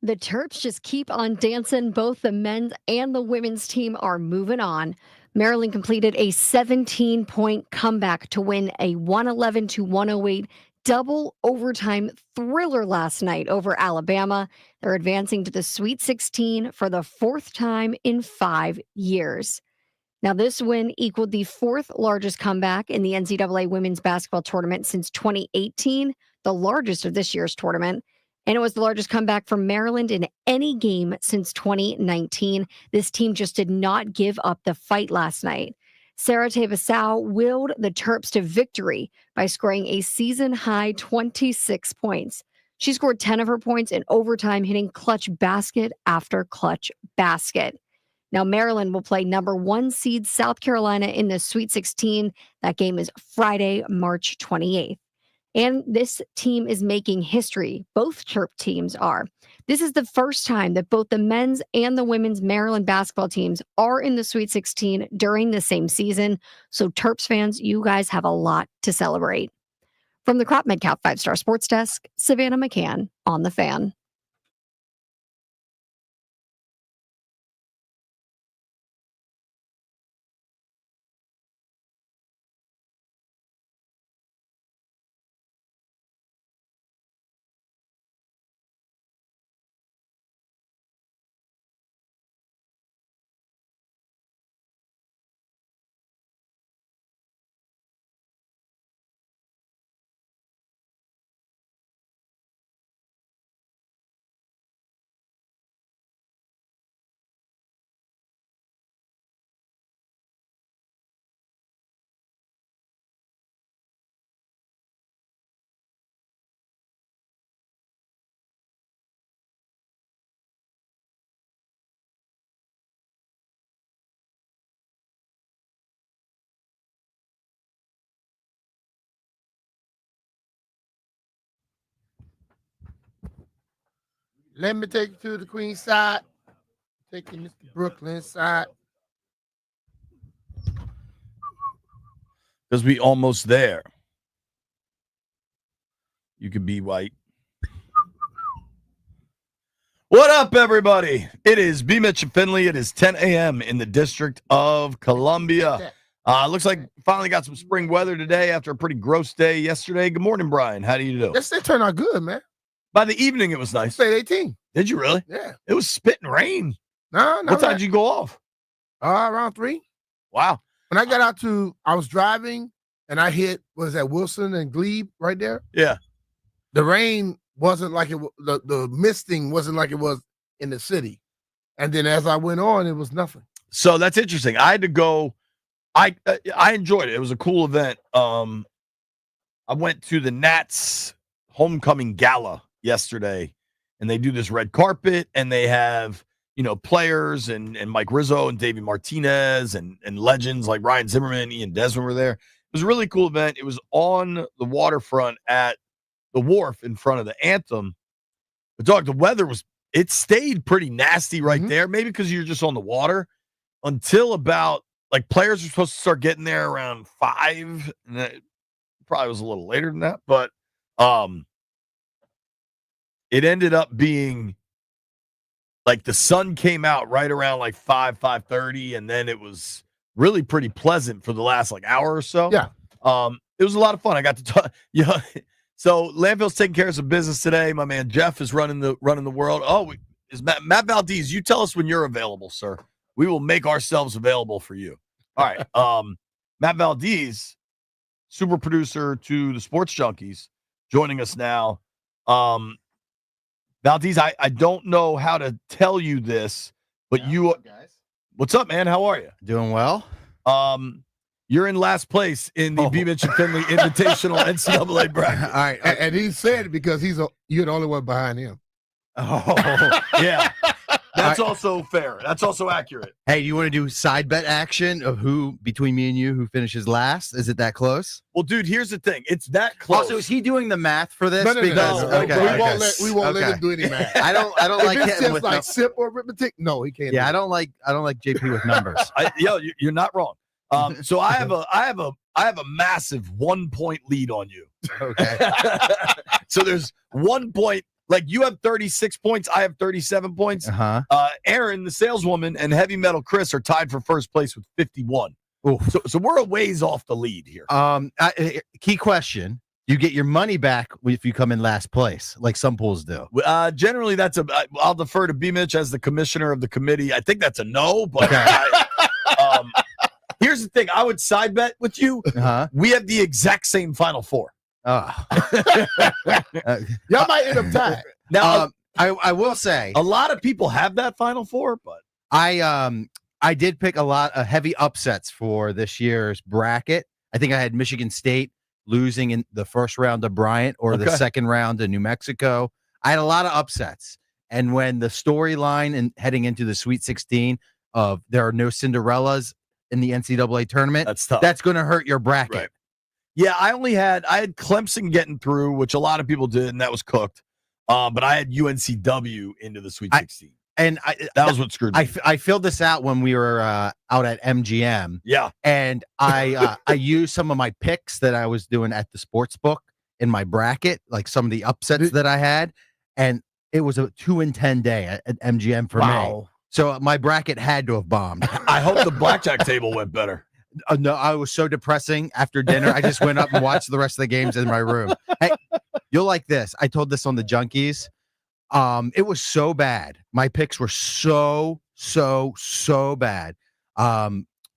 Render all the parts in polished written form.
The Terps just keep on dancing. Both the men's and the women's team are moving on. Maryland completed a 17-point comeback to win a 111-108 double overtime thriller last night over Alabama. They're advancing to the Sweet 16 for the fourth time in 5 years. Now, this win equaled the fourth largest comeback in the NCAA women's basketball tournament since 2018, the largest of this year's tournament. And it was the largest comeback from Maryland in any game since 2019. This team just did not give up the fight last night. Sarah Tavasau willed the Terps to victory by scoring a season-high 26 points. She scored 10 of her points in overtime, hitting clutch basket after clutch basket. Now, Maryland will play number 1 seed South Carolina in the Sweet 16. That game is Friday, March 28th. And this team is making history. Both Terp teams are. This is the first time that both the men's and the women's Maryland basketball teams are in the Sweet 16 during the same season. So Terps fans, you guys have a lot to celebrate. From the Crop Metcalf 5-Star Sports Desk, Savannah McCann on The Fan. Let me take you to the Queen side. Taking this to Brooklyn side. Because we almost there. You could be white. What up, everybody? It is B. Mitch and Finley. It is 10 a.m. in the District of Columbia. Looks like finally got some spring weather today after a pretty gross day yesterday. Good morning, Brian. How do you do? Yes, they turned out good, man. By the evening, it was nice. Stayed 18. Did you really? Yeah. It was spitting rain. No, what time did you go off? Around 3. Wow. When I got out I was driving and I hit, what is that, Wilson and Glebe right there? Yeah. The rain wasn't like it, the misting wasn't like it was in the city. And then as I went on, it was nothing. So that's interesting. I had to go. I enjoyed it. It was a cool event. I went to the Nats homecoming gala yesterday, and they do this red carpet, and they have, players and Mike Rizzo and Davey Martinez and legends like Ryan Zimmerman, Ian Desmond were there. It was a really cool event. It was on the waterfront at the wharf in front of the Anthem. But dog, the weather it stayed pretty nasty right there, maybe because you're just on the water until about, players were supposed to start getting there around 5, and that probably was a little later than that, but it ended up being the sun came out right around 5:30, and then it was really pretty pleasant for the last hour or so. Yeah. It was a lot of fun. I got to talk. Yeah. So Landfill's taking care of some business today. My man Jeff is running the world. Oh, is Matt Valdez? You tell us when you're available, sir. We will make ourselves available for you. All right. Matt Valdez, super producer to the Sports Junkies, joining us now. Valdez, I don't know how to tell you this, but guys. What's up, man? How are you? Doing well. You're in last place in the B. Mitch and Finley Invitational NCAA bracket. All right. And he said it because you're the only one behind him. Oh, yeah. That's also fair. That's also accurate. Hey, do you want to do side bet action of who, between me and you, who finishes last? Is it that close? Well, dude, here's the thing. It's that close. Also, is he doing the math for this? No. Okay. We won't let him do any math. I don't like if it's hitting just with SIP or arithmetic. No, he can't. Yeah, I don't like JP with numbers. You're not wrong. So I have a massive 1 point lead on you. Okay. So there's 1 point Like you have 36 points, I have 37 points. Aaron, the saleswoman, and Heavy Metal Chris are tied for first place with 51. So we're a ways off the lead here. Key question. You get your money back if you come in last place, like some pools do. Generally, I'll defer to B. Mitch as the commissioner of the committee. I think that's a no, but here's the thing. I would side bet with you. We have the exact same Final Four. Y'all might end up tied. Now, I will say a lot of people have that Final Four, but I did pick a lot of heavy upsets for this year's bracket. I think I had Michigan State losing in the first round of Bryant or the second round of New Mexico. I had a lot of upsets. And when the storyline and heading into the Sweet 16 of there are no Cinderellas in the NCAA tournament, that's tough. That's going to hurt your bracket. Right. Yeah, I had Clemson getting through, which a lot of people did, and that was cooked. But I had UNCW into the Sweet 16. That was what screwed me. I filled this out when we were out at MGM. Yeah. And I used some of my picks that I was doing at the sports book in my bracket, like some of the upsets that I had. And it was a 2-10 day at MGM for me. So my bracket had to have bombed. I hope the blackjack table went better. No, I was so depressing after dinner. I just went up and watched the rest of the games in my room. Hey, you'll like this. I told this on the Junkies. It was so bad. My picks were so bad. I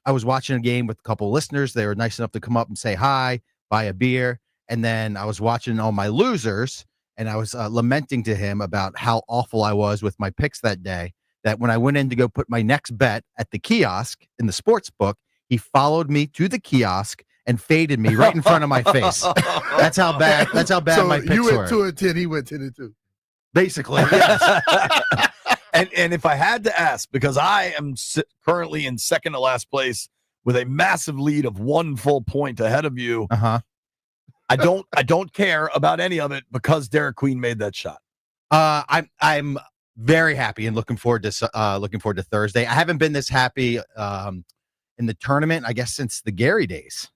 was watching a game with a couple of listeners. They were nice enough to come up and say hi, buy a beer. And then I was watching all my losers, and I was lamenting to him about how awful I was with my picks that day, that when I went in to go put my next bet at the kiosk in the sports book, he followed me to the kiosk and faded me right in front of my face. That's how bad So my picks you were. went 2-10, he went 10-2. Basically, yes. And if I had to ask, because I am currently in second to last place with a massive lead of 1 full point ahead of you, I don't care about any of it because Derek Queen made that shot. I'm very happy and looking forward to Thursday. I haven't been this happy in the tournament, I guess, since the Gary days.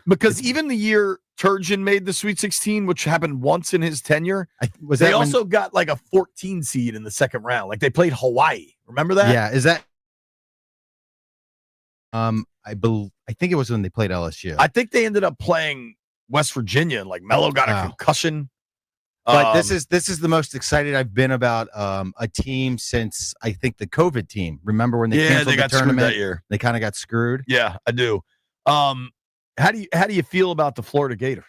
Because even the year Turgeon made the Sweet 16, which happened once in his tenure, they also got like a 14 seed in the second round. Like they played Hawaii. Remember that? Yeah. Is that? I think it was when they played LSU. I think they ended up playing West Virginia. Like Melo got a concussion. But this is the most excited I've been about a team since I think the COVID team. Remember when they canceled the tournament that year? They kind of got screwed. Yeah, I do. How do you feel about the Florida Gators?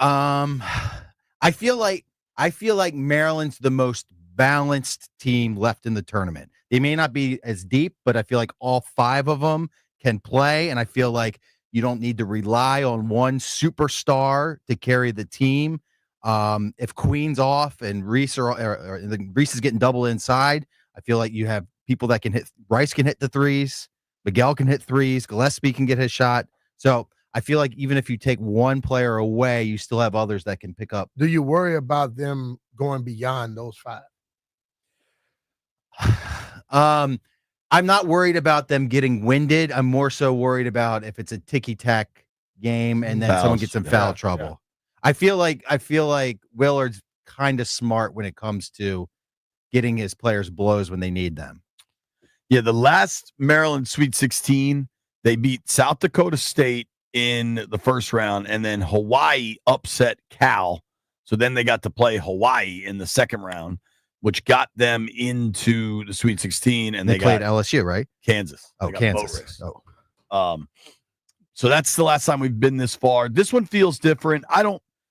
I feel like Maryland's the most balanced team left in the tournament. They may not be as deep, but I feel like all 5 of them can play, and I feel like you don't need to rely on one superstar to carry the team. If Queen's off and Reese Reese is getting double inside, I feel like you have people that can hit. Rice can hit the threes. Miguel can hit threes. Gillespie can get his shot. So I feel like even if you take one player away, you still have others that can pick up. Do you worry about them going beyond those 5? I'm not worried about them getting winded. I'm more so worried about if it's a ticky-tack game and then someone gets in foul trouble. Yeah. I feel like Willard's kind of smart when it comes to getting his players blows when they need them. Yeah, the last Maryland Sweet 16, they beat South Dakota State in the first round, and then Hawaii upset Cal. So then they got to play Hawaii in the second round, which got them into the Sweet 16. And they played got LSU, right? Kansas. Oh, Kansas. So that's the last time we've been this far. This one feels different.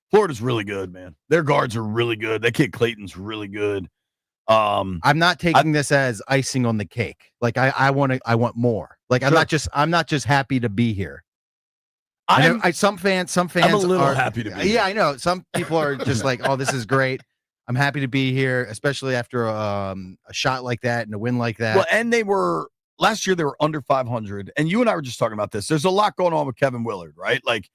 Florida's really good, man. Their guards are really good. That kid Clayton's really good. I'm not taking this as icing on the cake. Like I want more. Like I'm not just happy to be here. Some fans I'm a little happy to be here. Yeah, I know. Some people are just like, oh, this is great. I'm happy to be here, especially after a shot like that and a win like that. Well, and last year they were under 500. And you and I were just talking about this. There's a lot going on with Kevin Willard, right? Like,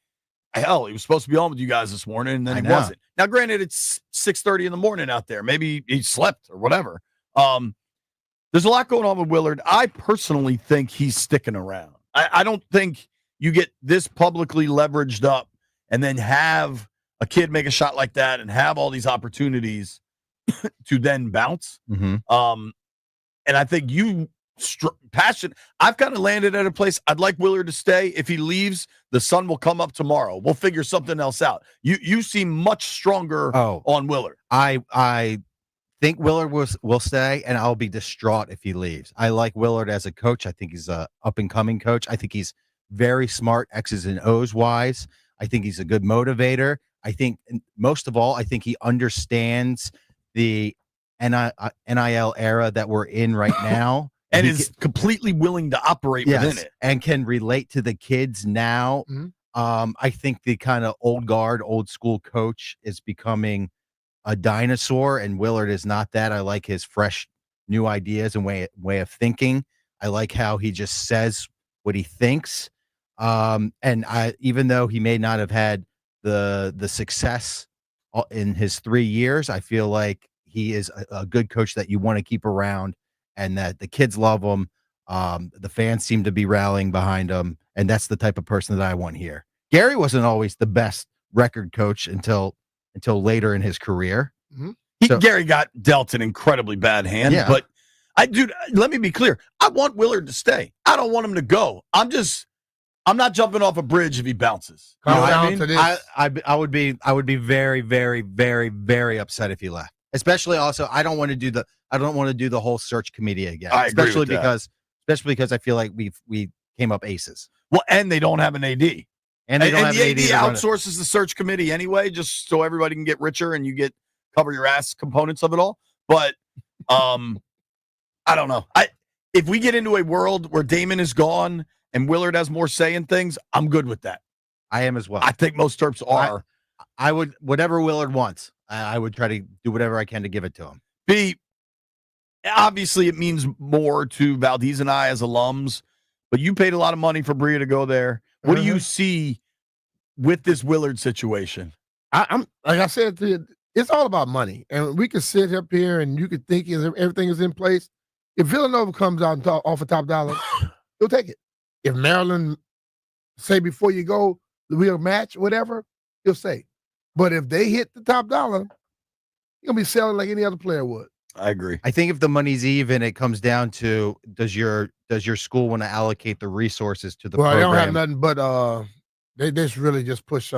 hell, he was supposed to be on with you guys this morning, and then he wasn't. Now, granted, it's 6:30 in the morning out there. Maybe he slept or whatever. There's a lot going on with Willard. I personally think he's sticking around. I don't think you get this publicly leveraged up and then have a kid make a shot like that and have all these opportunities to then bounce. Mm-hmm. And I think passion. I've kind of landed at a place. I'd like Willard to stay. If he leaves, the sun will come up tomorrow. We'll figure something else out. You seem much stronger on Willard. I think Willard will stay, and I'll be distraught if he leaves. I like Willard as a coach. I think he's a up and coming coach. I think he's very smart, X's and O's wise. I think he's a good motivator. I think most of all, I think he understands the NIL era that we're in right now. And is completely willing to operate within it. And can relate to the kids now. Mm-hmm. I think the kind of old guard, old school coach is becoming a dinosaur, and Willard is not that. I like his fresh new ideas and way of thinking. I like how he just says what he thinks. And even though he may not have had the success in his 3 years, I feel like he is a good coach that you want to keep around, and that the kids love him. The fans seem to be rallying behind him, and that's the type of person that I want here. Gary wasn't always the best record coach until later in his career. Mm-hmm. Gary got dealt an incredibly bad hand, but let me be clear. I want Willard to stay. I don't want him to go. I'm not jumping off a bridge if he bounces. You know what I mean? I would be very, very, very, very upset if he left. Especially also, I don't want to do the whole search committee again. Especially because I feel like we came up aces. Well, and they don't have an AD. And they don't have the an AD outsources the search committee anyway, just so everybody can get richer and you get cover your ass components of it all. But I don't know. If we get into a world where Damon is gone and Willard has more say in things, I'm good with that. I am as well. I think most Terps are. I would, whatever Willard wants, I would try to do whatever I can to give it to him. Obviously, it means more to Valdez and I as alums, but you paid a lot of money for Bria to go there. What do you see with this Willard situation? I'm like I said to you, it's all about money, and we can sit up here and you could think everything is in place. If Villanova comes out and offer top dollar, he'll take it. If Maryland say before you go, we'll match whatever, he'll say. But if they hit the top dollar, you're gonna be selling like any other player would. I agree. I think if the money's even, it comes down to does your school want to allocate the resources to the program? They don't have nothing but they just really just push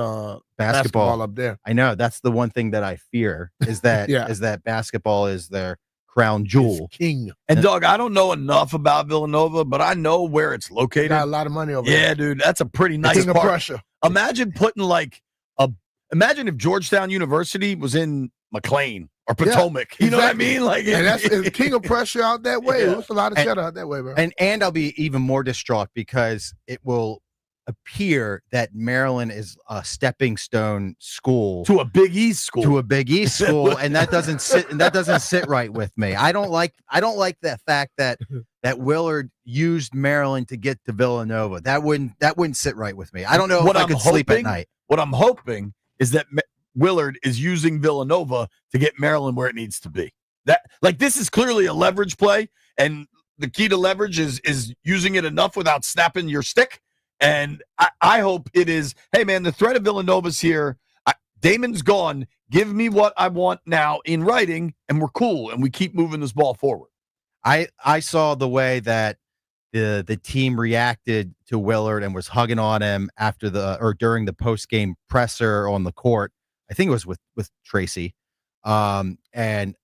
basketball up there. I know that's the one thing that I fear is that is that basketball is their crown jewel. It's king. And Doug, I don't know enough about Villanova, but I know where it's located. Got a lot of money over there. Yeah, dude, that's a pretty nice king of Prussia. Imagine putting imagine if Georgetown University was in McLean or Potomac. Yeah, you know what I mean? Like, and it's king of pressure out that way. There's a lot of cheddar out that way, bro. And I'll be even more distraught because it will appear that Maryland is a stepping stone school to a Big East school. And that doesn't sit right with me. I don't like that fact that Willard used Maryland to get to Villanova. That wouldn't sit right with me. I don't know if I could sleep at night. What I'm hoping is that Willard is using Villanova to get Maryland where it needs to be. This is clearly a leverage play, and the key to leverage is using it enough without snapping your stick. And I hope it is, hey, man, the threat of Villanova's here. Damon's gone. Give me what I want now in writing, and we're cool, and we keep moving this ball forward. I saw the way that the team reacted to Willard and was hugging on him during the post-game presser on the court. I think it was with Tracy. And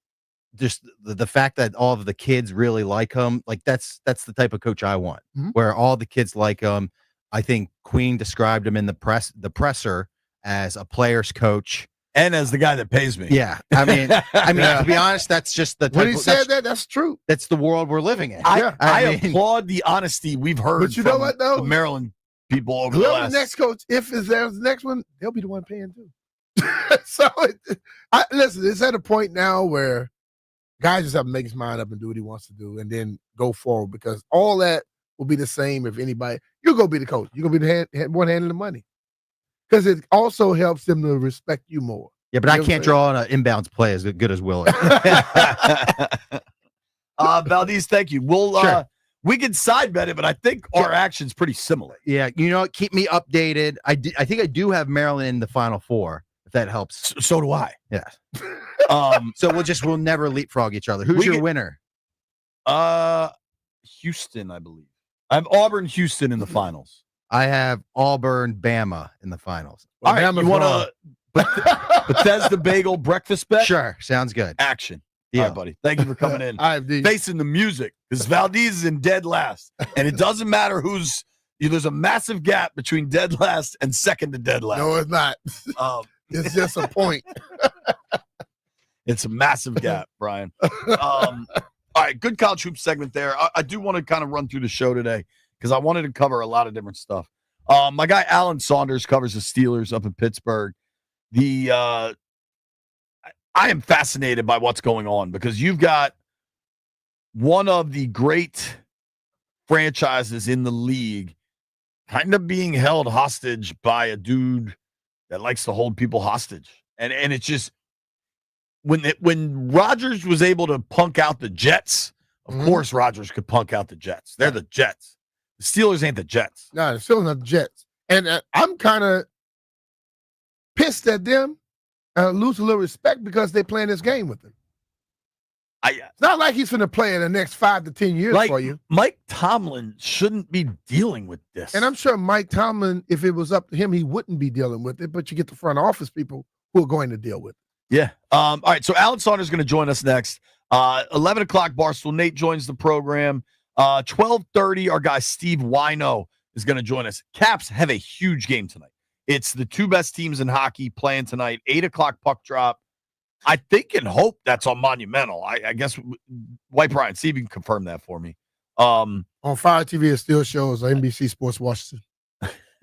just the fact that all of the kids really like him, like that's the type of coach I want, where all the kids like him. I think Queen described him in the presser as a player's coach and as the guy that pays me. Yeah, I mean, to be honest, that's just the. When he said that's true. That's the world we're living in. I applaud the honesty we've heard. But you know what, though, the Maryland people over the next coach, if there's the next one, they'll be the one paying too. So listen, it's at a point now where guys just have to make his mind up and do what he wants to do, and then go forward, because all that will be the same if anybody. You're gonna be the coach. You're gonna be the one handling the money, because it also helps them to respect you more. Yeah, but I can't draw on an inbounds play as good as Willard. Valdez, thank you. We'll we can side bet it, but I think our action's pretty similar. Yeah, keep me updated. I think I do have Maryland in the Final Four. if that helps. So do I. Yeah. Um, So we'll never leapfrog each other. Who's your winner? Houston, I believe. I have Auburn, Houston in the finals. I have Auburn, Bama in the finals. All right, you want to Bethesda Bagel breakfast bet? Sure, sounds good. Action. Deal. All right, buddy. Thank you for coming in. All right, D. Facing the music because Valdez is in dead last, and it doesn't matter who's. There's a massive gap between dead last and second to dead last. No, it's not. It's just a point. It's a massive gap, Brian. All right, good college hoops segment there. I do want to kind of run through the show today because I wanted to cover a lot of different stuff. My guy Alan Saunders covers the Steelers up in Pittsburgh. I am fascinated by what's going on because you've got one of the great franchises in the league kind of being held hostage by a dude that likes to hold people hostage. And it's just when Rodgers was able to punk out the Jets, of course Rodgers could punk out the Jets. They're the Jets. The Steelers ain't the Jets. No, the Steelers not the Jets. And I'm kind of pissed at them. Lose a little respect because they're playing this game with him. It's not like he's going to play in the next 5 to 10 years for you. Mike Tomlin shouldn't be dealing with this. And I'm sure Mike Tomlin, if it was up to him, he wouldn't be dealing with it. But you get the front office people who are going to deal with it. Yeah. All right. So Alan Saunders is going to join us next. 11 o'clock, Barstool Nate joins the program. 12:30, our guy Steve Wino is going to join us. Caps have a huge game tonight. It's the two best teams in hockey playing tonight. 8 o'clock puck drop. I think and hope that's on Monumental. I guess White Brian, see if you can confirm that for me. On Fire TV, it still shows NBC Sports Washington.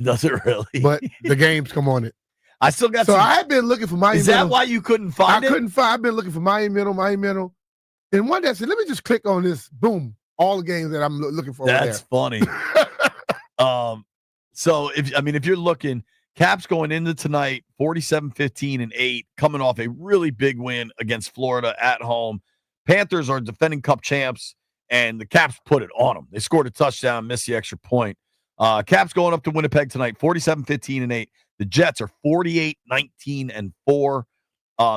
Does it really? But the games come on it. I still got. So I have been looking for Monumental. Is that why you couldn't find it? I couldn't find. I've been looking for Monumental. And one day I said, let me just click on this. Boom! All the games that I'm looking for. That's funny. So if you're looking. Caps going into tonight, 47-15-8, coming off a really big win against Florida at home. Panthers are defending Cup champs, and the Caps put it on them. They scored a touchdown, missed the extra point. Caps going up to Winnipeg tonight, 47-15-8. The Jets are 48-19-4.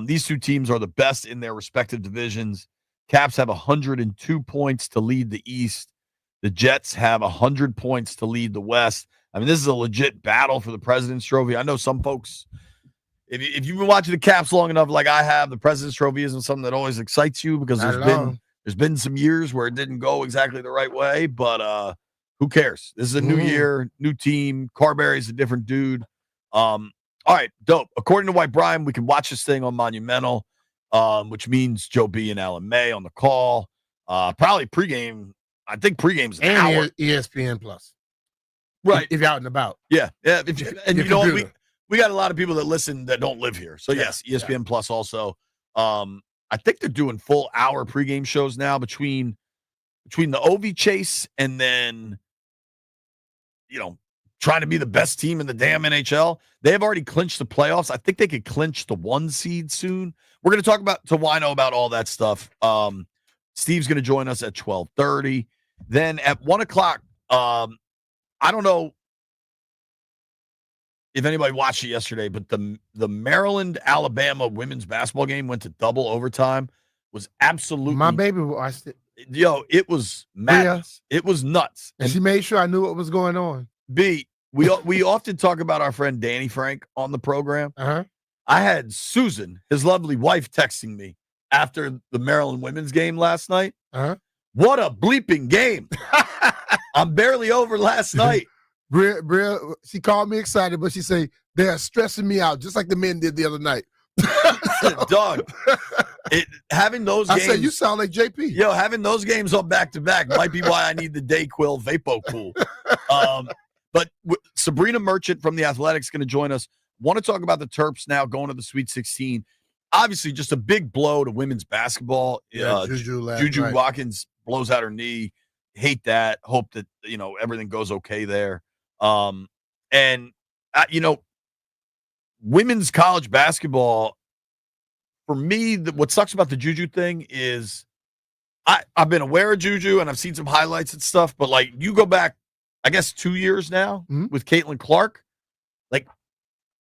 These two teams are the best in their respective divisions. Caps have 102 points to lead the East. The Jets have 100 points to lead the West. I mean, this is a legit battle for the President's Trophy. I know some folks, if you've been watching the Caps long enough, like I have, the President's Trophy isn't something that always excites you because there's been some years where it didn't go exactly the right way. But who cares? This is a new year, new team. Carberry's a different dude. All right, dope. According to White Brian, we can watch this thing on Monumental, which means Joe B and Alan May on the call. Probably pregame. I think pregame's an hour. ESPN Plus. Right. If you're out and about. Yeah. Yeah. You know what? We got a lot of people that listen that don't live here. So, yes, ESPN Plus also. I think they're doing full hour pregame shows now between the OV chase and then, trying to be the best team in the damn NHL. They have already clinched the playoffs. I think they could clinch the 1 seed soon. We're going to talk to Wino about all that stuff. Steve's going to join us at 12:30. Then at 1 o'clock, I don't know if anybody watched it yesterday, but the Maryland-Alabama women's basketball game went to double overtime. Was absolutely my baby watched it. Yo, it was madness. It was nuts. And she made sure I knew what was going on. B, we often talk about our friend Danny Frank on the program. Uh-huh. I had Susan, his lovely wife, texting me after the Maryland women's game last night. Uh-huh. What a bleeping game. I'm barely over last night. Bria, she called me excited, but she said, they are stressing me out, just like the men did the other night. Dog, having those games. I said, you sound like JP. Yo, having those games on back-to-back might be why I need the Dayquil Vapo Cool. But Sabrina Merchant from The Athletic is going to join us. Want to talk about the Terps now going to the Sweet 16. Obviously, just a big blow to women's basketball. Yeah, Juju Watkins blows out her knee. Hate that. Hope that, everything goes okay there. Women's college basketball, for me, what sucks about the Juju thing is I've been aware of Juju and I've seen some highlights and stuff, but you go back, I guess 2 years now with Caitlin Clark.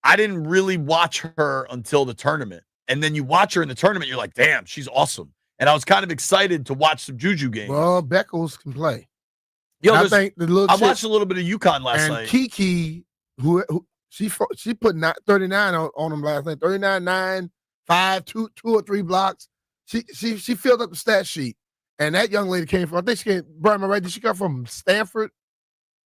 I didn't really watch her until the tournament. And then you watch her in the tournament, you're like, damn, she's awesome. And I was kind of excited to watch some Juju games. Well, Beckles can play. Yo, I think the little I chick watched a little bit of UConn last and night. Kiki, who she put 39 on them last night. 39, 9, 5, 2 or 3 blocks. She filled up the stat sheet. And that young lady came from, I think she came, Brian, right? Did she come from Stanford?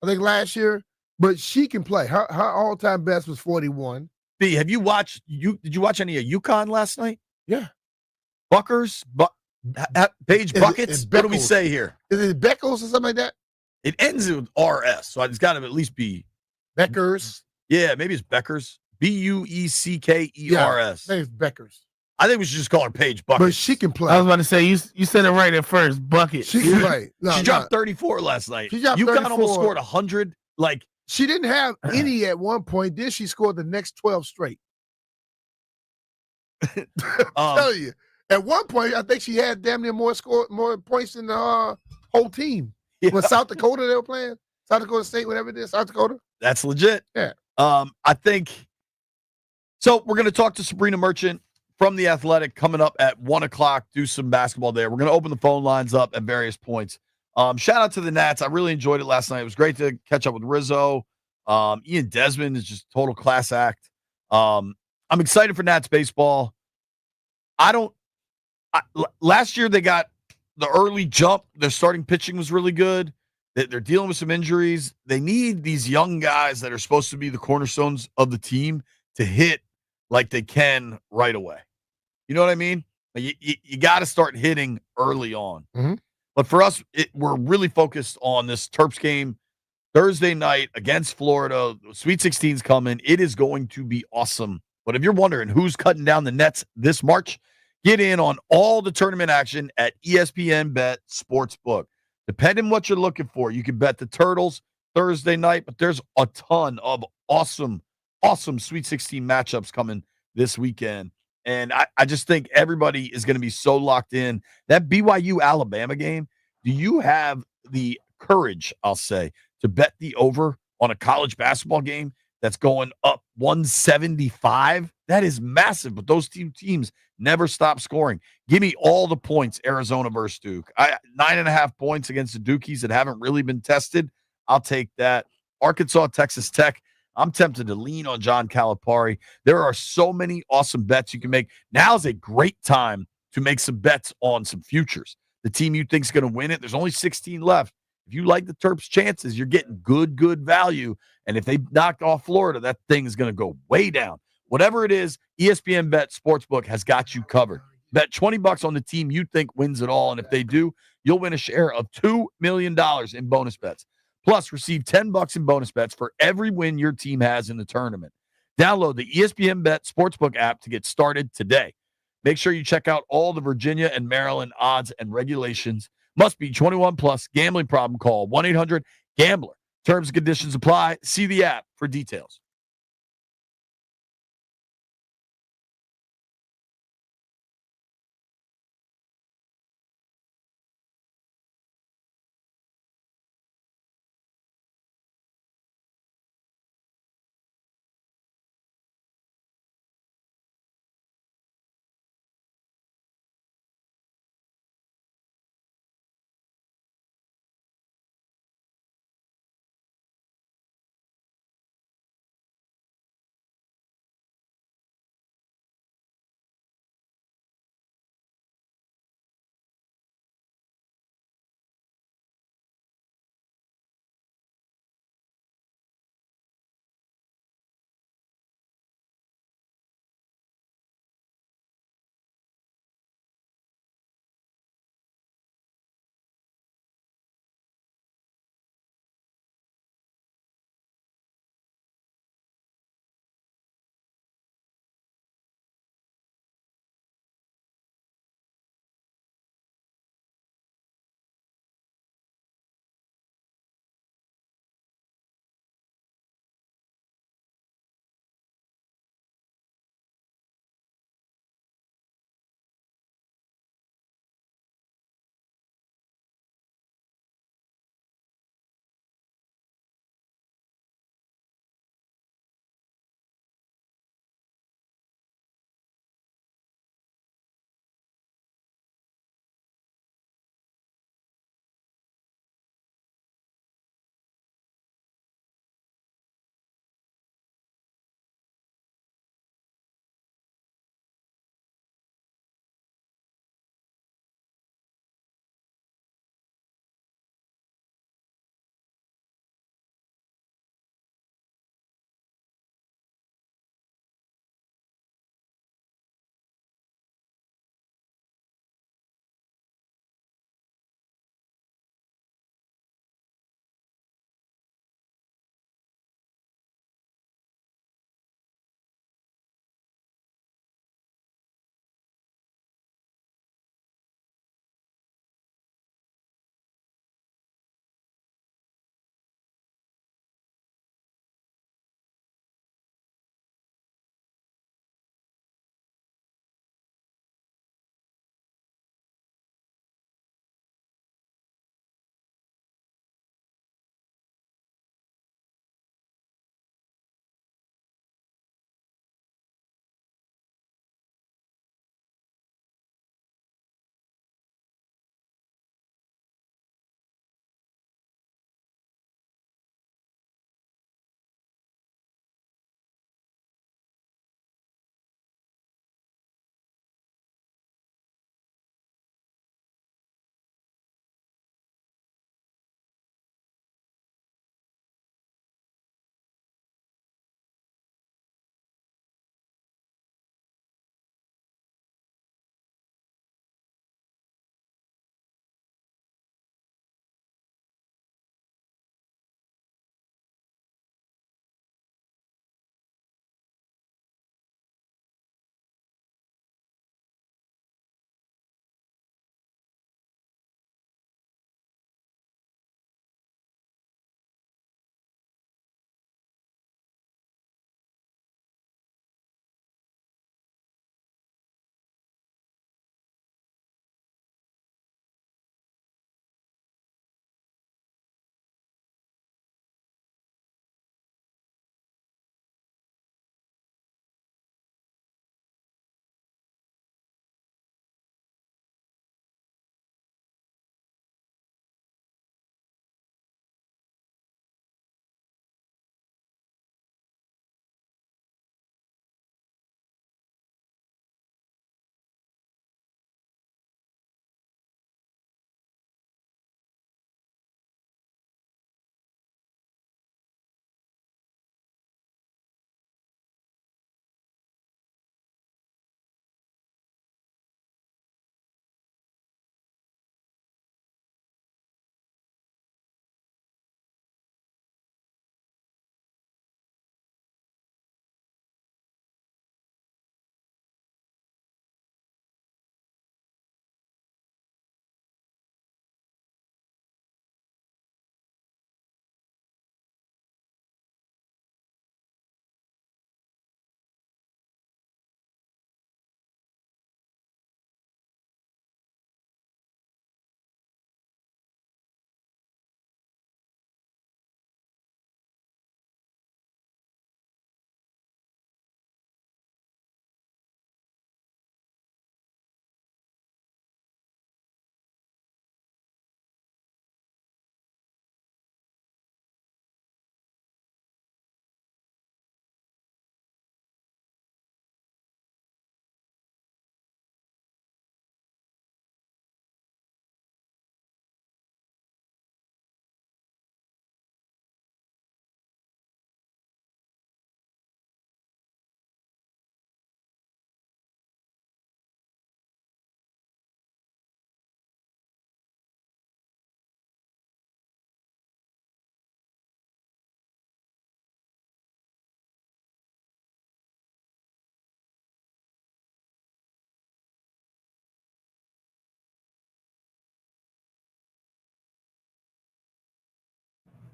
I think last year. But she can play. Her all-time best was 41. B, have you watched did you watch any of UConn last night? Yeah. Buckers, Page Buckets. What do we say here? Is it Beckles or something like that? It ends with RS, so it's got to at least be Beckers. Yeah, maybe it's Beckers. Bueckers. Yeah, I think it's Beckers. I think we should just call her Page Buckets. But she can play. I was about to say you said it right at first. Bucket. She can play. She dropped 34 last night. She dropped UConn 34. almost scored 100. Like she didn't have any at one point. Then she scored the next 12 straight. I'll tell you. At one point, I think she had damn near more points than the whole team. Yeah. Was South Dakota they were playing? South Dakota State, whatever it is, South Dakota? That's legit. Yeah. I think so. We're going to talk to Sabrina Merchant from The Athletic coming up at 1:00. Do some basketball there. We're going to open the phone lines up at various points. Shout out to the Nats. I really enjoyed it last night. It was great to catch up with Rizzo. Ian Desmond is just a total class act. I'm excited for Nats baseball. Last year they got the early jump. Their starting pitching was really good. They're dealing with some injuries. They need these young guys that are supposed to be the cornerstones of the team to hit like they can right away. You know what I mean? Like you got to start hitting early on. Mm-hmm. But for us, we're really focused on this Terps game Thursday night against Florida. Sweet 16's coming. It is going to be awesome. But if you're wondering who's cutting down the nets this March, get in on all the tournament action at ESPN Bet Sportsbook. Depending on what you're looking for, you can bet the Turtles Thursday night, but there's a ton of awesome Sweet 16 matchups coming this weekend. And I just think everybody is going to be so locked in. That BYU-Alabama game, do you have the courage, I'll say, to bet the over on a college basketball game that's going up 175? That is massive, but those two teams never stop scoring. Give me all the points, Arizona versus Duke. 9.5 points against the Dukies that haven't really been tested. I'll take that. Arkansas, Texas Tech. I'm tempted to lean on John Calipari. There are so many awesome bets you can make. Now is a great time to make some bets on some futures. The team you think is going to win it, there's only 16 left. If you like the Terps' chances, you're getting good value. And if they knock off Florida, that thing is going to go way down. Whatever it is, ESPN Bet Sportsbook has got you covered. Bet $20 on the team you think wins it all. And if they do, you'll win a share of $2 million in bonus bets. Plus, receive $10 in bonus bets for every win your team has in the tournament. Download the ESPN Bet Sportsbook app to get started today. Make sure you check out all the Virginia and Maryland odds and regulations. Must be 21 plus. Gambling problem? Call 1-800-GAMBLER. Terms and conditions apply. See the app for details.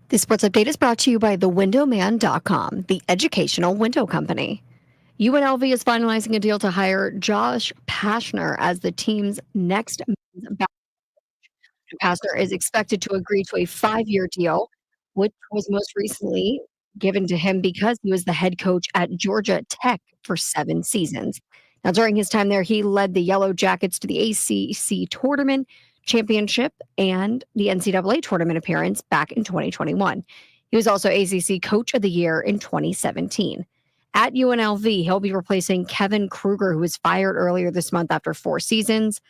This sports update is brought to you by thewindowman.com, the educational window company. UNLV is finalizing a deal to hire Josh Pashner as the team's next men's basketball coach. Pashner is expected to agree to a 5-year deal, which was most recently given to him because he was the head coach at Georgia Tech for 7 seasons. Now, during his time there, he led the Yellow Jackets to the ACC tournament championship and the NCAA tournament appearance back in 2021. He was also ACC Coach of the Year in 2017. At UNLV, he'll be replacing Kevin Kruger, who was fired earlier this month after 4 seasons.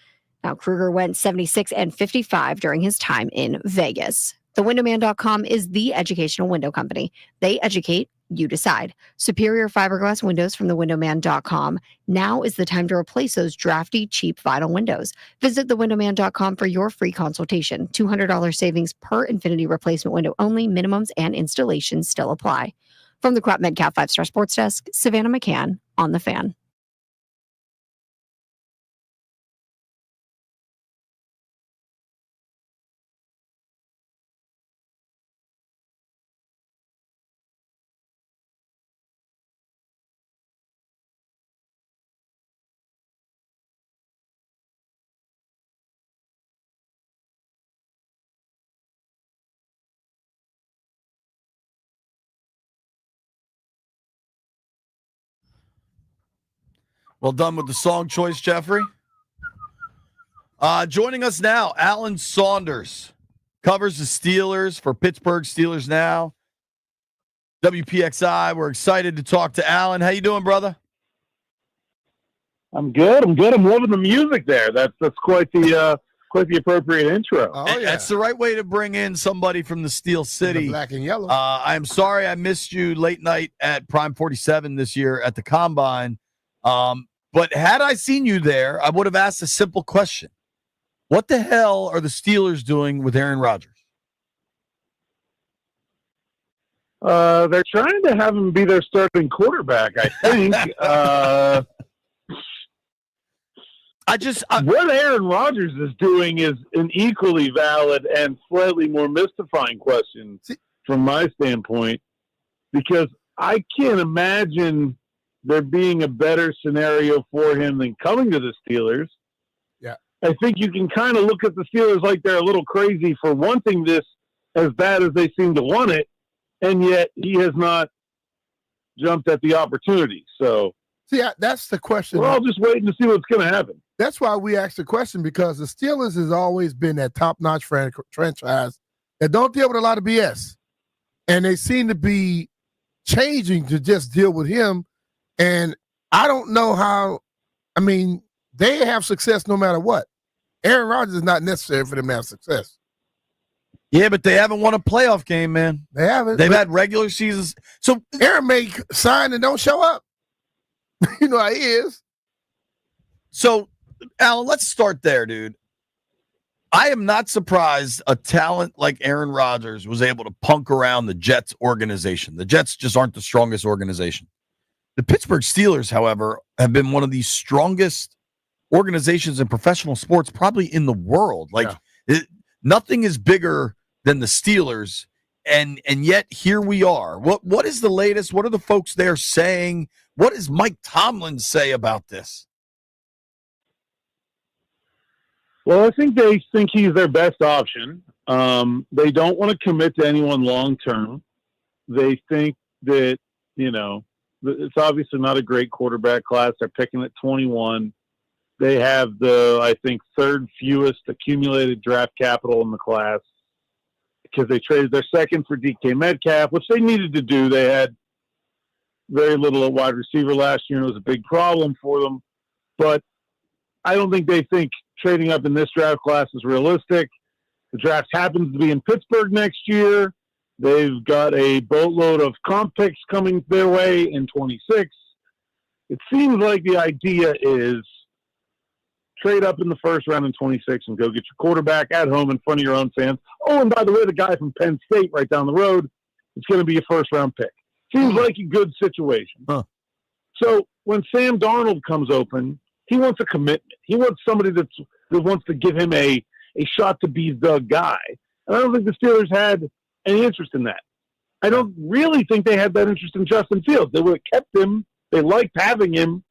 Now, Kruger went 76-55 during his time in Vegas. TheWindowman.com is the educational window company. They educate, you decide. Superior fiberglass windows from TheWindowman.com. Now is the time to replace those drafty, cheap vinyl windows. Visit TheWindowman.com for your free consultation. $200 savings per Infinity replacement window only. Minimums and installations still apply. From the Crop Medcalf 5-Star Sports Desk, Savannah McCann on The Fan. Well done with the song choice, Jeffrey. Joining us now, Alan Saunders. Covers the Steelers for Pittsburgh Steelers Now. WPXI. We're excited to talk to Alan. How you doing, brother? I'm good. I'm loving the music there. That's quite the appropriate intro. Oh, yeah. That's the right way to bring in somebody from the Steel City. The black and yellow. I'm sorry I missed you late night at Prime 47 this year at the Combine. But had I seen you there, I would have asked a simple question. What the hell are the Steelers doing with Aaron Rodgers? They're trying to have him be their starting quarterback, I think. What Aaron Rodgers is doing is an equally valid and slightly more mystifying question from my standpoint, because I can't imagine there being a better scenario for him than coming to the Steelers. Yeah. I think you can kind of look at the Steelers like they're a little crazy for wanting this as bad as they seem to want it, and yet he has not jumped at the opportunity. So, that's the question. We're all just waiting to see what's going to happen. That's why we asked the question, because the Steelers has always been that top-notch franchise that don't deal with a lot of BS. And they seem to be changing to just deal with him. And I don't know how – I mean, they have success no matter what. Aaron Rodgers is not necessary for them to have success. Yeah, but they haven't won a playoff game, man. They haven't. They've had regular seasons. So Aaron may sign and don't show up. You know how he is. So, Alan, let's start there, dude. I am not surprised a talent like Aaron Rodgers was able to punk around the Jets organization. The Jets just aren't the strongest organization. The Pittsburgh Steelers, however, have been one of the strongest organizations in professional sports probably in the world. Nothing is bigger than the Steelers, and yet here we are. What is the latest? What are the folks there saying? What does Mike Tomlin say about this? Well, I think they think he's their best option. They don't want to commit to anyone long term. They think that, it's obviously not a great quarterback class. They're picking at 21. They have I think, third fewest accumulated draft capital in the class because they traded their second for DK Metcalf, which they needed to do. They had very little at wide receiver last year, and it was a big problem for them. But I don't think they think trading up in this draft class is realistic. The draft happens to be in Pittsburgh next year. They've got a boatload of comp picks coming their way in 26. It seems like the idea is trade up in the first round in 26 and go get your quarterback at home in front of your own fans. Oh, and by the way, the guy from Penn State right down the road, it's going to be a first-round pick. Seems like a good situation. Huh. So when Sam Darnold comes open, he wants a commitment. He wants somebody that wants to give him a shot to be the guy. And I don't think the Steelers had any interest in that. I don't really think they had that interest in Justin Fields. They would have kept him. They liked having him,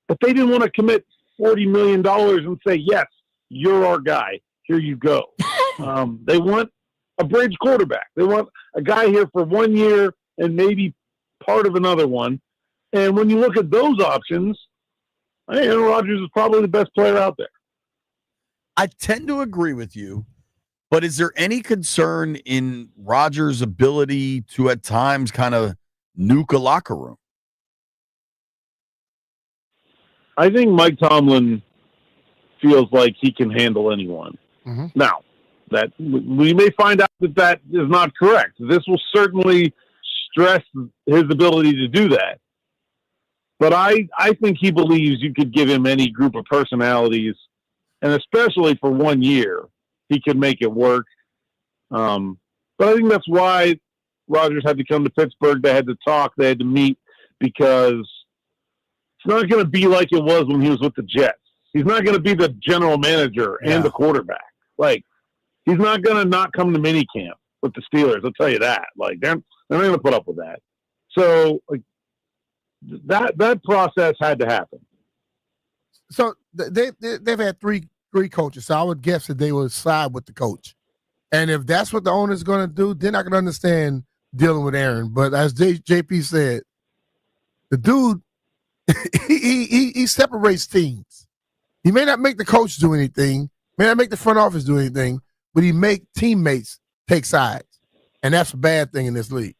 but they didn't want to commit $40 million and say, yes, you're our guy. Here you go. They want a bridge quarterback. They want a guy here for 1 year and maybe part of another one. And when you look at those options, I think Aaron Rodgers is probably the best player out there. I tend to agree with you, but is there any concern in Rodgers' ability to at times kind of nuke a locker room? I think Mike Tomlin feels like he can handle anyone. Mm-hmm. Now, that we may find out that is not correct. This will certainly stress his ability to do that. But I think he believes you could give him any group of personalities, and especially for 1 year, he could make it work. But I think that's why Rodgers had to come to Pittsburgh. They had to talk. They had to meet, because it's not going to be like it was when he was with the Jets. He's not going to be the general manager and the quarterback. Like, he's not going to not come to minicamp with the Steelers. I'll tell you that. Like, they're not going to put up with that. So, like, that process had to happen. So they've had three coaches. So I would guess that they would side with the coach. And if that's what the owner's going to do, then I can understand dealing with Aaron. But as JP said, the dude, he separates teams. He may not make the coach do anything, may not make the front office do anything, but he make teammates take sides. And that's a bad thing in this league.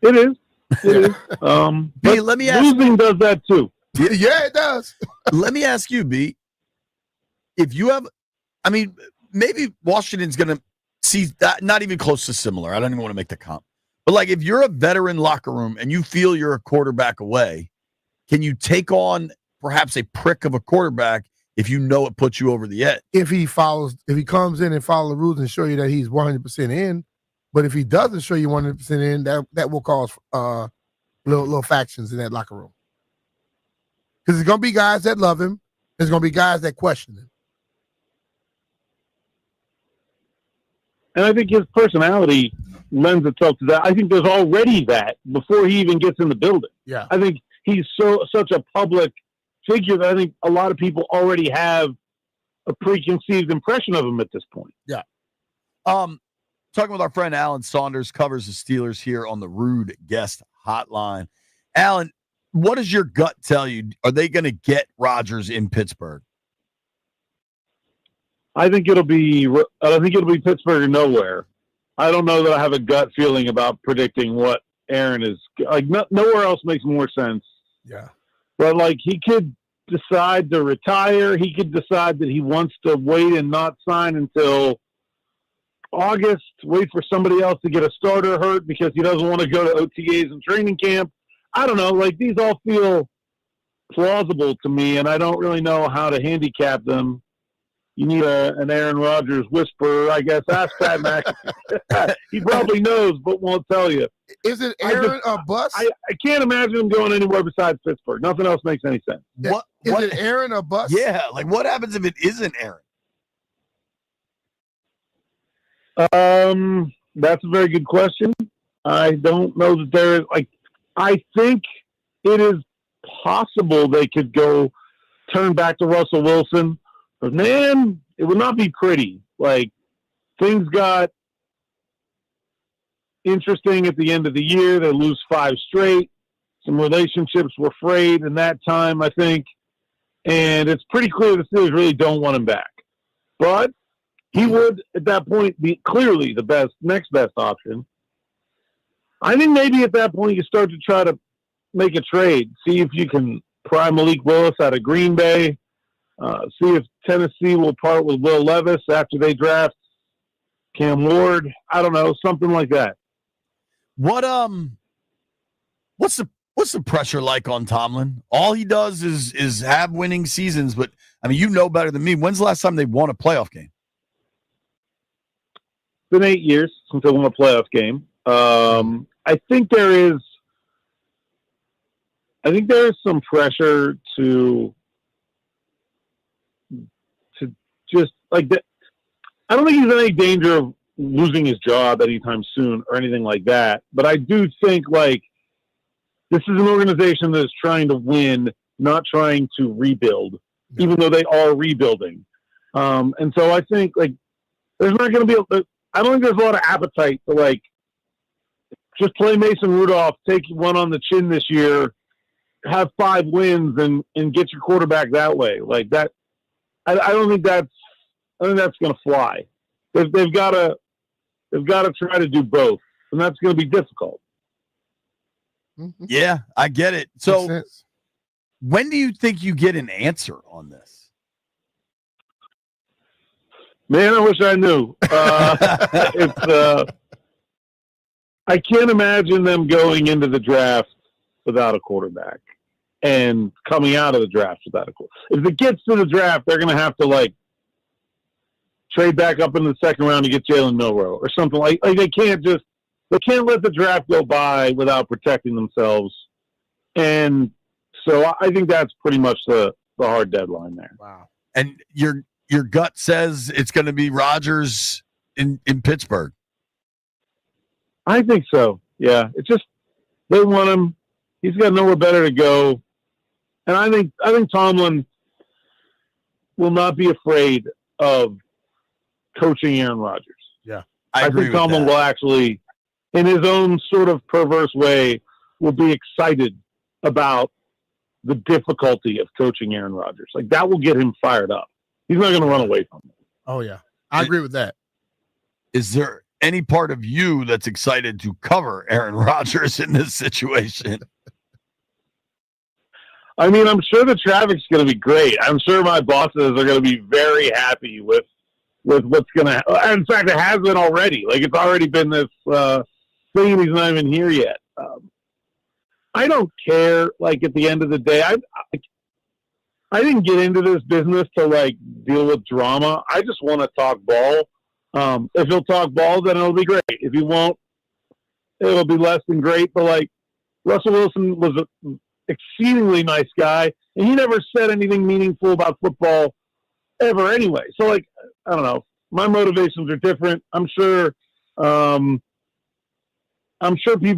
It is. It is. B, let me ask losing does that too. Yeah, it does. Let me ask you, B, if you have, I mean, maybe Washington's going to see that, not even close to similar. I don't even want to make the comp. But, like, if you're a veteran locker room and you feel you're a quarterback away, can you take on perhaps a prick of a quarterback if you know it puts you over the edge? If he comes in and follows the rules and show you that he's 100% in, but if he doesn't show you 100% in, that will cause little factions in that locker room. Because there's going to be guys that love him. There's going to be guys that question him. And I think his personality lends itself to that. I think there's already that before he even gets in the building. Yeah. I think he's such a public figure that I think a lot of people already have a preconceived impression of him at this point. Yeah. Talking with our friend Alan Saunders, covers the Steelers here on the Rude Guest Hotline. Alan, what does your gut tell you? Are they going to get Rodgers in Pittsburgh? I think it'll be Pittsburgh or nowhere. I don't know that I have a gut feeling about predicting what Aaron is like. Nowhere else makes more sense. Yeah. But, like, he could decide to retire. He could decide that he wants to wait and not sign until August, wait for somebody else to get a starter hurt because he doesn't want to go to OTAs and training camp. I don't know. Like, these all feel plausible to me, and I don't really know how to handicap them. You need an Aaron Rodgers whisperer, I guess. Ask Pat McAfee. He probably knows, but won't tell you. Is it Aaron or bust? I can't imagine him going anywhere besides Pittsburgh. Nothing else makes any sense. Is it Aaron or bust? Yeah, like, what happens if it isn't Aaron? That's a very good question. I don't know that there is, like, I think it is possible they could go turn back to Russell Wilson, but man, it would not be pretty. Like, things got interesting at the end of the year. They lose 5 straight. Some relationships were frayed in that time, I think. And it's pretty clear the Steelers really don't want him back. But he would, at that point, be clearly the next best option. I think maybe at that point you start to try to make a trade, see if you can pry Malik Willis out of Green Bay, see if Tennessee will part with Will Levis after they draft Cam Ward. I don't know, something like that. What's the pressure like on Tomlin? All he does is have winning seasons, but I mean, you know better than me. When's the last time they won a playoff game? It's been 8 years since they won a playoff game. I think there is some pressure to just like that. I don't think he's in any danger of losing his job anytime soon or anything like that. But I do think like this is an organization that is trying to win, not trying to rebuild, even though they are rebuilding. And so I think like there's not going to be. I don't think there's a lot of appetite to like just play Mason Rudolph, take one on the chin this year, have 5 wins, and get your quarterback that way. Like that, I don't think that's. I think that's going to fly. They've got to try to do both, and that's going to be difficult. Mhm. Yeah, I get it. Makes So sense. when do you think you get an answer on this? Man, I wish I knew. I can't imagine them going into the draft without a quarterback and coming out of the draft without a quarterback. If it gets to the draft, they're going to have to like trade back up in the second round to get Jalen Milroe or something like they can't let the draft go by without protecting themselves. And so I think that's pretty much the hard deadline there. Wow. And your gut says it's going to be Rodgers in Pittsburgh. I think so. Yeah. It's just they want him. He's got nowhere better to go. And I think Tomlin will not be afraid of coaching Aaron Rodgers. I agree think with Tomlin that. will actually, in his own sort of perverse way, will be excited about the difficulty of coaching Aaron Rodgers. Like that will get him fired up. He's not going to run away from it. Oh yeah, I agree with that. Is there any part of you that's excited to cover Aaron Rodgers in this situation? I mean, I'm sure the traffic's going to be great. I'm sure my bosses are going to be very happy with what's going to happen. In fact, it has been already. Like, it's already been this thing, he's not even here yet. I don't care, like, at the end of the day. I didn't get into this business to, like, deal with drama. I just want to talk ball. If he'll talk ball, then it'll be great. If he won't, it'll be less than great. But, like, Russell Wilson was an exceedingly nice guy, and he never said anything meaningful about football ever anyway. So, like, I don't know. My motivations are different. I'm sure I'll be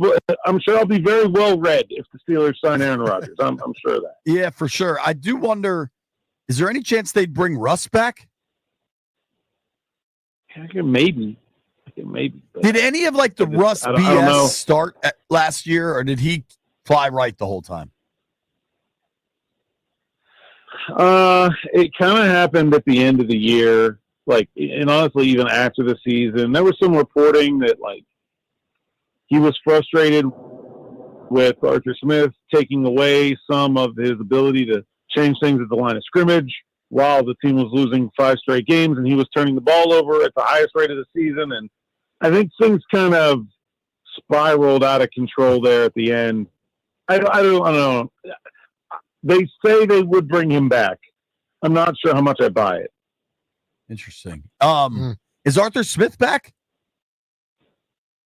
very well read if the Steelers sign Aaron Rodgers. I'm sure of that. Yeah, for sure. I do wonder, is there any chance they'd bring Russ back? Maybe. Did any of like the Russ I don't know. BS start last year, or did he fly right the whole time? It kind of happened at the end of the year, like, and honestly, even after the season, there was some reporting that like he was frustrated with Arthur Smith taking away some of his ability to change things at the line of scrimmage while the team was losing 5 straight games, and he was turning the ball over at the highest rate of the season. And I think things kind of spiraled out of control there at the end. I don't know. They say they would bring him back. I'm not sure how much I buy it. Interesting. Is Arthur Smith back?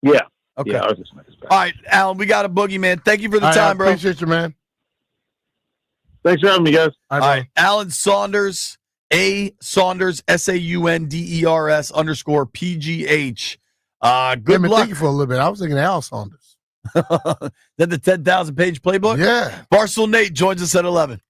Yeah. Okay. Yeah, Arthur Smith is back. All right, Alan, we got a boogie, man. Thank you for the All right, time, I bro. appreciate you, man. Thanks for having me, guys. All All right, Alan Saunders, A Saunders, SAUNDERS _PGH. Good luck. Thank you for a little bit. I was thinking Al Saunders. Then the 10,000 page playbook. Yeah. Barstool Nate joins us at 11.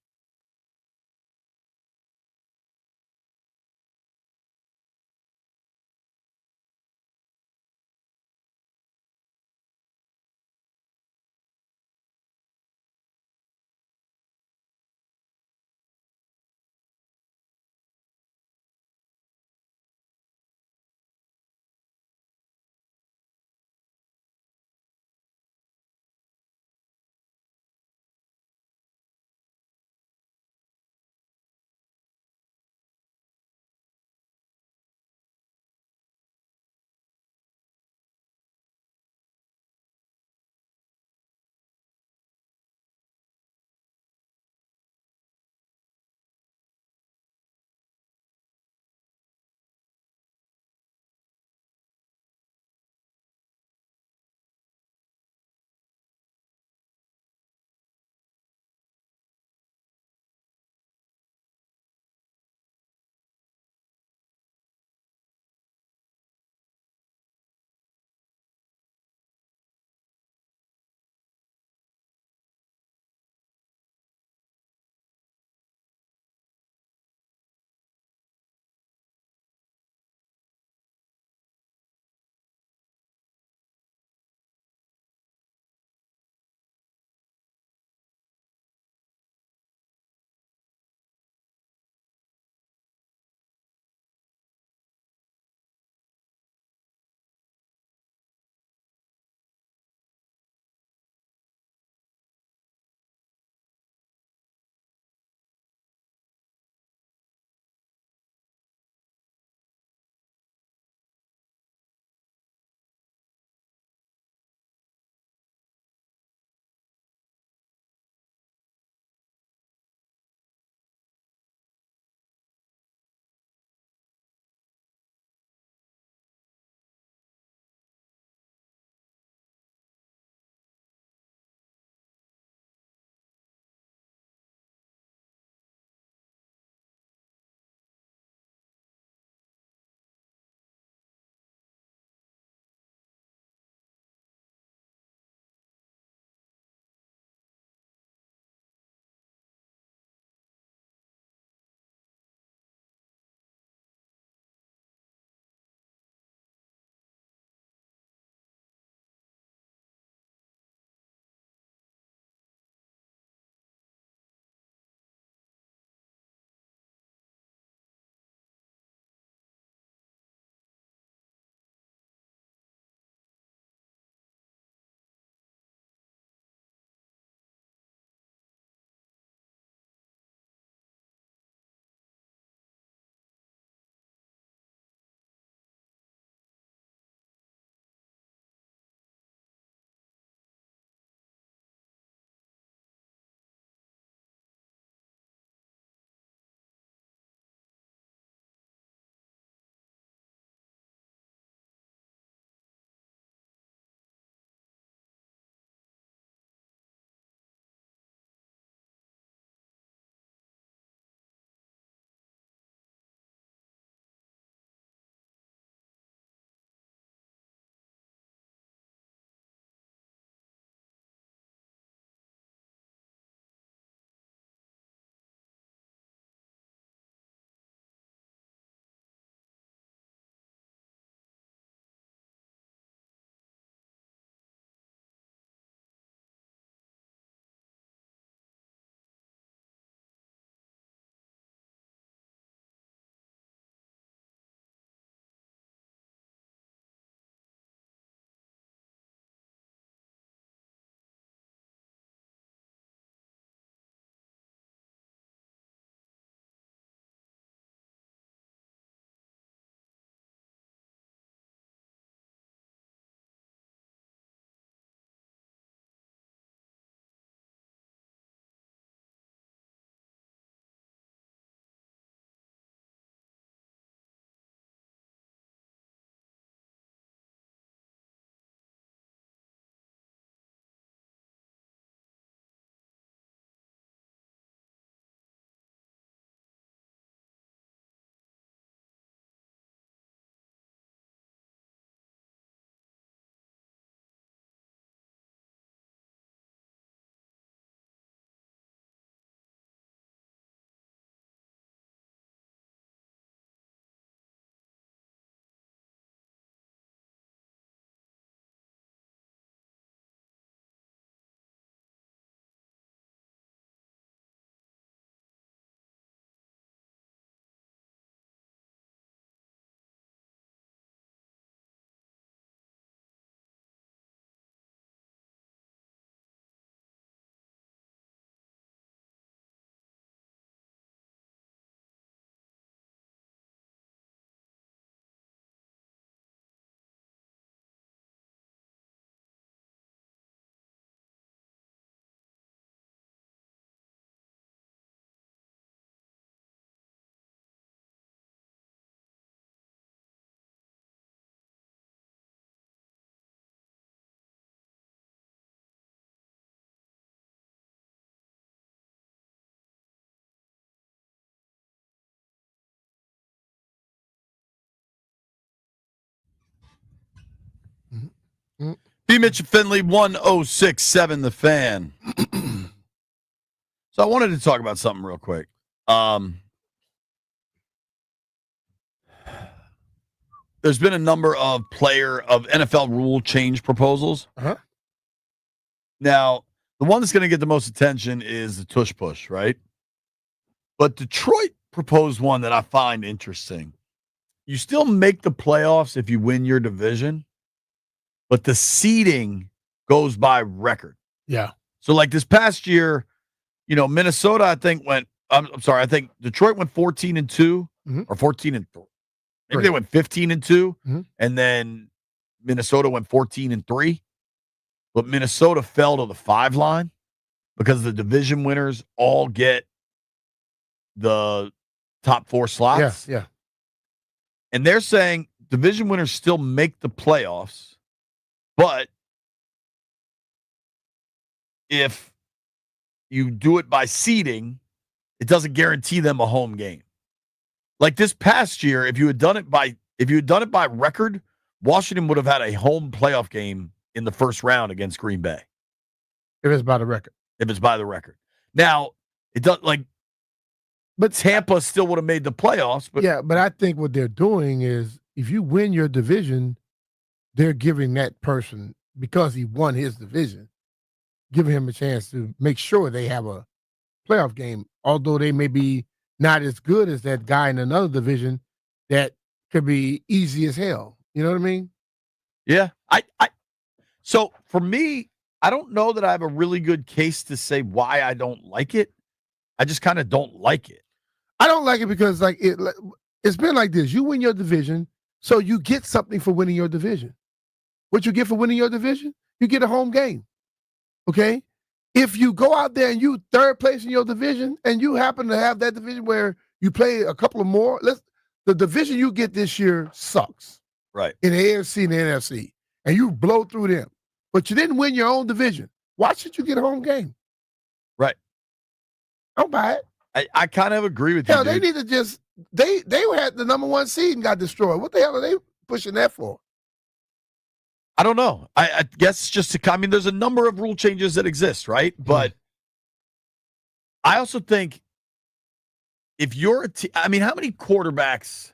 B. Mitch Finley, 1067 The Fan. So I wanted to talk about something real quick. There's been a number of NFL rule change proposals. Uh-huh. Now, the one that's going to get the most attention is the tush push, right? But Detroit proposed one that I find interesting. You still make the playoffs if you win your division, but the seeding goes by record. Yeah. So like this past year, Minnesota, I think I think Detroit went 14-2 or 14-3. Maybe they went 15-2, and then Minnesota went 14-3. But Minnesota fell to the 5 line because the division winners all get the top 4 slots. Yeah. And they're saying division winners still make the playoffs, but if you do it by seeding, it doesn't guarantee them a home game. Like this past year, if you had done it by record, Washington would have had a home playoff game in the first round against Green Bay. If it's by the record. Now, it does but Tampa still would have made the playoffs. But yeah, but I think what they're doing is if you win your division, they're giving that person, because he won his division, giving him a chance to make sure they have a playoff game, although they may be not as good as that guy in another division that could be easy as hell. You know what I mean? Yeah. So for me, I don't know that I have a really good case to say why I don't like it. I just kind of don't like it. I don't like it because it's been like this. You win your division, so you get something for winning your division. What you get for winning your division? You get a home game. Okay? If you go out there and you third place in your division and you happen to have that division where you play a couple of more, the division you get this year sucks. Right. In the AFC and the NFC. And you blow through them. But you didn't win your own division. Why should you get a home game? Right. Don't buy it. I kind of agree with you. Hell, they need to just they had the number 1 seed and got destroyed. What the hell are they pushing that for? I don't know. I guess just there's a number of rule changes that exist, right? But I also think if you're how many quarterbacks,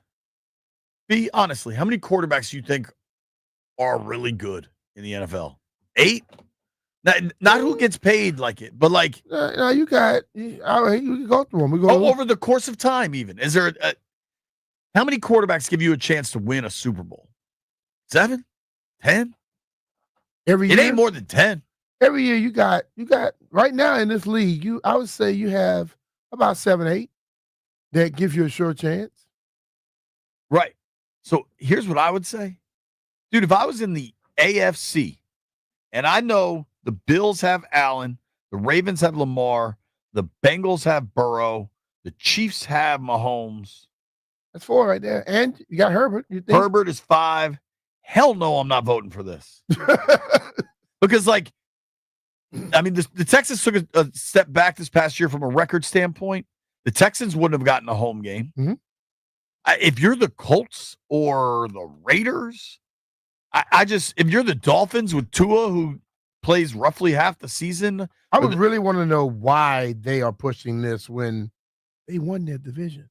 honestly, how many quarterbacks do you think are really good in the NFL? 8? Not who gets paid like it, but like no, you can go through them. Over the course of time, even is there? How many quarterbacks give you a chance to win a Super Bowl? 7, 10? Every year? It ain't more than 10. Every year you got right now in this league. I would say you have about 7, 8 that give you a sure chance. Right. So here's what I would say, dude. If I was in the AFC, and I know the Bills have Allen, the Ravens have Lamar, the Bengals have Burrow, the Chiefs have Mahomes. That's 4 right there. And you got Herbert. You think? Herbert is 5. Hell no, I'm not voting for this. Because, the Texans took a step back this past year from a record standpoint. The Texans wouldn't have gotten a home game. Mm-hmm. If you're the Colts or the Raiders, if you're the Dolphins with Tua, who plays roughly half the season. I would really want to know why they are pushing this when they won their division.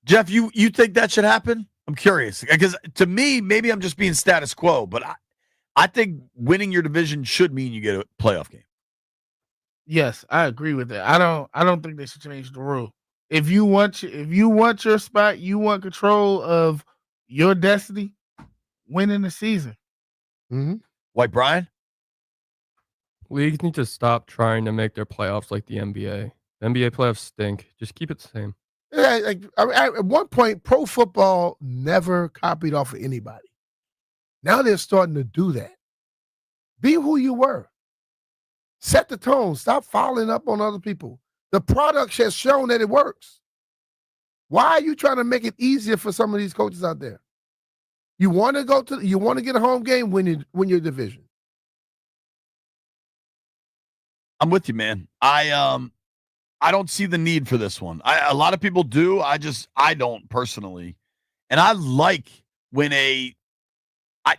Jeff, you think that should happen? I'm curious because to me, maybe I'm just being status quo, but I think winning your division should mean you get a playoff game. Yes, I agree with that. I don't think they should change the rule. If you want your spot, you want control of your destiny, winning the season. Mm-hmm. White Brian? Leagues need to stop trying to make their playoffs like the NBA. The NBA playoffs stink. Just keep it the same. Yeah, at one point, pro football never copied off of anybody. Now they're starting to do that. Be who you were. Set the tone. Stop following up on other people. The product has shown that it works. Why are you trying to make it easier for some of these coaches out there? You want to get a home game, win your division. I'm with you, man. I don't see the need for this one. A lot of people do. I don't personally. And I like when a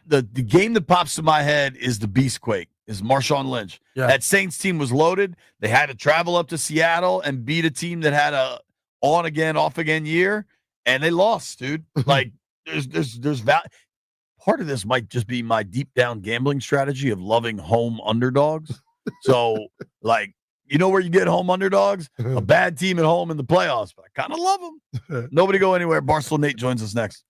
The game that pops to my head is the Beastquake, is Marshawn Lynch. Yeah. That Saints team was loaded. They had to travel up to Seattle and beat a team that had a on again, off again year, and they lost, dude. Like there's part of this might just be my deep down gambling strategy of loving home underdogs. So, like, you know where you get home underdogs? A bad team at home in the playoffs, but I kind of love them. Nobody go anywhere. Barstool Nate joins us next.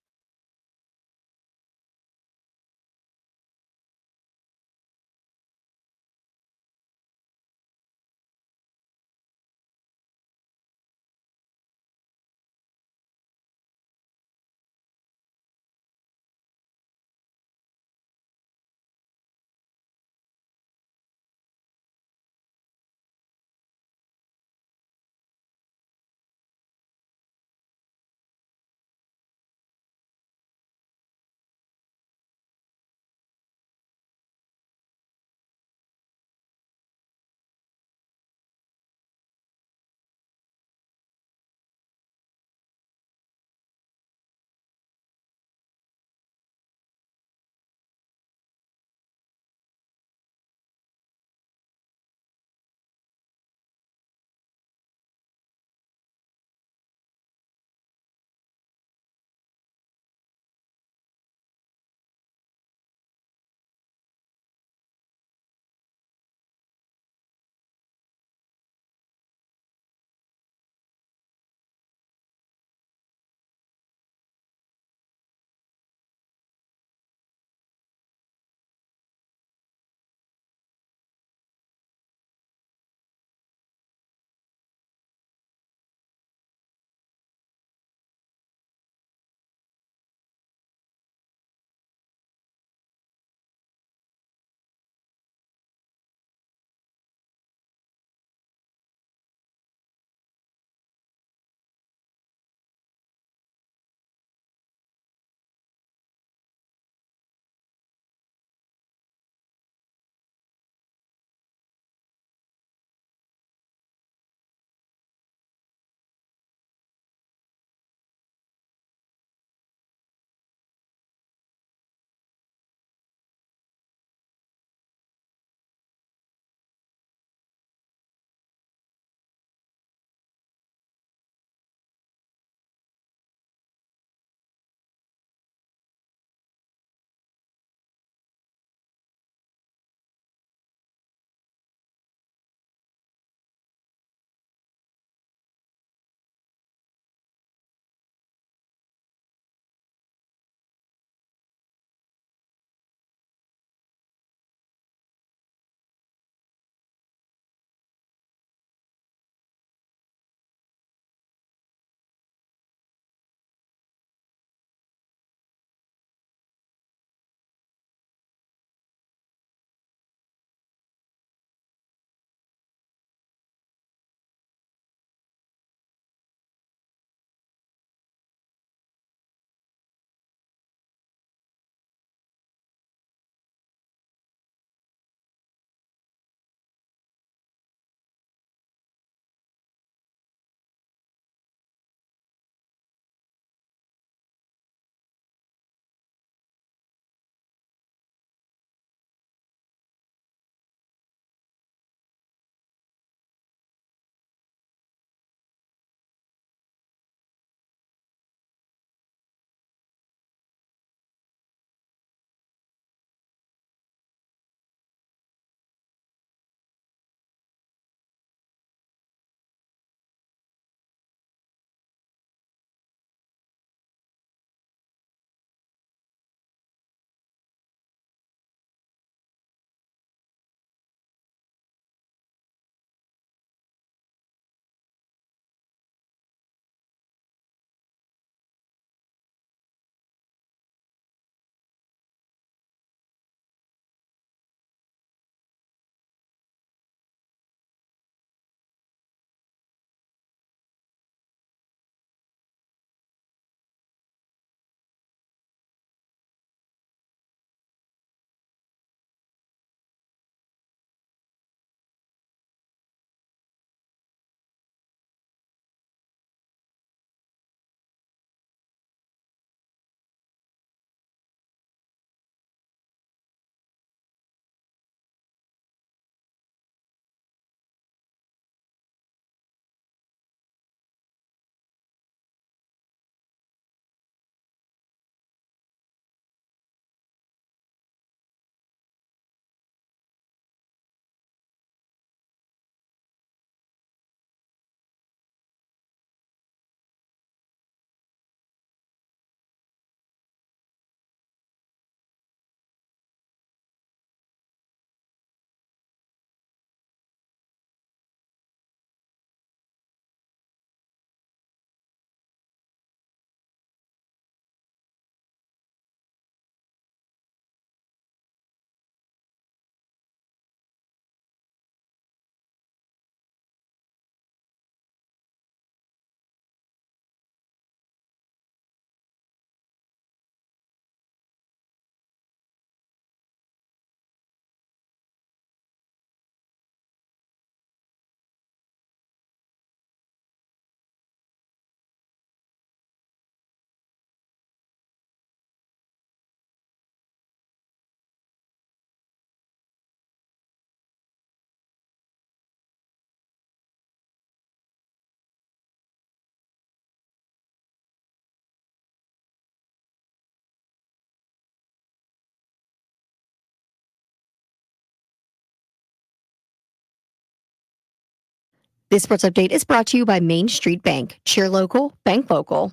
This sports update is brought to you by Main Street Bank. Cheer local, bank local.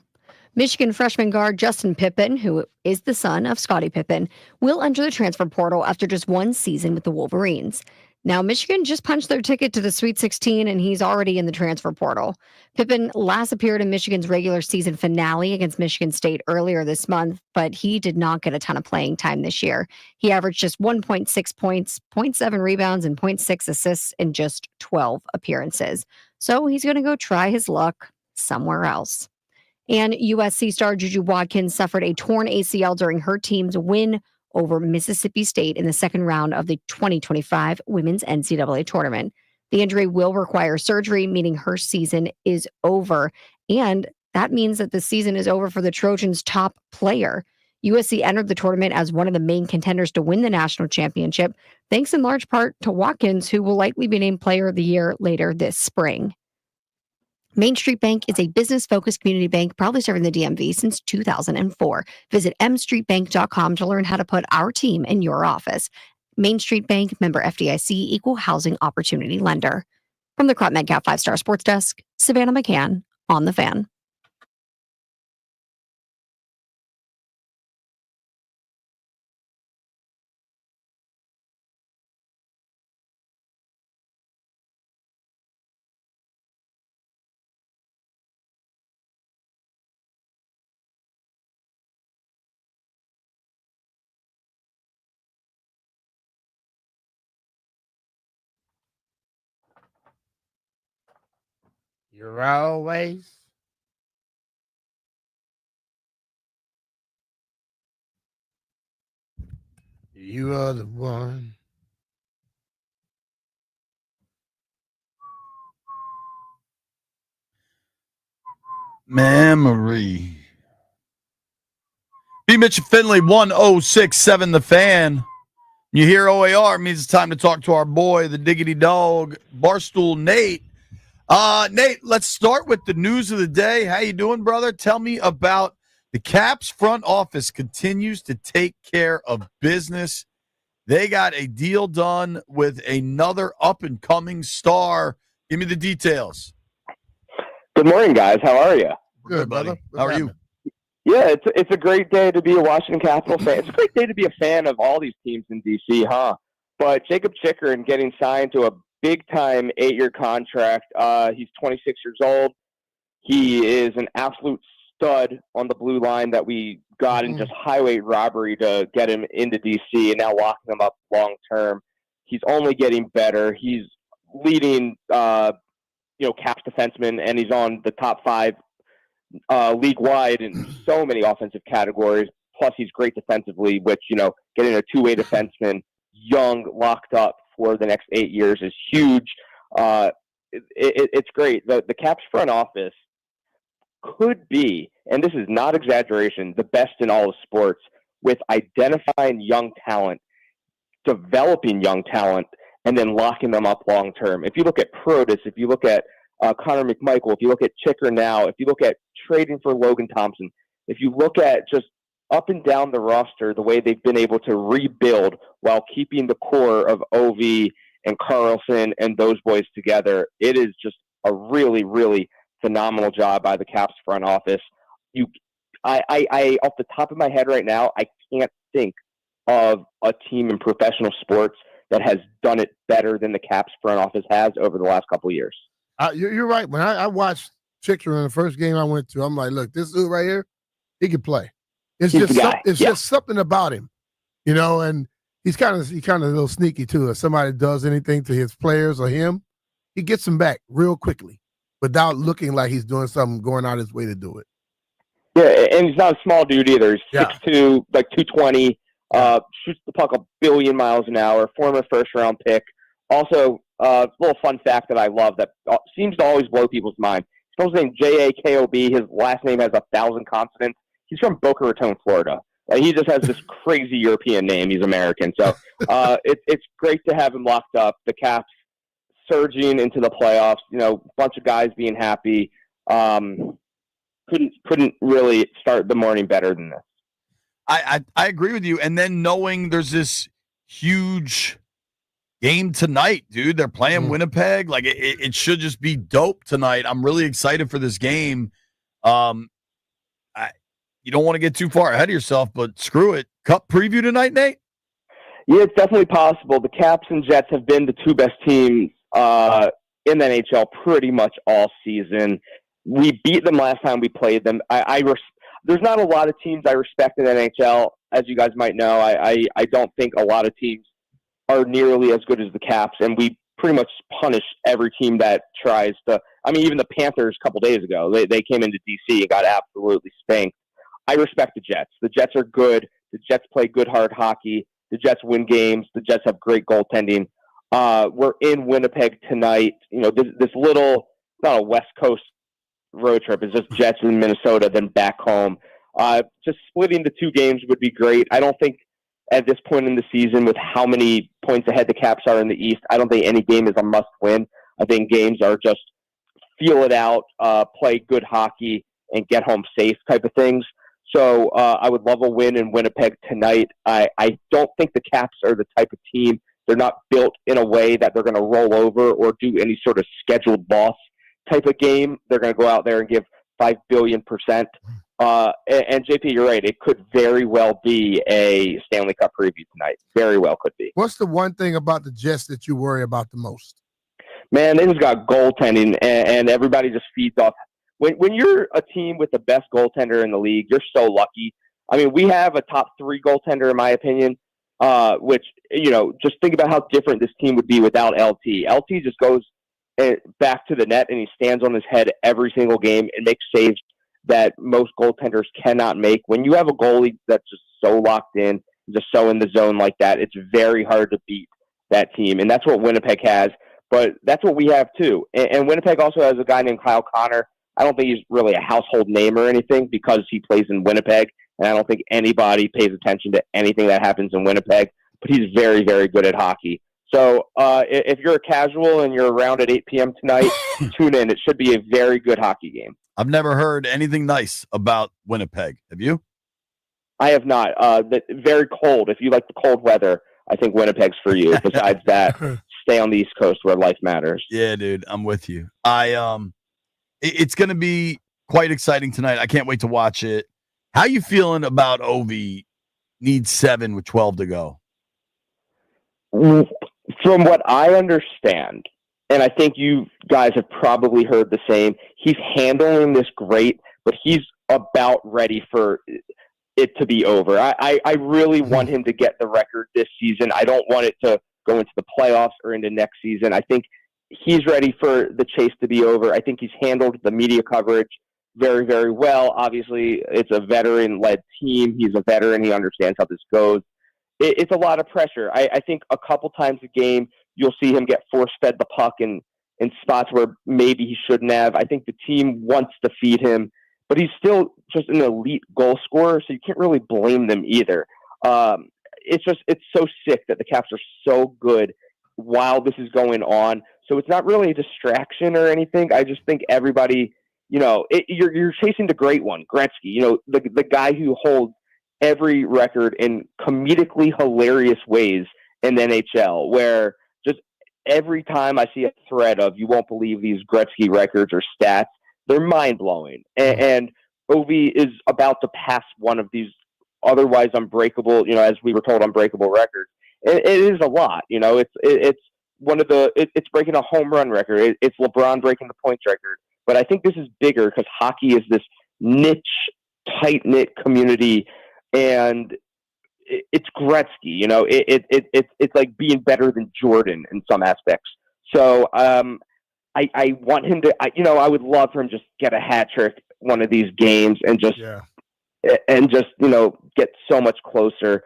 Michigan freshman guard Justin Pippen, who is the son of Scottie Pippen, will enter the transfer portal after just one season with the Wolverines. Now, Michigan just punched their ticket to the Sweet 16, and he's already in the transfer portal. Pippen last appeared in Michigan's regular season finale against Michigan State earlier this month, but he did not get a ton of playing time this year. He averaged just 1.6 points, 0.7 rebounds, and 0.6 assists in just 12 appearances. So he's going to go try his luck somewhere else. And USC star Juju Watkins suffered a torn ACL during her team's win over Mississippi State in the second round of the 2025 Women's NCAA Tournament. The injury will require surgery, meaning her season is over. And that means that the season is over for the Trojans' top player. USC entered the tournament as one of the main contenders to win the national championship, thanks in large part to Watkins, who will likely be named Player of the Year later this spring. Main Street Bank is a business-focused community bank proudly serving the DMV since 2004. Visit mstreetbank.com to learn how to put our team in your office. Main Street Bank, member FDIC, equal housing opportunity lender. From the Crop Metcalf 5-Star Sports Desk, Savannah McCann on The Fan. You're always You are the one. Memory. B. Mitch Finley, 1067 The Fan. You hear OAR, it means it's time to talk to our boy, the Diggity Dog, Barstool Nate. Nate, let's start with the news of the day. How you doing, brother? Tell me about the Caps front office continues to take care of business. They got a deal done with another up-and-coming star. Give me the details. Good morning, guys. How are you? Good, brother. How are you? Yeah, it's a great day to be a Washington Capital fan. It's a great day to be a fan of all these teams in D.C., huh? But Jacob Chikrin getting signed to a big-time 8-year contract. He's 26 years old. He is an absolute stud on the blue line that we got in just highway robbery to get him into D.C. and now locking him up long-term. He's only getting better. He's leading, Caps defenseman, and he's on the top 5 league-wide in so many offensive categories. Plus, he's great defensively, which, getting a two-way defenseman, young, locked up for the next 8 years is huge. It's great. The Caps front office could be, and this is not exaggeration, the best in all of sports with identifying young talent, developing young talent, and then locking them up long-term. If you look at Protas, if you look at Connor McMichael, if you look at Chicker now, if you look at trading for Logan Thompson, if you look at just up and down the roster, the way they've been able to rebuild while keeping the core of Ovi and Carlson and those boys together, it is just a really, really phenomenal job by the Caps front office. I off the top of my head right now, I can't think of a team in professional sports that has done it better than the Caps front office has over the last couple of years. You're right. When I watched Chicker in the first game I went to, I'm like, look, this dude right here, he can play. It's just something about him, and he's kind of a little sneaky too. If somebody does anything to his players or him, he gets them back real quickly without looking like he's doing something, going out his way to do it. Yeah, and he's not a small dude either. He's 6'2", like 220, shoots the puck a billion miles an hour, former first-round pick. Also, a little fun fact that I love that seems to always blow people's mind. His first name Jakob. His last name has 1,000 consonants. He's from Boca Raton, Florida. He just has this crazy European name. He's American. So it's great to have him locked up. The Caps surging into the playoffs. A bunch of guys being happy. Couldn't really start the morning better than this. I agree with you. And then knowing there's this huge game tonight, dude. They're playing Winnipeg. Like it should just be dope tonight. I'm really excited for this game. You don't want to get too far ahead of yourself, but screw it. Cup preview tonight, Nate? Yeah, it's definitely possible. The Caps and Jets have been the two best teams in the NHL pretty much all season. We beat them last time we played them. There's not a lot of teams I respect in the NHL, as you guys might know. I don't think a lot of teams are nearly as good as the Caps, and we pretty much punish every team that tries to. I mean, even the Panthers a couple days ago, they came into D.C. and got absolutely spanked. I respect the Jets. The Jets are good. The Jets play good, hard hockey. The Jets win games. The Jets have great goaltending. We're in Winnipeg tonight. You know, this little, not a West Coast road trip. It's just Jets in Minnesota, then back home. Just splitting the two games would be great. I don't think at this point in the season, with how many points ahead the Caps are in the East, I don't think any game is a must-win. I think games are just feel it out, play good hockey, and get home safe type of things. So I would love a win in Winnipeg tonight. I don't think the Caps are the type of team. They're not built in a way that they're going to roll over or do any sort of scheduled loss type of game. They're going to go out there and give 5 billion%. And JP, you're right. It could very well be a Stanley Cup preview tonight. Very well could be. What's the one thing about the Jets that you worry about the most? Man, they just got goaltending, and everybody just feeds off. When you're a team with the best goaltender in the league, you're so lucky. I mean, we have a top 3 goaltender, in my opinion, which, you know, just think about how different this team would be without LT. LT just goes back to the net, and he stands on his head every single game and makes saves that most goaltenders cannot make. When you have a goalie that's just so locked in, just so in the zone like that, it's very hard to beat that team. And that's what Winnipeg has, but that's what we have too. And Winnipeg also has a guy named Kyle Connor. I don't think he's really a household name or anything because he plays in Winnipeg, and I don't think anybody pays attention to anything that happens in Winnipeg, but he's very, very good at hockey. So if you're a casual and you're around at 8 p.m. tonight, tune in. It should be a very good hockey game. I've never heard anything nice about Winnipeg. Have you? I have not. Very cold. If you like the cold weather, I think Winnipeg's for you. Besides that, stay on the East Coast where life matters. Yeah, dude, I'm with you. It's going to be quite exciting tonight. I can't wait to watch it. How you feeling about Ovi needs 7 with 12 to go? From what I understand, and I think you guys have probably heard the same, he's handling this great, but he's about ready for it to be over. I really want him to get the record this season. I don't want it to go into the playoffs or into next season. I think he's ready for the chase to be over. I think he's handled the media coverage very, very well. Obviously, it's a veteran-led team. He's a veteran. He understands how this goes. It's a lot of pressure. I think a couple times a game, you'll see him get force-fed the puck in spots where maybe he shouldn't have. I think the team wants to feed him, but he's still just an elite goal scorer, so you can't really blame them either. It's so sick that the Caps are so good while this is going on. So it's not really a distraction or anything. I just think everybody, you know, you're chasing the great one, Gretzky, you know, the guy who holds every record in comedically hilarious ways in the NHL, where just every time I see a thread of, you won't believe these Gretzky records or stats, they're mind-blowing. And Ovi is about to pass one of these otherwise unbreakable, you know, as we were told, unbreakable records. It is a lot, you know, it's one of it's breaking a home run record. It's LeBron breaking the points record. But I think this is bigger because hockey is this niche, tight-knit community, and it's Gretzky, you know, it's like being better than Jordan in some aspects. So I want him to, I would love for him to just get a hat trick one of these games and just, you know, get so much closer.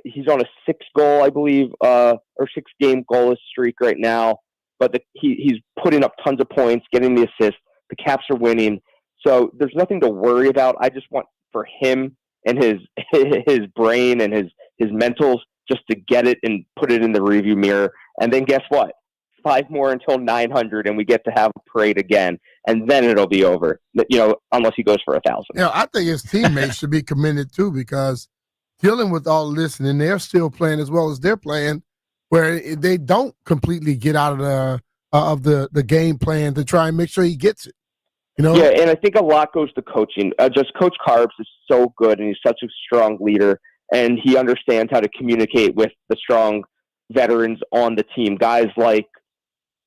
He's on a 6-goal, I believe, or 6-game goalless streak right now, but he's putting up tons of points, getting the assist. The Caps are winning. So there's nothing to worry about. I just want for him and his brain and his mentals just to get it and put it in the rearview mirror. And then guess what? 5 more until 900, and we get to have a parade again, and then it'll be over. You know, unless he goes for 1,000. Yeah, I think his teammates should be commended too, because dealing with all this, and then they're still playing as well as they're playing. where they don't completely get out of the game plan to try and make sure he gets it. You know? Yeah, and I think a lot goes to coaching. Just Coach Carbs is so good, and he's such a strong leader, and he understands how to communicate with the strong veterans on the team. Guys like,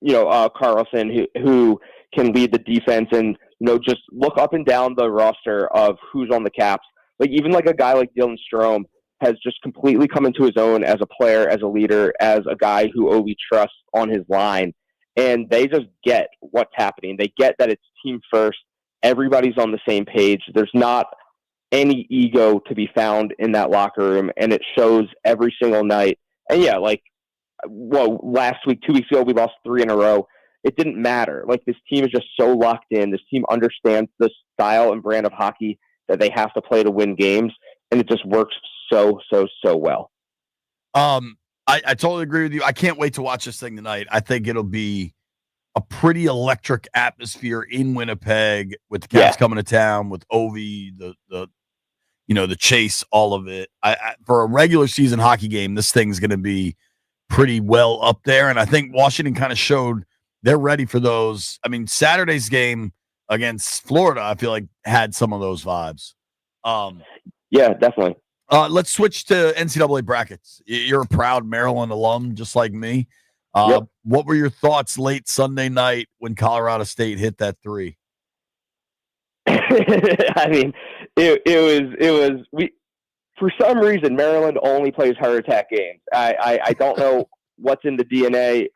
Carlson, who can lead the defense and, just look up and down the roster of who's on the Caps. Like, even like a guy like Dylan Strome has just completely come into his own as a player, as a leader, as a guy who Ovi trusts on his line. And they just get what's happening. They get that it's team first. Everybody's on the same page. There's not any ego to be found in that locker room, and it shows every single night. And yeah, last week, 2 weeks ago, we lost 3 in a row. It didn't matter. Like, this team is just so locked in. This team understands the style and brand of hockey that they have to play to win games, and it just works so well. I totally agree with you. I can't wait to watch this thing tonight. I think it'll be a pretty electric atmosphere in Winnipeg with the Caps coming to town, with Ovi, the chase, all of it. For a regular season hockey game, this thing's going to be pretty well up there. And I think Washington kind of showed they're ready for those. I mean, Saturday's game against Florida, I feel like had some of those vibes. Yeah, definitely. Let's switch to NCAA brackets. You're a proud Maryland alum, just like me. Yep. What were your thoughts late Sunday night when Colorado State hit that 3? I mean, it was for some reason, Maryland only plays heart attack games. I don't know what's in the DNA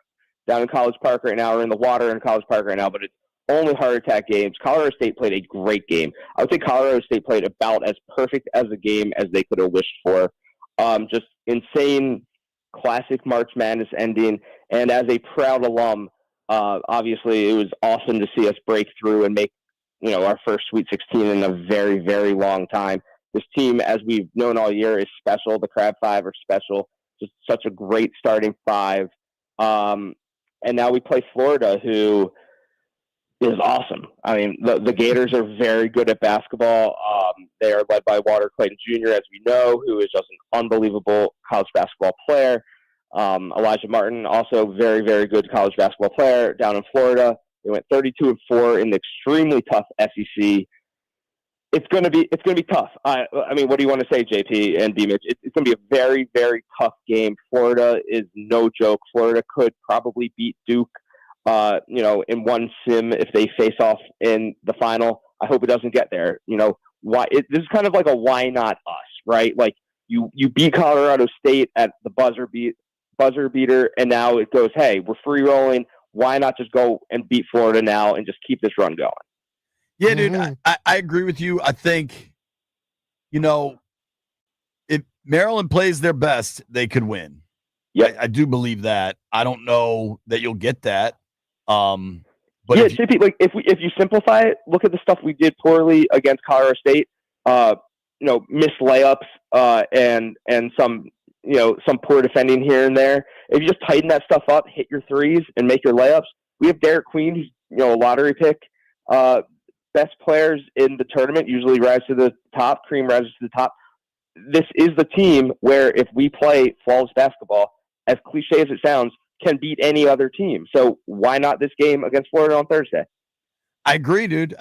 down in College Park right now, or in the water in College Park right now, but it's only heart attack games. Colorado State played a great game. I would say Colorado State played about as perfect as a game as they could have wished for. Just insane, classic March Madness ending. And as a proud alum, obviously it was awesome to see us break through and make, our first Sweet 16 in a very, very long time. This team, as we've known all year, is special. The Crab Five are special. Just such a great starting 5. And now we play Florida, who is awesome. I mean, the Gators are very good at basketball. They are led by Walter Clayton Jr., as we know, who is just an unbelievable college basketball player. Elijah Martin, also very, very good college basketball player down in Florida. They went 32-4 in the extremely tough SEC. It's going to be tough. I mean, what do you want to say, JP and D-Mitch? It's going to be a very, very tough game. Florida is no joke. Florida could probably beat Duke, in one sim if they face off in the final. I hope it doesn't get there. This is kind of like a why not us, right? Like, you beat Colorado State at the buzzer beater, and now it goes, hey, we're free rolling. Why not just go and beat Florida now and just keep this run going? Yeah, dude, I agree with you. I think, if Maryland plays their best, they could win. Yeah, I do believe that. I don't know that you'll get that. But yeah, JP, like if you simplify it, look at the stuff we did poorly against Colorado State. Missed layups and some poor defending here and there. If you just tighten that stuff up, hit your threes, and make your layups. We have Derek Queen, who's a lottery pick. Best players in the tournament usually rise to the top. Cream rises to the top. This is the team where, if we play flawless basketball, as cliche as it sounds, can beat any other team. So why not this game against Florida on Thursday? I agree, dude.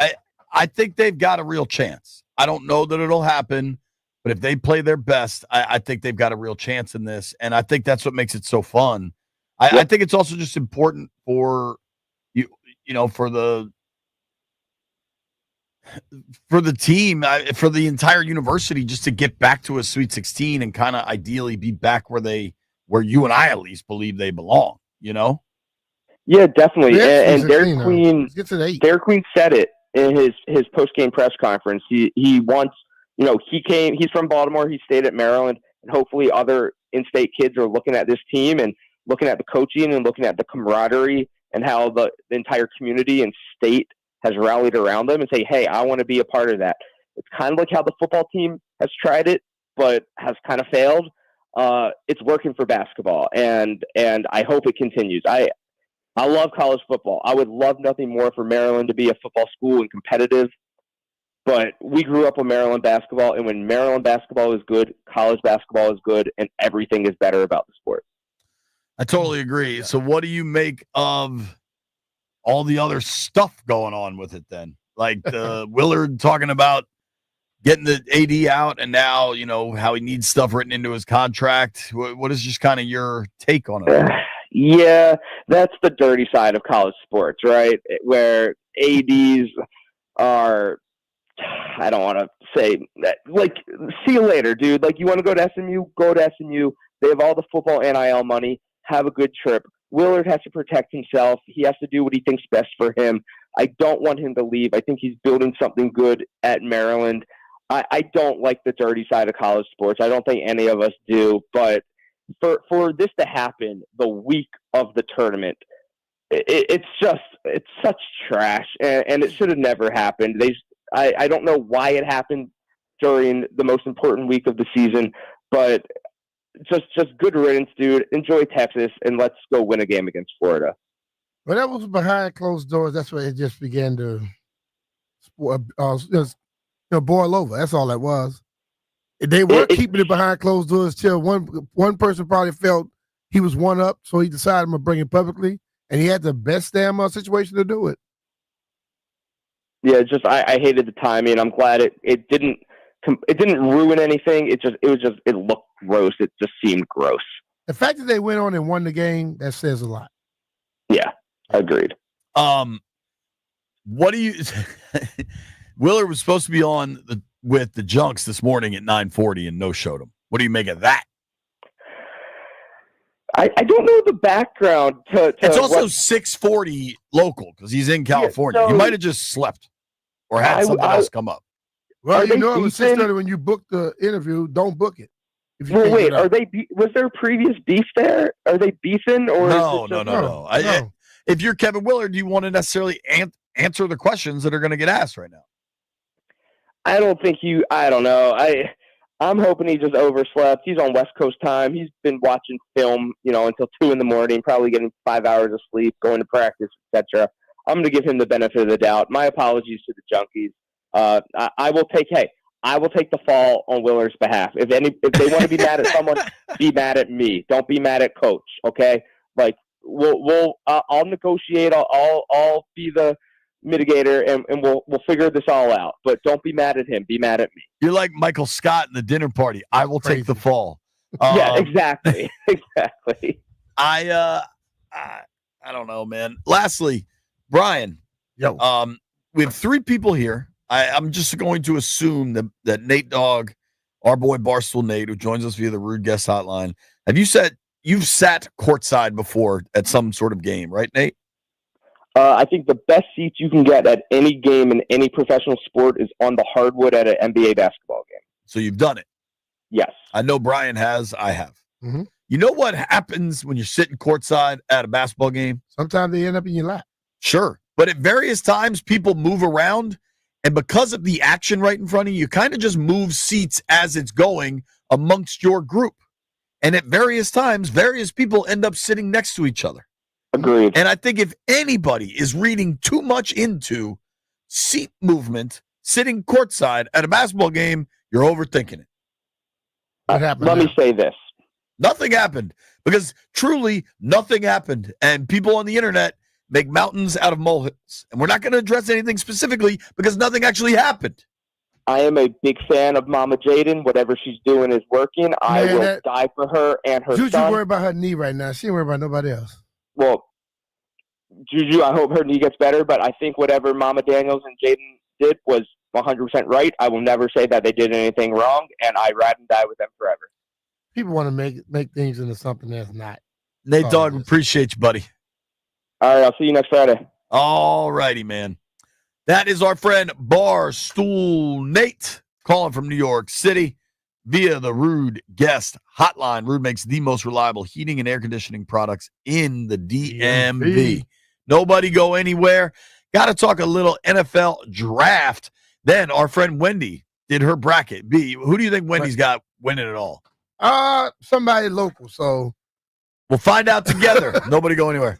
I think they've got a real chance. I don't know that it'll happen, but if they play their best, I think they've got a real chance in this. And I think that's what makes it so fun. I think it's also just important for for the team, for the entire university, just to get back to a Sweet 16 and kind of ideally be back where you and I at least believe they belong, Yeah, definitely. And Derek Queen, Let's get to the 8. Derek Queen said it in his post-game press conference. He wants, he's from Baltimore. He stayed at Maryland, and hopefully other in-state kids are looking at this team and looking at the coaching and looking at the camaraderie and how the entire community and state has rallied around them and say, hey, I want to be a part of that. It's kind of like how the football team has tried it, but has kind of failed. It's working for basketball, and I hope it continues. I love college football. I would love nothing more for Maryland to be a football school and competitive, but we grew up with Maryland basketball, and when Maryland basketball is good, college basketball is good, and everything is better about the sport. I totally agree. So what do you make of all the other stuff going on with it then? Like Willard talking about getting the AD out and now, how he needs stuff written into his contract. What is just kind of your take on it? Yeah, that's the dirty side of college sports, right? Where ADs are, I don't want to say that, like, see you later, dude. Like, you want to go to SMU? Go to SMU. They have all the football NIL money. Have a good trip. Willard has to protect himself. He has to do what he thinks best for him. I don't want him to leave. I think he's building something good at Maryland. I don't like the dirty side of college sports. I don't think any of us do. But for this to happen the week of the tournament, it's such trash, and it should have never happened. I don't know why it happened during the most important week of the season, but just good riddance, dude. Enjoy Texas, and let's go win a game against Florida. Well, that was behind closed doors. That's where it just began to boil over. That's all that was. They were keeping it behind closed doors till one person probably felt he was one up, so he decided I'm gonna bring it publicly, and he had the best damn situation to do it. Yeah, just I hated the timing. I'm glad it didn't ruin anything. It looked gross. It just seemed gross. The fact that they went on and won the game, that says a lot. Yeah, agreed. What do you? Willard was supposed to be on with the Junks this morning at 9:40 and no showed him. What do you make of that? I don't know the background to it's also 6:40 local because he's in California. Yeah, so he might have just slept or had something else come up. Well, it was 6:30 when you booked the interview. Don't book it. Well, wait, was there previous beef there? Are they beefing or no. If you're Kevin Willard, do you want to necessarily answer the questions that are going to get asked right now? I don't know. I'm hoping he just overslept. He's on West Coast time. He's been watching film, until 2 a.m, probably getting 5 hours of sleep, going to practice, etc. I'm going to give him the benefit of the doubt. My apologies to the Junkies. I will take the fall on Willard's behalf. If they want to be mad at someone, be mad at me. Don't be mad at Coach. Okay, like I'll negotiate. I'll be the mitigator, and we'll figure this all out. But don't be mad at him. Be mad at me. You're like Michael Scott in the dinner party. I will take the fall. Yeah, exactly. Exactly. I don't know, man. Lastly, Brian. Yo. We have 3 people here. I'm just going to assume that Nate Dogg, our boy Barstool Nate, who joins us via the Rude Guest Hotline, you've sat courtside before at some sort of game, right, Nate? I think the best seats you can get at any game in any professional sport is on the hardwood at an NBA basketball game. So you've done it? Yes. I know Brian has. I have. Mm-hmm. You know what happens when you're sitting courtside at a basketball game? Sometimes they end up in your lap. Sure. But at various times, people move around. And because of the action right in front of you, you kind of just move seats as it's going amongst your group. And at various times, various people end up sitting next to each other. Agreed. And I think if anybody is reading too much into seat movement, sitting courtside at a basketball game, you're overthinking it. What happened? Let me say this. Nothing happened because truly nothing happened. And people on the internet make mountains out of molehills. And we're not going to address anything specifically because nothing actually happened. I am a big fan of Mama Jaden. Whatever she's doing is working. I will die for her and her Juju son. worried about her knee right now. She ain't worried about nobody else. Well, Juju, I hope her knee gets better, but I think whatever Mama Daniels and Jaden did was 100% right. I will never say that they did anything wrong, and I ride and die with them forever. People want to make things into something that's not. Nate Dogg, appreciate you, buddy. All right, I'll see you next Friday. All righty, man. That is our friend Barstool Nate calling from New York City via the Rude Guest Hotline. Rude makes the most reliable heating and air conditioning products in the DMV. Nobody go anywhere. Got to talk a little NFL draft. Then our friend Wendy did her bracket. B, who do you think Wendy's got winning it all? Somebody local. So we'll find out together. Nobody go anywhere.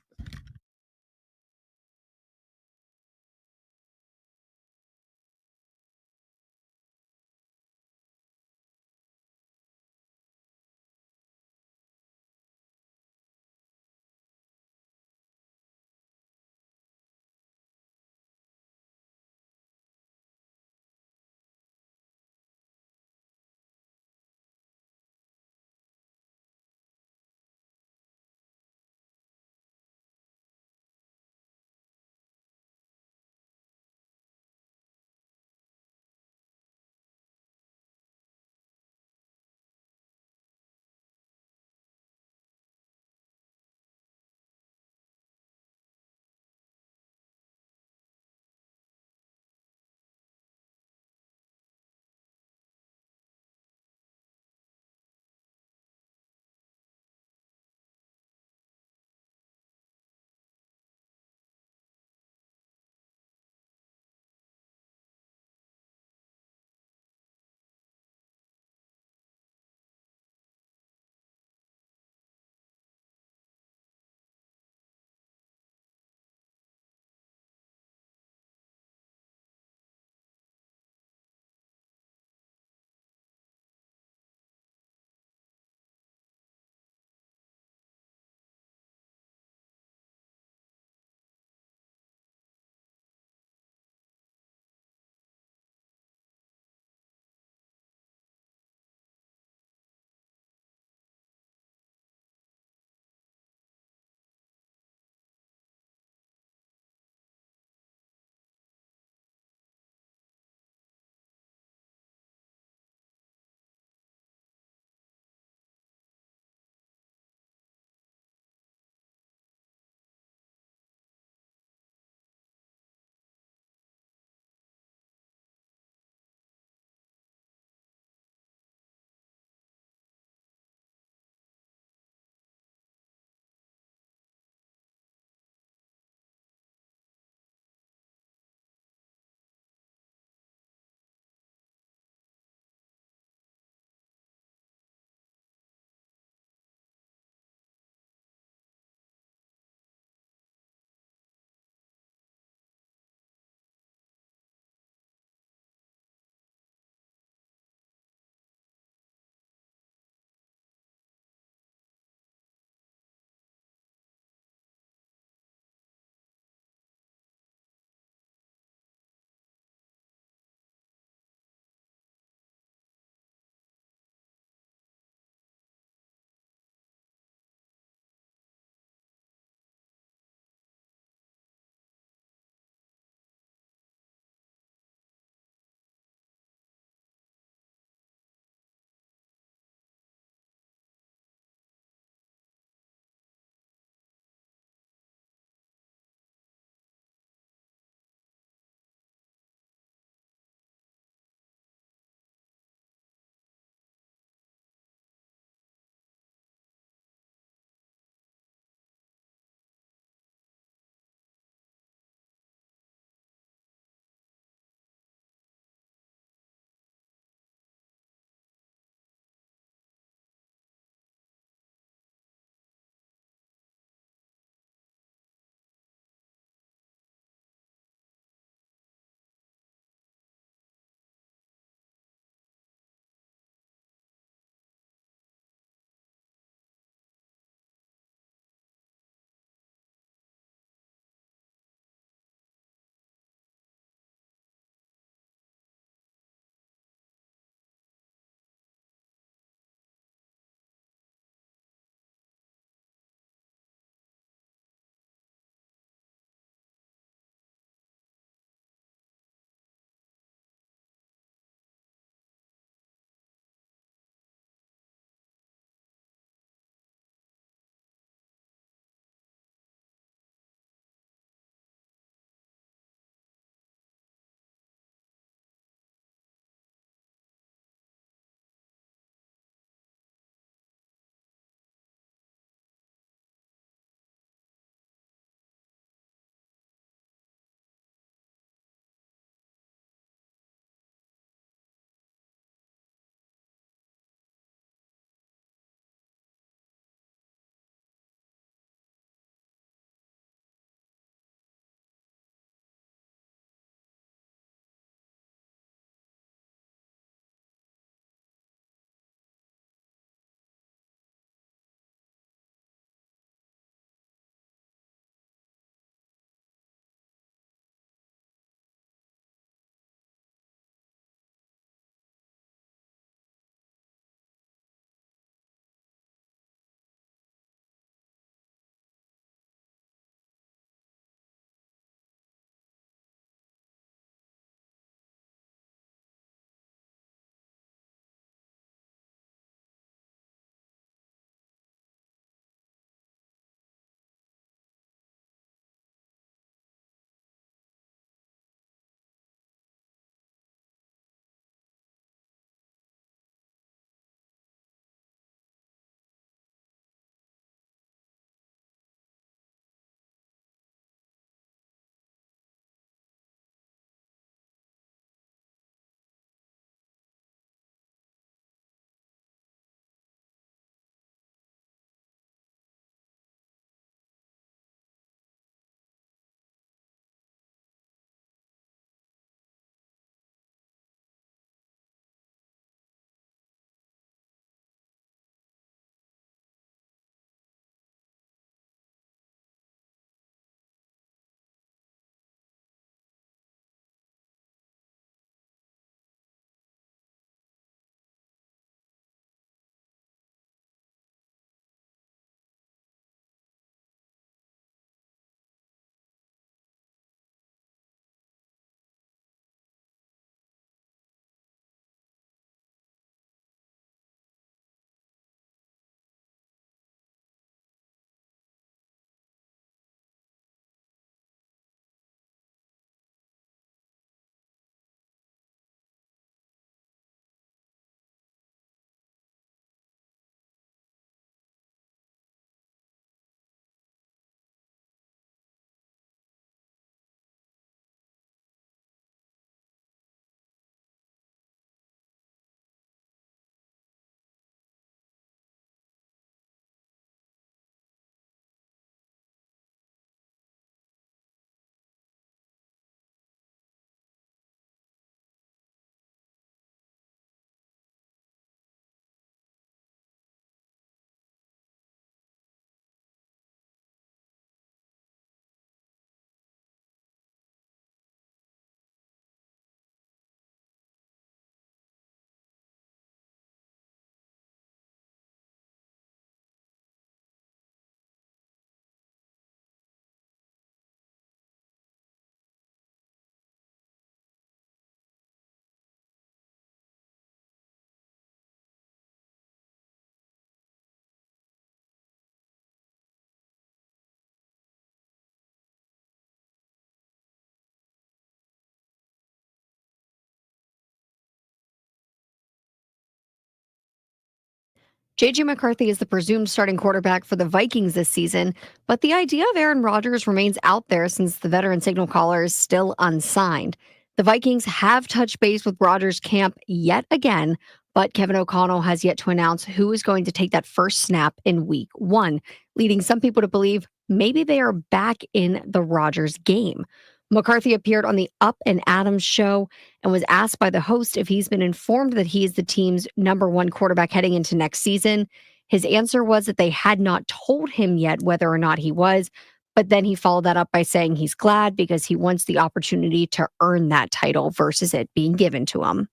J.J. McCarthy is the presumed starting quarterback for the Vikings this season, but the idea of Aaron Rodgers remains out there since the veteran signal caller is still unsigned. The Vikings have touched base with Rodgers' camp yet again, but Kevin O'Connell has yet to announce who is going to take that first snap in week 1, leading some people to believe maybe they are back in the Rodgers game. McCarthy appeared on the Up and Adams show and was asked by the host if he's been informed that he is the team's number 1 quarterback heading into next season. His answer was that they had not told him yet whether or not he was, but then he followed that up by saying he's glad because he wants the opportunity to earn that title versus it being given to him.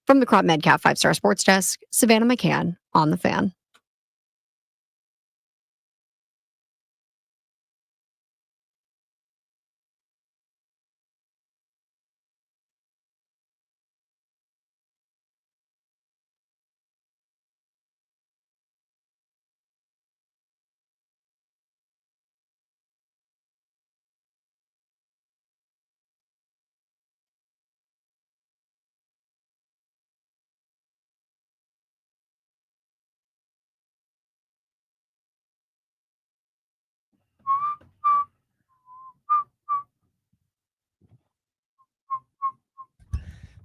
From the Crop Medcalf 5-Star Sports Desk, Savannah McCann on The Fan.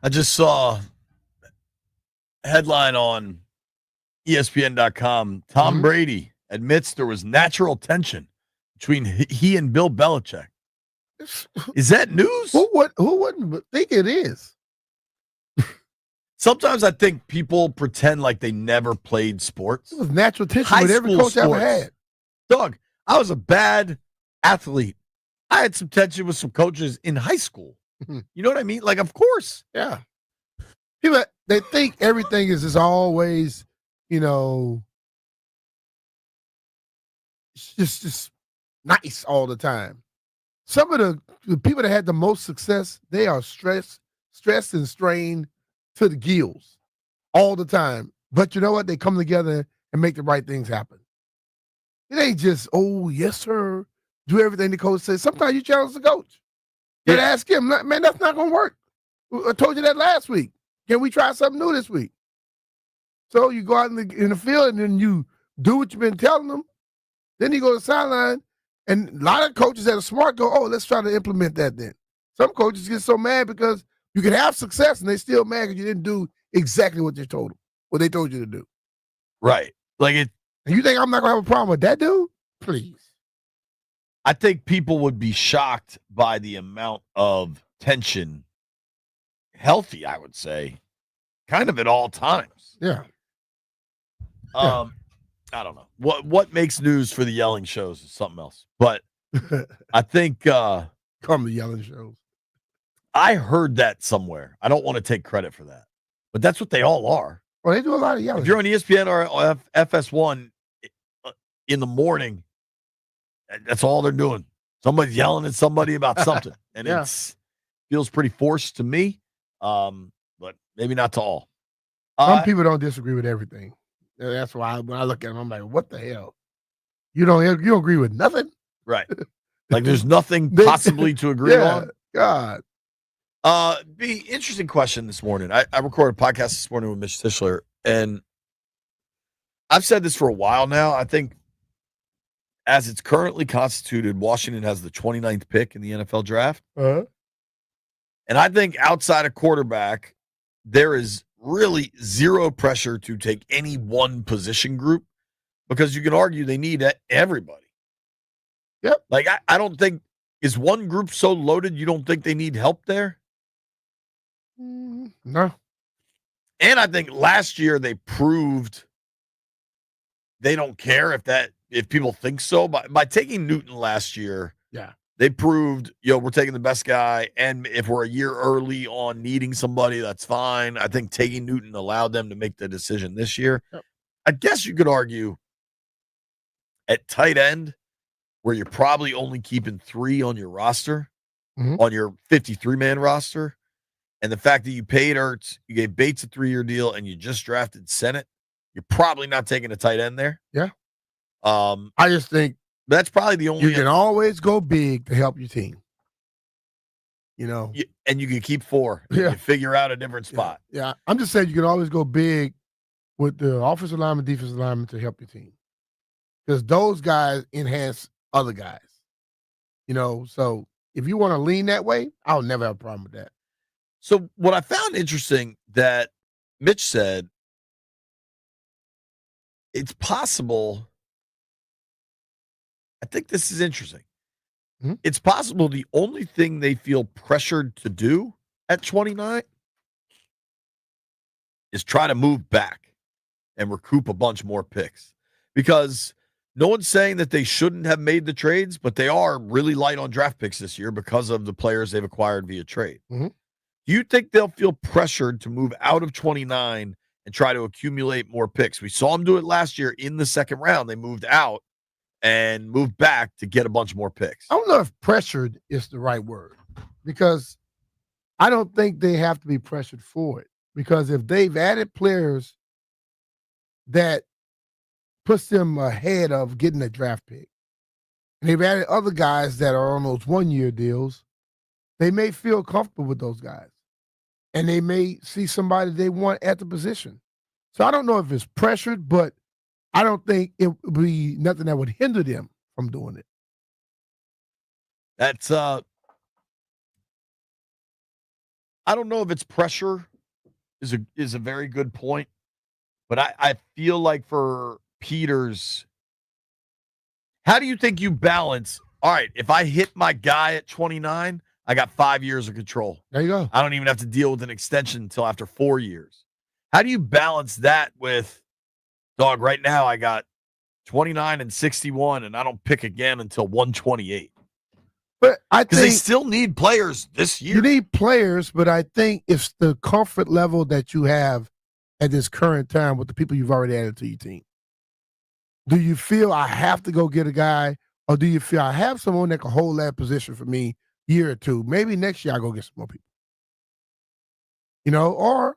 I just saw a headline on ESPN.com. Tom Brady admits there was natural tension between he and Bill Belichick. Is that news? Who wouldn't think it is? Sometimes I think people pretend like they never played sports. It was natural tension High with every school coach ever sports. had. Dog, I was a bad athlete. I had some tension with some coaches in high school. You know what I mean? Like, of course. Yeah. People, they think everything is just always, just nice all the time. Some of the people that had the most success, they are stressed and strained to the gills all the time. But you know what? They come together and make the right things happen. It ain't just, oh, yes, sir, do everything the coach says. Sometimes you challenge the coach. You gotta ask him, man, that's not going to work. I told you that last week. Can we try something new this week? So you go out in the field and then you do what you've been telling them. Then you go to the sideline, and a lot of coaches that are smart go, oh, let's try to implement that then. Some coaches get so mad because you can have success and they still mad because you didn't do exactly what they told them, what they told you to do. Right. Like it. And you think I'm not going to have a problem with that dude? Please. I think people would be shocked by the amount of tension, healthy, I would say, kind of at all times. Yeah. I don't know. What makes news for the yelling shows is something else. But I think come the yelling shows. I heard that somewhere. I don't want to take credit for that. But that's what they all are. Well, they do a lot of yelling. If you're on ESPN or FS1 in the morning, that's all they're doing. Somebody's yelling at somebody about something. And it feels pretty forced to me, but maybe not to all. Some people don't disagree with everything. That's why when I look at them, I'm like, what the hell? You don't agree with nothing? Right. Like there's nothing possibly to agree on? God. Interesting question this morning. I recorded a podcast this morning with Mitch Tischler, and I've said this for a while now. I think as it's currently constituted, Washington has the 29th pick in the NFL draft. Uh-huh. And I think outside of quarterback, there is really zero pressure to take any one position group because you can argue they need everybody. Yep. Like, I don't think, is one group so loaded you don't think they need help there? No. And I think last year they proved they don't care if people think so. By taking Newton last year, they proved, we're taking the best guy. And if we're a year early on needing somebody, that's fine. I think taking Newton allowed them to make the decision this year. Yep. I guess you could argue at tight end, where you're probably only keeping 3 on your roster, on your 53-man roster, and the fact that you paid Ertz, you gave Bates a 3-year deal, and you just drafted Sennett, you're probably not taking a tight end there. Yeah. I just think that's probably the only. You can always go big to help your team. And you can keep 4. Yeah. You figure out a different spot. Yeah. I'm just saying you can always go big with the offensive lineman, defensive lineman to help your team. Because those guys enhance other guys. So if you want to lean that way, I'll never have a problem with that. So what I found interesting that Mitch said, it's possible. I think this is interesting. Mm-hmm. It's possible the only thing they feel pressured to do at 29 is try to move back and recoup a bunch more picks. Because no one's saying that they shouldn't have made the trades, but they are really light on draft picks this year because of the players they've acquired via trade. Mm-hmm. Do you think they'll feel pressured to move out of 29 and try to accumulate more picks? We saw them do it last year in the second round. They moved out and moved back to get a bunch more picks. I don't know if pressured is the right word, because I don't think they have to be pressured for it. Because if they've added players that puts them ahead of getting a draft pick, and they've added other guys that are on those 1-year deals, they may feel comfortable with those guys. And they may see somebody they want at the position. So I don't know if it's pressured, but I don't think it would be nothing that would hinder them from doing it. That's I don't know if it's pressure is a very good point, but I feel like for Peters, how do you think you balance? All right, if I hit my guy at 29, I got 5 years of control. There you go. I don't even have to deal with an extension until after 4 years. How do you balance that with, dog, right now I got 29 and 61, and I don't pick again until 128? But I think Because they still need players this year. you need players, but I think it's the comfort level that you have at this current time with the people you've already added to your team. Do you feel I have to go get a guy, or do you feel I have someone that can hold that position for me year or two? Maybe next year I go get some more people. Or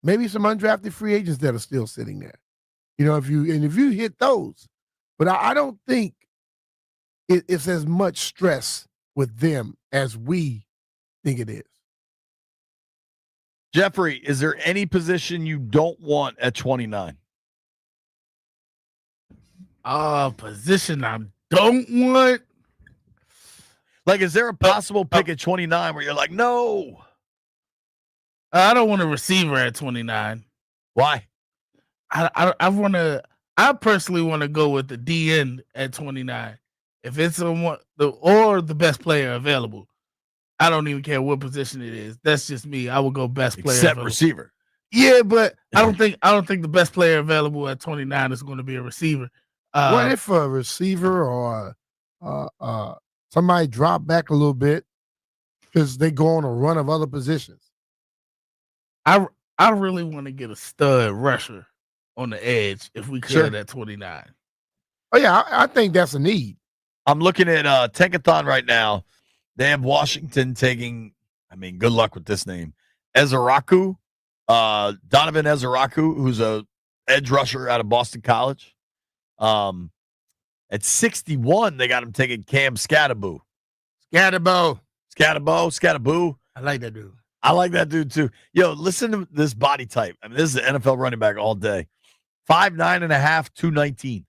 maybe some undrafted free agents that are still sitting there. If you hit those, but I don't think it's as much stress with them as we think it is. Jeffrey, is there any position you don't want at 29? Position I don't want. Like, is there a possible pick at 29 where you're like, no? I don't want a receiver at 29. Why? I personally want to go with the DN at 29. If it's the best player available, I don't even care what position it is. That's just me. I would go best player Except available. receiver. Yeah, but I don't think the best player available at 29 is going to be a receiver. What if a receiver or somebody drop back a little bit because they go on a run of other positions? I really want to get a stud rusher on the edge if we could at 29. Oh yeah, I think that's a need. I'm looking at Tankathon right now. They have Washington taking, good luck with this name, Ezeraku, Donovan Ezeraku, who's a edge rusher out of Boston College. At 61, they got him taking Cam Scattaboo. Scattaboo. I like that dude. I like that dude too. Yo, listen to this body type. This is an NFL running back all day. 5'9.5", 219.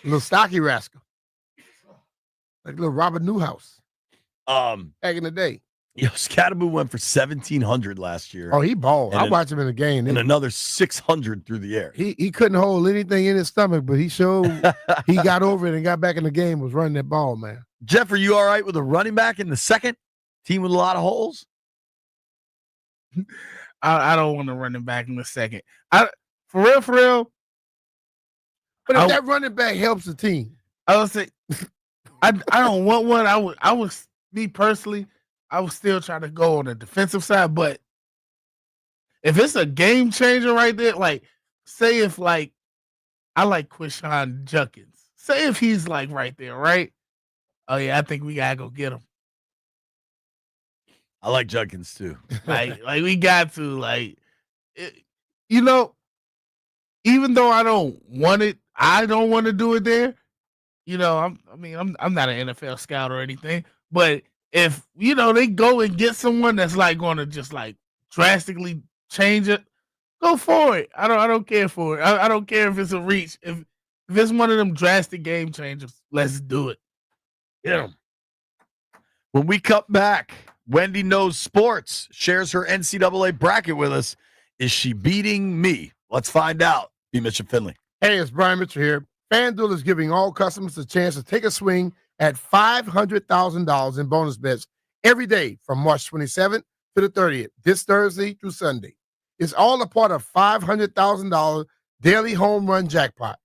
Little stocky rascal. Like little Robert Newhouse. Back in the day. Yo, Scattaboo went for 1,700 last year. Oh, he balled. I watched him in a game. And another 600 through the air. He couldn't hold anything in his stomach, but he showed he got over it and got back in the game, was running that ball, man. Jeff, are you all right with a running back in the second? Team with a lot of holes? I don't want to running back in the second. For real. But if that running back helps the team. I would say I don't want one. I was me personally, I would still try to go on the defensive side, but if it's a game changer right there, like say if I like Quishon Junkins. Say if he's right there, right? Oh yeah, I think we gotta go get him. I like Junkins too. like we got to even though I don't want it, I don't want to do it there. I'm not an NFL scout or anything, but if they go and get someone that's going to just drastically change it, Go for it. I don't care for it. I don't care if it's a reach. If it's one of them drastic game changers, let's do it. Yeah. When we come back, Wendy knows sports, shares her NCAA bracket with us. Is she beating me? Let's find out. Be Mitch Finley. Hey, it's Brian Mitchell here. FanDuel is giving all customers a chance to take a swing at $500,000 in bonus bets every day from March 27th to the 30th, this Thursday through Sunday. It's all a part of $500,000 daily home run jackpot.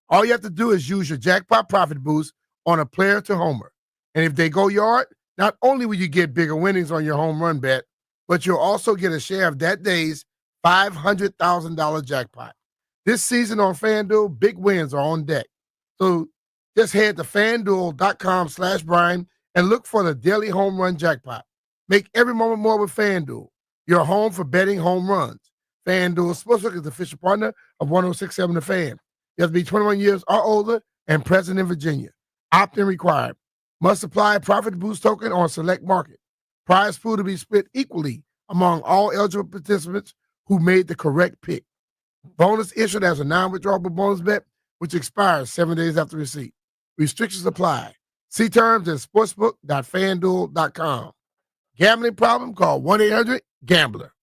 All you have to do is use your jackpot profit boost on a player to homer. And if they go yard, not only will you get bigger winnings on your home run bet, but you'll also get a share of that day's $500,000 jackpot. This season on FanDuel, big wins are on deck. So just head to FanDuel.com/Brian and look for the daily home run jackpot. Make every moment more with FanDuel, your home for betting home runs. FanDuel Sportsbook is the official partner of 106.7 The Fan. You have to be 21 years or older and present in Virginia. Opt-in required. Must apply a profit boost token on select market. Prize pool to be split equally among all eligible participants who made the correct pick. Bonus issued as a non-withdrawable bonus bet, which expires 7 days after receipt. Restrictions apply. See terms at sportsbook.fanduel.com. Gambling problem? Call 1-800-GAMBLER.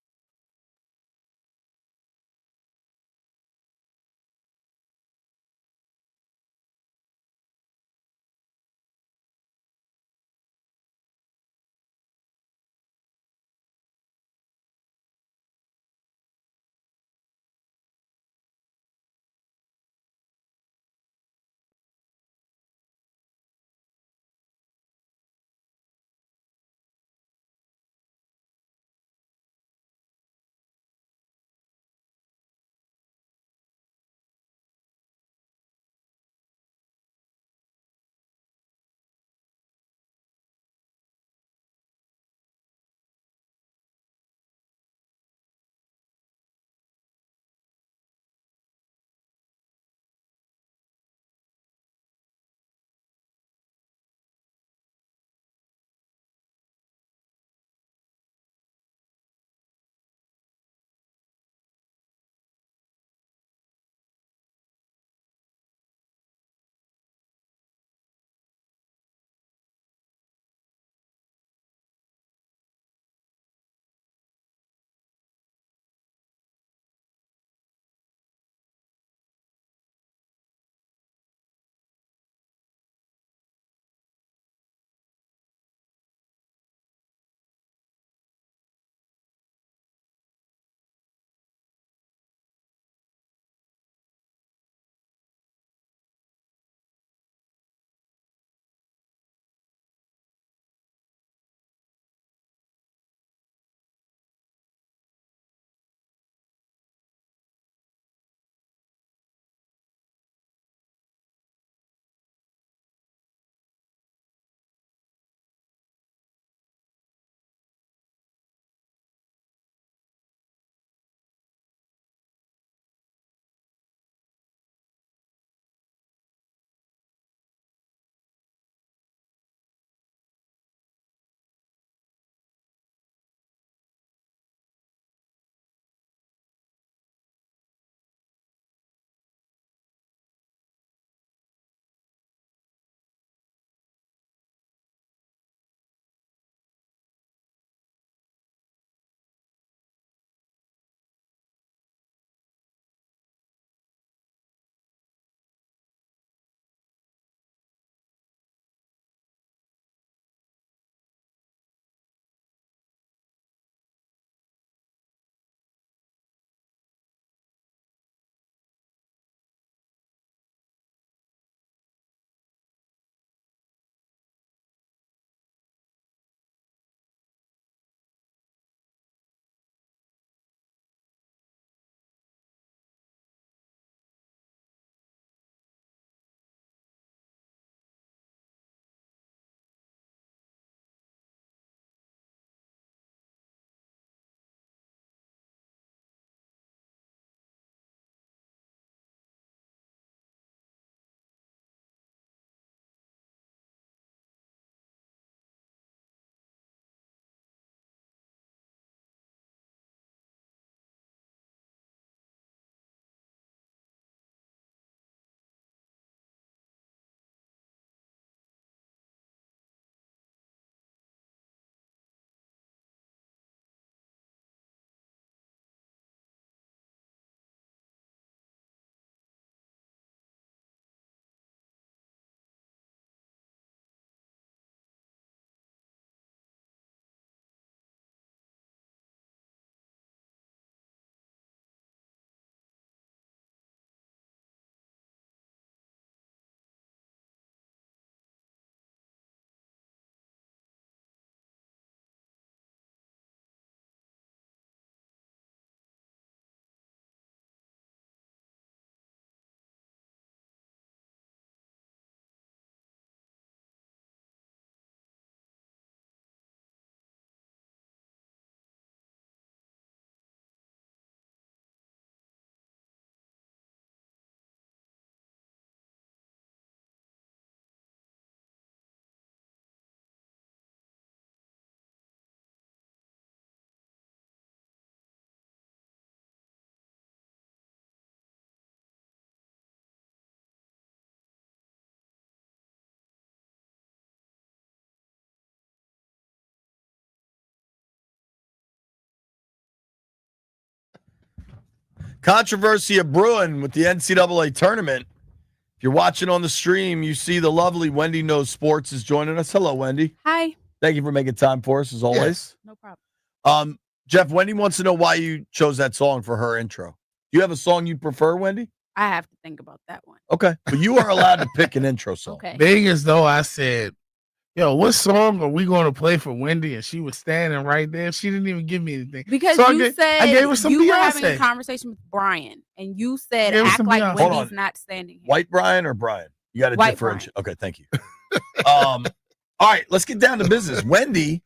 Controversy of brewing with the NCAA tournament. If you're watching on the stream, you see the lovely Wendy Knows Sports is joining us. Hello, Wendy. Hi. Thank you for making time for us, as always. Yes. No problem. Jeff, Wendy wants to know why you chose that song for her intro. Do you have a song you prefer, Wendy? I have to think about that one. Okay. But you are allowed to pick an intro song. Okay. Big as though I said, yo, what song are we going to play for Wendy? And she was standing right there. She didn't even give me anything. Because So I you said I gave her some you were having a Beyonce. conversation with Brian, and you said Gave her act some like Beyonce. Hold Wendy's on. not standing here. White Brian or Brian? You got to White differentiate. Okay, thank you. All right, let's get down to business. Wendy,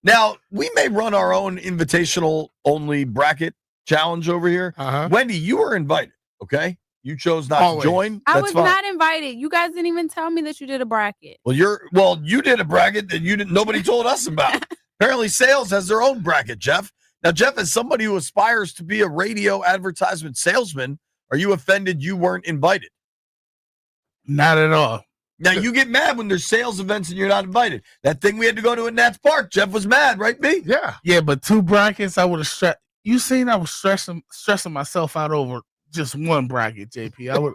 now we may run our own invitational only bracket challenge over here. Uh-huh. Wendy, you were invited, okay? You chose not Always. to join. I That's was fine. not invited. You guys didn't even tell me that you did a bracket. Well, you did a bracket that nobody told us about. Apparently, sales has their own bracket, Jeff. Now, Jeff, as somebody who aspires to be a radio advertisement salesman, are you offended you weren't invited? Not at all. Now, you get mad when there's sales events and you're not invited. That thing we had to go to in Nats Park, Jeff was mad, right, B? Yeah. Yeah, but 2 brackets, I would have stressed. You seen I was stressing myself out over just 1 bracket, JP. I would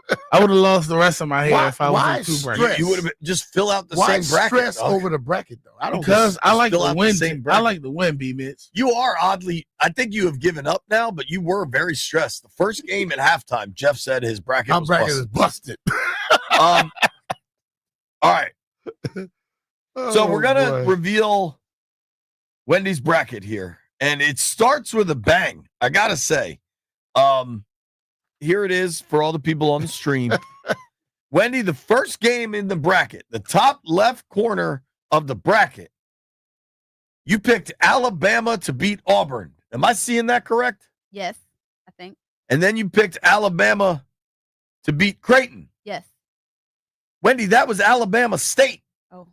have lost the rest of my hair if I Why was in 2 stress? brackets. You would have just fill out the Why same bracket. stress dog. over the bracket, though? I don't Because I like fill the out the win. same I bracket. like the win, B Mitch. You are oddly, I think you have given up now, but you were very stressed. The first game at halftime, Jeff said his bracket My was bracket busted. is busted. All right. So we're going to boy. reveal Wendy's bracket here. And it starts with a bang. I got to say, here it is for all the people on the stream. Wendy, the first game in the bracket, the top left corner of the bracket, you picked Alabama to beat Auburn. Am I seeing that correct? Yes, I think. And then you picked Alabama to beat Creighton. Yes. Wendy, that was Alabama State. Oh.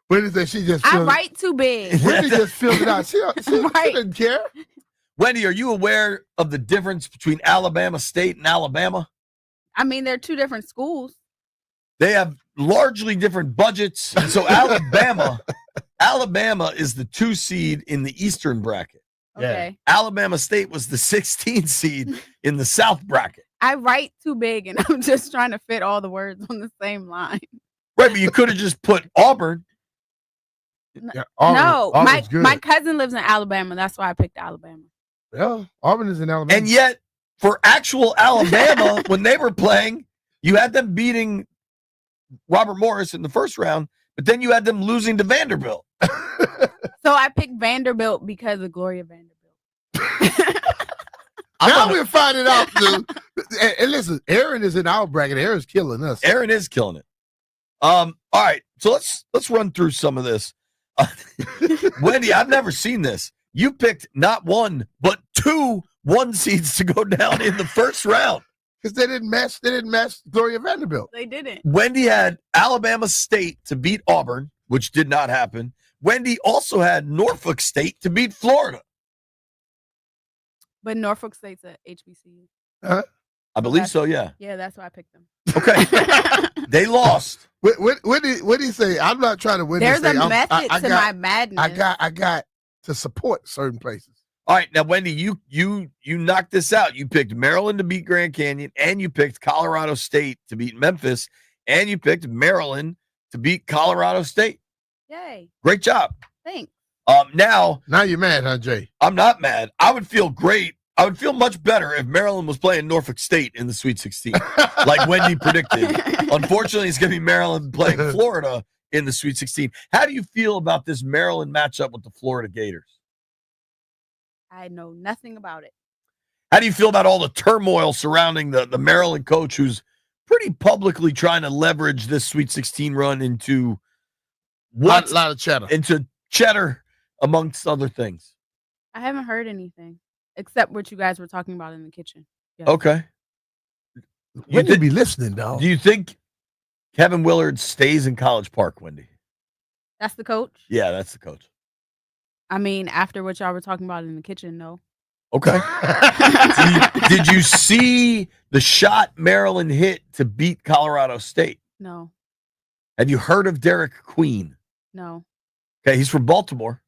Wendy said she just I filled write too big. Wendy just filled it out. She Right. didn't care. Wendy, are you aware of the difference between Alabama State and Alabama? I mean, they're 2 different schools. They have largely different budgets. And so Alabama is the 2 seed in the Eastern bracket. Yeah. Okay. Alabama State was the 16th seed in the South bracket. I write too big, and I'm just trying to fit all the words on the same line. Right, but you could have just put Auburn. Yeah, Auburn, No, Auburn's good. my cousin lives in Alabama. That's why I picked Alabama. Yeah, Auburn is in Alabama. And yet, for actual Alabama, when they were playing, you had them beating Robert Morris in the first round, but then you had them losing to Vanderbilt. So I picked Vanderbilt because of Gloria Vanderbilt. now we're finding out, dude. And listen, Aaron is in our bracket. Aaron's killing us. Aaron is killing it. All right, so let's run through some of this. Wendy, I've never seen this. You picked not 1, but 2 1 seeds to go down in the first round. Because they didn't match Gloria Vanderbilt. They didn't. Wendy had Alabama State to beat Auburn, which did not happen. Wendy also had Norfolk State to beat Florida. But Norfolk State's a HBCU. I believe so, yeah. Yeah, that's why I picked them. Okay. They lost. What did he say? I'm not trying to win There's this thing. a method I to got, my madness. I got to support certain places. All right, now Wendy, you knocked this out. You picked Maryland to beat Grand Canyon, and you picked Colorado State to beat Memphis, and you picked Maryland to beat Colorado State. Yay. Great job. Thanks. Now you're mad, huh, Jay? I'm not mad. I would feel great. I would feel much better if Maryland was playing Norfolk State in the Sweet 16, like Wendy predicted. Unfortunately, it's going to be Maryland playing Florida in the Sweet 16. How do you feel about this Maryland matchup with the Florida Gators? I know nothing about it. How do you feel about all the turmoil surrounding the Maryland coach who's pretty publicly trying to leverage this Sweet 16 run into lot of cheddar. Into cheddar, amongst other things? I haven't heard anything except what you guys were talking about in the kitchen. Yeah. Okay. When you be listening, dog? Do you think Kevin Willard stays in College Park, Wendy? That's the coach? Yeah, that's the coach. I mean, after what y'all were talking about in the kitchen, no. Okay. Did you see the shot Maryland hit to beat Colorado State? No. Have you heard of Derek Queen? No. Okay, he's from Baltimore.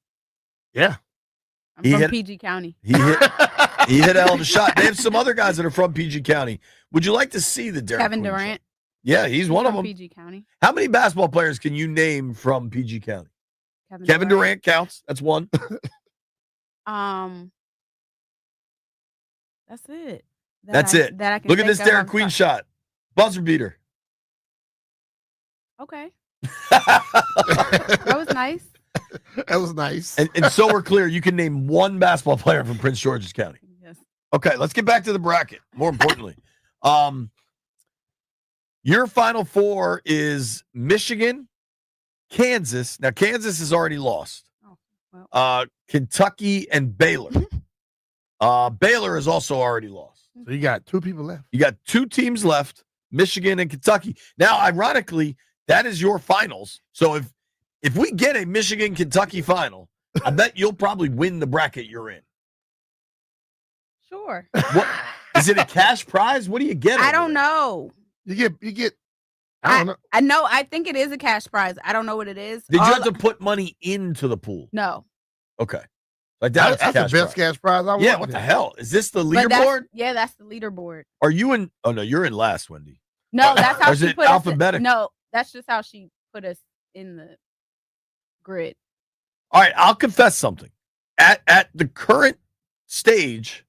Yeah. I'm He from hit- PG County. He hit a hell of a shot. They have some other guys that are from PG County. Would you like to see the Derek Kevin Queen shot? Durant. Yeah, he's one of from them. PG County. How many basketball players can you name from PG County? Kevin Durant counts. That's one. That's it. That's it. That I can Look at think this of Derek off Queen top. shot. Buzzer beater. Okay. That was nice. That was nice. And so we're clear, you can name one basketball player from Prince George's County. Yes. Okay, let's get back to the bracket. More importantly, your Final Four is Michigan, Kansas. Now, Kansas has already lost. Oh, well. Kentucky and Baylor. Baylor has also already lost. So you got 2 people left. You got 2 teams left, Michigan and Kentucky. Now, ironically, that is your finals. So if we get a Michigan-Kentucky final, I bet you'll probably win the bracket you're in. Sure. What is it, a cash prize? What do you get? I over don't there? know. You get I don't know. I know. I think it is a cash prize. I don't know what it is. Did you All- have to put money into the pool? No. Okay. I doubt it's a That's the cash best prize. cash prize I want. Yeah, what the hell? Is this the But leaderboard? that's the leaderboard. Are you in? Oh, no, you're in last, Wendy. No, that's how Or is she it put us. alphabetical? No, that's just how she put us in the grid. All right, I'll confess something. At the current stage,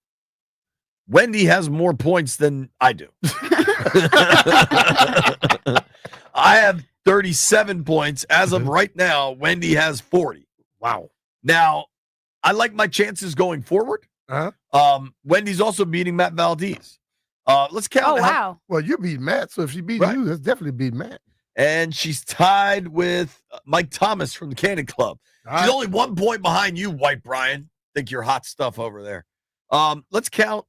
Wendy has more points than I do. I have 37 points. As of right now, Wendy has 40. Wow. Now, I like my chances going forward. Uh-huh. Wendy's also beating Matt Valdez. Let's count. Oh wow. Well, you beat Matt, so if she beats Right. you, that's definitely beat Matt. And she's tied with Mike Thomas from the Cannon Club. All She's right. only 1 point behind you, White Brian. Think you're hot stuff over there. Let's count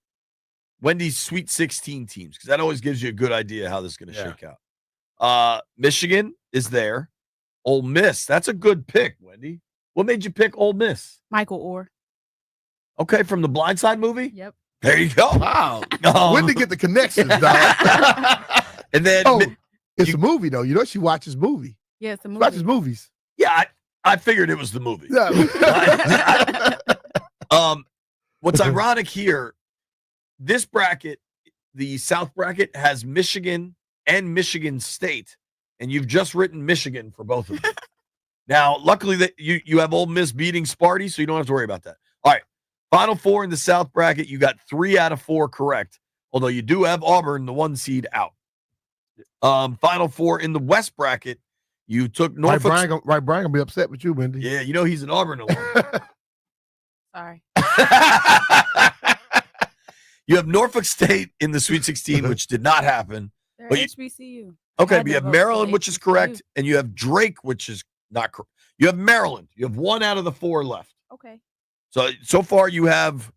Wendy's Sweet 16 teams, because that always gives you a good idea how this is going to shake out. Michigan is there. Ole Miss. That's a good pick, Wendy. What made you pick Ole Miss? Michael Orr. Okay, from the Blind Side movie? Yep. There you go. Wow. When to get the connections, dog? And then, Oh, it's a movie, though. You know she watches movie. Yeah, it's a She movie. watches movies. yeah, I figured it was the movie. Yeah. What's ironic here, this bracket, the South bracket, has Michigan and Michigan State, and you've just written Michigan for both of them. Now, luckily that you have Ole Miss beating Sparty, so you don't have to worry about that. All right, Final Four in the South bracket, you got 3 out of 4 correct, although you do have Auburn, the 1 seed, out. Final Four in the West bracket, you took Right, Norfolk. Brian gonna be upset with you, Wendy. Yeah, you know he's an Auburn alum. Sorry. You have Norfolk State in the Sweet 16, which did not happen. They're But you- HBCU. Okay, had but you to have vote for Maryland, which is HBCU. correct, and you have Drake, which is not correct. You have Maryland. You have 1 out of the 4 left. Okay. So far you have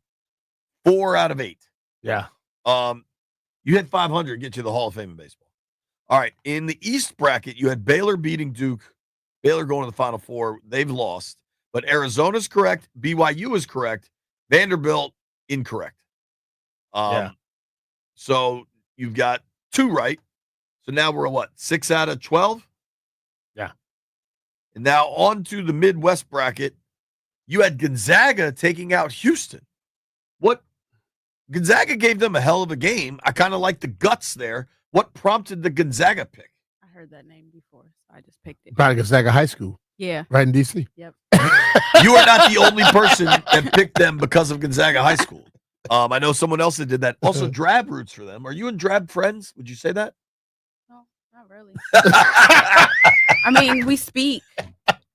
4 out of 8. Yeah. You hit 500, get you the Hall of Fame in baseball. All right, in the East bracket, you had Baylor beating Duke. Baylor going to the Final Four. They've lost, but Arizona's correct. BYU is correct. Vanderbilt incorrect. Yeah. So you've got 2 right. So now we're at what, 6 out of 12? Yeah. And now on to the Midwest bracket. You had Gonzaga taking out Houston. What? Gonzaga gave them a hell of a game. I kind of like the guts there. What prompted the Gonzaga pick? I heard that name before, so I just picked it. Probably Gonzaga High School, Yeah. right in D.C. Yep. You are not the only person that picked them because of Gonzaga High School. I know someone else that did that. Also, Drab roots for them. Are you and Drab friends? Would you say that? No, not really. I mean, we speak.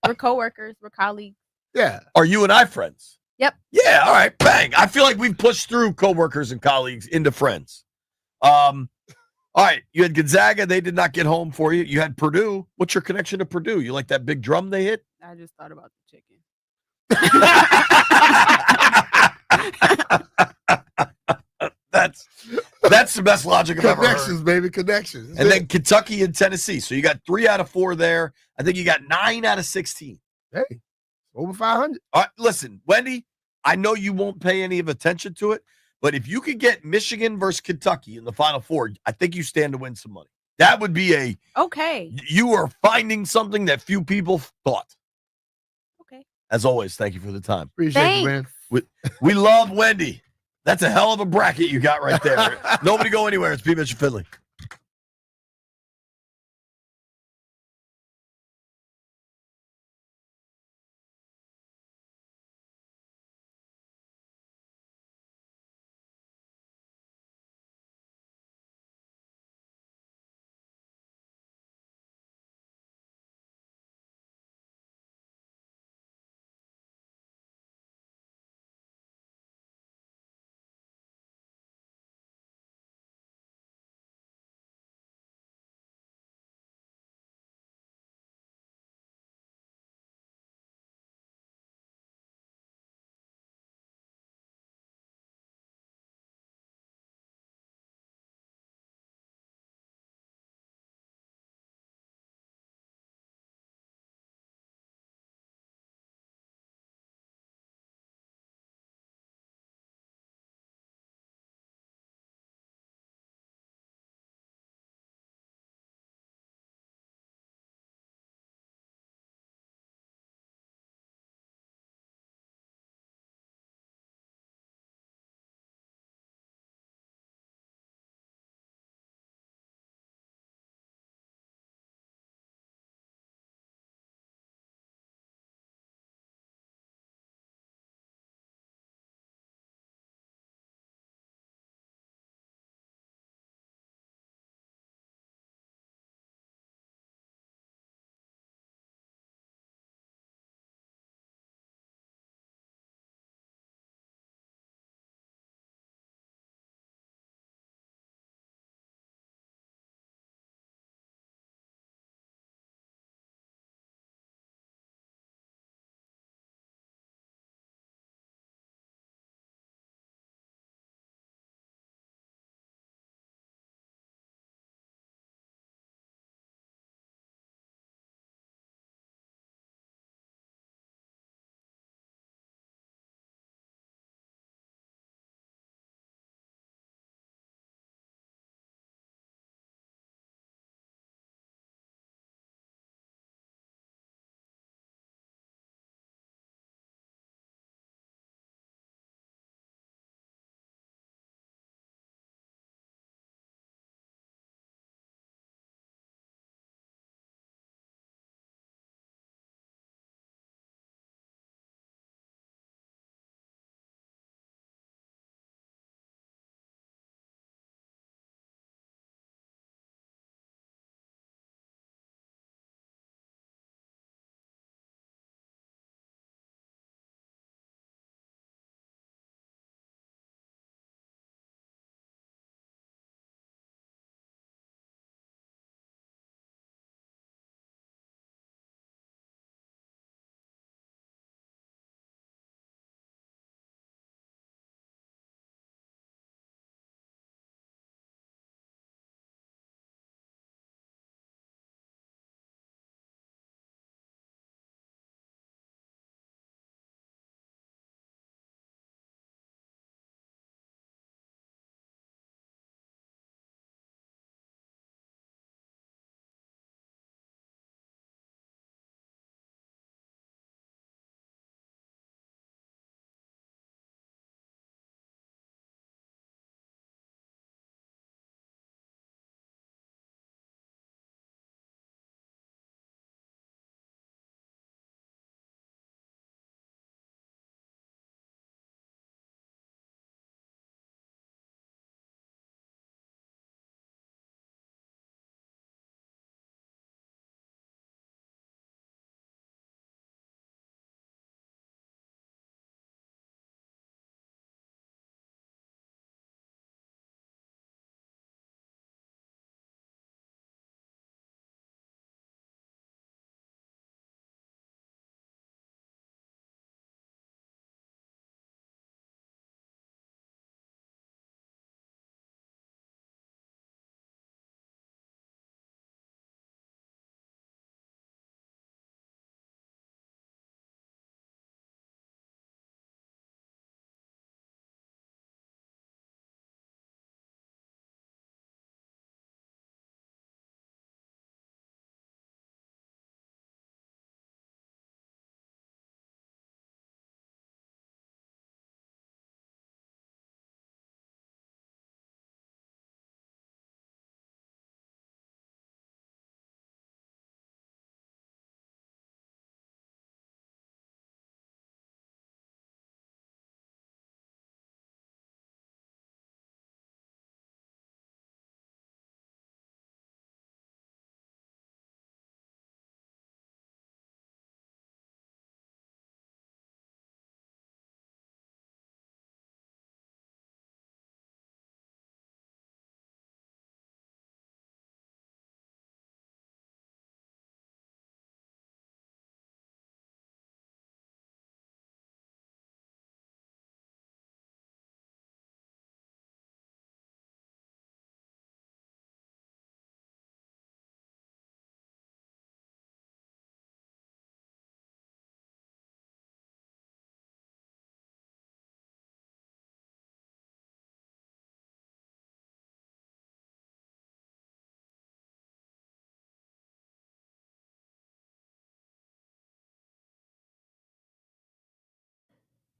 We're coworkers. We're colleagues. Yeah. Are you and I friends? Yep. Yeah, all right, bang. I feel like we've pushed through coworkers and colleagues into friends. All right, you had Gonzaga. They did not get home for you. You had Purdue. What's your connection to Purdue? You like that big drum they hit? I just thought about the chicken. That's the best logic I've ever Connections, heard. baby, connections. And then Kentucky and Tennessee. So you got 3 out of 4 there. I think you got 9 out of 16. Hey, over 500. All right, listen, Wendy, I know you won't pay any of attention to it, but if you could get Michigan versus Kentucky in the Final Four, I think you stand to win some money. That would be Okay. you are finding something that few people thought. Okay. As always, thank you for the time. Appreciate you, man. We love Wendy. That's a hell of a bracket you got right there. Nobody go anywhere. It's P. Mitchell Finley.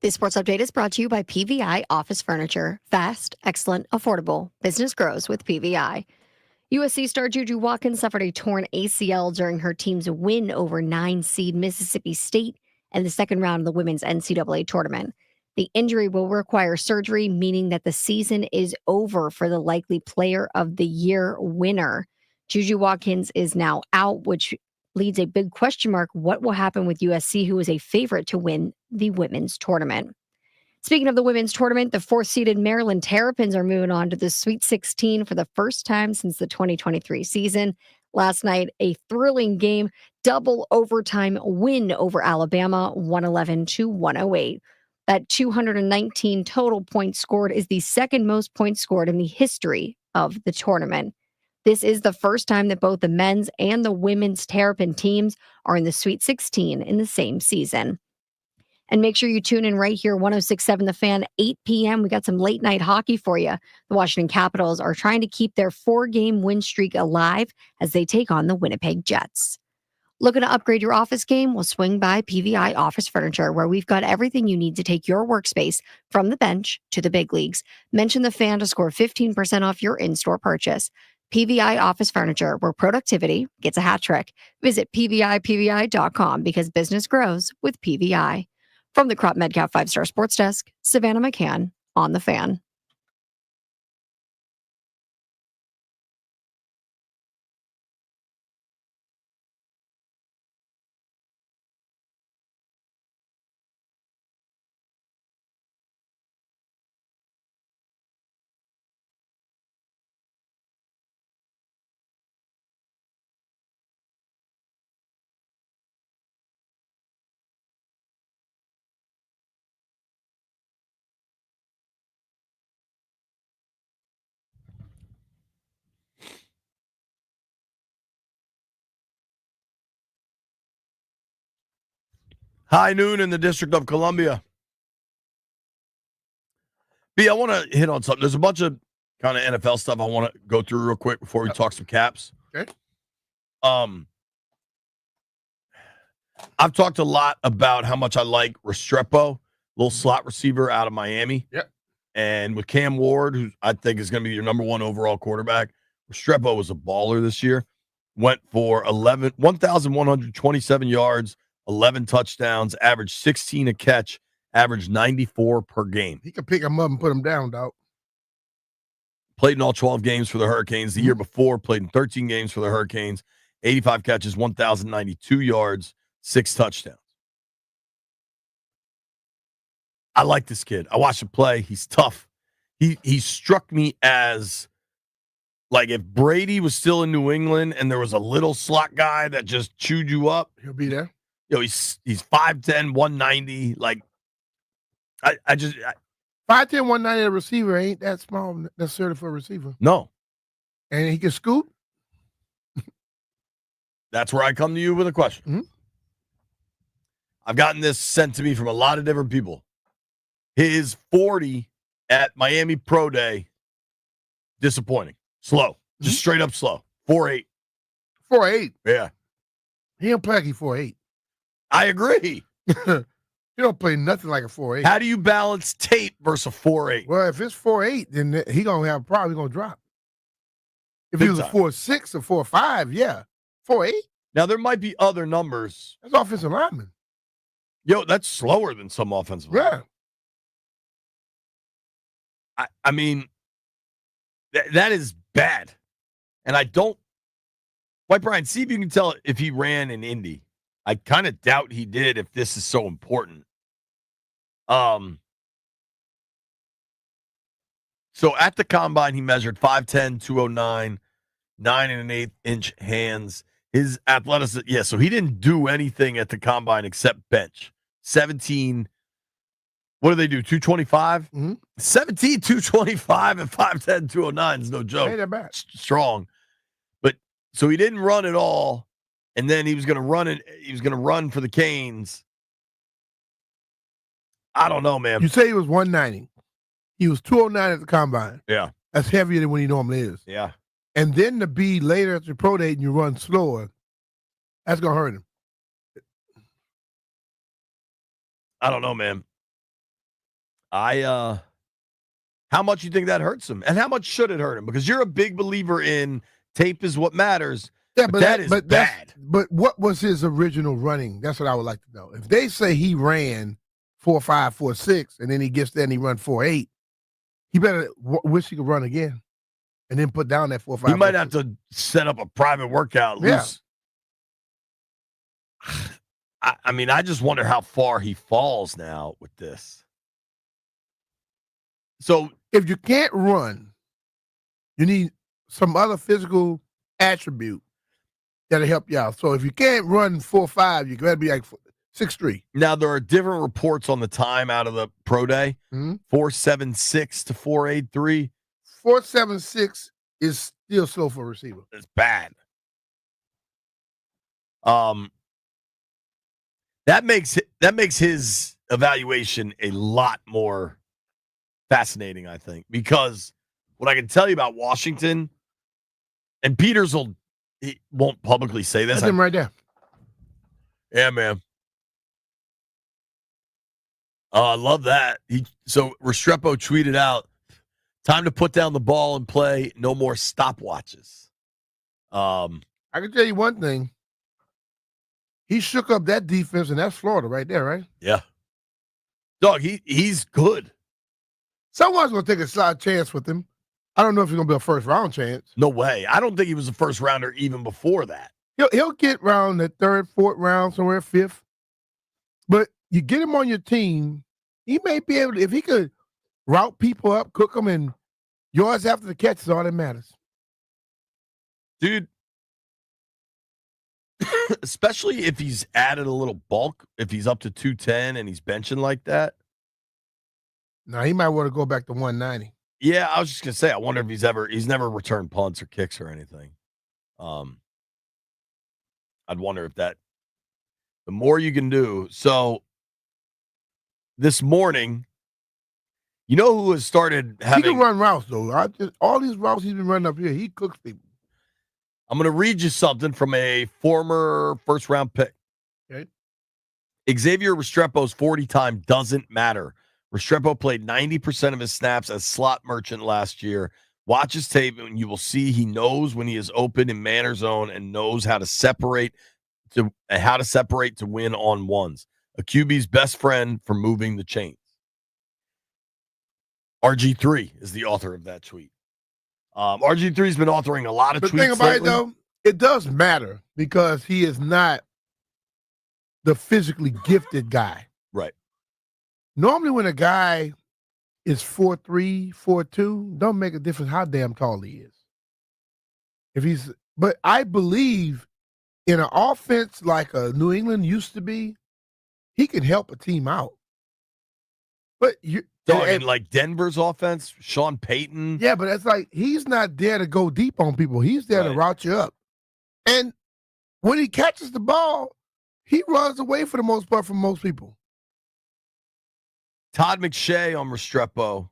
This sports update is brought to you by PVI Office Furniture. Fast, excellent, affordable. Business grows with PVI. USC star Juju Watkins suffered a torn ACL during her team's win over 9-seed Mississippi State in the second round of the women's NCAA tournament. The injury will require surgery, meaning that the season is over for the likely Player of the Year winner. Juju Watkins is now out, which leads a big question mark. What will happen with USC, who is a favorite to win the women's tournament? Speaking of the women's tournament, the fourth-seeded Maryland Terrapins are moving on to the Sweet 16 for the first time since the 2023 season. Last night, a thrilling game, double overtime win over Alabama, 111-108. That 219 total points scored is the second most points scored in the history of the tournament. This is the first time that both the men's and the women's Terrapin teams are in the Sweet 16 in the same season. And make sure you tune in right here, 106.7 The Fan, 8 p.m. We got some late night hockey for you. The Washington Capitals are trying to keep their 4-game win streak alive as they take on the Winnipeg Jets. Looking to upgrade your office game? Well, swing by PVI Office Furniture, where we've got everything you need to take your workspace from the bench to the big leagues. Mention the Fan to score 15% off your in-store purchase. PVI Office Furniture, where productivity gets a hat trick. Visit PVIPVI.com because business grows with PVI. From the Crop Medcalf 5-Star Sports Desk, Savannah McCann on the Fan. High noon in the District of Columbia. B, I want to hit on something. There's a bunch of kind of NFL stuff I want to go through real quick before we talk some Caps. Okay. I've talked a lot about how much I like Restrepo, little slot receiver out of Miami. Yep. And with Cam Ward, who I think is going to be your number one overall quarterback, Restrepo was a baller this year. Went for 1,127 yards, 11 touchdowns, averaged 16 a catch, averaged 94 per game. He can pick him up and put him down, dog. Played in all 12 games for the Hurricanes. The year before, played in 13 games for the Hurricanes. 85 catches, 1,092 yards, 6 touchdowns. I like this kid. I watched him play. He's tough. He struck me as, like, if Brady was still in New England and there was a little slot guy that just chewed you up, he'll be there. You know, he's 5'10", 190. Like, I 5'10", 190 a receiver ain't that small necessarily for a receiver. No. And he can scoop. That's where I come to you with a question. Mm-hmm. I've gotten this sent to me from a lot of different people. His 40 at Miami Pro Day, disappointing. Slow. Just straight up slow. 4.8. 4.8. Yeah. He don't play like he's 4.8. I agree. He don't play nothing like a 4.8. How do you balance tape versus a 4.8? Well, if it's 4.8, then he gonna have a problem. He's gonna drop. If Big he was time. a 4.6 or 4.5, yeah. 4.8? Now, there might be other numbers. That's offensive lineman. Yo, that's slower than some offensive linemen. Yeah. I mean, that is bad. And I don't. White Brian, see if you can tell if he ran in Indy. I kind of doubt he did if this is so important. So at the combine, he measured 5'10", 209, 9 1/8 inch hands. His athleticism, yeah, so he didn't do anything at the combine except bench. 17, what do they do, 225? Mm-hmm. 17, 225 and 5'10", 209 is no joke. Ain't that bad. Strong. But so he didn't run at all. And then he was going to run it. He was going to run for the Canes. I don't know, man. You say he was 190. He was 209 at the combine. Yeah. That's heavier than what he normally is. Yeah. And then to be later at the pro day and you run slower, that's going to hurt him. I don't know, man. How much you think that hurts him? And how much should it hurt him? Because you're a big believer in tape is what matters. Yeah, but that is bad. But what was his original running? That's what I would like to know. If they say he ran 4.5, 4.6, and then he gets there and he run 4.8, he better wish he could run again, and then put down that 4.5. He might have to set up a private workout. Yeah. I mean, I just wonder how far he falls now with this. So if you can't run, you need some other physical attribute that'll help you out. So if you can't run 4.5, you got to be like 6'3". Now there are different reports on the time out of the pro day. 4.76 to 4.83. 4.76 is still slow for a receiver. It's bad. That makes his evaluation a lot more fascinating, I think, because what I can tell you about Washington, and Peters he won't publicly say this. That's him right there. Yeah, man. I love that. So Restrepo tweeted out, "Time to put down the ball and play. No more stopwatches." I can tell you one thing. He shook up that defense, and that's Florida right there, right? Yeah. Dog, he's good. Someone's going to take a slight chance with him. I don't know if he's going to be a first-round chance. No way. I don't think he was a first-rounder even before that. He'll get around the third, fourth round, somewhere fifth. But you get him on your team, he may be able to, if he could route people up, cook them, and yards after the catch is all that matters. Dude, especially if he's added a little bulk, if he's up to 210 and he's benching like that. Now, he might want to go back to 190. Yeah, I was just going to say, I wonder if he's never returned punts or kicks or anything. I'd wonder if the more you can do. So this morning, you know who has started having. He can run routes, though. All these routes he's been running up here, he cooks people. I'm going to read you something from a former first-round pick. Okay. Xavier Restrepo's 40 time doesn't matter. Restrepo played 90% of his snaps as slot merchant last year. Watch his tape, and you will see he knows when he is open in man or zone and knows how to separate to win on ones. A QB's best friend for moving the chains. RG3 is the author of that tweet. RG3's been authoring a lot of tweets. The thing about lately. it, though, it does matter because he is not the physically gifted guy. Right. Normally when a guy is 4'3", 4'2", don't make a difference how damn tall he is. But I believe in an offense like a New England used to be, he can help a team out. But like Denver's offense, Sean Payton. Yeah, but it's like he's not there to go deep on people. He's there to route you up. And when he catches the ball, he runs away for the most part from most people. Todd McShay on Restrepo.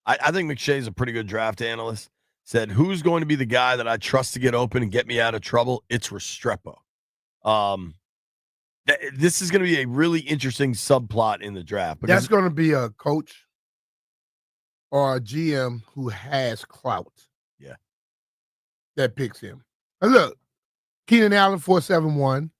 I think McShay's a pretty good draft analyst. Said, who's going to be the guy that I trust to get open and get me out of trouble? It's Restrepo. This is going to be a really interesting subplot in the draft. That's going to be a coach or a GM who has clout. Yeah. That picks him. And look, Keenan Allen, 4.71.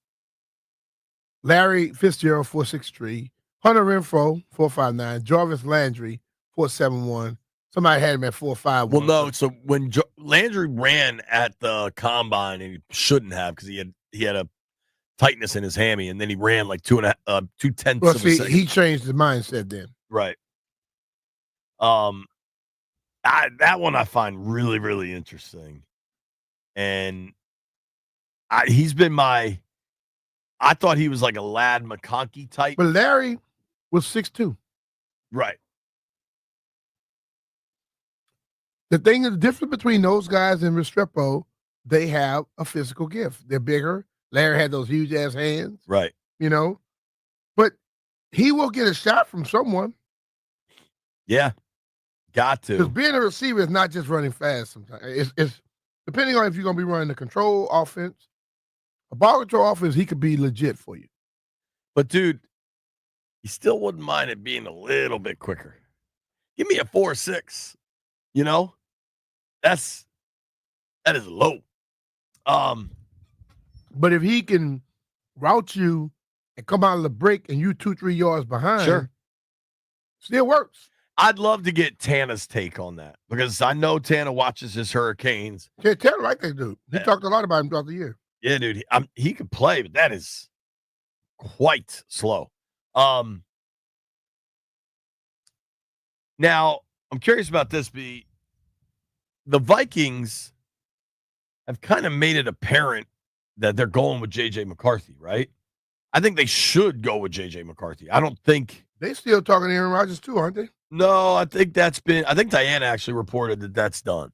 Larry Fitzgerald, 4.63. Hunter Renfrow, 4.59. Jarvis Landry, 4.71. Somebody had him at 4.51. Well, no. So when Landry ran at the combine, and he shouldn't have because he had a tightness in his hammy, and then he ran like 2.5, 2/10 well, of a second. He changed his mindset then. Right. That one I find really, really interesting, and he's been I thought he was like a Ladd McConkey type, but Larry was 6'2". Right. The thing is, the difference between those guys and Restrepo, they have a physical gift. They're bigger. Larry had those huge ass hands. Right. You know, but he will get a shot from someone. Yeah. Got to. Because being a receiver is not just running fast sometimes. It's depending on if you're going to be running a control offense, a ball control offense, he could be legit for you. But, dude, he still wouldn't mind it being a little bit quicker. Give me a 4 or 6. You know, that is low. But if he can route you and come out of the break and you 2-3 yards behind, Sure. still works. I'd love to get Tana's take on that because I know Tana watches his Hurricanes. Yeah, Taylor like that dude. He talked a lot about him throughout the year. Yeah, dude, he could play, but that is quite slow. Now, I'm curious about this, B. The Vikings have kind of made it apparent that they're going with J.J. McCarthy, right? I think they should go with J.J. McCarthy. I don't think they still talking to Aaron Rodgers too, aren't they? No, I think Diana actually reported that that's done.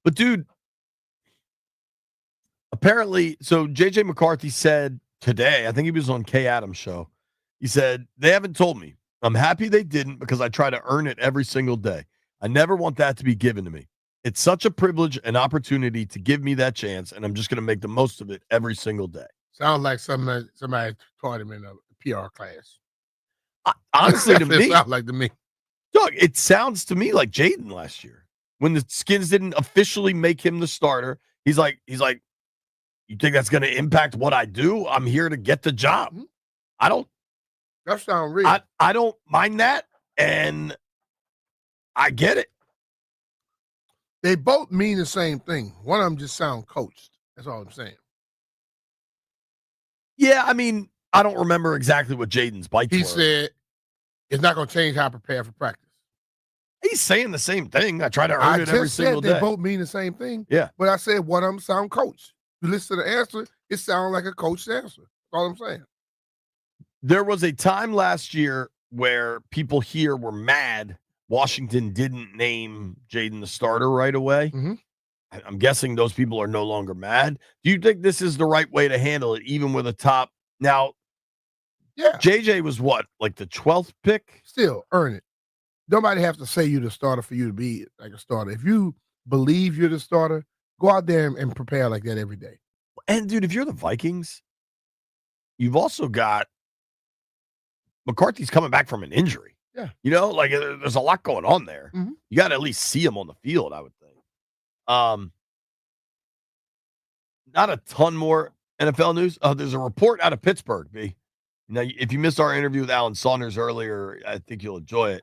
But, dude, apparently, so J.J. McCarthy said today, I think he was on Kay Adams' show, he said, they haven't told me. I'm happy they didn't because I try to earn it every single day. I never want that to be given to me. It's such a privilege and opportunity to give me that chance, and I'm just going to make the most of it every single day. Sounds like somebody taught him in a PR class. Honestly, to me, sounds like to me. Doug, it sounds to me like Jaden last year when the Skins didn't officially make him the starter. He's like, you think that's going to impact what I do? I'm here to get the job. That sounds real. I don't mind that, and I get it. They both mean the same thing. One of them just sound coached. That's all I'm saying. Yeah, I mean, I don't remember exactly what Jaden's bites were. He said it's not going to change how I prepare for practice. He's saying the same thing. I try to earn it every single day. They both mean the same thing. Yeah. But I said one of them sound coached. You listen to the answer, it sounds like a coached answer. That's all I'm saying. There was a time last year where people here were mad Washington didn't name Jaden the starter right away. Mm-hmm. I'm guessing those people are no longer mad. Do you think this is the right way to handle it, even with a top? Now, yeah, JJ was what, like the 12th pick? Still, earn it. Nobody has to say you're the starter for you to be like a starter. If you believe you're the starter, go out there and prepare like that every day. And, dude, if you're the Vikings, you've also got McCarthy's coming back from an injury. Yeah. You know, like there's a lot going on there. Mm-hmm. You got to at least see him on the field, I would think. Not a ton more NFL news. There's a report out of Pittsburgh, B. Now, if you missed our interview with Alan Saunders earlier, I think you'll enjoy it.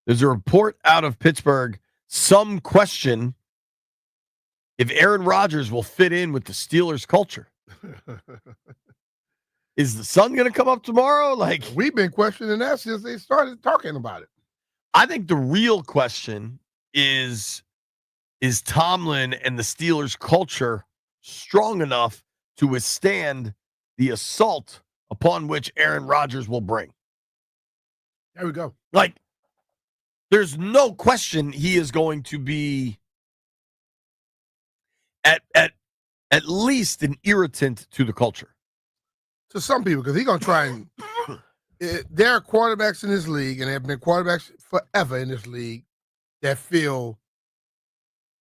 There's a report out of Pittsburgh. Some question if Aaron Rodgers will fit in with the Steelers culture. Is the sun going to come up tomorrow? Like, we've been questioning that since they started talking about it. I think the real question is Tomlin and the Steelers culture strong enough to withstand the assault upon which Aaron Rodgers will bring? There we go. Like, there's no question he is going to be at least an irritant to the culture. To some people, because he's going to try and there are quarterbacks in this league, and there have been quarterbacks forever in this league that feel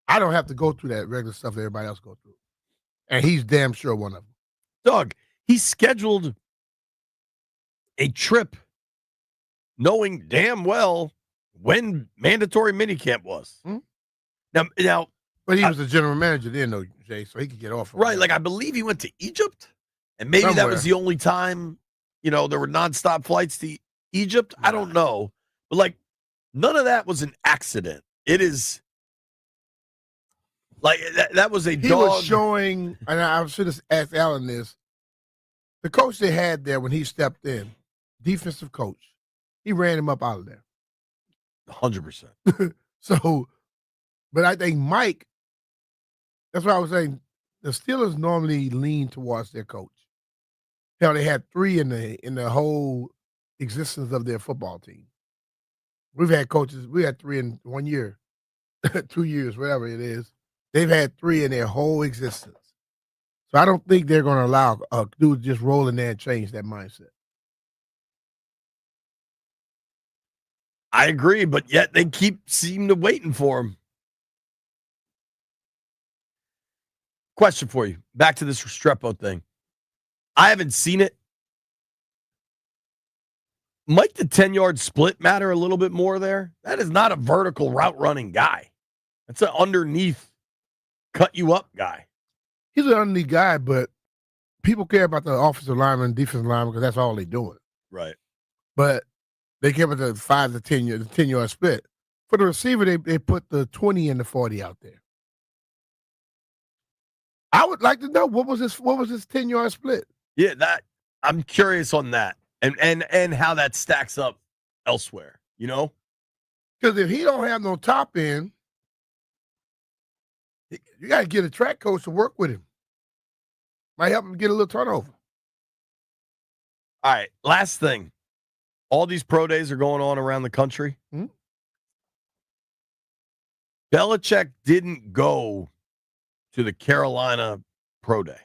I don't have to go through that regular stuff that everybody else goes through. And he's damn sure one of them. Doug, he scheduled a trip knowing damn well when mandatory minicamp was. Hmm? Now, but he was the general manager then, though, Jay, so he could get off. Right, like I believe he went to Egypt, and maybe that was the only time, there were nonstop flights to Egypt. I don't know, but like none of that was an accident. It is like that was a he dog. was showing, and I should have asked Alan this. The coach they had there when he stepped in, defensive coach, he ran him up out of there. 100%. So, but I think Mike, that's what I was saying. The Steelers normally lean towards their coach. Hell, they had 3 in the whole existence of their football team. We've had coaches, we had 3 in 1 year, 2 years, whatever it is. They've had 3 in their whole existence. So I don't think they're going to allow a dude just roll in there and change that mindset. I agree, but yet they seem to waiting for him. Question for you. Back to this Restrepo thing. I haven't seen it. Might the 10-yard split matter a little bit more there? That is not a vertical route running guy. That's an underneath cut you up guy. He's an underneath guy, but people care about the offensive lineman, defensive lineman because that's all they're doing. Right. But they care about the 5 to 10-yard split. For the receiver, they put the 20 and the 40 out there. I would like to know what was this 10-yard split? Yeah, that I'm curious on that. And how that stacks up elsewhere, you know? Because if he don't have no top end, you got to get a track coach to work with him. Might help him get a little turnover. All right, last thing. All these pro days are going on around the country. Hmm? Belichick didn't go to the Carolina pro day.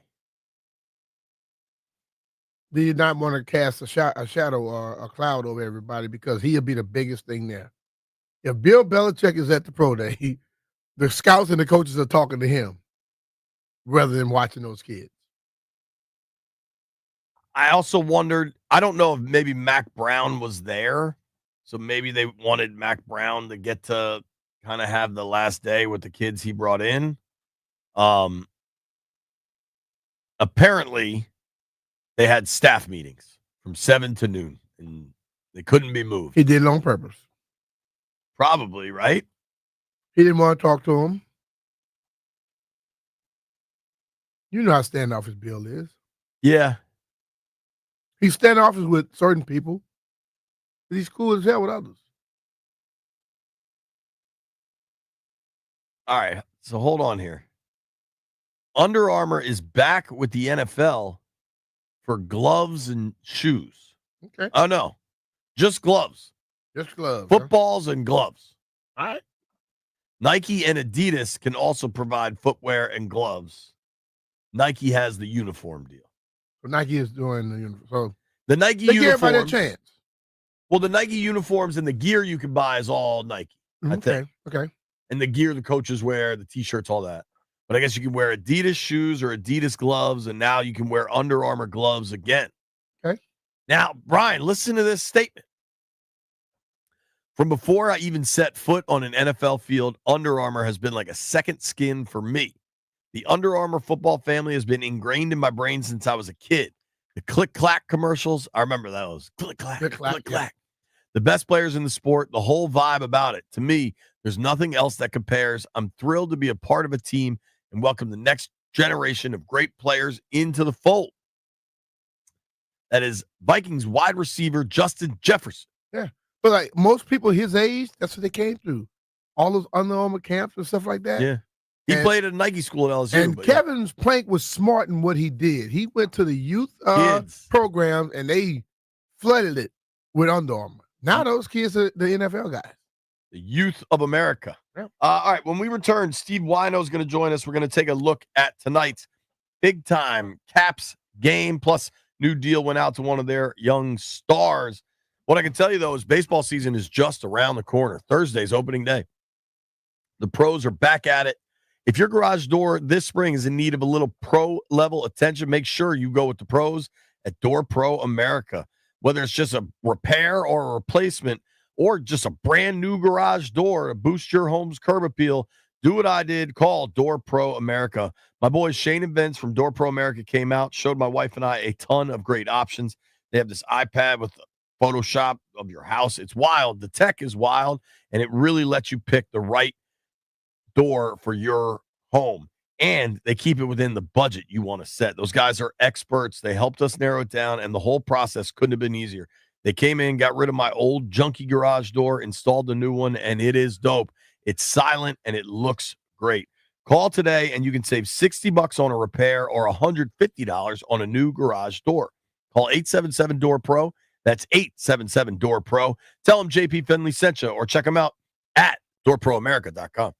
He did not want to cast a shadow or a cloud over everybody because he'll be the biggest thing there. If Bill Belichick is at the pro day, the scouts and the coaches are talking to him rather than watching those kids. I also wondered, I don't know if maybe Mac Brown was there. So maybe they wanted Mac Brown to get to kind of have the last day with the kids he brought in. Apparently, they had staff meetings from 7 to noon, and they couldn't be moved. He did it on purpose. Probably, right? He didn't want to talk to him. You know how standoffish Bill is. Yeah. He's standoffish with certain people. He's cool as hell with others. All right. So hold on here. Under Armour is back with the NFL for gloves and shoes. Okay. Oh, no. Just gloves. Just gloves. Footballs and gloves. All right. Nike and Adidas can also provide footwear and gloves. Nike has the uniform deal. So Nike is doing the uniform. So the Nike they give everybody a uniforms. chance. Well, the Nike uniforms and the gear you can buy is all Nike. I think. Okay. And the gear the coaches wear, the T-shirts, all that. But I guess you can wear Adidas shoes or Adidas gloves, and now you can wear Under Armour gloves again. Okay. Now, Brian, listen to this statement. From before I even set foot on an NFL field, Under Armour has been like a second skin for me. The Under Armour football family has been ingrained in my brain since I was a kid. The click-clack commercials, I remember those. Click-clack, click-clack. Yeah. The best players in the sport, the whole vibe about it. To me, there's nothing else that compares. I'm thrilled to be a part of a team and welcome the next generation of great players into the fold. That is Vikings wide receiver Justin Jefferson. Yeah. But like most people his age, that's what they came through. All those Under Armour camps and stuff like that. Yeah. He played at a Nike school at LSU. And Kevin's Plank was smart in what he did. He went to the youth program and they flooded it with Under Armour. Now those kids are the NFL guys. The youth of America. Yeah. All right, when we return, Steve Wino is going to join us. We're going to take a look at tonight's big-time Caps game, plus new deal went out to one of their young stars. What I can tell you, though, is baseball season is just around the corner. Thursday's opening day. The pros are back at it. If your garage door this spring is in need of a little pro-level attention, make sure you go with the pros at Door Pro America. Whether it's just a repair or a replacement or just a brand new garage door to boost your home's curb appeal, do what I did. Call Door Pro America. My boys Shane and Vince from Door Pro America came out, showed my wife and I a ton of great options. They have this iPad with Photoshop of your house. It's wild. The tech is wild, and it really lets you pick the right door for your home. And they keep it within the budget you want to set. Those guys are experts. They helped us narrow it down, and the whole process couldn't have been easier. They came in, got rid of my old junky garage door, installed the new one, and it is dope. It's silent, and it looks great. Call today, and you can save $60 on a repair or $150 on a new garage door. Call 877-DOOR-PRO. That's 877-DOOR-PRO. Tell them JP Finley sent you, or check them out at doorproamerica.com.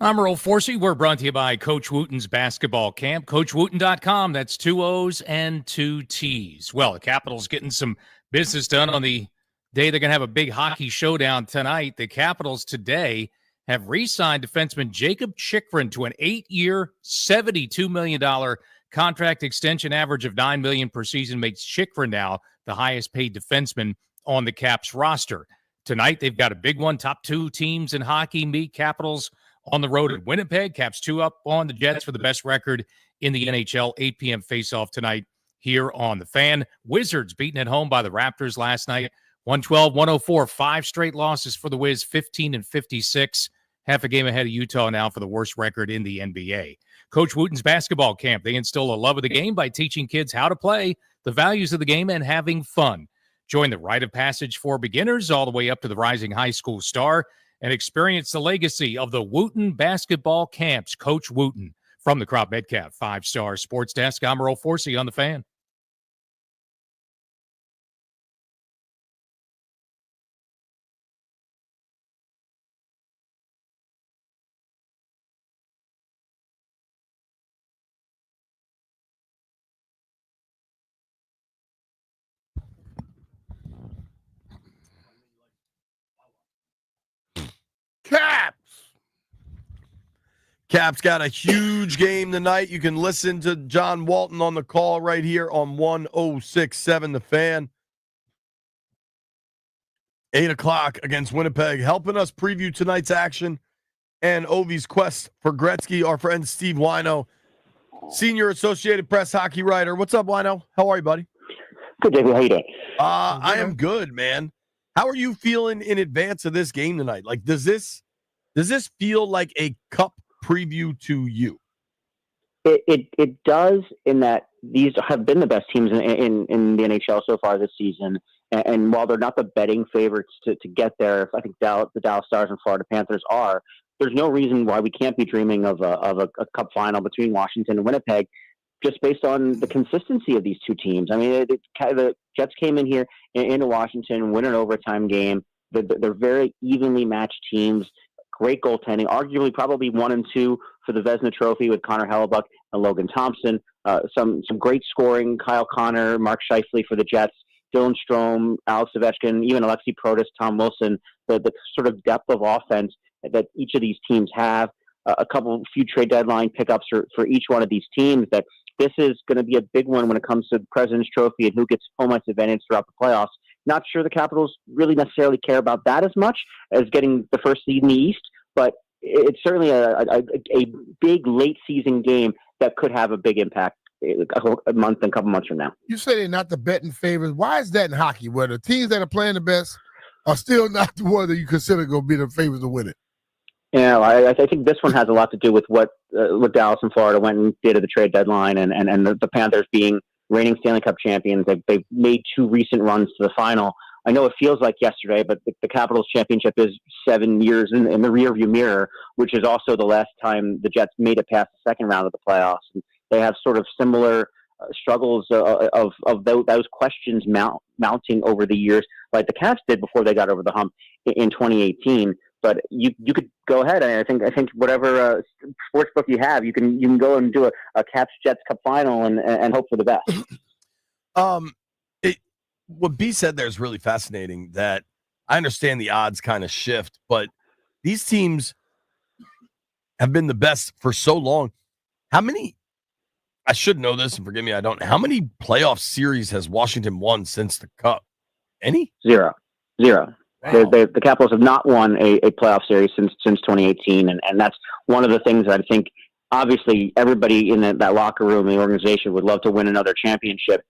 I'm Earl Forsey. We're brought to you by Coach Wooten's basketball camp. CoachWooten.com. That's 2 O's and 2 T's. Well, the Capitals getting some business done on the day they're going to have a big hockey showdown tonight. The Capitals today have re-signed defenseman Jacob Chikrin to an 8-year, $72 million contract extension. Average of $9 million per season makes Chikrin now the highest-paid defenseman on the Caps roster. Tonight, they've got a big one. Top 2 teams in hockey meet. Capitals on the road at Winnipeg. Caps 2 up on the Jets for the best record in the NHL. 8 p.m. face-off tonight here on The Fan. Wizards beaten at home by the Raptors last night. 112-104. 5 straight losses for the Wiz. 15-56. Half a game ahead of Utah now for the worst record in the NBA. Coach Wooten's basketball camp. They instill a love of the game by teaching kids how to play, the values of the game, and having fun. Join the rite of passage for beginners all the way up to the rising high school star and experience the legacy of the Wooten basketball camps. Coach Wooten from the Crop Metcalf 5-star sports desk. I'm Earl Forsey on The Fan. Caps got a huge game tonight. You can listen to John Walton on the call right here on 106.7 The Fan. 8 o'clock against Winnipeg. Helping us preview tonight's action and Ovi's quest for Gretzky, our friend Steve Wino, Senior Associated Press hockey writer. What's up, Wino? How are you, buddy? Good, David. How you doing? I am good, man. How are you feeling in advance of this game tonight? Like, does this feel like a cup preview to you? It does, in that these have been the best teams in the NHL so far this season. And while they're not the betting favorites to get there, I think the Dallas Stars and Florida Panthers are, there's no reason why we can't be dreaming of a cup final between Washington and Winnipeg, just based on the consistency of these two teams. I mean, the Jets came in here into Washington, win an overtime game. They're very evenly matched teams. Great goaltending, arguably probably 1 and 2 for the Vezina Trophy with Connor Hellebuck and Logan Thompson. Some great scoring, Kyle Connor, Mark Scheifele for the Jets, Dylan Strome, Alex Ovechkin, even Alexi Protas, Tom Wilson. The sort of depth of offense that each of these teams have. A few trade deadline pickups for each one of these teams. That this is going to be a big one when it comes to the President's Trophy and who gets home ice advantage throughout the playoffs. Not sure the Capitals really necessarily care about that as much as getting the first seed in the East, but it's certainly a big late season game that could have a big impact a couple months from now. You say they're not the betting favorites. Why is that in hockey, where the teams that are playing the best are still not the ones that you consider going to be the favorites to win it? Yeah, I think this one has a lot to do with what Dallas and Florida went and did at the trade deadline, and the Panthers being reigning Stanley Cup champions. They've made 2 recent runs to the final. I know it feels like yesterday, but the Capitals championship is 7 years in the rearview mirror, which is also the last time the Jets made it past the second round of the playoffs. And they have sort of similar struggles of those questions mounting over the years, like the Caps did before they got over the hump in 2018. But you could go ahead. I think whatever sports book you have, you can go and do a Caps Jets Cup final and hope for the best. What B said there is really fascinating. That I understand the odds kind of shift, but these teams have been the best for so long. How many? I should know this, and forgive me, I don't. How many playoff series has Washington won since the Cup? Any? Zero. Wow. The Capitals have not won a playoff series since 2018, and that's one of the things that I think, obviously, everybody in that locker room, the organization, would love to win another championship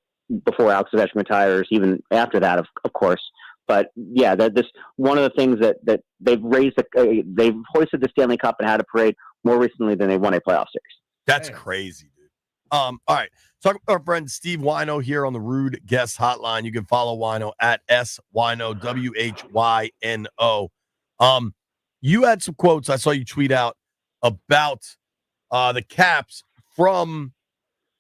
before Alex Ovechkin retires, even after that, of course. But yeah, this one of the things that they've raised, they've hoisted the Stanley Cup and had a parade more recently than they won a playoff series. That's crazy, dude. All right. Talking with our friend Steve Wino here on the Rude Guest Hotline. You can follow Wino at SWino, WHYNO. You had some quotes I saw you tweet out about the Caps from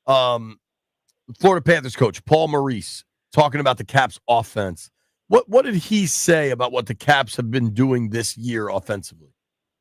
Florida Panthers coach Paul Maurice, talking about the Caps offense. What did he say about what the Caps have been doing this year offensively?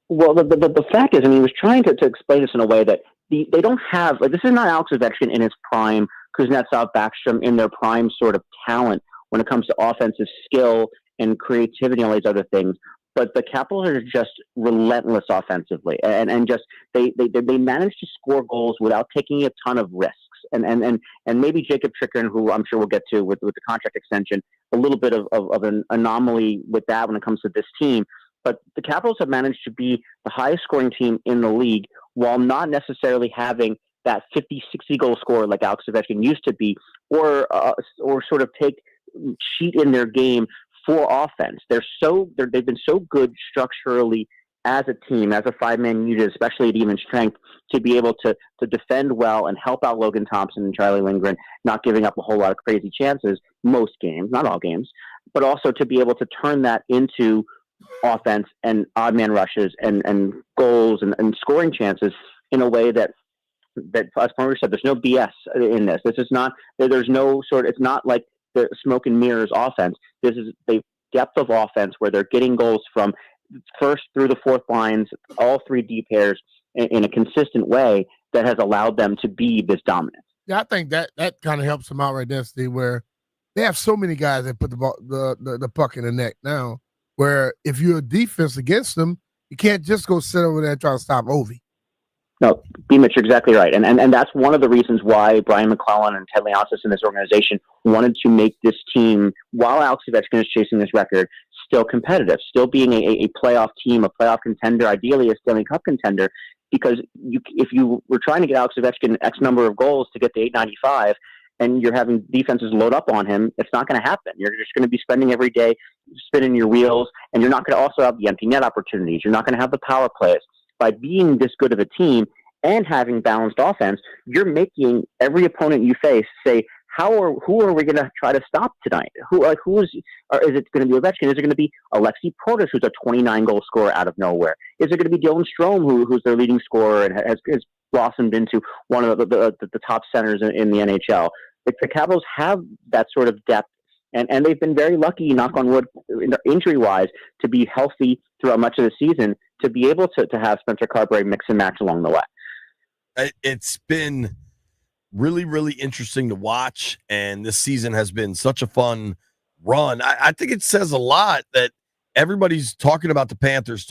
Well, the fact is, he was trying to explain this in a way that they don't have, this is not Alex Ovechkin in his prime, Kuznetsov, Backstrom in their prime sort of talent when it comes to offensive skill and creativity and all these other things. But the Capitals are just relentless offensively, and just they manage to score goals without taking a ton of risks. And maybe Jacob Chikrin, who I'm sure we'll get to with the contract extension, a little bit of an anomaly with that when it comes to this team. But the Capitals have managed to be the highest scoring team in the league while not necessarily having that 50, 60 goal scorer like Alex Ovechkin used to be, or sort of cheat in their game for offense. They've been so good structurally as a team, as a 5-man unit, especially at even strength, to be able to defend well and help out Logan Thompson and Charlie Lindgren, not giving up a whole lot of crazy chances most games, not all games, but also to be able to turn that into offense and odd man rushes and goals and scoring chances in a way that as Palmer said, there's no BS in this. This is not, there's no it's not like the smoke and mirrors offense. This is the depth of offense where they're getting goals from first through the fourth lines, all three D pairs in a consistent way that has allowed them to be this dominant. Yeah, I think that kind of helps them out right there, Steve, where they have so many guys that put the puck in the net now, where if you're a defense against them, you can't just go sit over there and try to stop Ovi. No, B-Mitch, you're exactly right. And that's one of the reasons why Brian McClellan and Ted Leonsis in this organization wanted to make this team, while Alex Ovechkin is chasing this record, still competitive, still being a playoff team, a playoff contender, ideally a Stanley Cup contender, because if you were trying to get Alex Ovechkin X number of goals to get to 895 and you're having defenses load up on him, it's not going to happen. You're just going to be spending every day spinning your wheels, and you're not going to also have the empty net opportunities. You're not going to have the power plays. By being this good of a team and having balanced offense, you're making every opponent you face say, who are we going to try to stop tonight? Is it going to be Ovechkin? Is it going to be Alexei Protas, who's a 29-goal scorer out of nowhere? Is it going to be Dylan Strome, who's their leading scorer and has blossomed into one of the top centers in the NHL? The Capitals have that sort of depth, and they've been very lucky, knock on wood, injury-wise, to be healthy throughout much of the season, to be able to have Spencer Carberry mix and match along the way. It's been really, really interesting to watch, and this season has been such a fun run. I think it says a lot that everybody's talking about the Panthers.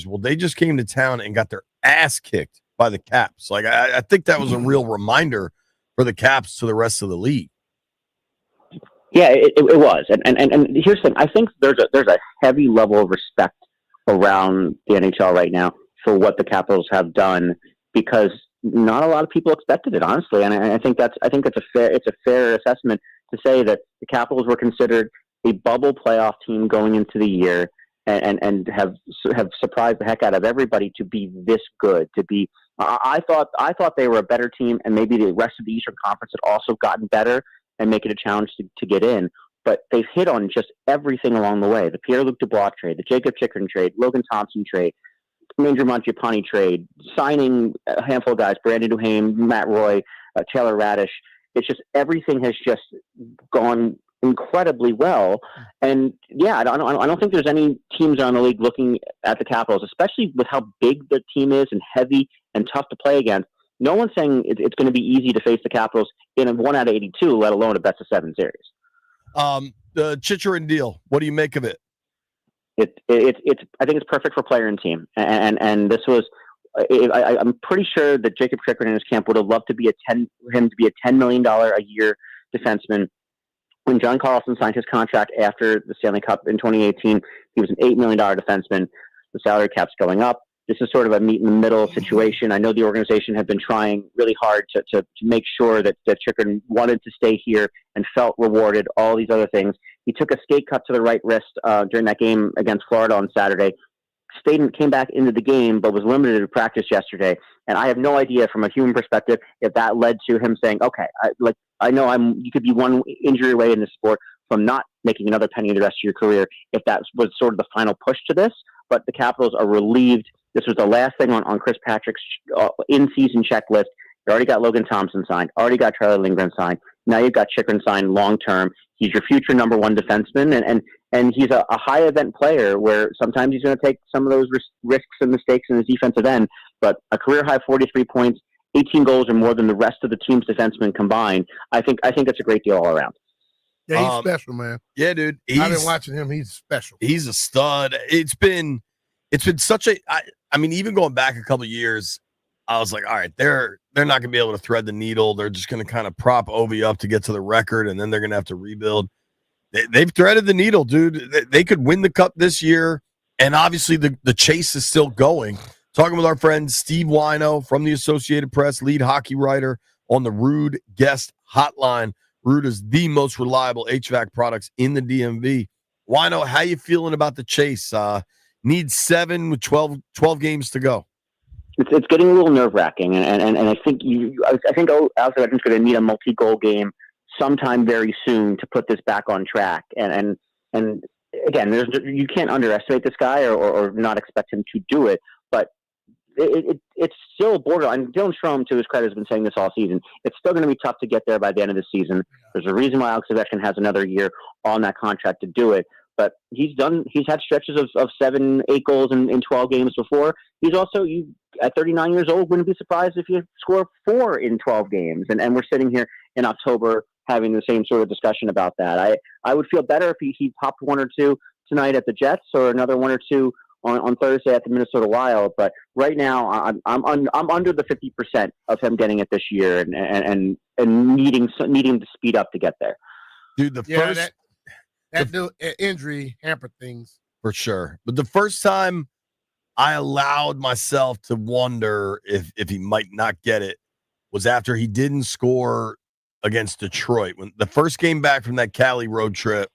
Well, they just came to town and got their ass kicked by the Caps. Like, I think that was a real reminder for the Caps to the rest of the league. Yeah, it was. And here's the thing. I think there's a heavy level of respect around the NHL right now for what the Capitals have done, because not a lot of people expected it, honestly. And I think it's a fair assessment to say that the Capitals were considered a bubble playoff team going into the year, and have surprised the heck out of everybody to be this good. I thought they were a better team, and maybe the rest of the Eastern Conference had also gotten better and make it a challenge to get in. But they've hit on just everything along the way. The Pierre-Luc Dubois trade, the Jacob Chikrin trade, Logan Thompson trade, Andrew Mangiapane trade, signing a handful of guys, Brandon Duhaime, Matt Roy, Taylor Radish. It's just everything has just gone incredibly well. And yeah, I don't think there's any teams around the league looking at the Capitals, especially with how big the team is and heavy and tough to play against. No one's saying it's going to be easy to face the Capitals in a 1 out of 82, let alone a best of 7 series. The Chikrin deal, what do you make of it? It's I think it's perfect for player and team. And this was, I'm pretty sure that Jacob Chikrin and his camp would have loved to be him to be a $10 million a year defenseman. When John Carlson signed his contract after the Stanley Cup in 2018, he was an $8 million defenseman. The salary cap's going up. This is sort of a meet in the middle situation. I know the organization had been trying really hard to make sure that Chikrin wanted to stay here and felt rewarded, all these other things. He took a skate cut to the right wrist during that game against Florida on Saturday. Came back into the game, but was limited to practice yesterday. And I have no idea from a human perspective if that led to him saying, okay, I know you could be one injury away in this sport from not making another penny the rest of your career, if that was sort of the final push to this. But the Capitals are relieved. This was the last thing on Chris Patrick's in-season checklist. You already got Logan Thompson signed, already got Charlie Lindgren signed. Now you've got Chikrin signed long-term. He's your future number one defenseman, and he's a high event player where sometimes he's going to take some of those risks and mistakes in his defensive end. But a career high 43 points, 18 goals or more than the rest of the team's defensemen combined. I think it's a great deal all around. Yeah, he's special, man. Yeah, dude. I've been watching him. He's special. He's a stud. It's been such a. I mean, even going back a couple of years, I was like, all right, they're not going to be able to thread the needle. They're just going to kind of prop Ovi up to get to the record, and then they're going to have to rebuild. They've threaded the needle, dude. They could win the cup this year, and obviously the chase is still going. Talking with our friend Steve Wino from the Associated Press, lead hockey writer on the Rude Guest Hotline. Rude is the most reliable HVAC products in the DMV. Wino, how you feeling about the chase? Needs 7 with 12 games to go. It's getting a little nerve wracking, and I think I think Ovechkin's going to need a multi-goal game sometime very soon to put this back on track. And again, you can't underestimate this guy or not expect him to do it, but it's still borderline. Dylan Strome, to his credit, has been saying this all season. It's still going to be tough to get there by the end of the season. There's a reason why Alex Ovechkin has another year on that contract to do it. But he's had stretches of 7, 8 goals in 12 games before. He's also, at 39 years old, wouldn't be surprised if you score 4 in 12 games. And we're sitting here in October having the same sort of discussion about that. I would feel better if he popped 1 or 2 tonight at the Jets or another 1 or 2 on Thursday at the Minnesota Wild. But right now, I'm under the 50% of him getting it this year and needing to speed up to get there. Dude, that injury hampered things for sure. But the first time I allowed myself to wonder if he might not get it was after he didn't score against Detroit. When the first game back from that Cali road trip,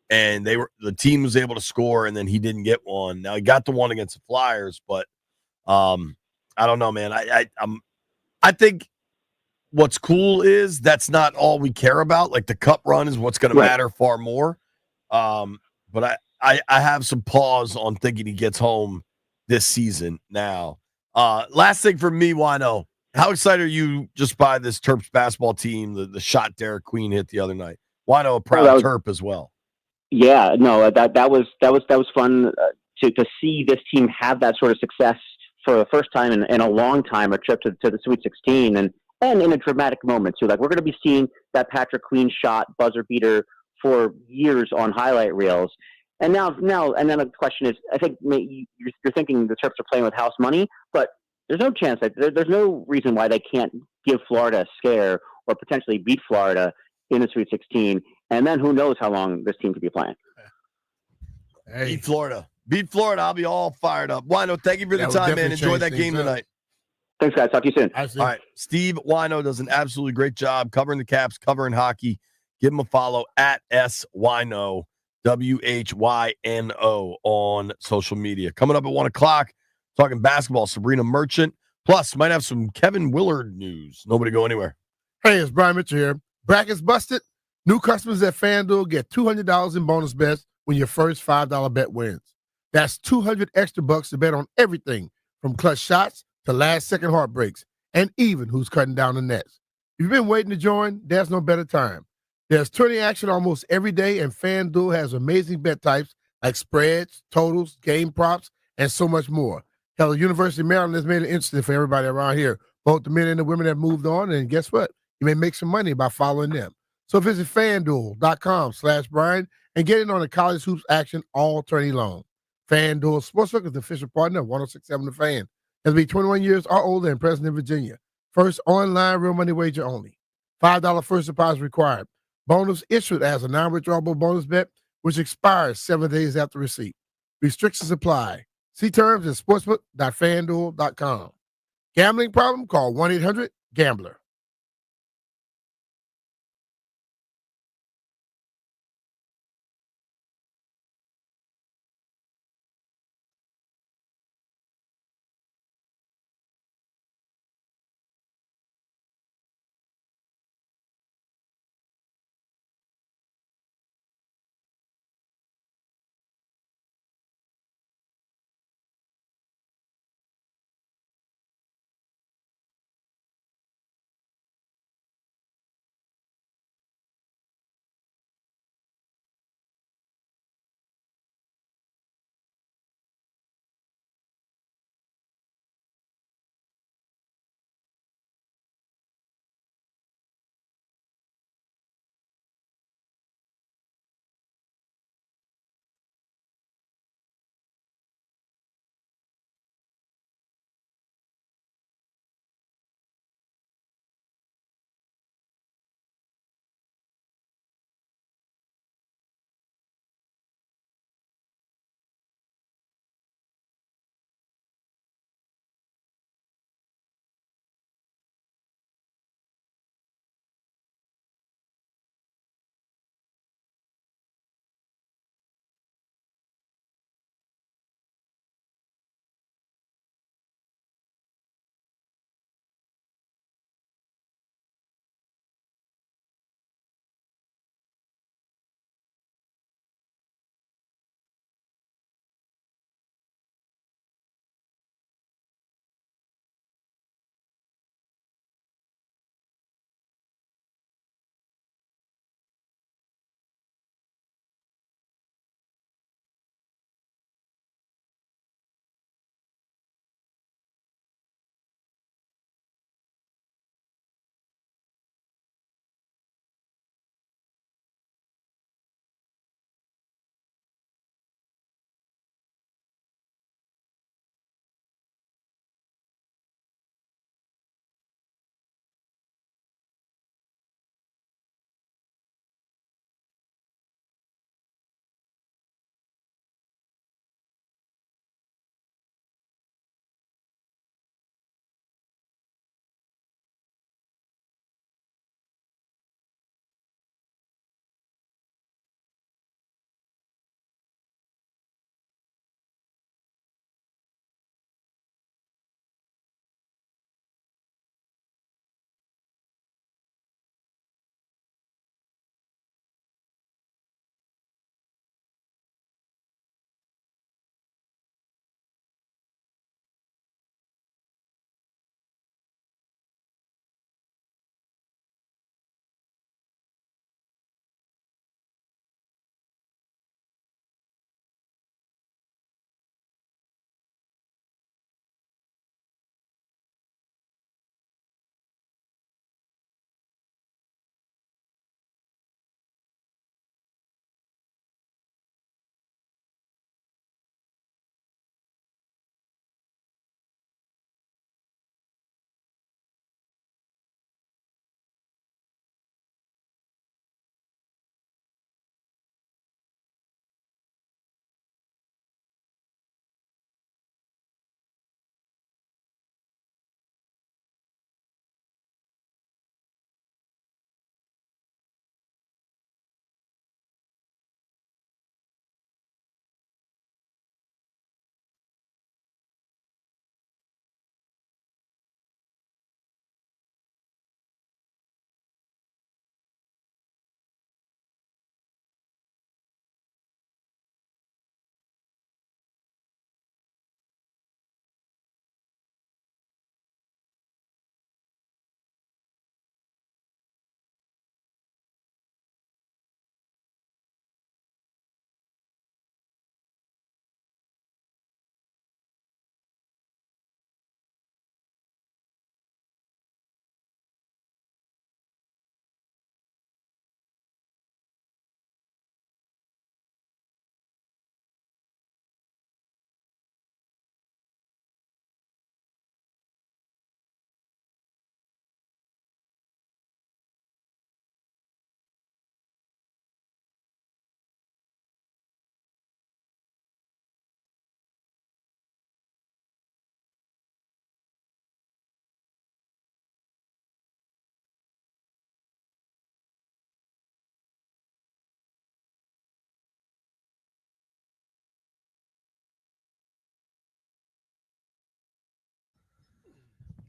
and the team was able to score, and then he didn't get one. Now he got the one against the Flyers, but I don't know, man. I think what's cool is that's not all we care about. Like the cup run is what's going to matter far more. But I have some pause on thinking he gets home this season now. Last thing for me, Wino, how excited are you just by this Terps basketball team, the shot Derek Queen hit the other night? Wino, a proud Terp as well. Yeah, no, that was fun to see this team have that sort of success for the first time in a long time, a trip to the Sweet 16 and in a dramatic moment too. Like we're going to be seeing that Patrick Queen shot buzzer beater for years on highlight reels. And then the question is, I think you're thinking the Terps are playing with house money, but there's no chance that there's no reason why they can't give Florida a scare or potentially beat Florida in the Sweet 16. And then who knows how long this team could be playing. Hey. Beat Florida. I'll be all fired up. Wino, thank you for the time, man. Enjoy that game tonight. Thanks, guys. Talk to you soon. All right. Steve Wino does an absolutely great job covering the Caps, covering hockey. Give him a follow at SWhyno, WHYNO on social media. Coming up at 1 o'clock, talking basketball, Sabrina Merchant. Plus, might have some Kevin Willard news. Nobody go anywhere. Hey, it's Brian Mitchell here. Brackets busted? New customers at FanDuel get $200 in bonus bets when your first $5 bet wins. That's $200 extra bucks to bet on everything from clutch shots to last-second heartbreaks and even who's cutting down the nets. If you've been waiting to join, there's no better time. There's tourney action almost every day, and FanDuel has amazing bet types like spreads, totals, game props, and so much more. Hell, the University of Maryland has made it interesting for everybody around here. Both the men and the women have moved on, and guess what? You may make some money by following them. So visit FanDuel.com/Brian and get in on the college hoops action all tourney long. FanDuel Sportsbook is the official partner of 106.7 The Fan. Has to be 21 years or older and present in Virginia. First online real money wager only. $5 first deposit required. Bonus issued as a non-withdrawable bonus bet, which expires 7 days after receipt. Restrictions apply. See terms at sportsbook.fanduel.com. Gambling problem? Call 1-800-GAMBLER.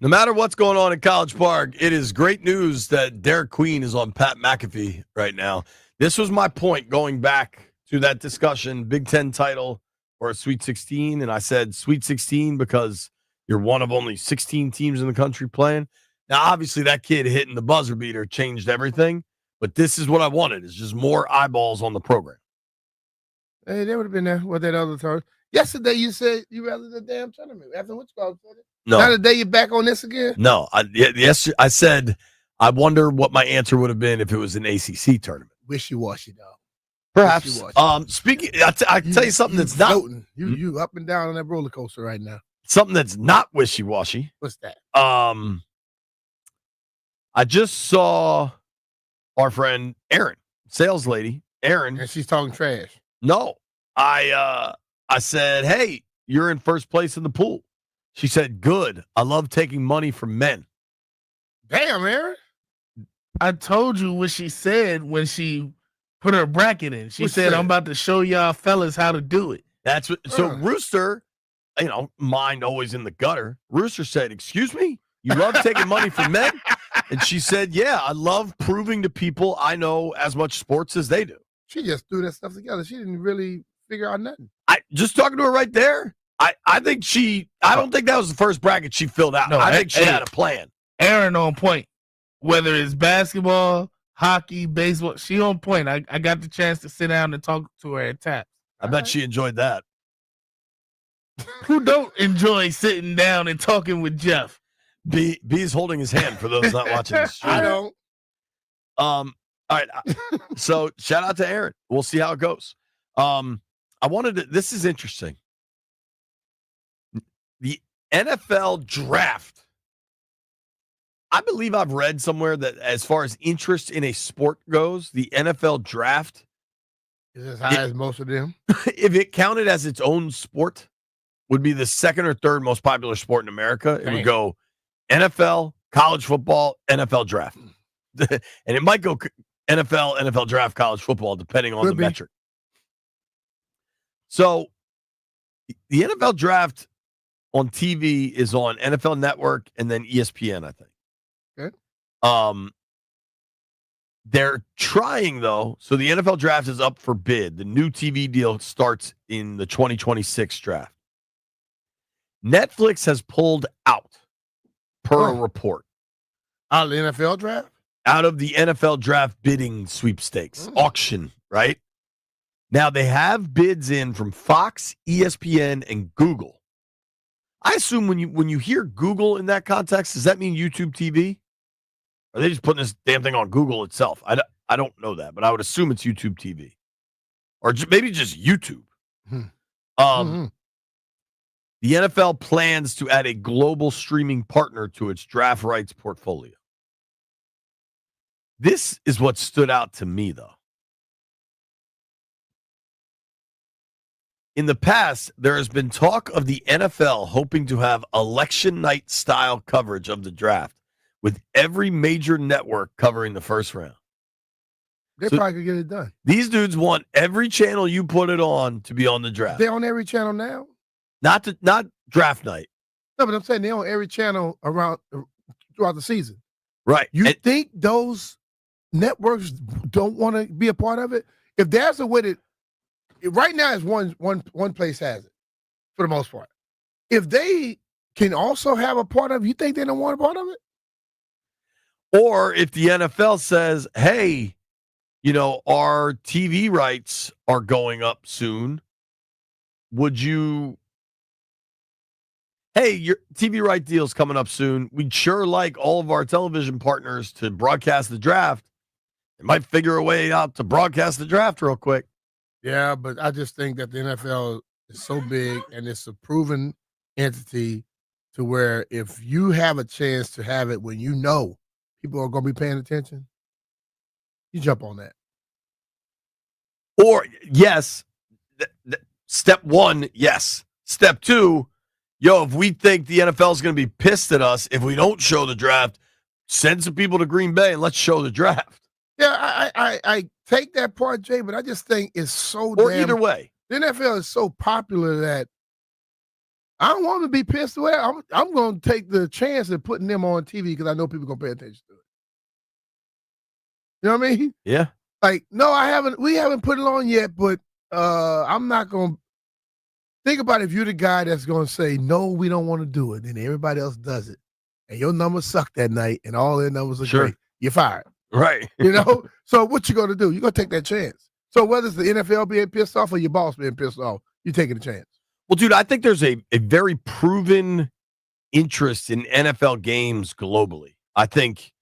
No matter what's going on in College Park, it is great news that Derek Queen is on Pat McAfee right now. This was my point going back to that discussion, Big Ten title or a Sweet 16. And I said Sweet 16 because you're one of only 16 teams in the country playing. Now, obviously, that kid hitting the buzzer beater changed everything. But this is what I wanted, is just more eyeballs on the program. Hey, they would have been there with that other turn. Yesterday, you said you rather the damn tournament. After what you called it? No. Now today you're back on this again? No. Yes, I said I wonder what my answer would have been if it was an ACC tournament. Wishy-washy, dog. Perhaps. Speaking, I can tell you something that's not floating. You up and down on that roller coaster right now. Something that's not wishy-washy. What's that? I just saw our friend Erin, sales lady, Erin, and she's talking trash. No, I said, "Hey, you're in first place in the pool." She said, "Good. I love taking money from men." Damn, Erin. I told you what she said when she put her bracket in. She said, "I'm about to show y'all fellas how to do it." That's what. So Rooster, mind always in the gutter. Rooster said, "Excuse me, you love taking money from men?" And she said, "Yeah, I love proving to people I know as much sports as they do." She just threw that stuff together. She didn't really figure out nothing. I just talking to her right there. I think I don't think that was the first bracket she filled out. No, I think she had a plan. Erin on point. Whether it's basketball, hockey, baseball, she on point. I got the chance to sit down and talk to her at TAPS. I bet she enjoyed that. Who don't enjoy sitting down and talking with Jeff? B is holding his hand for those not watching the stream. I don't. All right. So shout out to Erin. We'll see how it goes. This is interesting. The NFL draft. I believe I've read somewhere that as far as interest in a sport goes, the NFL draft is as high as most of them. If it counted as its own sport, would be the second or third most popular sport in America. It would go NFL, college football, NFL draft. And it might go NFL draft, college football, depending on the metric. So the NFL draft on TV is on NFL Network and then ESPN, I think. Okay. They're trying, though. So the NFL draft is up for bid. The new TV deal starts in the 2026 draft. Netflix has pulled out, per a report. Out of the NFL draft? Out of the NFL draft bidding sweepstakes, auction, right? Now, they have bids in from Fox, ESPN, and Google. I assume when you hear Google in that context, does that mean YouTube TV? Or are they just putting this damn thing on Google itself? I don't know that, but I would assume it's YouTube TV. Or maybe just YouTube. The NFL plans to add a global streaming partner to its draft rights portfolio. This is what stood out to me, though. In the past, there has been talk of the NFL hoping to have election night style coverage of the draft, with every major network covering the first round. They probably could get it done. These dudes want every channel you put it on to be on the draft. They're on every channel now. Not draft night. No, but I'm saying they're on every channel around throughout the season. Right. You think those networks don't want to be a part of it? If there's a way that right now is one place has it for the most part. If they can also have a part of it, you think they don't want a part of it? Or if the NFL says, hey, our TV rights are going up soon, would you... Hey, your TV right deal's coming up soon. We'd sure like all of our television partners to broadcast the draft. They might figure a way out to broadcast the draft real quick. Yeah, but I just think that the NFL is so big and it's a proven entity to where if you have a chance to have it when you know people are going to be paying attention, you jump on that. Or, yes, step one, yes. Step two, if we think the NFL is going to be pissed at us if we don't show the draft, send some people to Green Bay and let's show the draft. Yeah, I take that part, Jay, but I just think it's so or either way. The NFL is so popular that I don't want them to be pissed away. I'm going to take the chance of putting them on TV because I know people going to pay attention to it. You know what I mean? Yeah. Like, no, we haven't put it on yet, but I'm not going to think about if you're the guy that's going to say, no, we don't want to do it, and everybody else does it. And your numbers suck that night, and all their numbers are great. You're fired. Right. You know? So what you going to do? You're going to take that chance. So whether it's the NFL being pissed off or your boss being pissed off, you're taking a chance. Well, dude, I think there's a very proven interest in NFL games globally. I think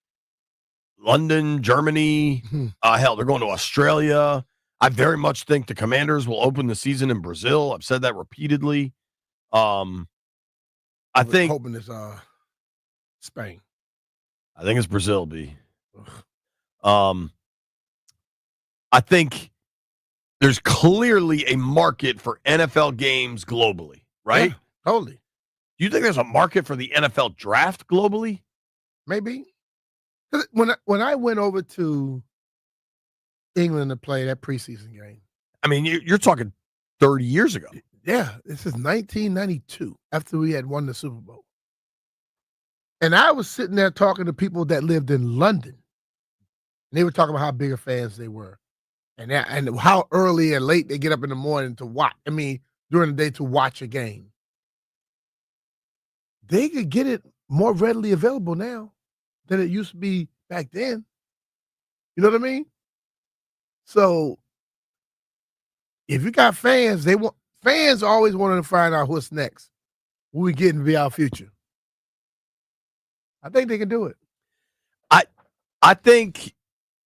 London, Germany, hell, they're going to Australia. I very much think the Commanders will open the season in Brazil. I've said that repeatedly. I think hoping it's Spain. I think it's Brazil, B. I think there's clearly a market for NFL games globally, right? Yeah, totally. Do you think there's a market for the NFL draft globally? Maybe. When I went over to England to play that preseason game. I mean, you're talking 30 years ago. Yeah, this is 1992 after we had won the Super Bowl. And I was sitting there talking to people that lived in London. And they were talking about how big of fans they were. And how early and late they get up in the morning to watch. I mean, during the day to watch a game. They could get it more readily available now than it used to be back then. You know what I mean? So if you got fans, fans always wanting to find out what's next. What we getting to be our future. I think they can do it. I think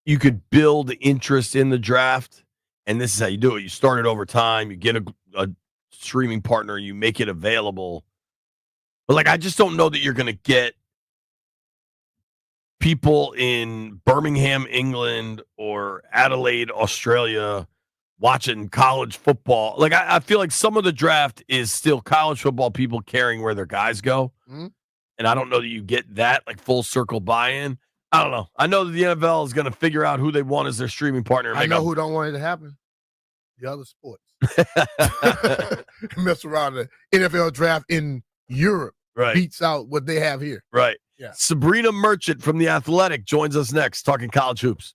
you could build interest in the draft, and this is how you do it. You start it over time. You get a streaming partner. You make it available. But, like, I just don't know that you're going to get people in Birmingham, England, or Adelaide, Australia, watching college football. Like, I feel like some of the draft is still college football people caring where their guys go. Mm-hmm. And I don't know that you get that, like, full circle buy-in. I don't know. I know that the NFL is going to figure out who they want as their streaming partner. I know who don't want it to happen. The other sports. Mess around the NFL draft in Europe. Right. Beats out what they have here. Right. Yeah. Sabrina Merchant from The Athletic joins us next, talking college hoops.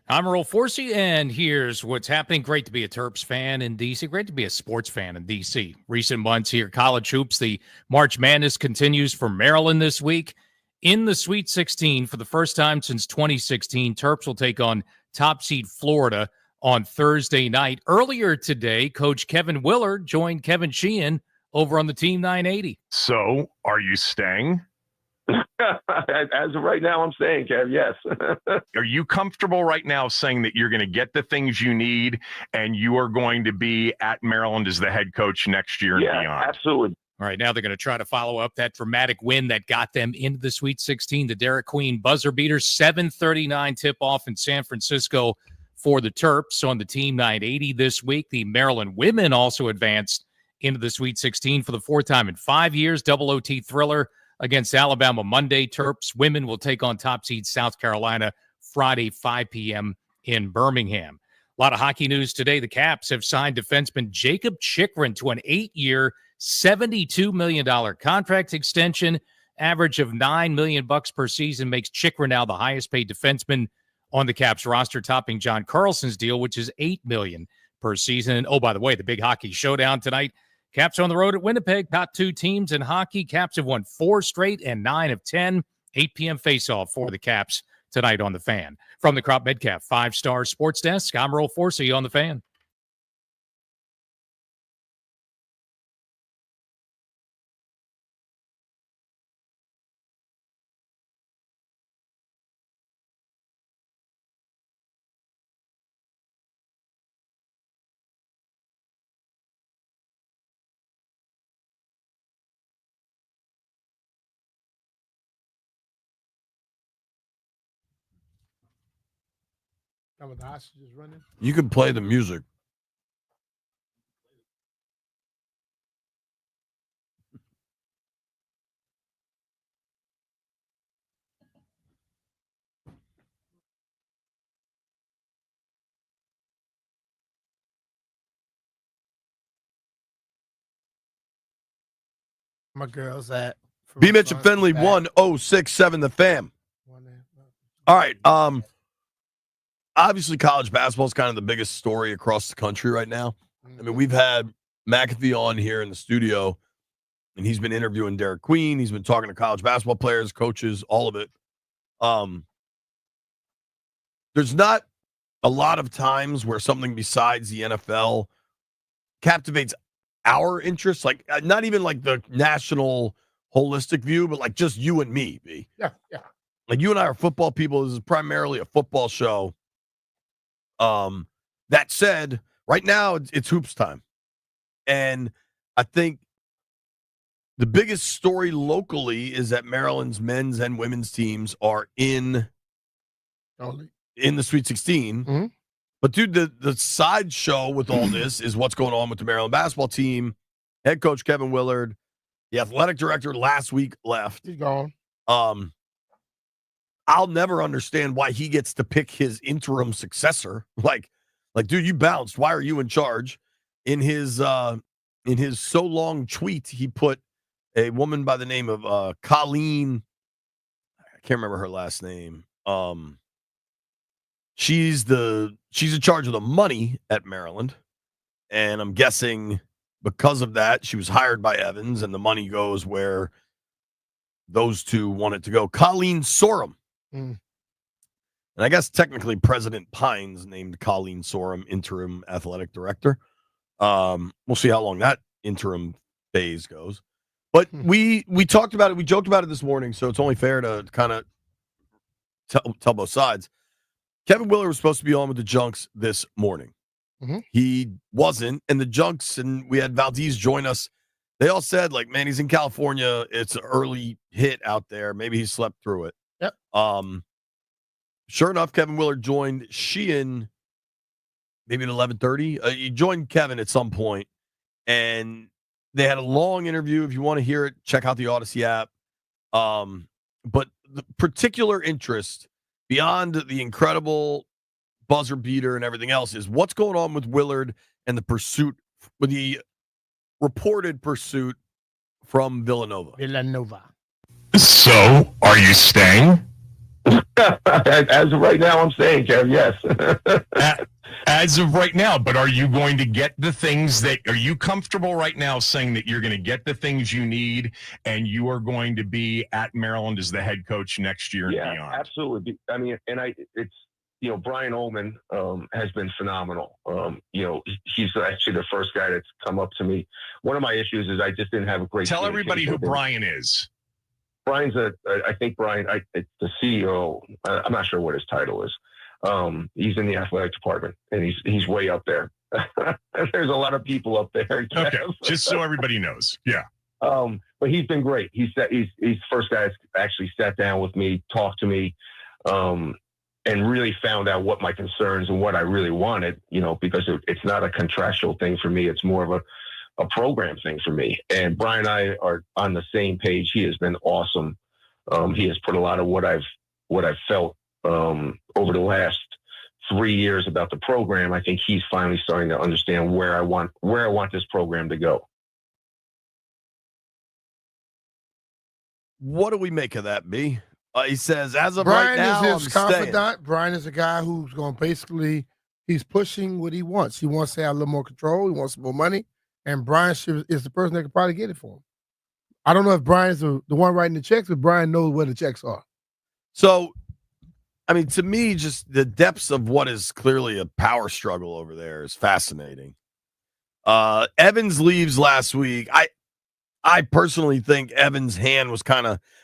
I'm Earl Forsey, and here's what's happening. Great to be a Terps fan in D.C. Great to be a sports fan in D.C. Recent months here, college hoops. The March Madness continues for Maryland this week. In the Sweet 16, for the first time since 2016, Terps will take on top seed Florida on Thursday night. Earlier today, Coach Kevin Willard joined Kevin Sheehan over on the Team 980. So, are you staying? As of right now, I'm staying, Kev. Yes. Are you comfortable right now saying that you're going to get the things you need and you are going to be at Maryland as the head coach next year and beyond? Absolutely. All right, now they're going to try to follow up that dramatic win that got them into the Sweet 16. The Derek Queen buzzer beater, 7:39 tip-off in San Francisco for the Terps on the Team 980 this week. The Maryland women also advanced into the Sweet 16 for the fourth time in 5 years. Double OT thriller against Alabama Monday. Terps women will take on top seed South Carolina Friday, 5 p.m. in Birmingham. A lot of hockey news today. The Caps have signed defenseman Jacob Chychrun to an 8-year, $72 million contract extension. Average of $9 million per season makes Chychrun now the highest paid defenseman on the Caps roster, topping John Carlson's deal, which is $8 million per season. And, oh, by the way, the big hockey showdown tonight. Caps on the road at Winnipeg. Top two teams in hockey. Caps have won 4 straight and 9 of 10. 8 p.m. face-off for the Caps tonight on The Fan. From the Crop Medcalf 5-Star Sports Desk, I'm Earl Forsey on The Fan. With the hostages running. You can play the music. My girl's at B. Mitch and Finley 1067 The Fam. All right. Obviously, college basketball is kind of the biggest story across the country right now. I mean, we've had McAfee on here in the studio, and he's been interviewing Derek Queen. He's been talking to college basketball players, coaches, all of it. There's not a lot of times where something besides the NFL captivates our interests, like not even like the national holistic view, but like just you and me, B. Yeah. Like you and I are football people. This is primarily a football show. That said, right now it's hoops time. And I think the biggest story locally is that Maryland's men's and women's teams are in the Sweet 16. Mm-hmm. But dude, the sideshow with all this is what's going on with the Maryland basketball team. Head coach Kevin Willard, the athletic director last week left. He's gone. I'll never understand why he gets to pick his interim successor. Like, dude, you bounced. Why are you in charge? In his so long tweet, he put a woman by the name of Colleen. I can't remember her last name. She's in charge of the money at Maryland, and I'm guessing because of that, she was hired by Evans, and the money goes where those two want it to go. Colleen Sorum. And I guess technically President Pines named Colleen Sorum interim athletic director. We'll see how long that interim phase goes. But we talked about it. We joked about it this morning, so it's only fair to kind of tell both sides. Kevin Willard was supposed to be on with the Junks this morning. Mm-hmm. He wasn't, and the Junks, and we had Valdez join us. They all said, like, man, he's in California. It's an early hit out there. Maybe he slept through it. Yep. Sure enough, Kevin Willard joined Sheehan maybe at 11:30. He joined Kevin at some point, and they had a long interview. If you want to hear it, check out the Odyssey app. But the particular interest beyond the incredible buzzer beater and everything else is what's going on with Willard and the pursuit, with the reported pursuit from Villanova. Villanova. So, are you staying? As of right now, I'm saying, Kev, yes. As of right now, but are you going to get the things are you comfortable right now saying that you're going to get the things you need and you are going to be at Maryland as the head coach next year and beyond? Absolutely. I mean, it's, Brian Ullman has been phenomenal. He's actually the first guy that's come up to me. One of my issues is I just didn't have a great. Tell everybody who Brian is. Brian's the CEO. I'm not sure what his title is. He's in the athletic department, and he's way up there. There's a lot of people up there. Okay, just so everybody knows. Yeah. But he's been great. He's the first guy that's actually sat down with me, talked to me, and really found out what my concerns and what I really wanted. Because it's not a contractual thing for me. It's more of a program thing for me. And Brian and I are on the same page. He has been awesome. He has put a lot of what I've felt over the last 3 years about the program. I think he's finally starting to understand where I want this program to go. What do we make of that, B? He says, as of Brian right now, is his I'm confidant. staying. Brian is a guy who's going to basically, he's pushing what he wants. He wants to have a little more control. He wants more money. And Brian is the person that can probably get it for him. I don't know if Brian's the one writing the checks, but Brian knows where the checks are. So, I mean, to me, just the depths of what is clearly a power struggle over there is fascinating. Evans leaves last week. I personally think Evans' hand was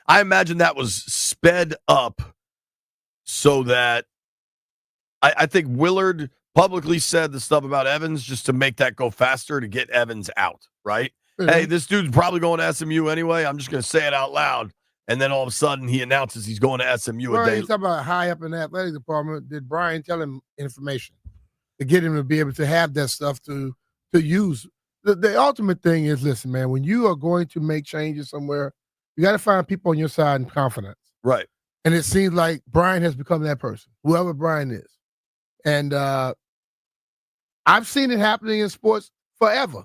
I imagine that was sped up so that I think Willard publicly said the stuff about Evans just to make that go faster to get Evans out, right? Mm-hmm. Hey, this dude's probably going to SMU anyway. I'm just going to say it out loud. And then all of a sudden he announces he's going to SMU a day. He's talking about high up in the athletic department. Did Brian tell him information to get him to be able to have that stuff to use? The ultimate thing is, listen, man, when you are going to make changes somewhere, you got to find people on your side and confidence. Right. And it seems like Brian has become that person, whoever Brian is. And I've seen it happening in sports forever.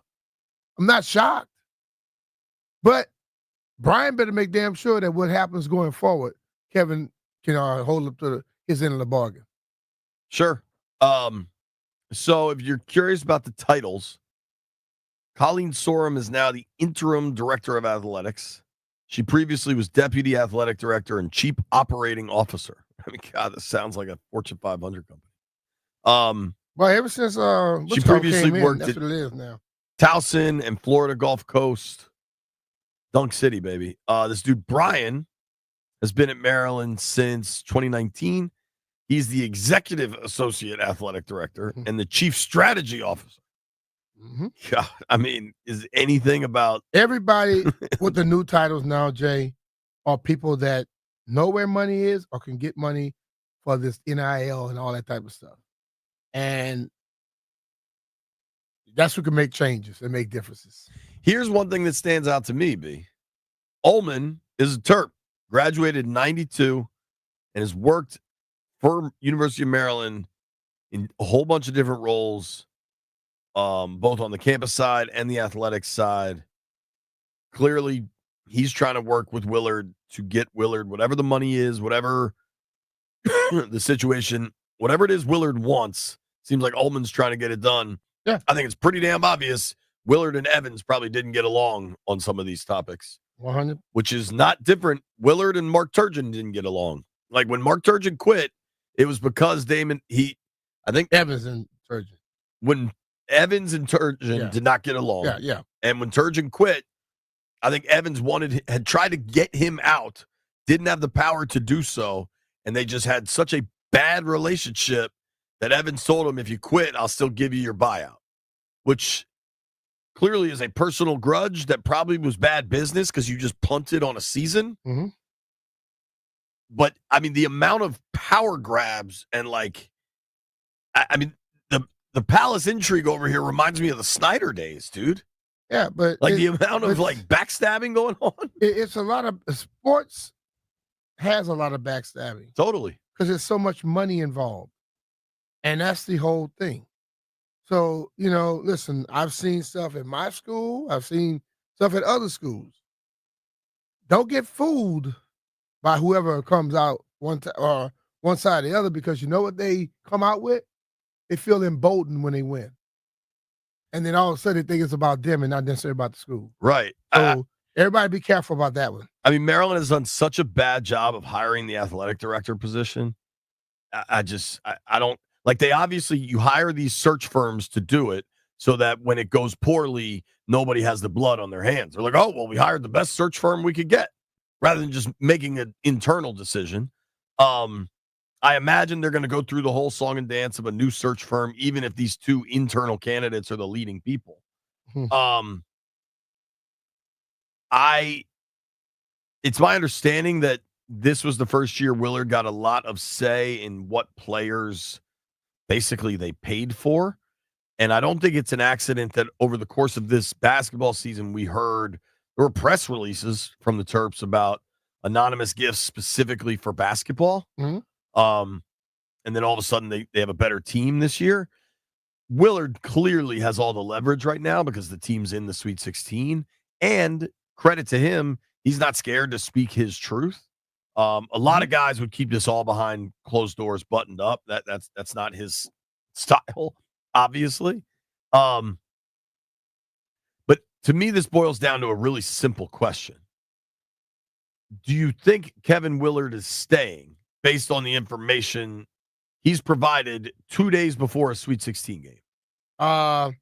I'm not shocked. But Brian better make damn sure that what happens going forward, Kevin can hold up to his end of the bargain. Sure. So if you're curious about the titles, Colleen Sorum is now the interim director of athletics. She previously was deputy athletic director and chief operating officer. I mean, God, this sounds like a Fortune 500 company. Well, ever since she previously worked that's at what it is now. Towson and Florida Gulf Coast, Dunk City, baby. This dude Brian has been at Maryland since 2019. He's the executive associate athletic director and the chief strategy officer. Mm-hmm. God, I mean, is anything about everybody with the new titles now, Jay, are people that know where money is or can get money for this NIL and all that type of stuff. And that's who can make changes and make differences. Here's one thing that stands out to me, B. Ullman is a Terp, graduated in 92 and has worked for University of Maryland in a whole bunch of different roles, both on the campus side and the athletics side. Clearly, he's trying to work with Willard to get Willard, whatever the money is, whatever the situation, whatever it is Willard wants. Seems like Ullman's trying to get it done. Yeah. I think it's pretty damn obvious Willard and Evans probably didn't get along on some of these topics. 100. Which is not different. Willard and Mark Turgeon didn't get along. Like when Mark Turgeon quit, it was because I think Evans and Turgeon. When Evans and Turgeon did not get along. Yeah. And when Turgeon quit, I think Evans had tried to get him out, didn't have the power to do so, and they just had such a bad relationship that Evans told him, if you quit, I'll still give you your buyout, which clearly is a personal grudge that probably was bad business because you just punted on a season. Mm-hmm. But, I mean, the amount of power grabs and, like, I mean, the Palace intrigue over here reminds me of the Snyder days, dude. Yeah, but like the amount of like backstabbing going on. It's a lot of sports has a lot of backstabbing. Totally. Because there's so much money involved. And that's the whole thing. So, listen, I've seen stuff at my school. I've seen stuff at other schools. Don't get fooled by whoever comes out one side or the other, because you know what they come out with? They feel emboldened when they win. And then all of a sudden they think it's about them and not necessarily about the school. Right. So everybody be careful about that one. I mean, Maryland has done such a bad job of hiring the athletic director position. I don't like, they obviously, you hire these search firms to do it so that when it goes poorly, nobody has the blood on their hands. They're like, oh, well, we hired the best search firm we could get rather than just making an internal decision. I imagine they're going to go through the whole song and dance of a new search firm, even if these two internal candidates are the leading people. It's my understanding that this was the first year Willard got a lot of say in what players basically they paid for. And I don't think it's an accident that over the course of this basketball season, we heard there were press releases from the Terps about anonymous gifts specifically for basketball. Mm-hmm. And then all of a sudden they have a better team this year. Willard clearly has all the leverage right now because the team's in the Sweet 16. And credit to him, he's not scared to speak his truth. A lot of guys would keep this all behind closed doors, buttoned up. That's not his style, obviously. But to me, this boils down to a really simple question. Do you think Kevin Willard is staying based on the information he's provided 2 days before a Sweet 16 game? I'm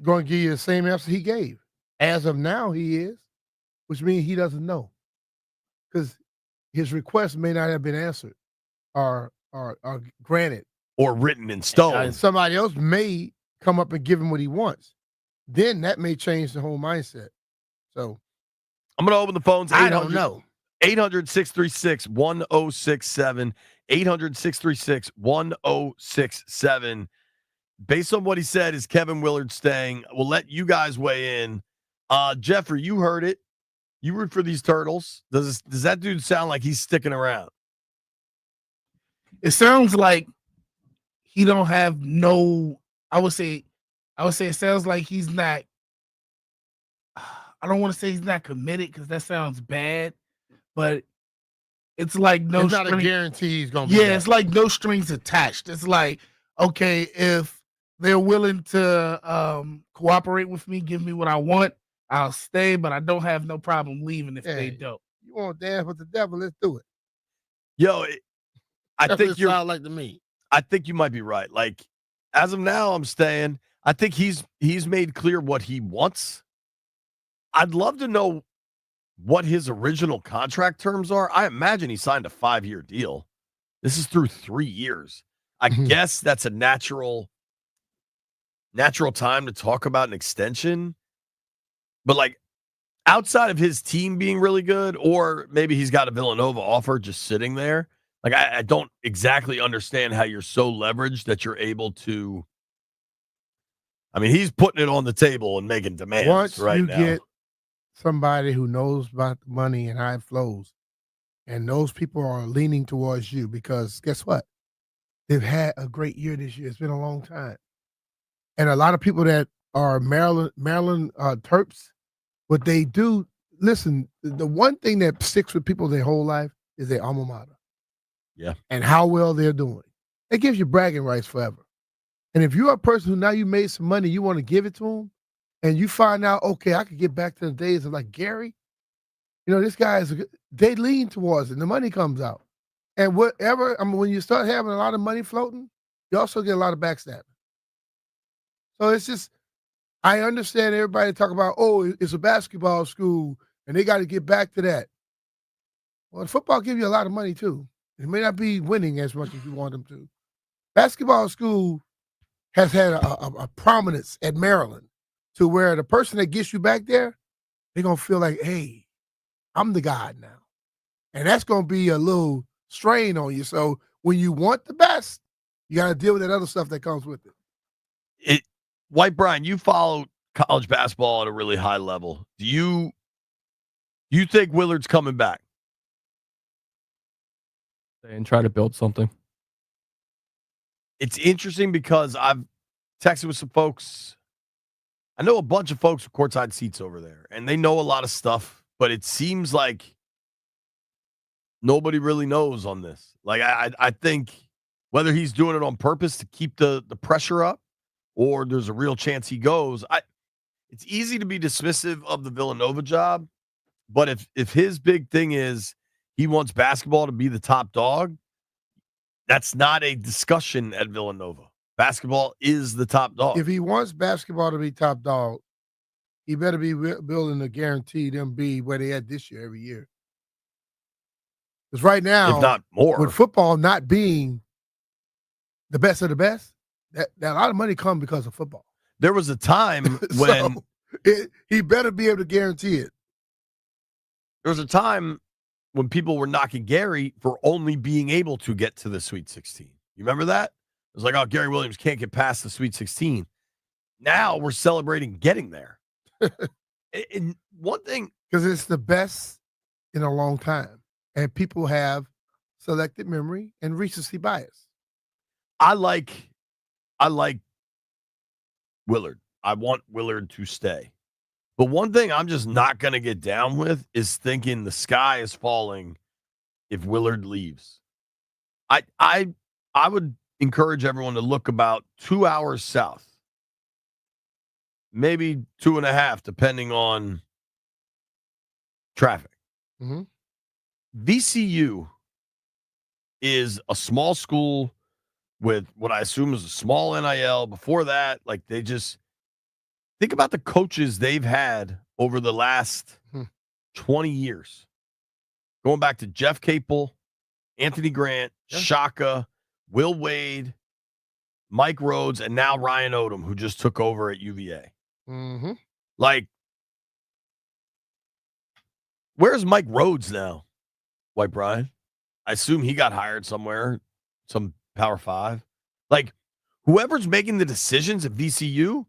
going to give you the same answer he gave. As of now, he is, which means he doesn't know. Because his request may not have been answered or granted. Or written in stone. And somebody else may come up and give him what he wants. Then that may change the whole mindset. So I'm going to open the phones. I don't know. 800-636-1067. 800-636-1067. Based on what he said, is Kevin Willard staying? We'll let you guys weigh in. Jeffrey, you heard it. You root for these Turtles. Does that dude sound like he's sticking around? It sounds like he don't have no. I would say it sounds like he's not. I don't want to say he's not committed because that sounds bad, but it's like no. It's not a guarantee he's gonna be. Yeah, back. it's like no strings attached. It's like, okay, if they're willing to cooperate with me, give me what I want, I'll stay, but I don't have no problem leaving if they don't. You want to dance with the devil? Let's do it. Yo, I think you're sound like to me. I think you might be right. Like, as of now, I'm staying. I think he's made clear what he wants. I'd love to know what his original contract terms are. I imagine he signed a 5-year deal. This is through 3 years. I guess that's a natural time to talk about an extension. But like, outside of his team being really good, or maybe he's got a Villanova offer just sitting there. Like, I don't exactly understand how you're so leveraged that you're able to. I mean, he's putting it on the table and making demands. Once right you now. get somebody who knows about the money and how it flows, and those people are leaning towards you, because guess what? They've had a great year this year. It's been a long time. And a lot of people that are Maryland Terps, what they do, listen, the one thing that sticks with people their whole life is their alma mater. Yeah. And how well they're doing. It gives you bragging rights forever. And if you're a person who now you made some money, you want to give it to them, and you find out, okay, I could get back to the days of like Gary, this guy they lean towards it, and the money comes out. And whatever, when you start having a lot of money floating, you also get a lot of backstabbing. So it's just, I understand everybody talk about, it's a basketball school, and they got to get back to that. Well, football gives you a lot of money too. It may not be winning as much as you want them to. Basketball school has had a prominence at Maryland to where the person that gets you back there, they're going to feel like, hey, I'm the guy now. And that's going to be a little strain on you. So when you want the best, you got to deal with that other stuff that comes with it. White Brian, you follow college basketball at a really high level. Do you think Willard's coming back? And try to build something. It's interesting because I've texted with some folks. I know a bunch of folks with courtside seats over there, and they know a lot of stuff, but it seems like Nobody really knows on this. Like, I think whether he's doing it on purpose to keep the pressure up or there's a real chance he goes. It's easy to be dismissive of the Villanova job, but if his big thing is he wants basketball to be the top dog, that's not a discussion at Villanova. Basketball is the top dog. If he wants basketball to be top dog, he better be building to guarantee them be where they at this year every year. Because right now, if not more, with football not being the best of the best, that a lot of money come because of football. There was a time when he better be able to guarantee it. There was a time when people were knocking Gary for only being able to get to the Sweet 16. You remember that? It was like, oh, Gary Williams can't get past the Sweet 16. Now we're celebrating getting there. And one thing, because it's the best in a long time, and people have selective memory and recency bias. I like Willard. I want Willard to stay. But one thing I'm just not going to get down with is thinking the sky is falling if Willard leaves. I would encourage everyone to look about 2 hours south, maybe 2.5, depending on traffic. Mm-hmm. VCU is a small school with what I assume is a small NIL. Before that, like, they just think about the coaches they've had over the last 20 years. Going back to Jeff Capel, Anthony Grant, Shaka, Will Wade, Mike Rhodes, and now Ryan Odom, who just took over at UVA. Mm-hmm. Like, where's Mike Rhodes now, White Brian? I assume he got hired somewhere, some Power 5. Like, whoever's making the decisions at VCU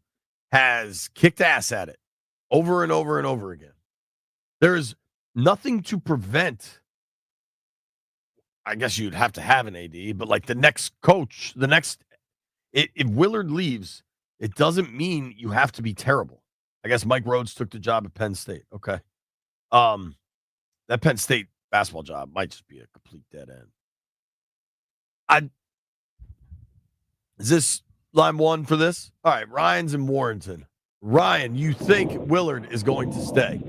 has kicked ass at it over and over and over again. There's nothing to prevent, I guess you'd have to have an AD, but like the next coach, if Willard leaves, it doesn't mean you have to be terrible. I guess Mike Rhodes took the job at Penn State. Okay. That Penn State basketball job might just be a complete dead end. Is this line one for this? All right, Ryan's in Warrenton. Ryan, you think Willard is going to stay?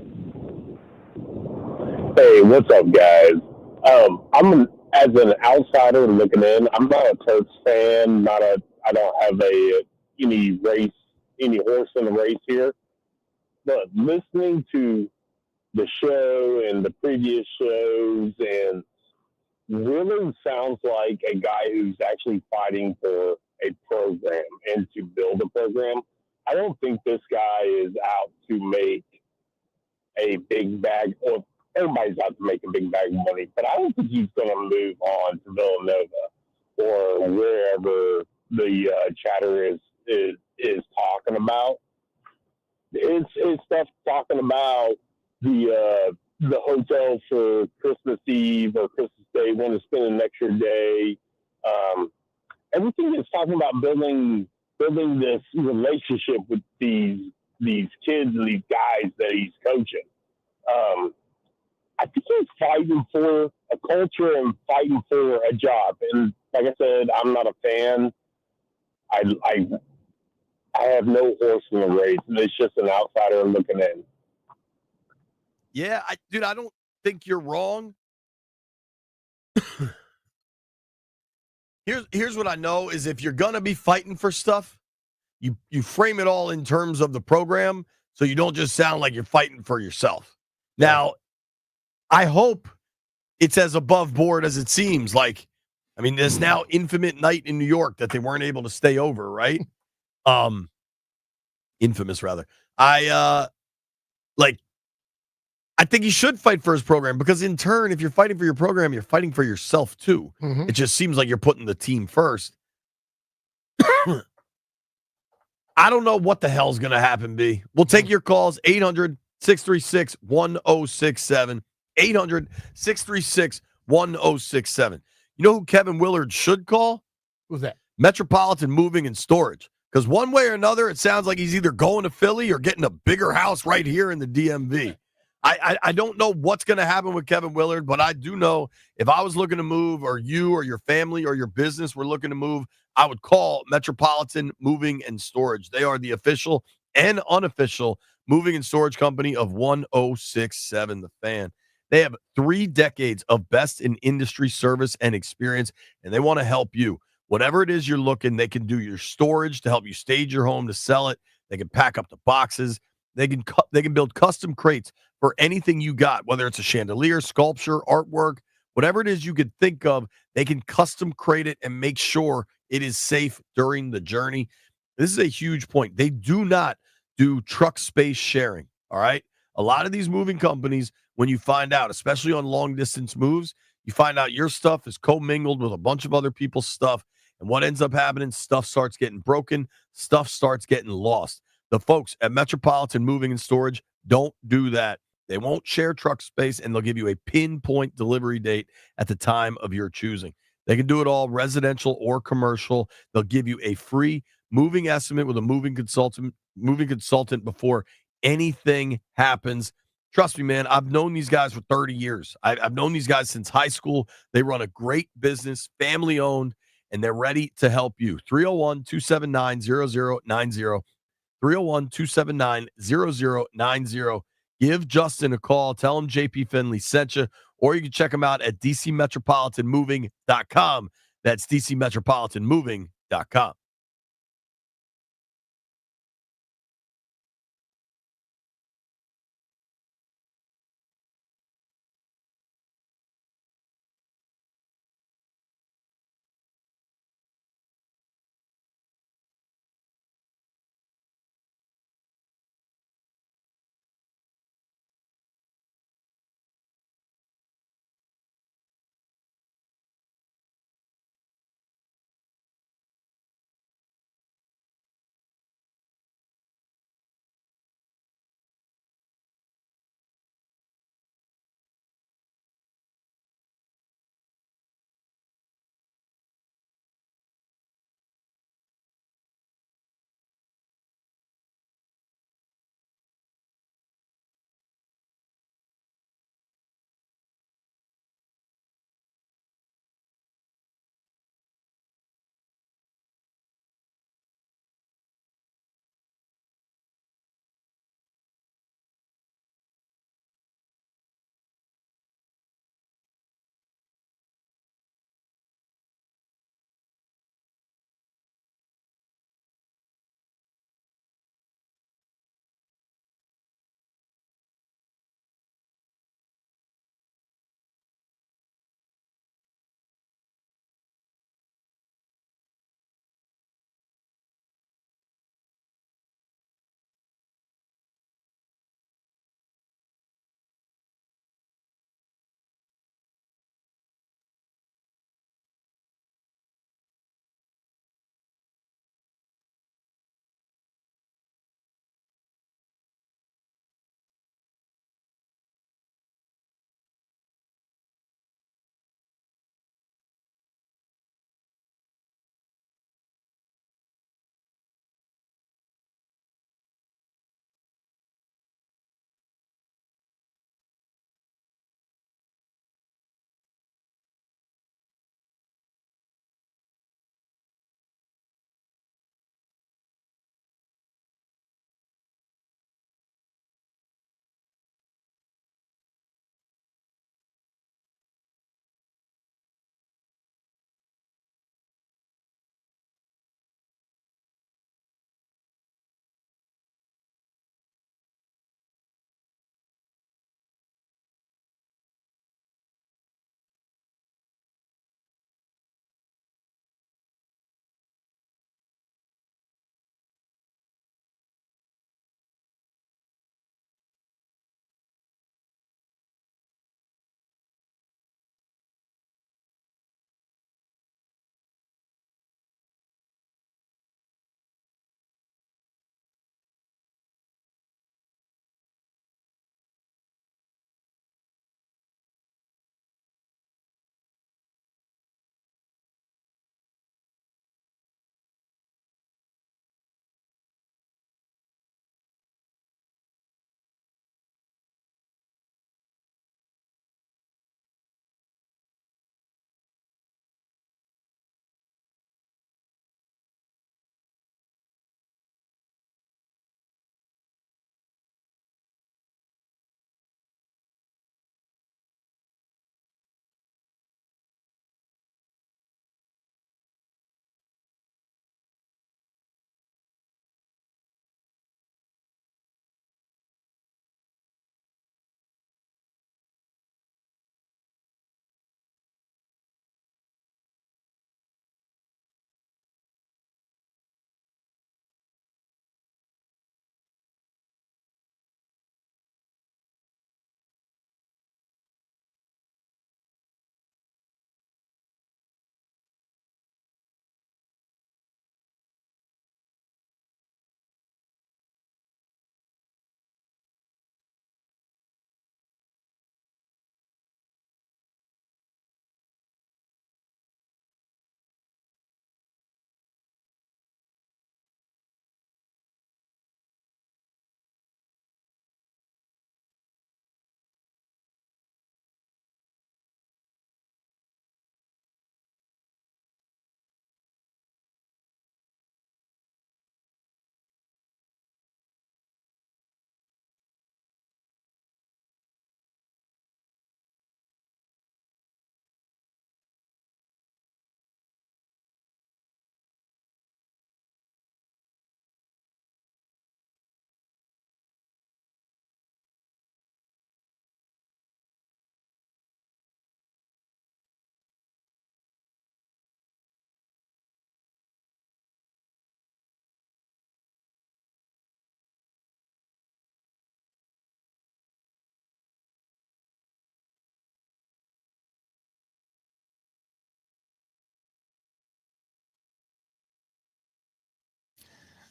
Hey, what's up, guys? As an outsider looking in, I'm not a Terps fan. I don't have any horse in the race here. But listening to the show and the previous shows, and Willard sounds like a guy who's actually fighting for a program and to build a program. I don't think this guy is out to make a big bag, or everybody's out to make a big bag of money, but I don't think he's going to move on to Villanova or wherever the chatter is talking about. It's stuff talking about the hotel for Christmas Eve or Christmas Day, want to spend an extra day. Everything is talking about building this relationship with these kids and these guys that he's coaching. I think he's fighting for a culture and fighting for a job. And like I said, I'm not a fan. I have no horse in the race. It's just an outsider looking in. Yeah, I don't think you're wrong. Here's what I know is if you're gonna be fighting for stuff, you frame it all in terms of the program, so you don't just sound like you're fighting for yourself. Now, I hope it's as above board as it seems. Like, I mean, there's now infamous night in New York that they weren't able to stay over, right? Infamous rather. I think he should fight for his program, because in turn, if you're fighting for your program, you're fighting for yourself too. Mm-hmm. It just seems like you're putting the team first. I don't know what the hell's going to happen, B. We'll take your calls, 800-636-1067, 800-636-1067. You know who Kevin Willard should call? Who's that? Metropolitan Moving and Storage. Because one way or another, it sounds like he's either going to Philly or getting a bigger house right here in the DMV. I don't know what's going to happen with Kevin Willard, but I do know if I was looking to move, or you or your family or your business were looking to move, I would call Metropolitan Moving and Storage. They are the official and unofficial moving and storage company of 1067 The Fan. They have 3 decades of best in industry service and experience, and they want to help you. Whatever it is you're looking, they can do your storage to help you stage your home to sell it. They can pack up the boxes. They can build custom crates for anything you got, whether it's a chandelier, sculpture, artwork, whatever it is you could think of. They can custom crate it and make sure it is safe during the journey. This is a huge point. They do not do truck space sharing. All right. A lot of these moving companies, when you find out, especially on long distance moves, you find out your stuff is commingled with a bunch of other people's stuff. And what ends up happening, stuff starts getting broken, stuff starts getting lost. The folks at Metropolitan Moving and Storage don't do that. They won't share truck space, and they'll give you a pinpoint delivery date at the time of your choosing. They can do it all, residential or commercial. They'll give you a free moving estimate with a moving consultant before anything happens. Trust me, man, I've known these guys for 30 years. I've known these guys since high school. They run a great business, family owned, and they're ready to help you. 301-279-0090. 301-279-0090. Give Justin a call. Tell him JP Finley sent you, or you can check him out at dcmetropolitanmoving.com. That's dcmetropolitanmoving.com.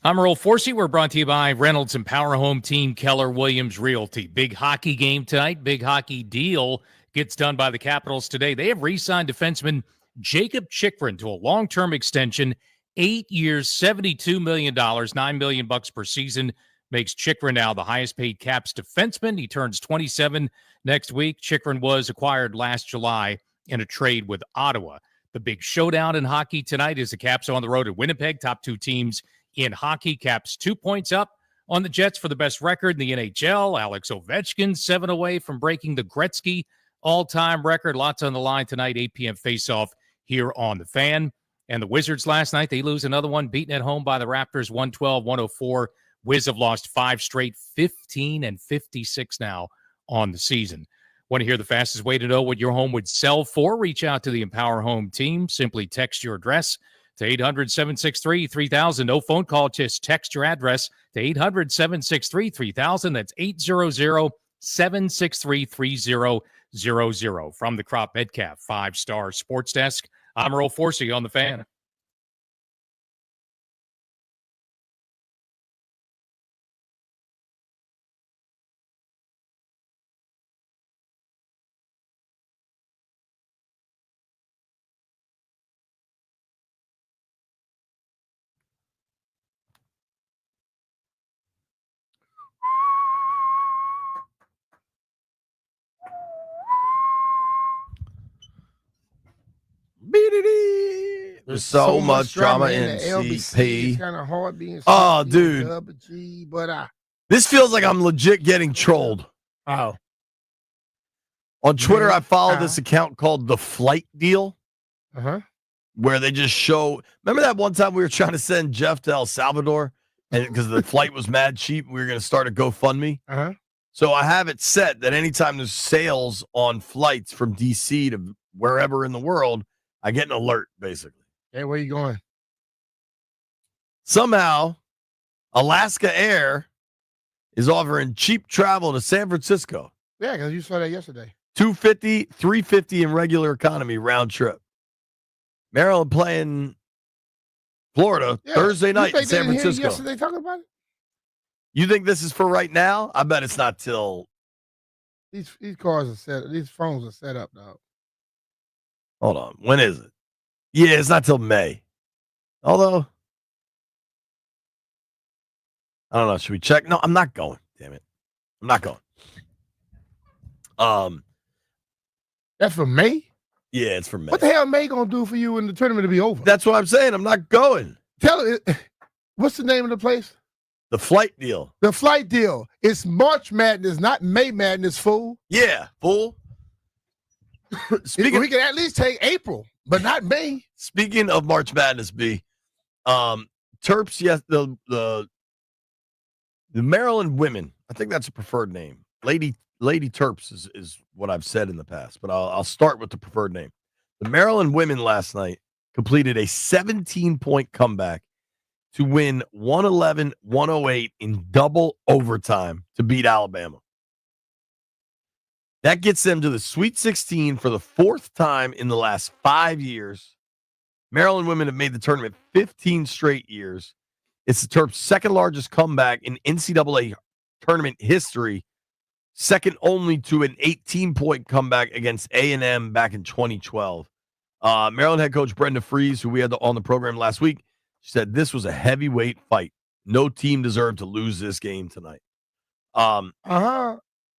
I'm Earl Forsey. We're brought to you by Reynolds and Power Home Team Keller Williams Realty. Big hockey game tonight. Big hockey deal gets done by the Capitals today. They have re-signed defenseman Jacob Chikrin to a long-term extension, 8 years, $72 million, $9 million per season. Makes Chikrin now the highest-paid Caps defenseman. He turns 27 next week. Chikrin was acquired last July in a trade with Ottawa. The big showdown in hockey tonight is the Caps on the road at Winnipeg. Top two teams in hockey. Caps 2 points up on the Jets for the best record in the NHL. Alex Ovechkin 7 away from breaking the Gretzky all-time record. Lots on the line tonight. 8 p.m. face-off here on The Fan. And the Wizards last night, they lose another one, beaten at home by the Raptors 112-104. Wiz have lost 5 straight, 15-56 now on the season. Want to hear the fastest way to know what your home would sell for? Reach out to the Empower Home team. Simply text your address to 800-763-3000. No phone call, just text your address to 800-763-3000. That's 800-763-3000. From the Crop Medcalf 5-star Sports Desk, I'm Earl Forsey on The Fan. There's so much drama in the LBC. CP. It's kind of hard being Oh, CP dude. and WG, but This feels like I'm legit getting trolled. oh, On Twitter, Yeah. I follow this account called The Flight Deal, where they just show. Remember that one time we were trying to send Jeff to El Salvador, and because the flight was mad cheap, we were going to start a GoFundMe. So I have it set that anytime there's sales on flights from DC to wherever in the world, I get an alert, basically. Hey, where you going? Somehow, Alaska Air is offering cheap travel to San Francisco. Yeah, because you saw that yesterday. $250, $350 in regular economy round trip. Maryland playing Florida Thursday You think think in San they didn't hear you Francisco. yesterday talking about it? You think this is for right now? I bet it's not till. These cars are set. These phones are set up, dog. Hold on. When is it? Yeah, it's not till May. Although, I don't know. Should we check? No, I'm not going. Damn it. I'm not going. That's for May? Yeah, it's for May. What the hell May gonna do for you when the tournament will be over? That's what I'm saying. I'm not going. Tell it. What's the name of the place? The Flight Deal. The Flight Deal. It's March Madness, not May Madness, fool. Yeah, fool. We can at least take April, but not May. Speaking of March Madness, B, Terps, yes, the Maryland women, I think that's a preferred name. Lady Terps is what I've said in the past, but I'll start with the preferred name. The Maryland women last night completed a 17-point comeback to win 111-108 in double overtime to beat Alabama. That gets them to the Sweet 16 for the 4th time in the last 5 years. Maryland women have made the tournament 15 straight years. It's the Terps' second largest comeback in NCAA tournament history, second only to an 18-point comeback against A&M back in 2012. Maryland head coach Brenda Freese, who we had on the program last week, said this was a heavyweight fight. No team deserved to lose this game tonight.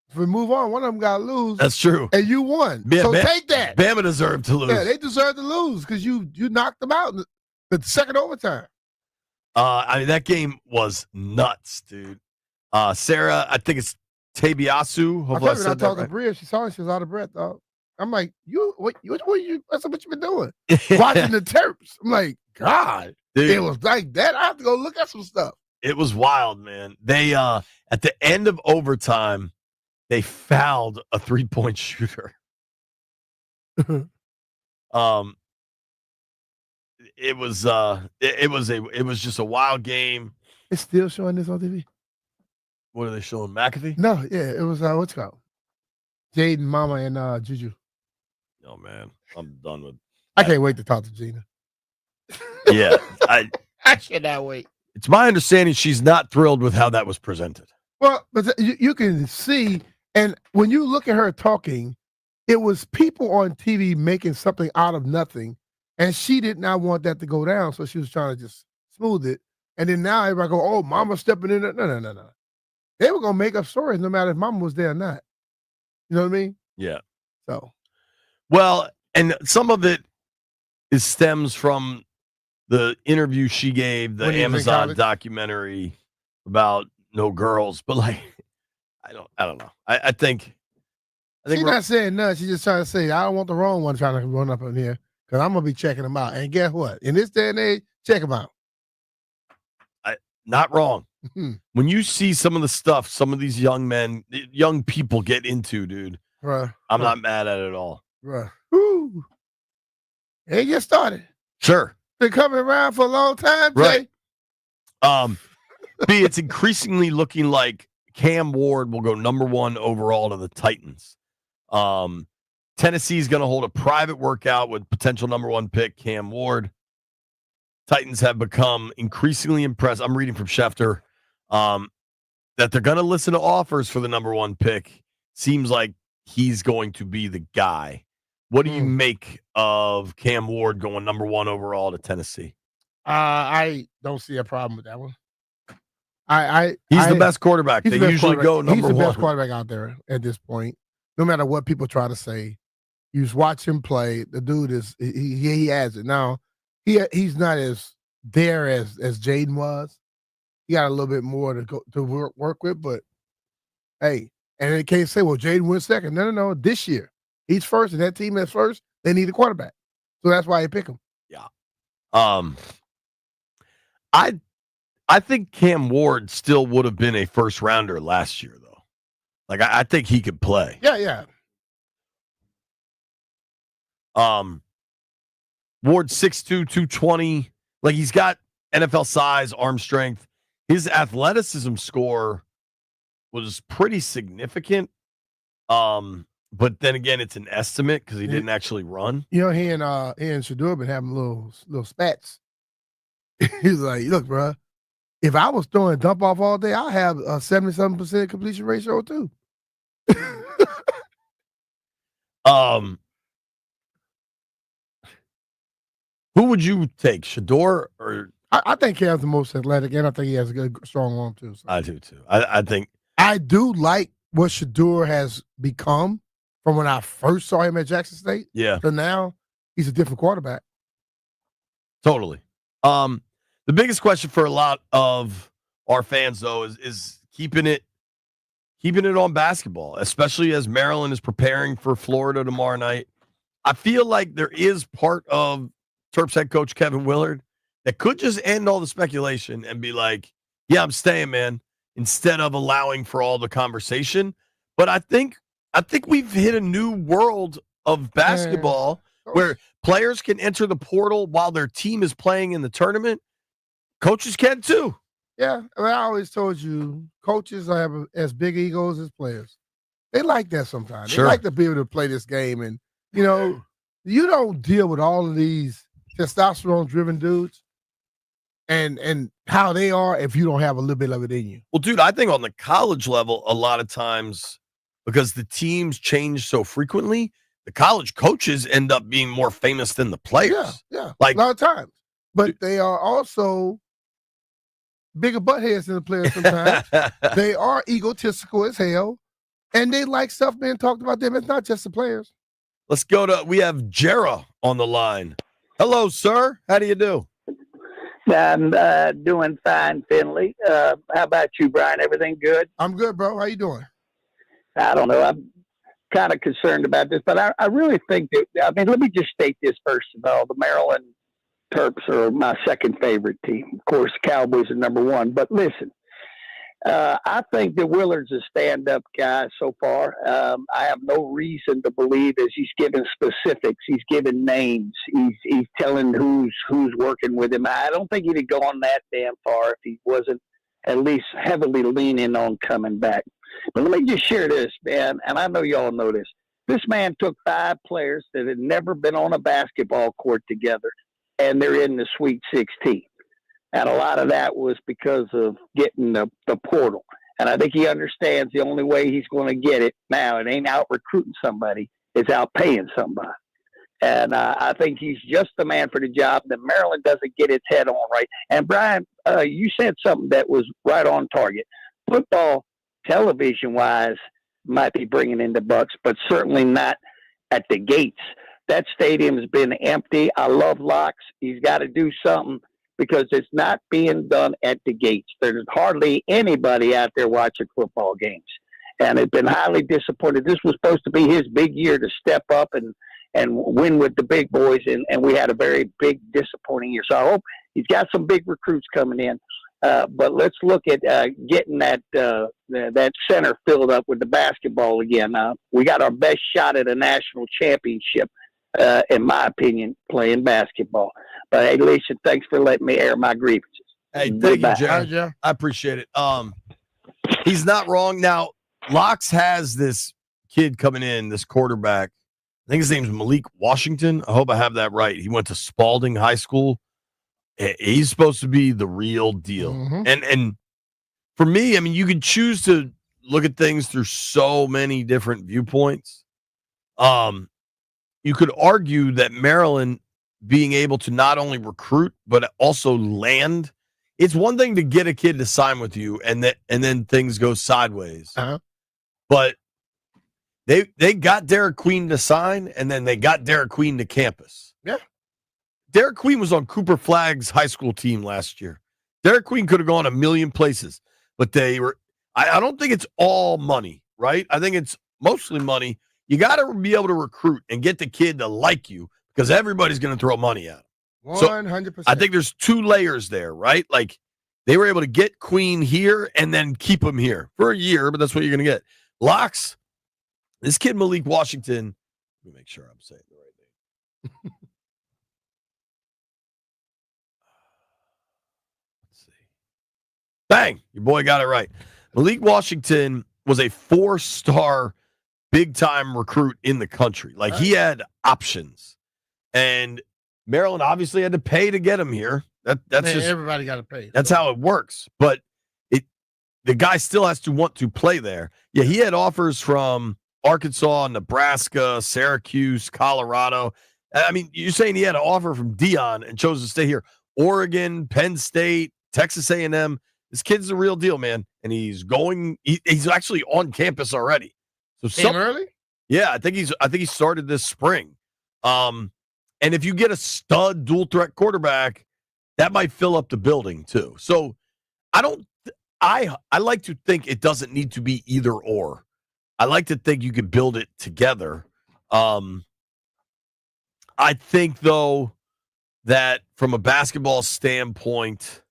If we move on, one of them got to lose. That's true. And you won. Yeah, so take that. Bama deserved to lose. Yeah, they deserve to lose because you knocked them out in the second overtime. I mean, that game was nuts, dude. Sarah, I think it's Tabiasu. Hopefully I said that talked to right. Bria. She saw me. She was out of breath, dog. I'm like, what you been doing? Watching the Terps. I'm like, God, Dude. It was like that. I have to go look at some stuff. It was wild, man. They at the end of overtime, they fouled a 3-point shooter. It was just a wild game. It's still showing this on TV. What are they showing? McAfee? No, yeah, it was what's it called? Jaden, Mama, and Juju. Oh man, I'm done with. I can't wait to talk to Gina. Yeah, I cannot wait. It's my understanding she's not thrilled with how that was presented. Well, but you can see, and when you look at her talking, it was people on TV making something out of nothing, and she did not want that to go down, so she was trying to just smooth it. And then now everybody go, "Oh, Mama's stepping in." No. They were gonna make up stories no matter if Mama was there or not. You know what I mean? Yeah. So, well, and some of it stems from the interview she gave, the Amazon documentary about no girls, but like, I don't know. I think she's not saying nothing. She's just trying to say, I don't want the wrong one trying to run up in here because I'm gonna be checking them out. And guess what? In this day and age, check them out. Not wrong. When you see some of the stuff some of these young people get into, dude, I'm not mad at it at all. Right. Woo. It just started. Sure. Been coming around for a long time, Jay. Right. B, it's increasingly looking like Cam Ward will go number 1 overall to the Titans. Tennessee's going to hold a private workout with potential number 1 pick Cam Ward. Titans have become increasingly impressed. I'm reading from Schefter that they're going to listen to offers for the number 1 pick. Seems like he's going to be the guy. What do you make of Cam Ward going number 1 overall to Tennessee? I don't see a problem with that one. He's the best quarterback. They usually go number 1. He's the best quarterback out there at this point. No matter what people try to say, you just watch him play. The dude he has it now. He's not as there as Jaden was. He got a little bit more to work with, but hey, and they can't say, well, Jaden went second. No. This year, he's first, and that team that's first, they need a quarterback. So that's why they pick him. Yeah. I think Cam Ward still would have been a first rounder last year, though. Like I think he could play. Yeah. Ward 6'2", 220. Like he's got NFL size, arm strength. His athleticism score was pretty significant. But then again, it's an estimate because he didn't actually run. You know, he and Shador been having little spats. He's like, look, bro, if I was throwing dump off all day, I have a 77% completion ratio too. Who would you take, Shador or? I think Cam's the most athletic, and I think he has a good, strong arm too. So. I do too. I think I do like what Shador has become from when I first saw him at Jackson State. Yeah. So now he's a different quarterback. Totally. The biggest question for a lot of our fans, though, is keeping it on basketball, especially as Maryland is preparing for Florida tomorrow night. I feel like there is part of Terps head coach Kevin Willard that could just end all the speculation and be like, yeah, I'm staying, man, instead of allowing for all the conversation. But I think we've hit a new world of basketball where players can enter the portal while their team is playing in the tournament. Coaches can too. Yeah, I mean, I always told you, coaches have as big egos as players. They like that sometimes. Sure. They like to be able to play this game. And, you know, you don't deal with all of these testosterone-driven dudes and how they are if you don't have a little bit of it in you. Well, dude, I think on the college level, a lot of times, because the teams change so frequently, the college coaches end up being more famous than the players. Yeah, like a lot of times. But they are also bigger buttheads than the players sometimes. They are egotistical as hell, and they like stuff being talked about them. It's not just the players. We have Jera on the line. Hello, sir. How do you do? I'm doing fine, Finley. How about you, Brian? Everything good? I'm good, bro. How you doing? I don't know. I'm kind of concerned about this, but I really think that, I mean, let me just state this first of all. The Maryland Terps are my second favorite team. Of course, Cowboys are number one. But listen, I think that Willard's a stand-up guy so far. I have no reason to believe as he's giving specifics. He's giving names. He's telling who's working with him. I don't think he'd have gone that damn far if he wasn't at least heavily leaning on coming back. But let me just share this, man, and I know y'all know this. This man took 5 players that had never been on a basketball court together, and they're in the Sweet 16. And a lot of that was because of getting the portal. And I think he understands the only way he's going to get it now, it ain't out recruiting somebody, it's out paying somebody. And I think he's just the man for the job. That Maryland doesn't get its head on right. And Brian, you said something that was right on target. Football, television-wise, might be bringing in the bucks, but certainly not at the gates. That stadium's been empty. I love Locks. He's got to do something because it's not being done at the gates. There's hardly anybody out there watching football games. And it's been highly disappointed. This was supposed to be his big year to step up and win with the big boys, and we had a very big, disappointing year. So I hope he's got some big recruits coming in. But let's look at getting that center filled up with the basketball again. We got our best shot at a national championship, in my opinion, playing basketball. But, hey, Lisa, thanks for letting me air my grievances. Hey, thank you, Jerry. I appreciate it. He's not wrong. Now, Locks has this kid coming in, this quarterback. I think his name's Malik Washington. I hope I have that right. He went to Spalding High School. He's supposed to be the real deal. And for me, I mean, you could choose to look at things through so many different viewpoints. You could argue that Maryland being able to not only recruit but also land. It's one thing to get a kid to sign with you and then things go sideways. But they got Derek Queen to sign, and then they got Derek Queen to campus. Yeah. Derek Queen was on Cooper Flagg's high school team last year. Derek Queen could have gone a million places, but they were I don't think it's all money, right? I think it's mostly money. You got to be able to recruit and get the kid to like you because everybody's going to throw money at him. 100%. I think there's two layers there, right? Like they were able to get Queen here and then keep him here for a year, but that's what you're going to get. Locks, this kid Malik Washington, let me make sure I'm saying the right name. Let's see. Bang, your boy got it right. Malik Washington was a 4-star big-time recruit in the country. Like he had options. And Maryland obviously had to pay to get him here. That's just everybody got to pay. That's how it works. But the guy still has to want to play there. Yeah, he had offers from Arkansas, Nebraska, Syracuse, Colorado. I mean, you're saying he had an offer from Dion and chose to stay here. Oregon, Penn State, Texas A&M. This kid's the real deal, man. And he's going. He's actually on campus already. So early? Yeah, I think he started this spring. And if you get a stud dual threat quarterback, that might fill up the building too. So I like to think it doesn't need to be either or. I like to think you could build it together. I think though that from a basketball standpoint,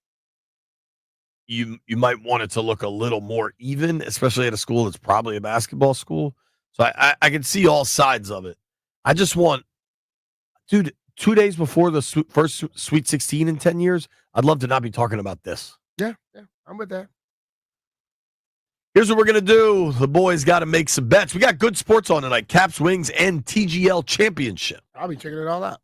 you might want it to look a little more even, especially at a school that's probably a basketball school. So I can see all sides of it. I just want, dude, 2 days before the first Sweet 16 in 10 years, I'd love to not be talking about this. Yeah, I'm with that. Here's what we're going to do. The boys got to make some bets. We got good sports on tonight. Caps, Wings, and TGL Championship. I'll be checking it all out.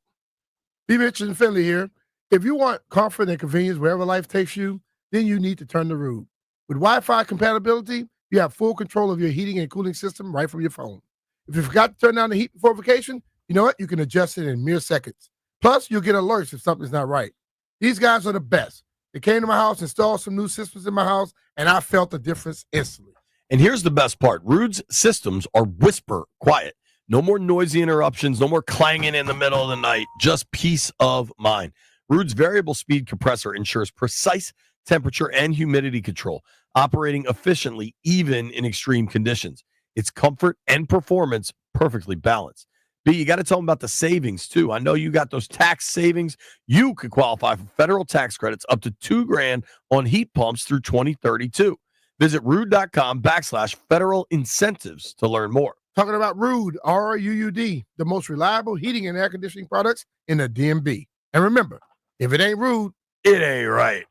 Be Mitch and Finley here. If you want comfort and convenience wherever life takes you, then you need to turn to Rude. With Wi-Fi compatibility, you have full control of your heating and cooling system right from your phone. If you forgot to turn down the heat before vacation, you know what? You can adjust it in mere seconds. Plus, you'll get alerts if something's not right. These guys are the best. They came to my house, installed some new systems in my house, and I felt the difference instantly. And here's the best part. Rude's systems are whisper quiet. No more noisy interruptions, no more clanging in the middle of the night, just peace of mind. Rude's variable speed compressor ensures precise temperature and humidity control, operating efficiently even in extreme conditions. It's comfort and performance perfectly balanced. B, you got to tell them about the savings, too. I know you got those tax savings. You could qualify for federal tax credits up to $2,000 on heat pumps through 2032. Visit rude.com/federal incentives to learn more. Talking about Rude, R-U-U-D, the most reliable heating and air conditioning products in the DMV. And remember, if it ain't Rude, it ain't right.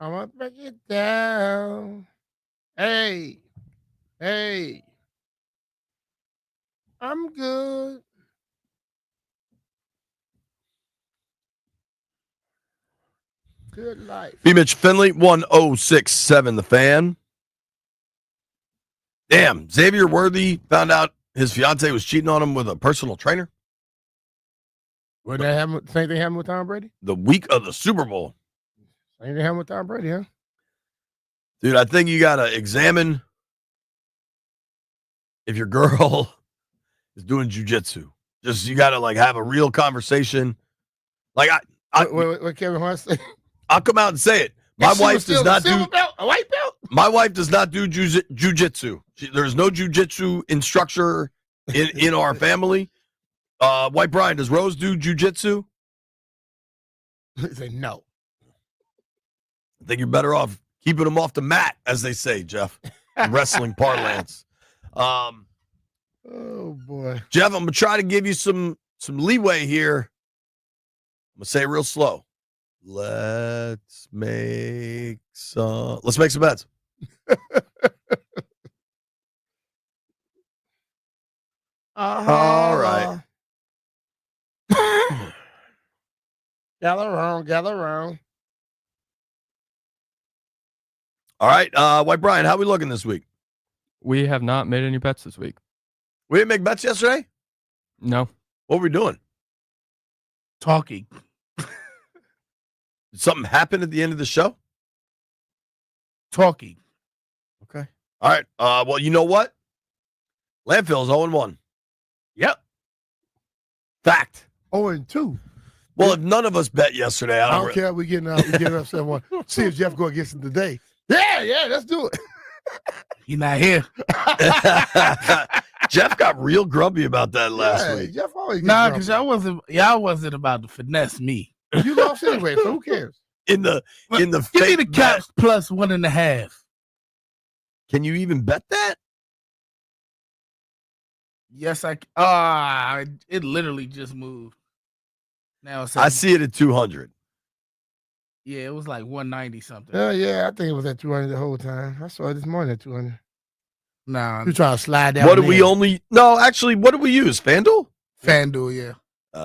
I want to break it down. Hey. I'm good. Good life. B. Mitch Finley, 1067 The Fan. Damn, Xavier Worthy found out his fiance was cheating on him with a personal trainer. What that happen? Same thing happened with Tom Brady? The week of the Super Bowl. Same thing happened with Tom Brady, huh? Dude, I think you got to examine if your girl is doing jujitsu. Just, you got to like have a real conversation. Like, what Kevin Hart say? I'll come out and say it. My wife does not do a white belt. My wife does not do jujitsu. There's no jujitsu instructor in our family. White Brian, does Rose do jujitsu? He say no. I think you're better off keeping them off the mat, as they say, Jeff. Wrestling parlance. Oh boy, Jeff, I'm gonna try to give you some leeway here. I'm gonna say it real slow. Let's make some bets. All right. Gather around. All right, White Brian, how we looking this week? We have not made any bets this week. We didn't make bets yesterday? No. What were we doing? Talking. Did something happen at the end of the show? Talking. Okay. All right. Well, you know what? Landfill's 0-1. Yep. Fact. 0-2. Well, if none of us bet yesterday, I don't care. We getting up 7-1. See if Jeff go against him today. Yeah, let's do it. You're not here. Jeff got real grumpy about that last week. Jeff always Nah, because y'all wasn't about to finesse me. You lost anyway, so who cares? In the give me the Caps plus 1.5. Can you even bet that? Yes, it literally just moved. Now it's I see it at 200. Yeah, it was like 190 something. Yeah, I think it was at 200 the whole time. I saw it this morning at 200. Nah, you trying to slide down? What did we only? No, actually, what did we use? FanDuel? FanDuel, yeah.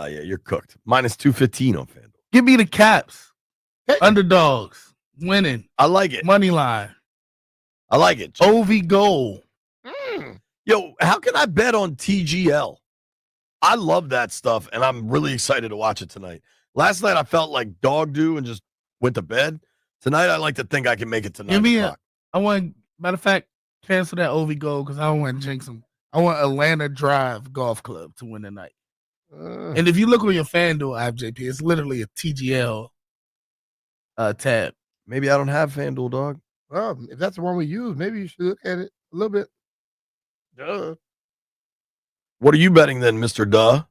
Yeah, you're cooked. Minus 215 on FanDuel. Give me the Caps. Underdogs. Winning. I like it. Money line. I like it. OV goal. Yo, how can I bet on TGL? I love that stuff, and I'm really excited to watch it tonight. Last night, I felt like dog do and just went to bed. Tonight, I like to think I can make it to 9 o'clock. Matter of fact, cancel that OV goal because I don't want to jinx them. I want Atlanta Drive Golf Club to win tonight. And if you look on your FanDuel app, JP, it's literally a TGL tab. Maybe I don't have FanDuel, dog. Well, if that's the one we use, maybe you should look at it a little bit. Duh. What are you betting then, Mr. Duh?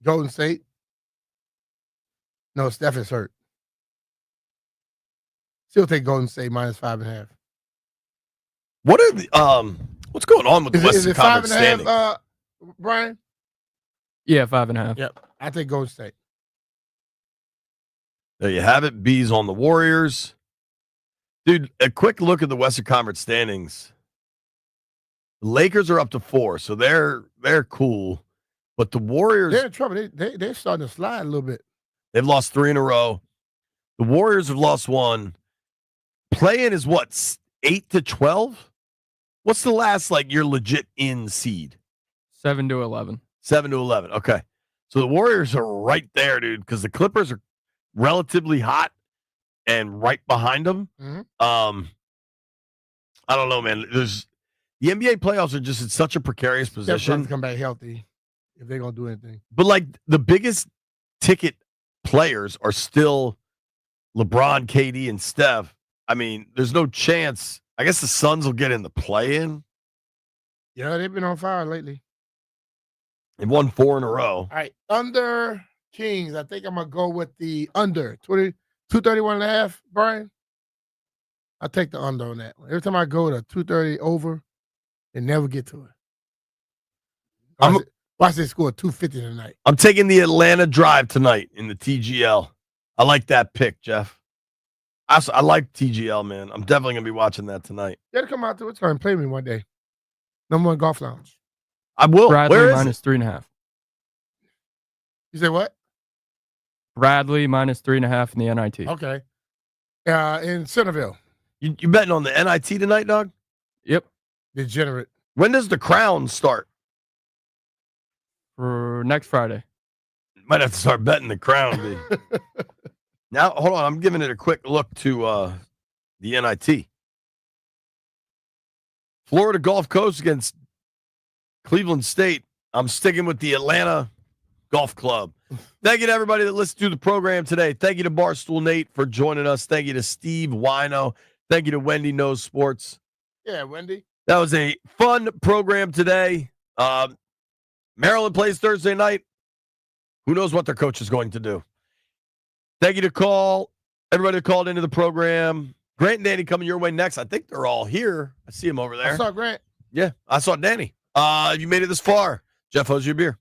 Golden State. No, Steph is hurt. Still take Golden State minus 5.5. What are the what's going on with the Western Conference standings? 5.5, Brian? Yeah, 5.5. Yep. I take Golden State. There you have it. B's on the Warriors. Dude, a quick look at the Western Conference standings. The Lakers are up to 4, so they're cool. But the Warriors, they're in trouble. They're starting to slide a little bit. They've lost 3 in a row. The Warriors have lost 1. Play-in is what, 8 to 12? What's the last you're legit in seed? 7 to 11. 7 to 11. Okay. So the Warriors are right there, dude, because the Clippers are relatively hot and right behind them. Mm-hmm. I don't know, man. The NBA playoffs are just in such a precarious position. To come back healthy if they're going to do anything. But the biggest ticket players are still LeBron, KD, and Steph. I mean, there's no chance. I guess the Suns will get in the play-in. Yeah, they've been on fire lately. They've won 4 in a row. All right, under Kings. I think I'm going to go with the under. 231.5, Brian. I'll take the under on that one. Every time I go to 230 over, they never get to it. Watch they score 250 tonight. I'm taking the Atlanta Drive tonight in the TGL. I like that pick, Jeff. I like TGL, man. I'm definitely gonna be watching that tonight. You got to come out to a turn and play me one day. #1 golf lounge. I will. Bradley Where is minus it? 3.5. You say what? Bradley minus 3.5 in the NIT. Okay. In Centerville. You betting on the NIT tonight, dog? Yep. Degenerate. When does the Crown start? For next Friday. Might have to start betting the Crown. Now, hold on. I'm giving it a quick look to the NIT. Florida Gulf Coast against Cleveland State. I'm sticking with the Atlanta Golf Club. Thank you to everybody that listened to the program today. Thank you to Barstool Nate for joining us. Thank you to Steve Wino. Thank you to Wendy Knows Sports. Yeah, Wendy. That was a fun program today. Maryland plays Thursday night. Who knows what their coach is going to do? Thank you to everybody that called into the program. Grant and Danny coming your way next. I think they're all here. I see them over there. I saw Grant. Yeah, I saw Danny. You made it this far. Jeff, how's your beer?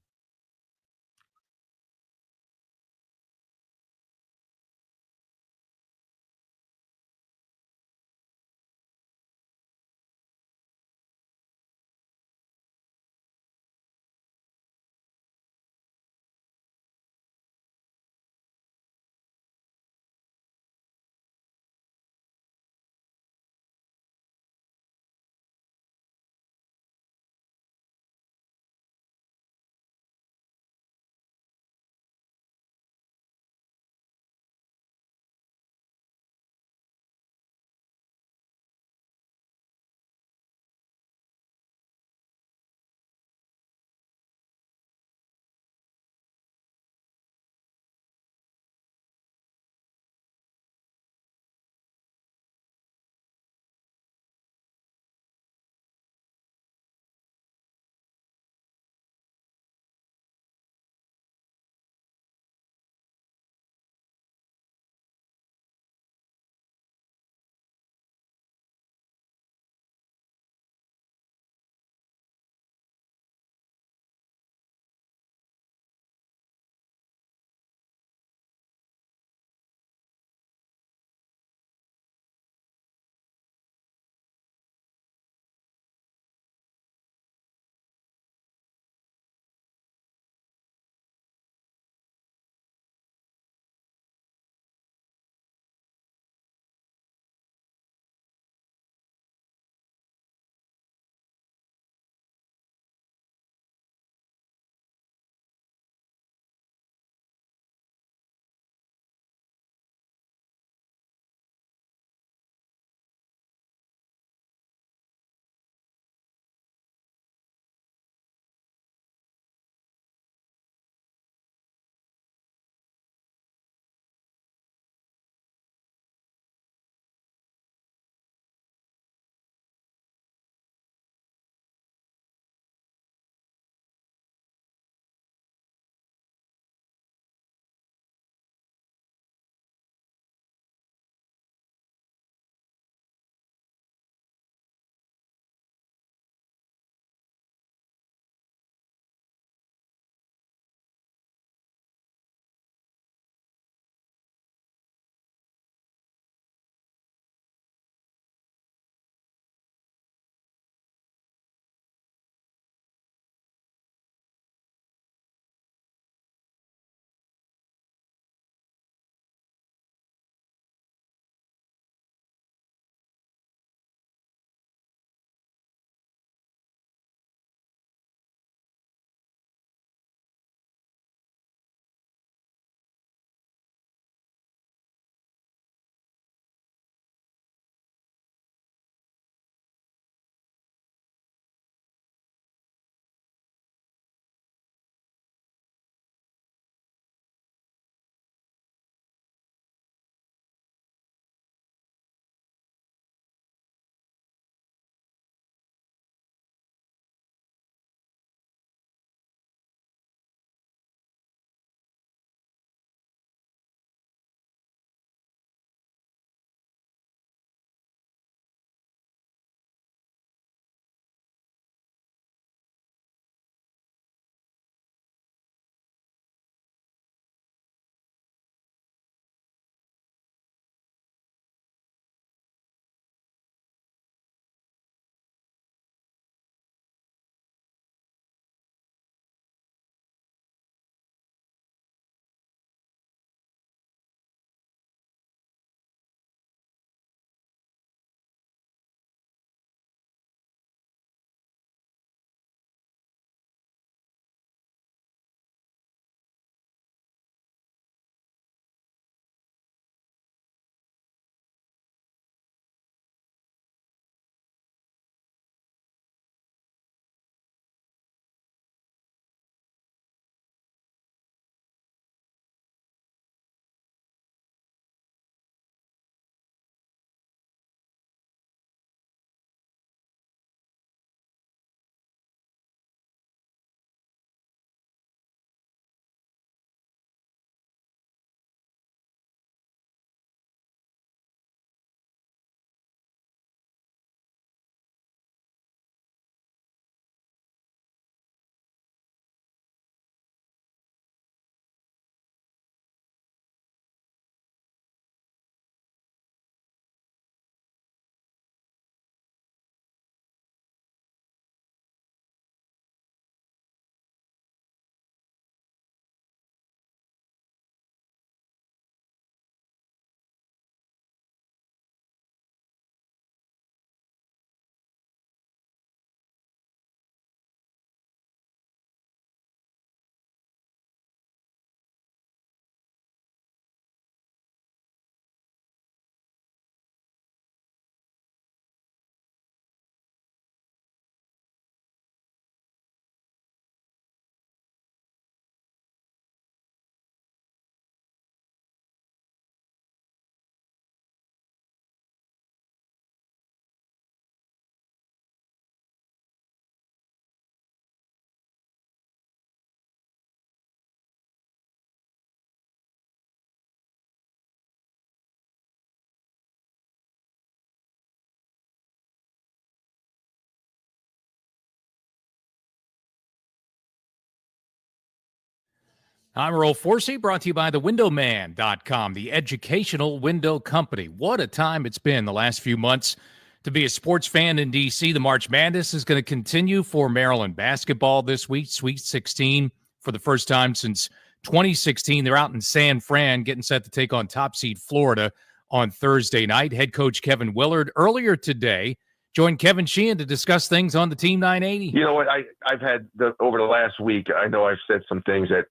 I'm Earl Forsey, brought to you by thewindowman.com, the educational window company. What a time it's been the last few months to be a sports fan in D.C. The March Madness is going to continue for Maryland basketball this week. Sweet 16 for the first time since 2016. They're out in San Fran getting set to take on top seed Florida on Thursday night. Head coach Kevin Willard earlier today joined Kevin Sheehan to discuss things on the Team 980. You know what? I've had over the last week, I know I've said some things that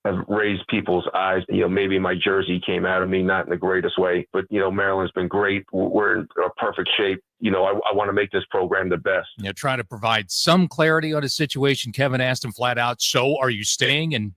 have raised people's eyes. You know, maybe my jersey came out of me not in the greatest way, but, you know, Maryland's been great. We're in a perfect shape. You know, I want to make this program the best. You know, trying to provide some clarity on his situation. Kevin asked him flat out, so are you staying? And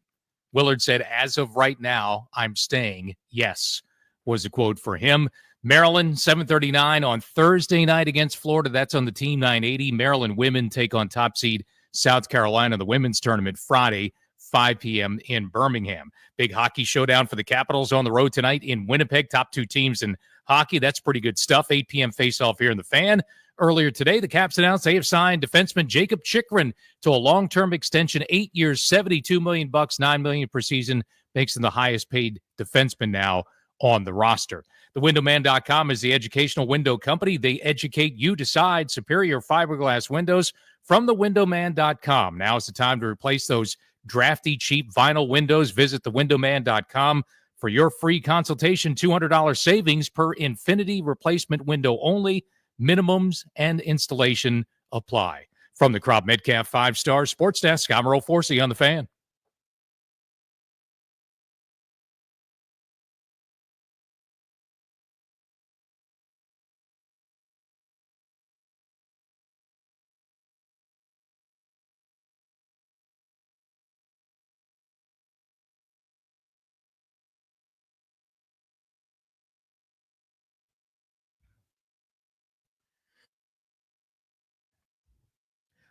Willard said, as of right now, I'm staying. Yes, was a quote for him. Maryland, 7:39 on Thursday night against Florida. That's on the Team 980. Maryland women take on top seed South Carolina, the women's tournament, Friday, 5 p.m. in Birmingham. Big hockey showdown for the Capitals on the road tonight in Winnipeg. Top two teams in hockey. That's pretty good stuff. 8 p.m. face-off here in the Fan. Earlier today, the Caps announced they have signed defenseman Jacob Chikrin to a long-term extension, 8 years, $72 million, $9 million per season. Makes him the highest-paid defenseman now on the roster. TheWindowman.com is the educational window company. They educate you, decide superior fiberglass windows from TheWindowman.com. Now is the time to replace those drafty, cheap vinyl windows. Visit TheWindowman.com for your free consultation. $200 savings per Infinity replacement window only. Minimums and installation apply. From the Crop Metcalf 5-Star Sports Desk, I'm Earl Forsey on the Fan.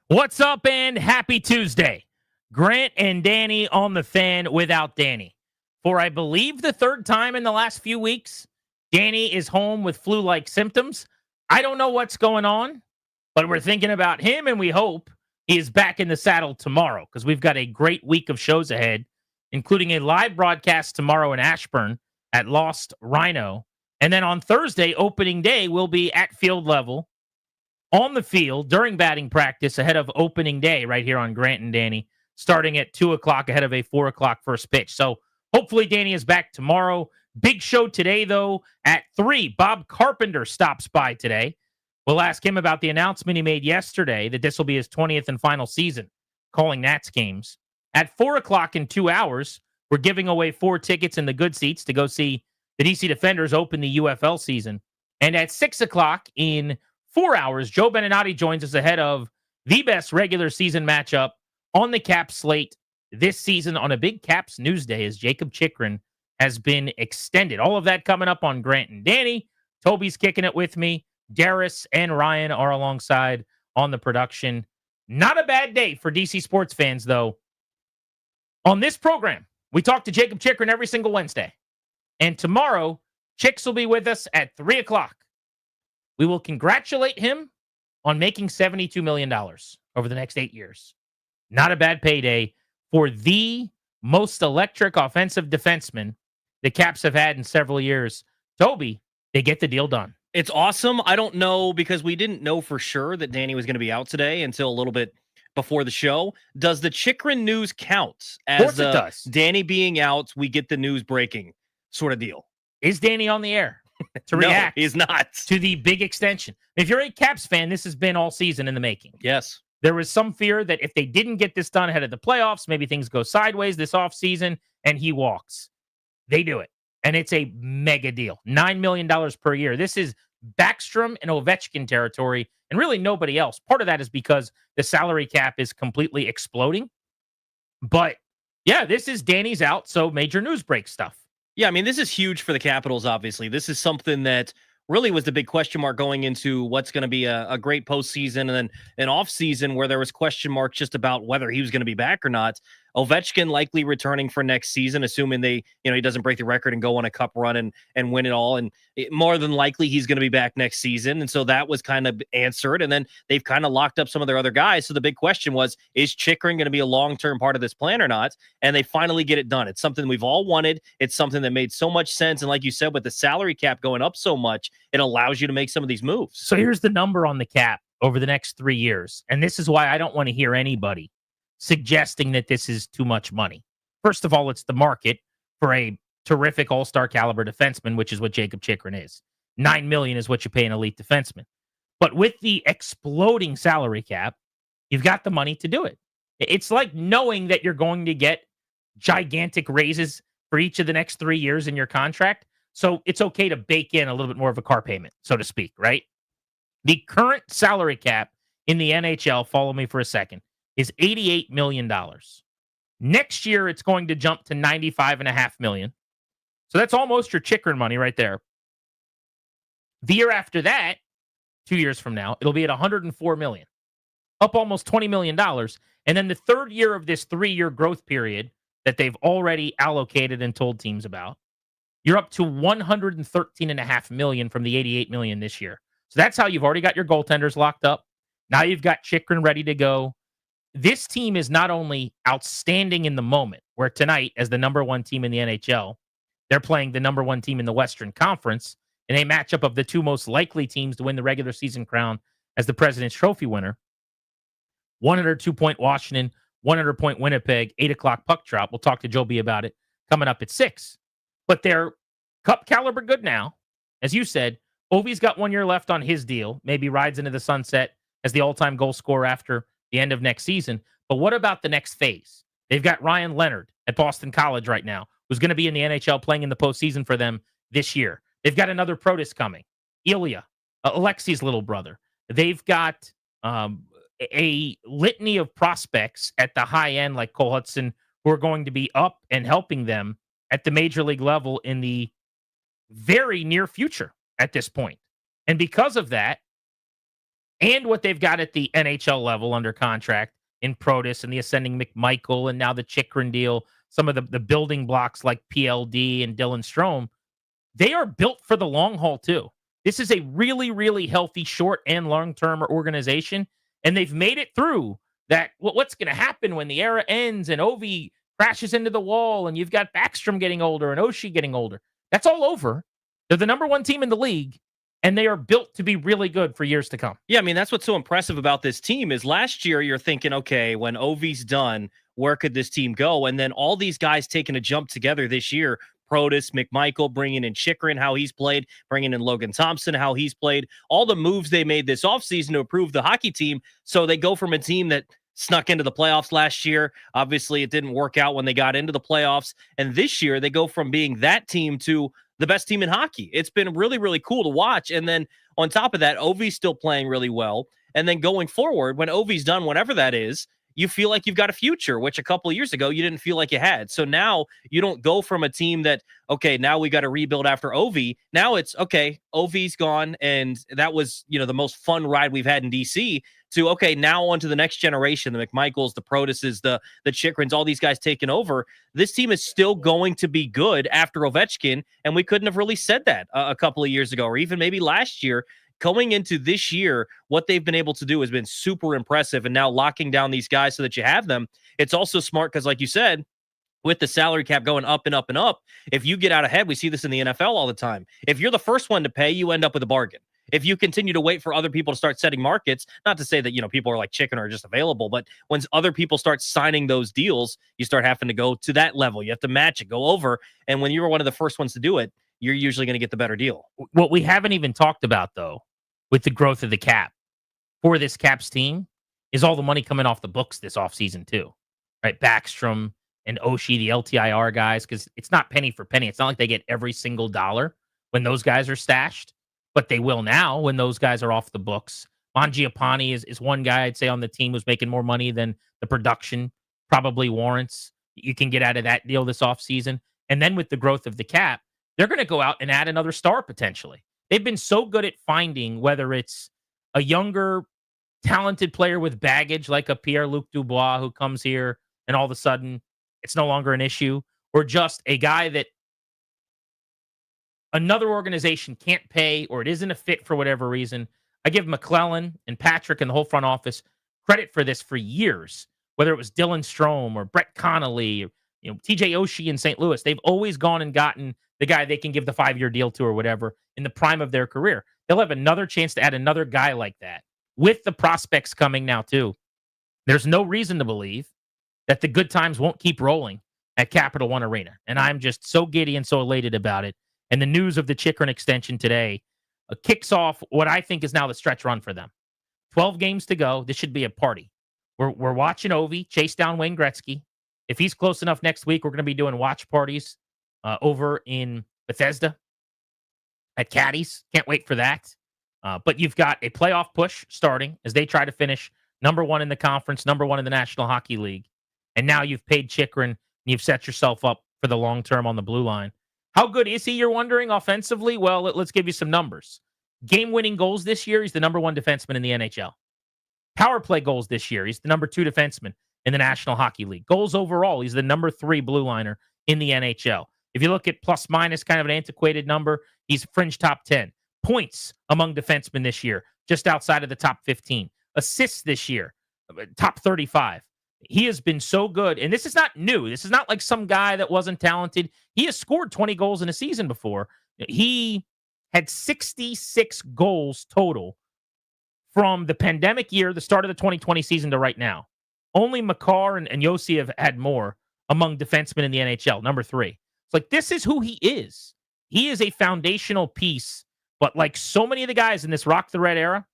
What's up, and happy Tuesday. Grant and Danny on the Fan without Danny. For I believe the third time in the last few weeks, Danny is home with flu-like symptoms. I don't know what's going on, but we're thinking about him, and we hope he is back in the saddle tomorrow because we've got a great week of shows ahead, including a live broadcast tomorrow in Ashburn at Lost Rhino. And then on Thursday, opening day, we'll be at field level on the field during batting practice ahead of opening day right here on Grant and Danny, starting at 2 o'clock ahead of a 4 o'clock first pitch. So hopefully Danny is back tomorrow. Big show today, though, at 3. Bob Carpenter stops by today. We'll ask him about the announcement he made yesterday that this will be his 20th and final season calling Nats games. At 4 o'clock in 2 hours, we're giving away 4 tickets in the good seats to go see the DC Defenders open the UFL season. And at 6 o'clock in 4 hours, Joe Beninati joins us ahead of the best regular season matchup on the Caps slate this season on a big Caps news day as Jacob Chikrin has been extended. All of that coming up on Grant and Danny. Toby's kicking it with me. Darius and Ryan are alongside on the production. Not a bad day for DC sports fans, though. On this program, we talk to Jacob Chikrin every single Wednesday. And tomorrow, Chicks will be with us at 3 o'clock. We will congratulate him on making $72 million over the next 8 years. Not a bad payday for the most electric offensive defenseman the Caps have had in several years. Toby, they get the deal done. It's awesome. I don't know because we didn't know for sure that Danny was going to be out today until a little bit before the show. Does the Chikrin news count as Of course it does. Danny being out, we get the news breaking sort of deal? Is Danny on the air to No, react he's not. to the big extension? If you're a Caps fan, this has been all season in the making. Yes. There was some fear that if they didn't get this done ahead of the playoffs, maybe things go sideways this offseason and he walks. They do it. And it's a mega deal. $9 million per year. This is Backstrom and Ovechkin territory and really nobody else. Part of that is because the salary cap is completely exploding. But yeah, this is Danny's out, so major news break stuff. Yeah, I mean, this is huge for the Capitals, obviously. This is something that really was the big question mark going into what's going to be a great postseason and then an offseason where there was question marks just about whether he was going to be back or not. Ovechkin likely returning for next season, assuming he doesn't break the record and go on a cup run and win it all. And more than likely, he's going to be back next season. And so that was kind of answered. And then they've kind of locked up some of their other guys. So the big question was, is Chychrun going to be a long-term part of this plan or not? And they finally get it done. It's something we've all wanted. It's something that made so much sense. And like you said, with the salary cap going up so much, it allows you to make some of these moves. So here's the number on the cap over the next 3 years. And this is why I don't want to hear anybody suggesting that this is too much money. First of all, it's the market for a terrific all-star caliber defenseman, which is what Jacob Chychrun is. $9 million is what you pay an elite defenseman. But with the exploding salary cap, you've got the money to do it. It's like knowing that you're going to get gigantic raises for each of the next 3 years in your contract. So it's okay to bake in a little bit more of a car payment, so to speak, right? The current salary cap in the NHL, follow me for a second, is $88 million. Next year, it's going to jump to $95.5 million. So that's almost your Chychrun money right there. The year after that, 2 years from now, it'll be at $104 million, up almost $20 million. And then the third year of this 3-year growth period that they've already allocated and told teams about, you're up to $113.5 million from the $88 million this year. So that's how you've already got your goaltenders locked up. Now you've got Chychrun ready to go. This team is not only outstanding in the moment, where tonight, as the number one team in the NHL, they're playing the number one team in the Western Conference in a matchup of the two most likely teams to win the regular season crown as the President's Trophy winner. 102-point Washington, 100-point Winnipeg, 8 o'clock puck drop. We'll talk to Joe B about it coming up at 6. But they're cup caliber good now. As you said, Ovi's got 1 year left on his deal, maybe rides into the sunset as the all-time goal scorer after the end of next season. But what about the next phase? They've got Ryan Leonard at Boston College right now, who's going to be in the NHL playing in the postseason for them this year. They've got another Protus coming, Ilya, Alexi's little brother. They've got a litany of prospects at the high end like Cole Hudson who are going to be up and helping them at the major league level in the very near future at this point. And because of that, and what they've got at the NHL level under contract in Protus and the ascending McMichael and now the Chychrun deal, some of the building blocks like PLD and Dylan Strome, they are built for the long haul too. This is a really, really healthy short and long-term organization, and they've made it through that. What's going to happen when the era ends and Ovi crashes into the wall and you've got Backstrom getting older and Oshie getting older? That's all over. They're the number one team in the league, and they are built to be really good for years to come. Yeah, I mean, that's what's so impressive about this team is last year you're thinking, okay, when Ovi's done, where could this team go? And then all these guys taking a jump together this year, Protus, McMichael, bringing in Chychrun, how he's played, bringing in Logan Thompson, how he's played, all the moves they made this offseason to improve the hockey team. So they go from a team that snuck into the playoffs last year. Obviously, it didn't work out when they got into the playoffs. And this year, they go from being that team to the best team in hockey. It's been really, really cool to watch. And then on top of that, Ovi's still playing really well. And then going forward, when Ovi's done, whatever that is, you feel like you've got a future, which a couple of years ago, you didn't feel like you had. So now you don't go from a team that, okay, now we got to rebuild after Ovi. Now it's, okay, Ovi's gone, and that was, the most fun ride we've had in DC, to, okay, now on to the next generation, the McMichaels, the Protuses, the Chycruns, all these guys taking over. This team is still going to be good after Ovechkin, and we couldn't have really said that a couple of years ago, or even maybe last year. Going into this year, what they've been able to do has been super impressive, and now locking down these guys so that you have them. It's also smart because, like you said, with the salary cap going up and up and up, if you get out ahead, we see this in the NFL all the time. If you're the first one to pay, you end up with a bargain. If you continue to wait for other people to start setting markets, not to say that, people are like chicken or just available, but when other people start signing those deals, you start having to go to that level. You have to match it, go over. And when you're one of the first ones to do it, you're usually going to get the better deal. What we haven't even talked about, though, with the growth of the cap for this Caps team is all the money coming off the books this offseason too, right? Backstrom and Oshie, the LTIR guys, because it's not penny for penny. It's not like they get every single dollar when those guys are stashed, but they will now when those guys are off the books. Mangiapane is one guy I'd say on the team who's making more money than the production probably warrants. You can get out of that deal this offseason. And then with the growth of the cap, they're going to go out and add another star potentially. They've been so good at finding whether it's a younger, talented player with baggage like a Pierre-Luc Dubois who comes here and all of a sudden it's no longer an issue, or just a guy that another organization can't pay or it isn't a fit for whatever reason. I give McClellan and Patrick and the whole front office credit for this for years, whether it was Dylan Strome or Brett Connolly, TJ Oshie in St. Louis. They've always gone and gotten the guy they can give the 5-year deal to or whatever in the prime of their career. They'll have another chance to add another guy like that with the prospects coming now too. There's no reason to believe that the good times won't keep rolling at Capital One Arena. And I'm just so giddy and so elated about it. And the news of the Chychrun extension today kicks off what I think is now the stretch run for them. 12 games to go. This should be a party. We're watching Ovi chase down Wayne Gretzky. If he's close enough next week, we're going to be doing watch parties over in Bethesda at Caddies. Can't wait for that. But you've got a playoff push starting as they try to finish number 1 in the conference, number 1 in the National Hockey League. And now you've paid Chychrun and you've set yourself up for the long term on the blue line. How good is he, you're wondering, offensively? Well, let's give you some numbers. Game-winning goals this year, he's the number 1 defenseman in the NHL. Power play goals this year, he's the number 2 defenseman in the National Hockey League. Goals overall, he's the number 3 blue liner in the NHL. If you look at plus-minus, kind of an antiquated number, he's fringe top 10. Points among defensemen this year, just outside of the top 15. Assists this year, top 35. He has been so good, and this is not new. This is not like some guy that wasn't talented. He has scored 20 goals in a season before. He had 66 goals total from the pandemic year, the start of the 2020 season, to right now. Only Makar and Yossi have had more among defensemen in the NHL, number 3. It's like, this is who he is. He is a foundational piece, but like so many of the guys in this Rock the Red era,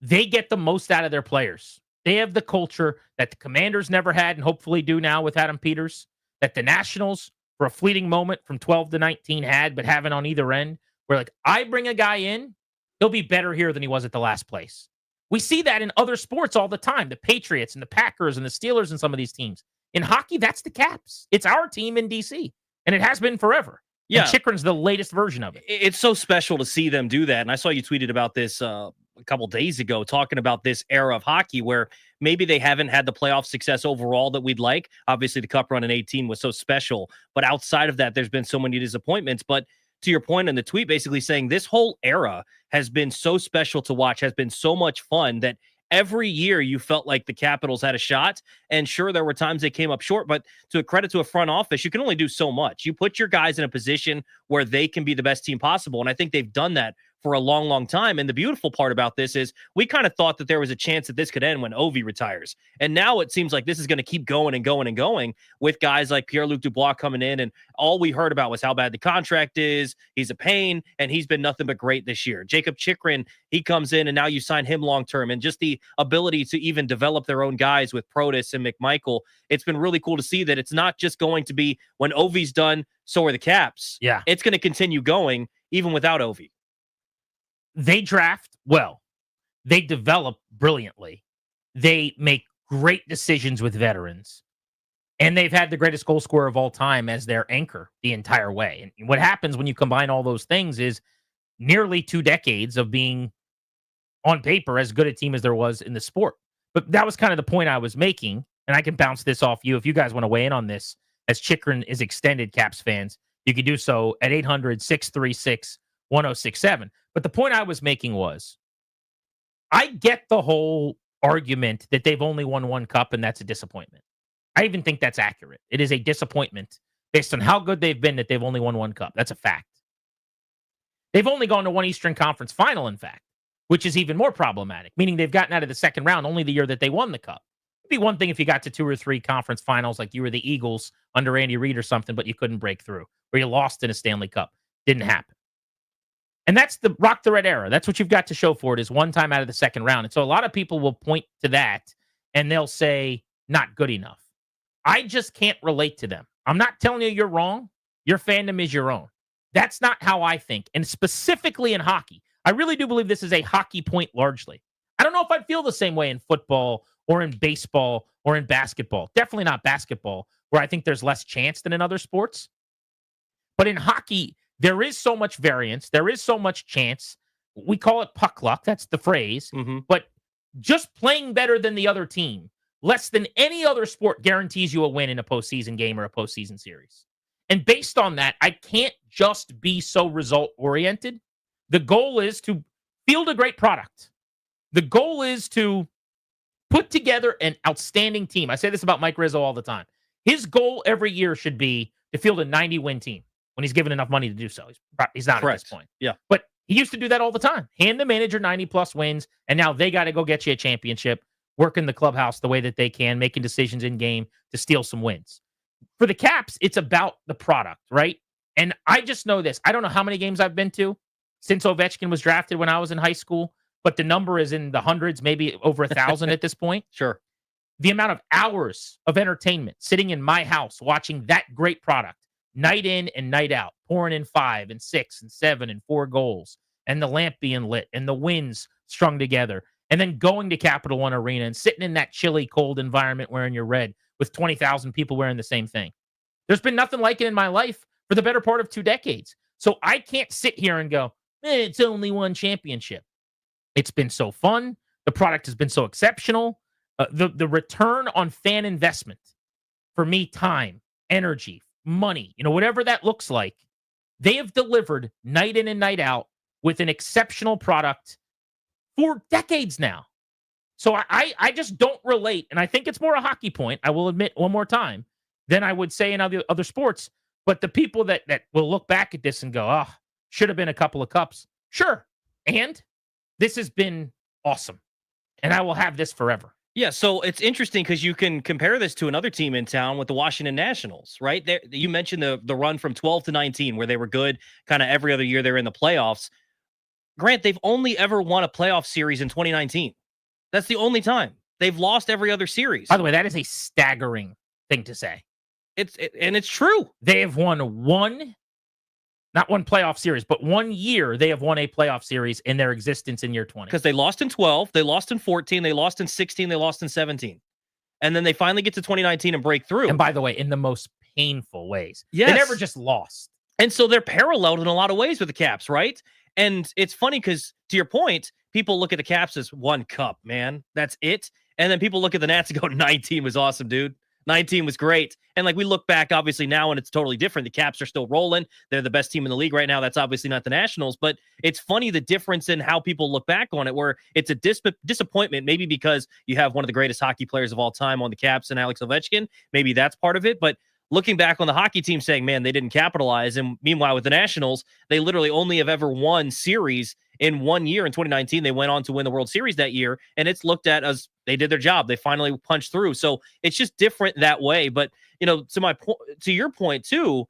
they get the most out of their players. They have the culture that the Commanders never had and hopefully do now with Adam Peters, that the Nationals, for a fleeting moment from 12 to 19, had but haven't on either end, where like, I bring a guy in, he'll be better here than he was at the last place. We see that in other sports all the time, the Patriots and the Packers and the Steelers and some of these teams. In hockey, that's the Caps. It's our team in D.C., and it has been forever. Yeah. And Chychrun's the latest version of it. It's so special to see them do that. And I saw you tweeted about this a couple days ago, talking about this era of hockey where maybe they haven't had the playoff success overall that we'd like. Obviously, the cup run in 18 was so special. But outside of that, there's been so many disappointments. But to your point in the tweet, basically saying this whole era has been so special to watch, has been so much fun that every year you felt like the Capitals had a shot. And sure, there were times they came up short, but to a credit to a front office, you can only do so much. You put your guys in a position where they can be the best team possible. And I think they've done that for a long, long time. And the beautiful part about this is we kind of thought that there was a chance that this could end when Ovi retires. And now it seems like this is going to keep going and going and going with guys like Pierre-Luc Dubois coming in. And all we heard about was how bad the contract is. He's a pain, and he's been nothing but great this year. Jacob Chychrun, he comes in, and now you sign him long-term. And just the ability to even develop their own guys with Protas and McMichael, it's been really cool to see that it's not just going to be when Ovi's done, so are the Caps. Yeah. It's going to continue going even without Ovi. They draft well. They develop brilliantly. They make great decisions with veterans. And they've had the greatest goal scorer of all time as their anchor the entire way. And what happens when you combine all those things is nearly 2 decades of being, on paper, as good a team as there was in the sport. But that was kind of the point I was making. And I can bounce this off you if you guys want to weigh in on this. As Chychrun is extended, Caps fans, you can do so at 800-636-1067. But the point I was making was, I get the whole argument that they've only won 1 cup and that's a disappointment. I even think that's accurate. It is a disappointment based on how good they've been that they've only won 1 cup. That's a fact. They've only gone to 1 Eastern Conference final, in fact, which is even more problematic, meaning they've gotten out of the second round only the year that they won the cup. It'd be one thing if you got to 2 or 3 conference finals like you were the Eagles under Andy Reid or something, but you couldn't break through, or you lost in a Stanley Cup. Didn't happen. And that's the Rock the Red era. That's what you've got to show for it, is 1 time out of the second round. And so a lot of people will point to that and they'll say, not good enough. I just can't relate to them. I'm not telling you you're wrong. Your fandom is your own. That's not how I think. And specifically in hockey, I really do believe this is a hockey point largely. I don't know if I'd feel the same way in football or in baseball or in basketball. Definitely not basketball, where I think there's less chance than in other sports. But in hockey, there is so much variance. There is so much chance. We call it puck luck. That's the phrase. But just playing better than the other team less than any other sport guarantees you a win in a postseason game or a postseason series. And based on that, I can't just be so result-oriented. The goal is to field a great product. The goal is to put together an outstanding team. I say this about Mike Rizzo all the time. His goal every year should be to field a 90-win team when he's given enough money to do so. He's not Correct. at this point. Yeah. But he used to do that all the time. Hand the manager 90-plus wins, and now they got to go get you a championship, work in the clubhouse the way that they can, making decisions in game to steal some wins. For the Caps, it's about the product, right? And I just know this. I don't know how many games I've been to since Ovechkin was drafted when I was in high school, but the number is in the hundreds, maybe over 1,000 at this point. Sure. The amount of hours of entertainment sitting in my house watching that great product, night in and night out, pouring in 5 and 6 and 7 and 4 goals, and the lamp being lit and the winds strung together, and then going to Capital One Arena and sitting in that chilly, cold environment wearing your red with 20,000 people wearing the same thing. There's been nothing like it in my life for the better part of 2 decades. So I can't sit here and go, it's only one championship. It's been so fun. The product has been so exceptional. The return on fan investment, for me, time, energy, money, whatever that looks like, they have delivered night in and night out with an exceptional product for decades now. So I just don't relate, and I think it's more a hockey point, I will admit one more time, than I would say in other sports. But the people that will look back at this and go, should have been a couple of cups. Sure. And this has been awesome. And I will have this forever. Yeah, so it's interesting because you can compare this to another team in town with the Washington Nationals, right? You mentioned the run from 12 to 19 where they were good kind of every other year they're in the playoffs. Grant, they've only ever won a playoff series in 2019. That's the only time. They've lost every other series. By the way, that is a staggering thing to say. It's true. They have won not one playoff series, but 1 year they have won a playoff series in their existence in year 20. Because they lost in 12, they lost in 14, they lost in 16, they lost in 17. And then they finally get to 2019 and break through. And by the way, in the most painful ways. Yes. They never just lost. And so they're paralleled in a lot of ways with the Caps, right? And it's funny because, to your point, people look at the Caps as 1 cup, man. That's it. And then people look at the Nats and go, 19 was awesome, dude. 19 was great. And like we look back, obviously, now, and it's totally different. The Caps are still rolling. They're the best team in the league right now. That's obviously not the Nationals. But it's funny the difference in how people look back on it, where it's a disappointment, maybe because you have one of the greatest hockey players of all time on the Caps and Alex Ovechkin. Maybe that's part of it. But looking back on the hockey team saying, man, they didn't capitalize. And meanwhile, with the Nationals, they literally only have ever won series in 1 year. In 2019, they went on to win the World Series that year. And it's looked at as they did their job. They finally punched through. So it's just different that way. But, to your point too,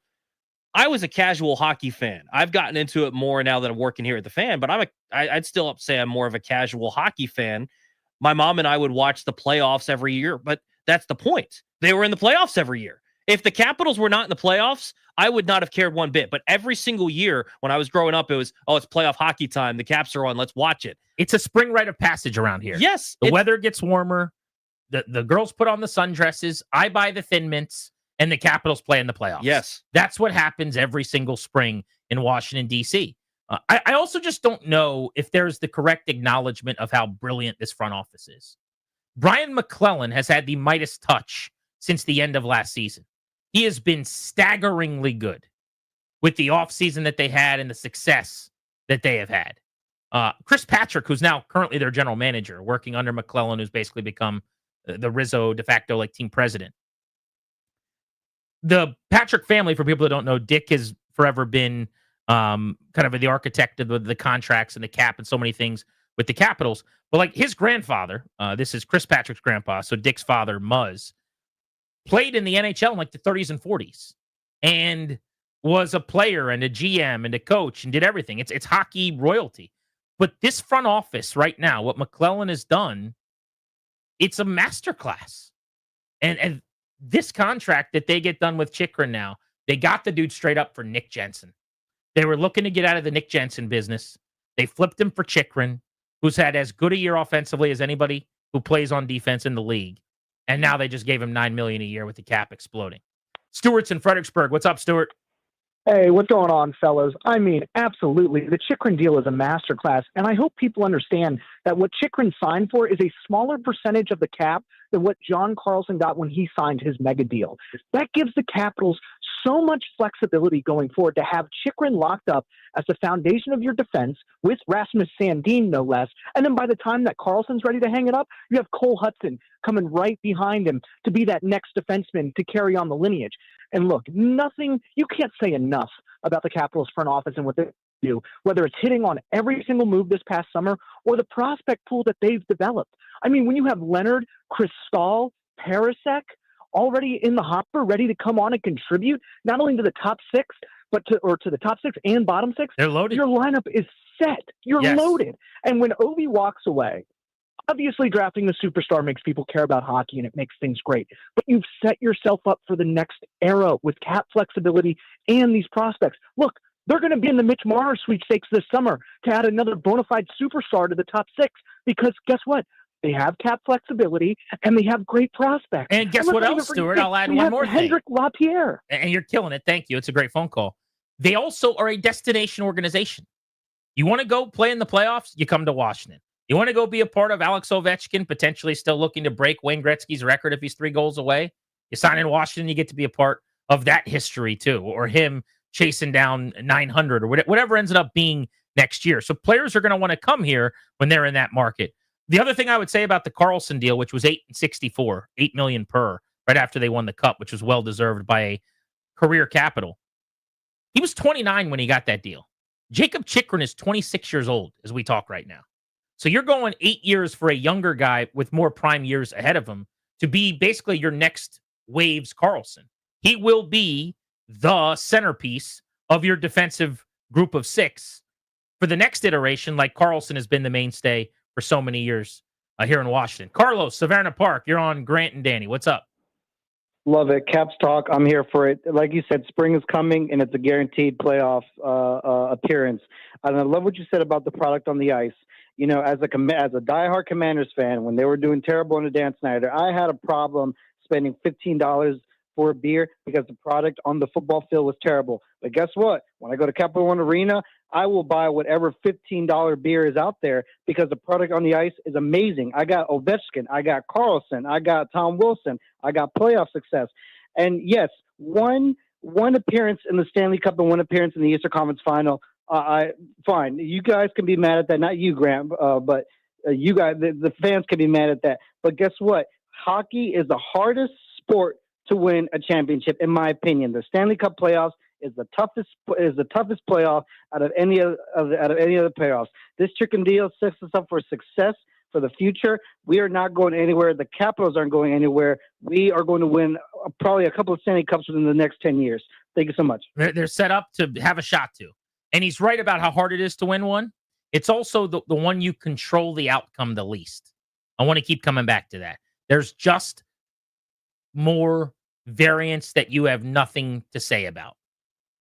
I was a casual hockey fan. I've gotten into it more now that I'm working here at the Fan, but I'd still say I'm more of a casual hockey fan. My mom and I would watch the playoffs every year, but that's the point. They were in the playoffs every year. If the Capitals were not in the playoffs, I would not have cared one bit. But every single year when I was growing up, it was, it's playoff hockey time. The Caps are on. Let's watch it. It's a spring rite of passage around here. Yes. The weather gets warmer. The girls put on the sundresses. I buy the Thin Mints, and the Capitals play in the playoffs. Yes. That's what happens every single spring in Washington, D.C. I also just don't know if there's the correct acknowledgement of how brilliant this front office is. Brian McClellan has had the Midas touch since the end of last season. He has been staggeringly good with the offseason that they had and the success that they have had. Chris Patrick, who's now currently their general manager, working under McClellan, who's basically become the Rizzo de facto team president. The Patrick family, for people that don't know, Dick has forever been kind of the architect of the contracts and the cap and so many things with the Capitals. But his grandfather, this is Chris Patrick's grandpa, so Dick's father, Muzz, played in the NHL in the 30s and 40s and was a player and a GM and a coach and did everything. It's hockey royalty. But this front office right now, what McClellan has done, it's a masterclass. And this contract that they get done with Chychrun now, they got the dude straight up for Nick Jensen. They were looking to get out of the Nick Jensen business. They flipped him for Chychrun, who's had as good a year offensively as anybody who plays on defense in the league. And now they just gave him $9 million a year with the cap exploding. Stewart's in Fredericksburg. What's up, Stewart? Hey, what's going on, fellas? I mean, absolutely. The Chikrin deal is a masterclass, and I hope people understand that what Chikrin signed for is a smaller percentage of the cap than what John Carlson got when he signed his mega deal. That gives the Capitals so much flexibility going forward to have Chikrin locked up as the foundation of your defense with Rasmus Sandin, no less. And then by the time that Carlson's ready to hang it up, you have Cole Hudson coming right behind him to be that next defenseman to carry on the lineage. And look, you can't say enough about the Capitals front office and what they do, whether it's hitting on every single move this past summer or the prospect pool that they've developed. I mean, when you have Leonard, Chris Stahl, Parasek already in the hopper, ready to come on and contribute, not only to the top six, but to the top six and bottom six, they're loaded. Your lineup is set. You're loaded. And when Ovi walks away, obviously, drafting the superstar makes people care about hockey and it makes things great. But you've set yourself up for the next era with cap flexibility and these prospects. Look, they're going to be in the Mitch Marner sweepstakes this summer to add another bona fide superstar to the top six because guess what? They have cap flexibility and they have great prospects. And guess what else, Stuart? I'll add one more thing. Hendrik Lapierre. And you're killing it. Thank you. It's a great phone call. They also are a destination organization. You want to go play in the playoffs? You come to Washington. You want to go be a part of Alex Ovechkin, potentially still looking to break Wayne Gretzky's record if he's 3 goals away? You sign in Washington, you get to be a part of that history too, or him chasing down 900 or whatever ends up being next year. So players are going to want to come here when they're in that market. The other thing I would say about the Carlson deal, which was $8 million per, right after they won the Cup, which was well-deserved by a career capital. He was 29 when he got that deal. Jacob Chikrin is 26 years old as we talk right now. So you're going 8 years for a younger guy with more prime years ahead of him to be basically your next waves Carlson. He will be the centerpiece of your defensive group of 6 for the next iteration, like Carlson has been the mainstay for so many years here in Washington. Carlos, Savannah Park, you're on Grant and Danny. What's up? Love it. Caps talk. I'm here for it. Like you said, spring is coming, and it's a guaranteed playoff appearance. And I love what you said about the product on the ice. You know, as a diehard Commanders fan, when they were doing terrible on the Dan Snyder, I had a problem spending $15 for a beer because the product on the football field was terrible. But guess what? When I go to Capital One Arena, I will buy whatever $15 beer is out there because the product on the ice is amazing. I got Ovechkin, I got Carlson, I got Tom Wilson, I got playoff success. And yes, one appearance in the Stanley Cup and one appearance in the Eastern Conference Final. Fine. You guys can be mad at that. Not you, Grant, but you guys, the fans can be mad at that. But guess what? Hockey is the hardest sport to win a championship, in my opinion. The Stanley Cup playoffs is the toughest playoff out of any other playoffs. This chicken deal sets us up for success for the future. We are not going anywhere. The Capitals aren't going anywhere. We are going to win probably a couple of Stanley Cups within the next 10 years. Thank you so much. They're set up to have a shot to. And he's right about how hard it is to win one. It's also the one you control the outcome the least. I want to keep coming back to that. There's just more variance that you have nothing to say about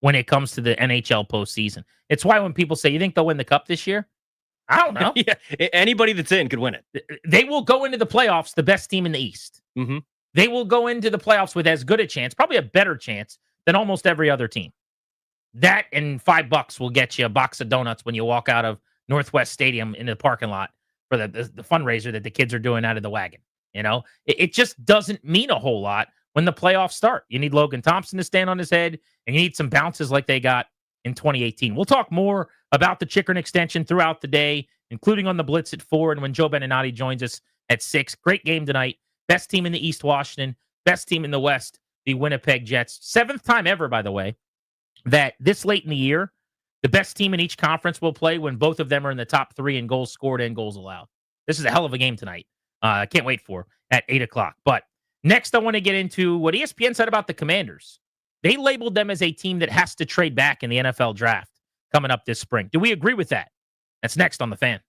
when it comes to the NHL postseason. It's why when people say, you think they'll win the Cup this year? I don't know. Yeah, anybody that's in could win it. They will go into the playoffs the best team in the East. Mm-hmm. They will go into the playoffs with as good a chance, probably a better chance than almost every other team. That and $5 will get you a box of donuts when you walk out of Northwest Stadium in the parking lot for the fundraiser that the kids are doing out of the wagon. You know, it just doesn't mean a whole lot when the playoffs start. You need Logan Thompson to stand on his head, and you need some bounces like they got in 2018. We'll talk more about the Chikrin extension throughout the day, including on the Blitz at 4 and when Joe Beninati joins us at 6. Great game tonight. Best team in the East, Washington. Best team in the West, the Winnipeg Jets. 7th time ever, by the way, that this late in the year, the best team in each conference will play when both of them are in the top 3 in goals scored and goals allowed. This is a hell of a game tonight. I can't wait for at 8 o'clock. But next, I want to get into what ESPN said about the Commanders. They labeled them as a team that has to trade back in the NFL draft coming up this spring. Do we agree with that? That's next on The Fan.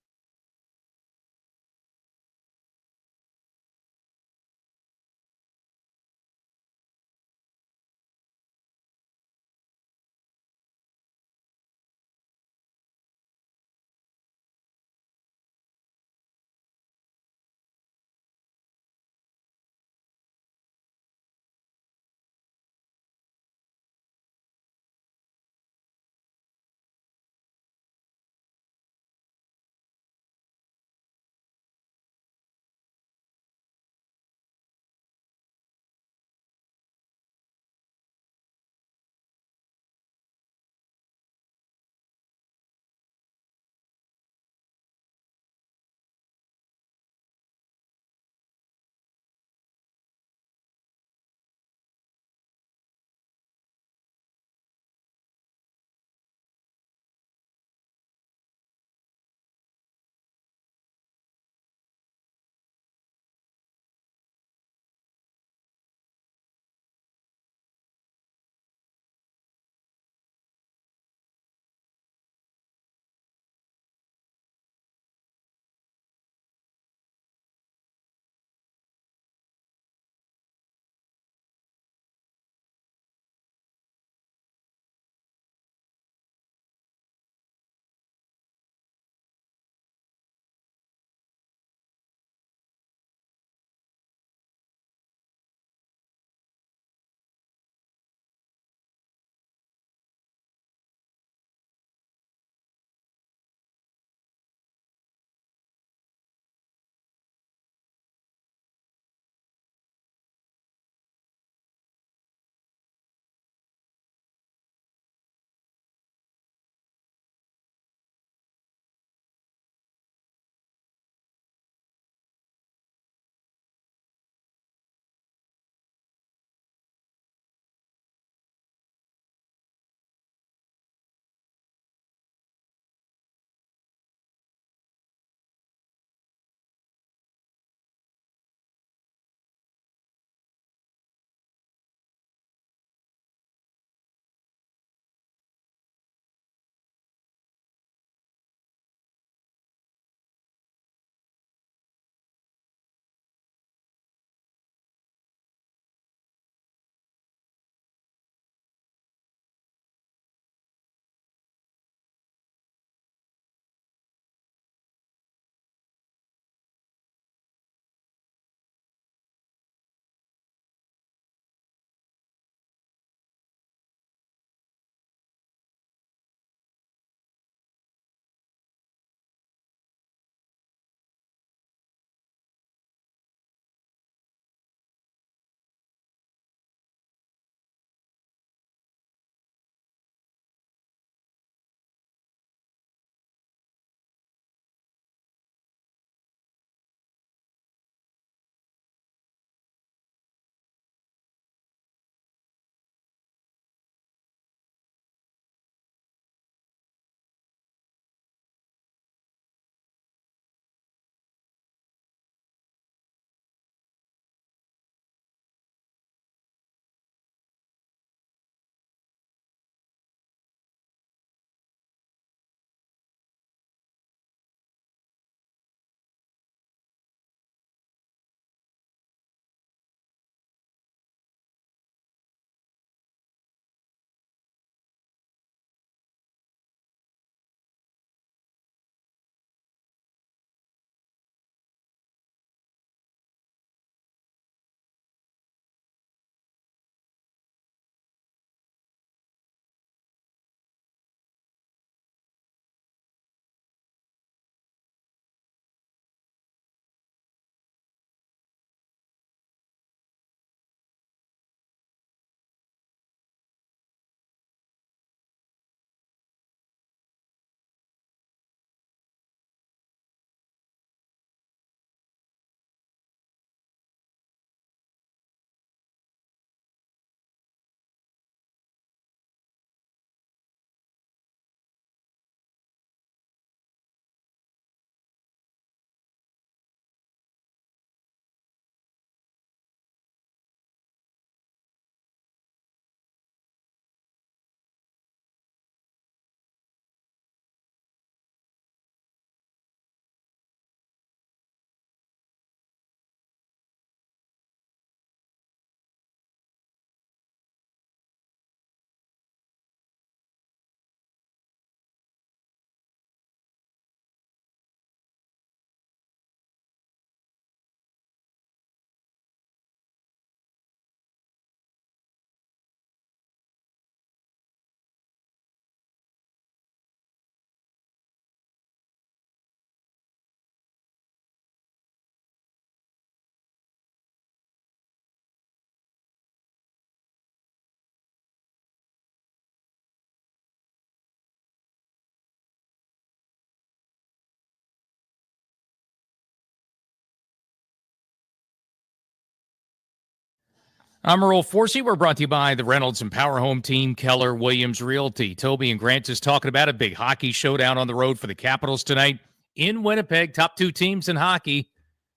I'm Earl Forsey. We're brought to you by the Reynolds and Power Home team, Keller Williams Realty. Toby and Grant is talking about a big hockey showdown on the road for the Capitals tonight in Winnipeg. Top two teams in hockey.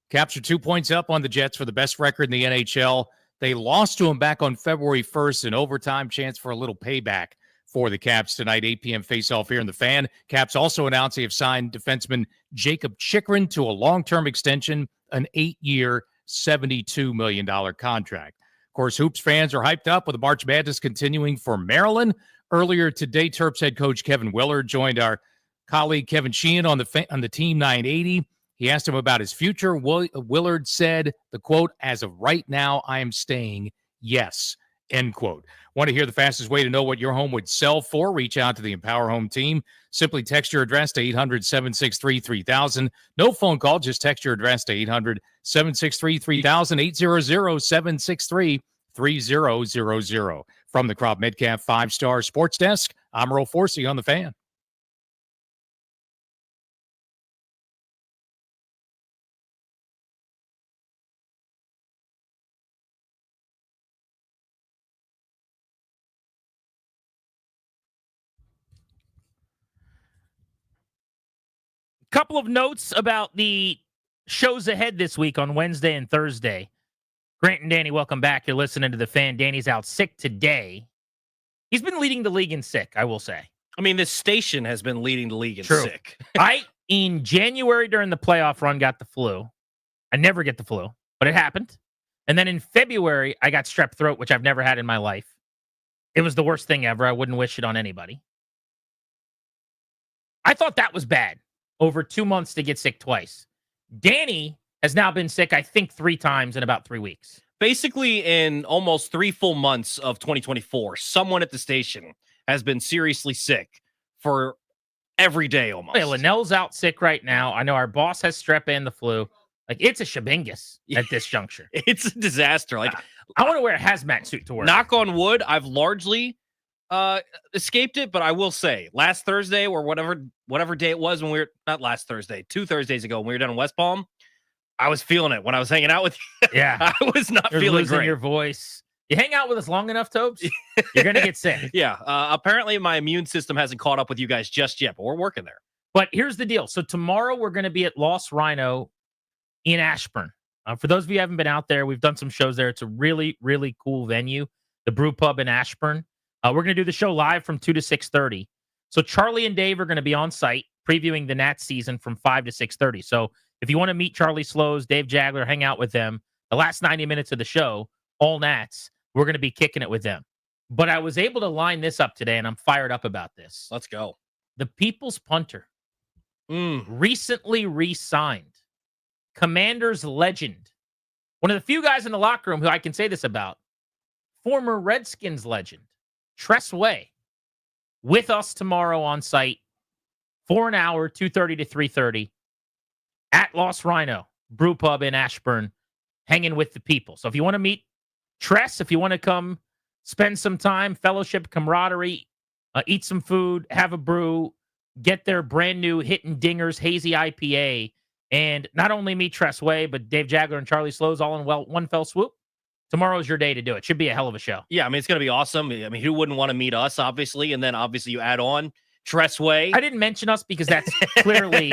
Caps are 2 points up on the Jets for the best record in the NHL. They lost to them back on February 1st in overtime. Chance for a little payback for the Caps tonight. 8 p.m. face-off here in the Fan. Caps also announced they have signed defenseman Jacob Chychrun to a long-term extension, an 8-year, $72 million contract. Of course, Hoops fans are hyped up with the March Madness continuing for Maryland. Earlier today, Terps head coach Kevin Willard joined our colleague Kevin Sheehan on the Team 980. He asked him about his future. Willard said, the quote, "As of right now, I am staying, yes," end quote. Want to hear the fastest way to know what your home would sell for? Reach out to the Empower Home team. Simply text your address to 800-763-3000. No phone call, just text your address to 800-763-3000, 800-763-3000. From the Crop Midcap 5-Star Sports Desk, I'm Earl Forsey on the Fan. Couple of notes about the shows ahead this week on Wednesday and Thursday. Grant and Danny, welcome back. You're listening to the Fan. Danny's out sick today. He's been leading the league in sick, I will say. I mean, this station has been leading the league in True. sick. In January during the playoff run, got the flu. I never get the flu, but it happened. And then in February, I got strep throat, which I've never had in my life. It was the worst thing ever. I wouldn't wish it on anybody. I thought that was bad. Over 2 months to get sick twice. Danny has now been sick, I think, 3 times in about 3 weeks. Basically, in almost 3 full months of 2024, someone at the station has been seriously sick for every day almost. Hey, Linnell's out sick right now. I know our boss has strep and the flu. Like, it's a shabingus at this juncture. It's a disaster. Like, I want to wear a hazmat suit to work. Knock on wood, I've largely escaped it, but I will say last Thursday or whatever day it was when we were, not last Thursday, 2 Thursdays ago when we were down in West Palm, I was feeling it when I was hanging out with you. Yeah. I was not You're feeling losing great. your voice. You hang out with us long enough, Tobes, you're going to get sick. Yeah. Apparently my immune system hasn't caught up with you guys just yet, but we're working there. But here's the deal. So tomorrow we're going to be at Lost Rhino in Ashburn. For those of you who haven't been out there, we've done some shows there. It's a really, really cool venue, the Brew Pub in Ashburn. We're going to do the show live from 2 to 6:30. So Charlie and Dave are going to be on site previewing the Nats season from 5 to 6:30. So if you want to meet Charlie Slows, Dave Jagler, hang out with them, the last 90 minutes of the show, all Nats, we're going to be kicking it with them. But I was able to line this up today, and I'm fired up about this. Let's go. The People's Punter recently re-signed. Commanders legend. One of the few guys in the locker room who I can say this about. Former Redskins legend. Tress Way, with us tomorrow on site for an hour, 2:30 to 3:30 at Lost Rhino Brew Pub in Ashburn, hanging with the people. So if you want to meet Tress, if you want to come spend some time, fellowship, camaraderie, eat some food, have a brew, get their brand new Hittin' Dingers Hazy IPA, and not only meet Tress Way, but Dave Jagler and Charlie Slows all in one fell swoop. Tomorrow's your day to do it. Should be a hell of a show. Yeah, I mean, it's going to be awesome. I mean, who wouldn't want to meet us, obviously? And then, obviously, you add on Tressway. I didn't mention us because that's clearly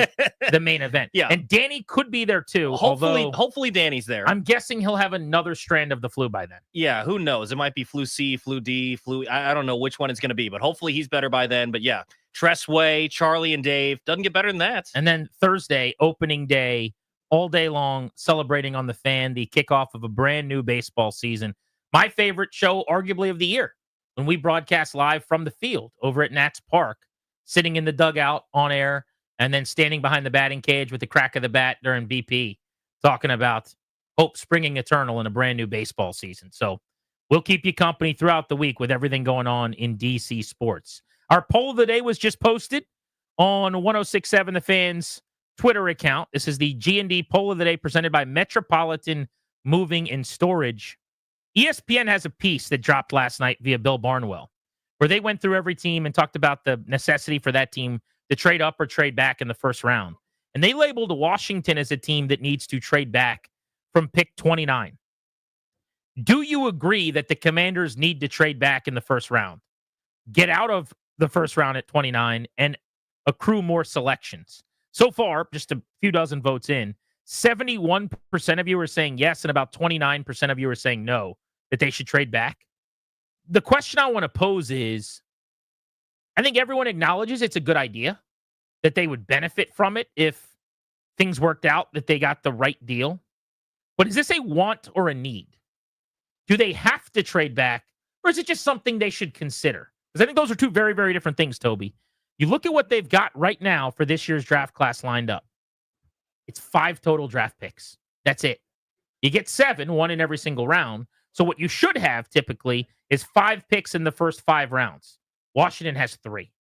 the main event. Yeah. And Danny could be there, too. Hopefully Danny's there. I'm guessing he'll have another strand of the flu by then. Yeah, who knows? It might be flu C, flu D, I don't know which one it's going to be, but hopefully he's better by then. But yeah, Tressway, Charlie, and Dave. Doesn't get better than that. And then Thursday, opening day, all day long, celebrating on the Fan, the kickoff of a brand new baseball season. My favorite show, arguably, of the year, when we broadcast live from the field over at Nats Park, sitting in the dugout on air, and then standing behind the batting cage with the crack of the bat during BP, talking about hope springing eternal in a brand new baseball season. So we'll keep you company throughout the week with everything going on in DC sports. Our poll of the day was just posted on 106.7 The Fan's Twitter account. This is the G&D poll of the day presented by Metropolitan Moving and Storage. ESPN has a piece that dropped last night via Bill Barnwell, where they went through every team and talked about the necessity for that team to trade up or trade back in the first round. And they labeled Washington as a team that needs to trade back from pick 29. Do you agree that the Commanders need to trade back in the first round? Get out of the first round at 29 and accrue more selections. So far, just a few dozen votes in, 71% of you are saying yes, and about 29% of you are saying no, that they should trade back. The question I want to pose is, I think everyone acknowledges it's a good idea, that they would benefit from it if things worked out, that they got the right deal. But is this a want or a need? Do they have to trade back, or is it just something they should consider? Because I think those are two very, very different things, Toby. You look at what they've got right now for this year's draft class lined up. It's 5 total draft picks. That's it. You get 7, 1 in every single round. So what you should have typically is 5 picks in the first 5 rounds. Washington has 3.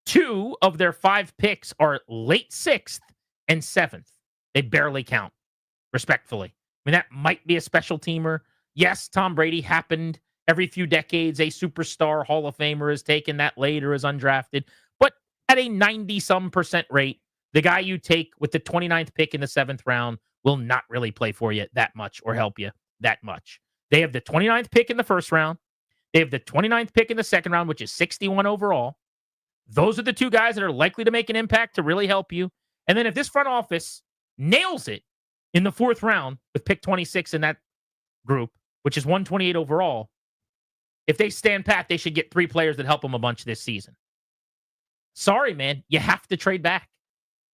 2 of their 5 picks are late 6th and 7th. They barely count, respectfully. I mean, that might be a special teamer. Yes, Tom Brady happened every few decades. A superstar Hall of Famer is taken that late or is undrafted. But at a 90-some% rate, the guy you take with the 29th pick in the 7th round will not really play for you that much or help you that much. They have the 29th pick in the first round. They have the 29th pick in the second round, which is 61 overall. Those are the 2 guys that are likely to make an impact to really help you. And then if this front office nails it in the 4th round with pick 26 in that group, which is 128 overall, if they stand pat, they should get 3 players that help them a bunch this season. Sorry, man. You have to trade back.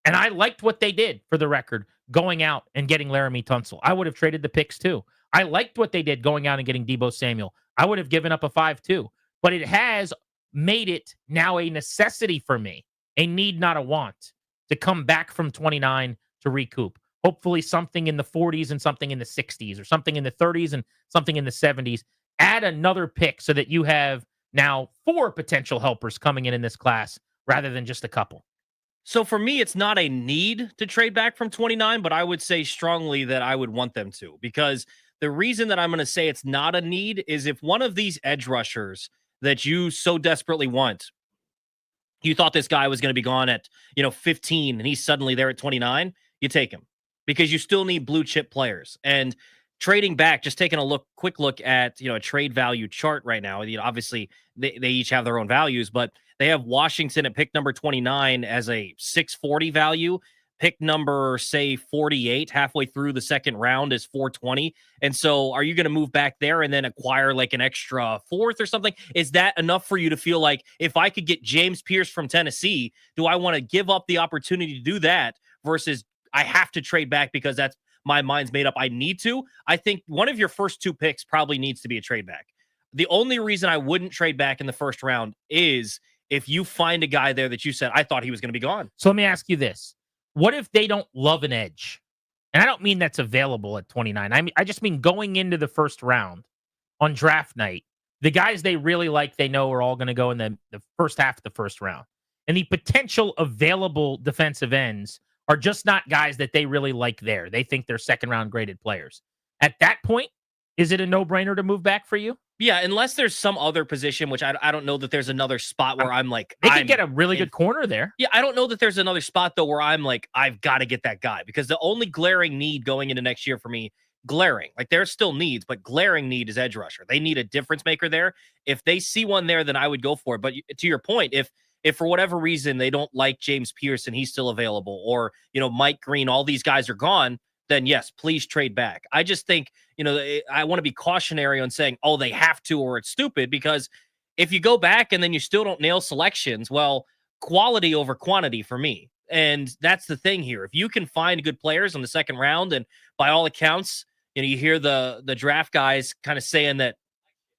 And I liked what they did, for the record, going out and getting Laramie Tunsil. I would have traded the picks too. I liked what they did going out and getting Deebo Samuel. I would have given up a 5 too. But it has made it now a necessity for me, a need, not a want, to come back from 29 to recoup. Hopefully something in the 40s and something in the 60s, or something in the 30s and something in the 70s. Add another pick so that you have now 4 potential helpers coming in this class rather than just a couple. So for me, it's not a need to trade back from 29, but I would say strongly that I would want them to, because the reason that I'm going to say it's not a need is if one of these edge rushers that you so desperately want, you thought this guy was going to be gone at, 15 and he's suddenly there at 29, you take him because you still need blue chip players. And trading back, just taking a quick look at, a trade value chart right now. Obviously they each have their own values, but they have Washington at pick number 29 as a 640 value. Pick number, say, 48 halfway through the second round is 420. And so are you going to move back there and then acquire like an extra 4th or something? Is that enough for you to feel like, if I could get James Pierce from Tennessee, do I want to give up the opportunity to do that versus I have to trade back because that's my mind's made up, I need to? I think one of your first 2 picks probably needs to be a trade back. The only reason I wouldn't trade back in the first round is if you find a guy there that you said, I thought he was going to be gone. So let me ask you this. What if they don't love an edge? And I don't mean that's available at 29. I just mean going into the first round on draft night, the guys they really like, they know are all going to go in the first half of the first round. And the potential available defensive ends are just not guys that they really like there. They think they're second-round graded players. At that point, is it a no-brainer to move back for you? Yeah, unless there's some other position, which I don't know that there's another spot where I'm like... They could get a really good corner there. Yeah, I don't know that there's another spot, though, where I'm like, I've got to get that guy. Because the only glaring need going into next year for me, like there's still needs, but glaring need is edge rusher. They need a difference maker there. If they see one there, then I would go for it. But to your point, if for whatever reason they don't like James Pierce and he's still available, or, Mike Green, all these guys are gone, then yes, please trade back. I just think, I want to be cautionary on saying, oh, they have to, or it's stupid, because if you go back and then you still don't nail selections, well, quality over quantity for me. And that's the thing here. If you can find good players in the second round, and by all accounts, you hear the draft guys kind of saying that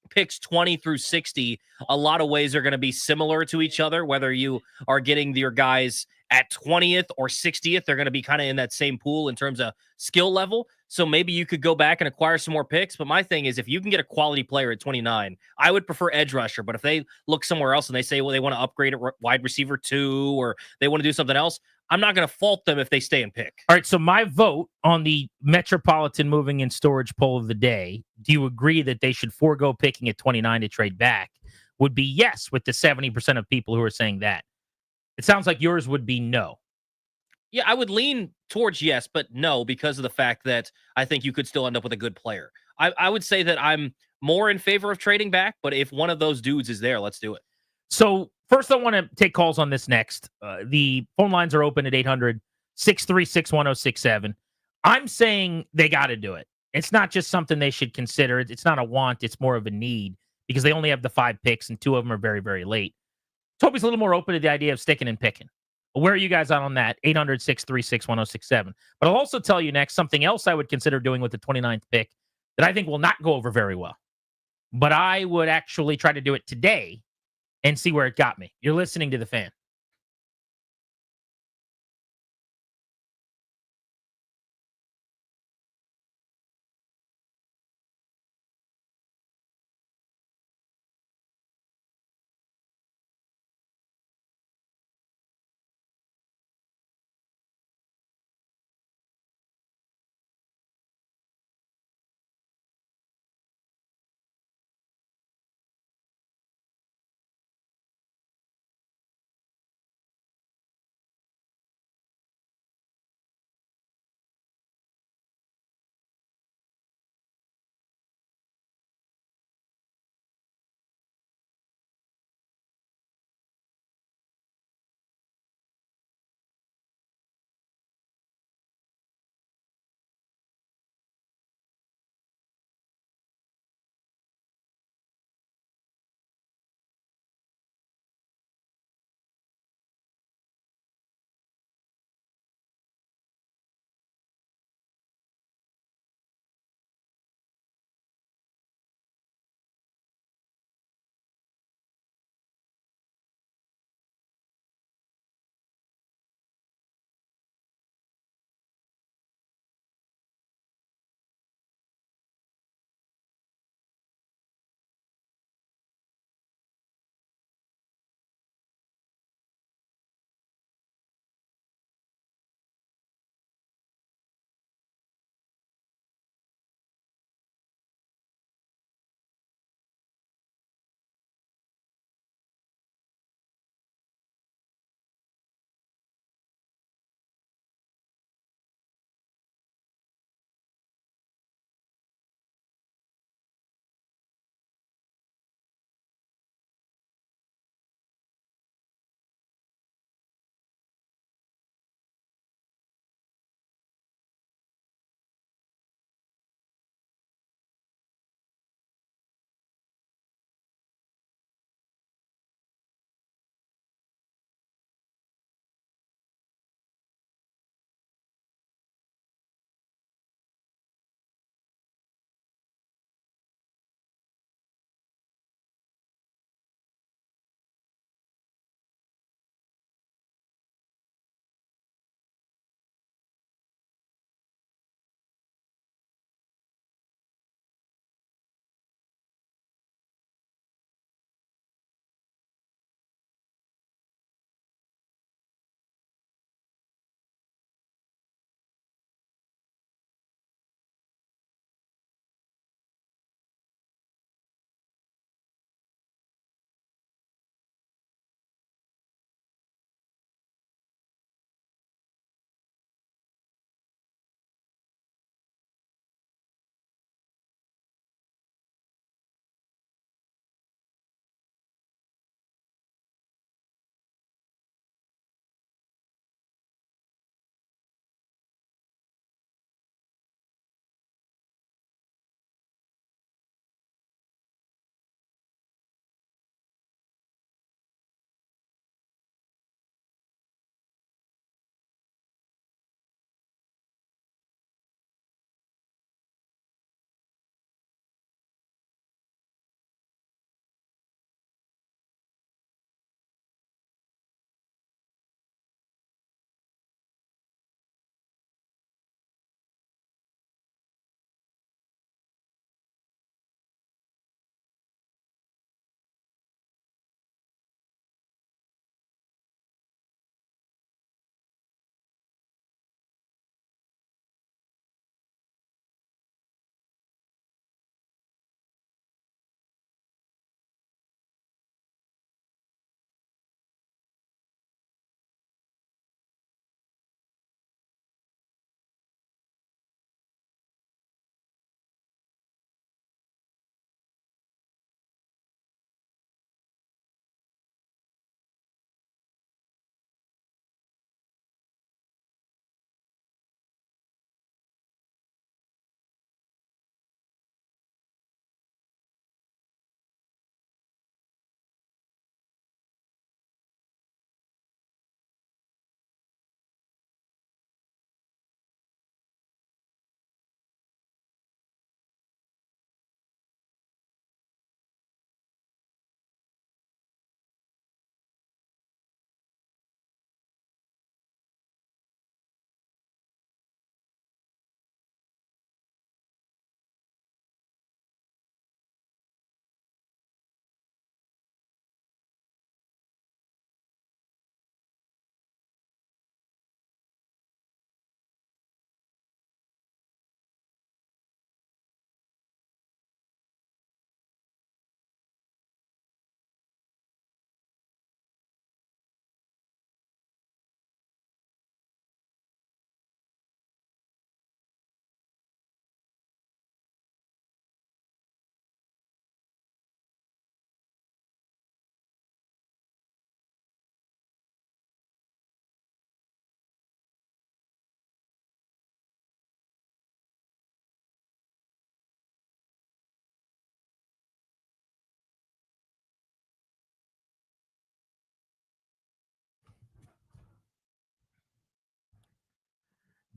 picks 20 through 60, a lot of ways are going to be similar to each other, whether you are getting your guys at 20th or 60th, they're going to be kind of in that same pool in terms of skill level. So maybe you could go back and acquire some more picks. But my thing is, if you can get a quality player at 29, I would prefer edge rusher. But if they look somewhere else and they say, well, they want to upgrade at wide receiver 2, or they want to do something else, I'm not going to fault them if they stay and pick. All right, so my vote on the Metropolitan Moving and Storage poll of the day, do you agree that they should forego picking at 29 to trade back, would be yes, with the 70% of people who are saying that. It sounds like yours would be no. Yeah, I would lean towards yes, but no, because of the fact that I think you could still end up with a good player. I would say that I'm more in favor of trading back, but if one of those dudes is there, let's do it. So first, I want to take calls on this next. The phone lines are open at 800-636-1067. I'm saying they got to do it. It's not just something they should consider. It's not a want. It's more of a need because they only have the 5 picks and 2 of them are very, very late. Toby's a little more open to the idea of sticking and picking. Where are you guys on that? 800-636-1067. But I'll also tell you next something else I would consider doing with the 29th pick that I think will not go over very well. But I would actually try to do it today and see where it got me. You're listening to The Fan.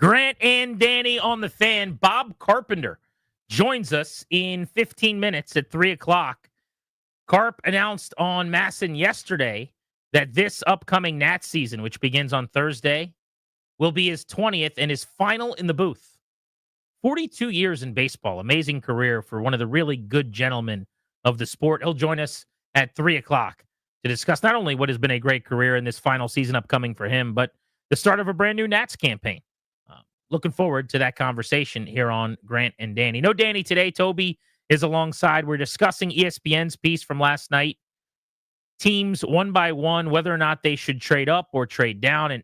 Grant and Danny on the Fan. Bob Carpenter joins us in 15 minutes at 3 o'clock. Carp announced on Masson yesterday that this upcoming Nats season, which begins on Thursday, will be his 20th and his final in the booth. 42 years in baseball. Amazing career for one of the really good gentlemen of the sport. He'll join us at 3 o'clock to discuss not only what has been a great career in this final season upcoming for him, but the start of a brand new Nats campaign. Looking forward to that conversation here on Grant and Danny. No Danny today. Toby is alongside. We're discussing ESPN's piece from last night. Teams one by one, whether or not they should trade up or trade down and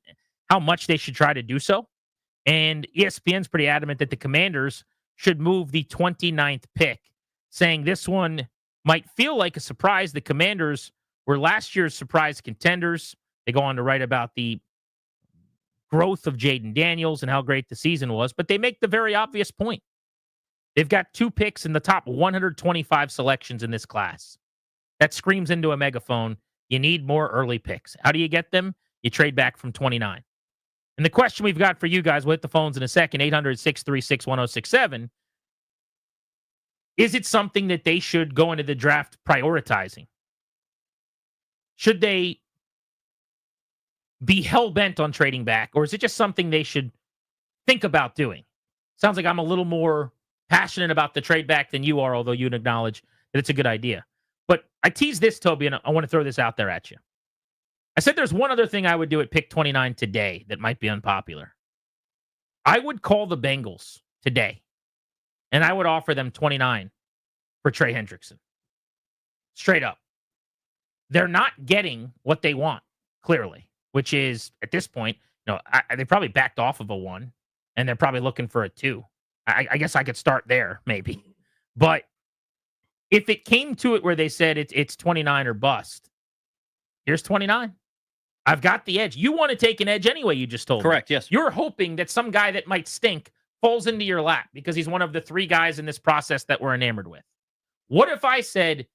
how much they should try to do so. And ESPN's pretty adamant that the Commanders should move the 29th pick, saying this one might feel like a surprise. The Commanders were last year's surprise contenders. They go on to write about the growth of Jaden Daniels and how great the season was, but they make the very obvious point. They've got 2 picks in the top 125 selections in this class. That screams into a megaphone. You need more early picks. How do you get them? You trade back from 29. And the question we've got for you guys, we'll hit the phones in a second, 800-636-1067. Is it something that they should go into the draft prioritizing? Should they be hell-bent on trading back, or is it just something they should think about doing? Sounds like I'm a little more passionate about the trade back than you are, although you'd acknowledge that it's a good idea. But I teased this, Toby, and I want to throw this out there at you. I said there's one other thing I would do at pick 29 today that might be unpopular. I would call the Bengals today, and I would offer them 29 for Trey Hendrickson. Straight up. They're not getting what they want, clearly, which is, at this point, they probably backed off of a 1, and they're probably looking for a 2. I guess I could start there, maybe. But if it came to it where they said it's 29 or bust, here's 29. I've got the edge. You want to take an edge anyway, you just told me. Correct, yes. You're hoping that some guy that might stink falls into your lap because he's one of the 3 guys in this process that we're enamored with. What if I said,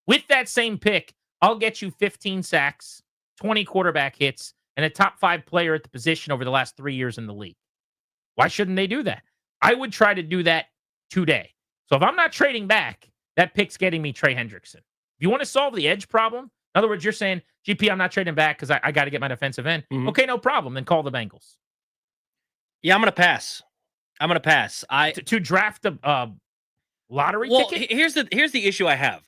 with that same pick, I'll get you 15 sacks, 20 quarterback hits, and a top 5 player at the position over the last 3 years in the league? Why shouldn't they do that? I would try to do that today. So if I'm not trading back, that pick's getting me Trey Hendrickson. If you want to solve the edge problem, in other words, you're saying, GP, I'm not trading back because I got to get my defensive end. Mm-hmm. Okay, no problem. Then call the Bengals. Yeah, I'm going to pass. To draft a lottery ticket? Here's the issue I have.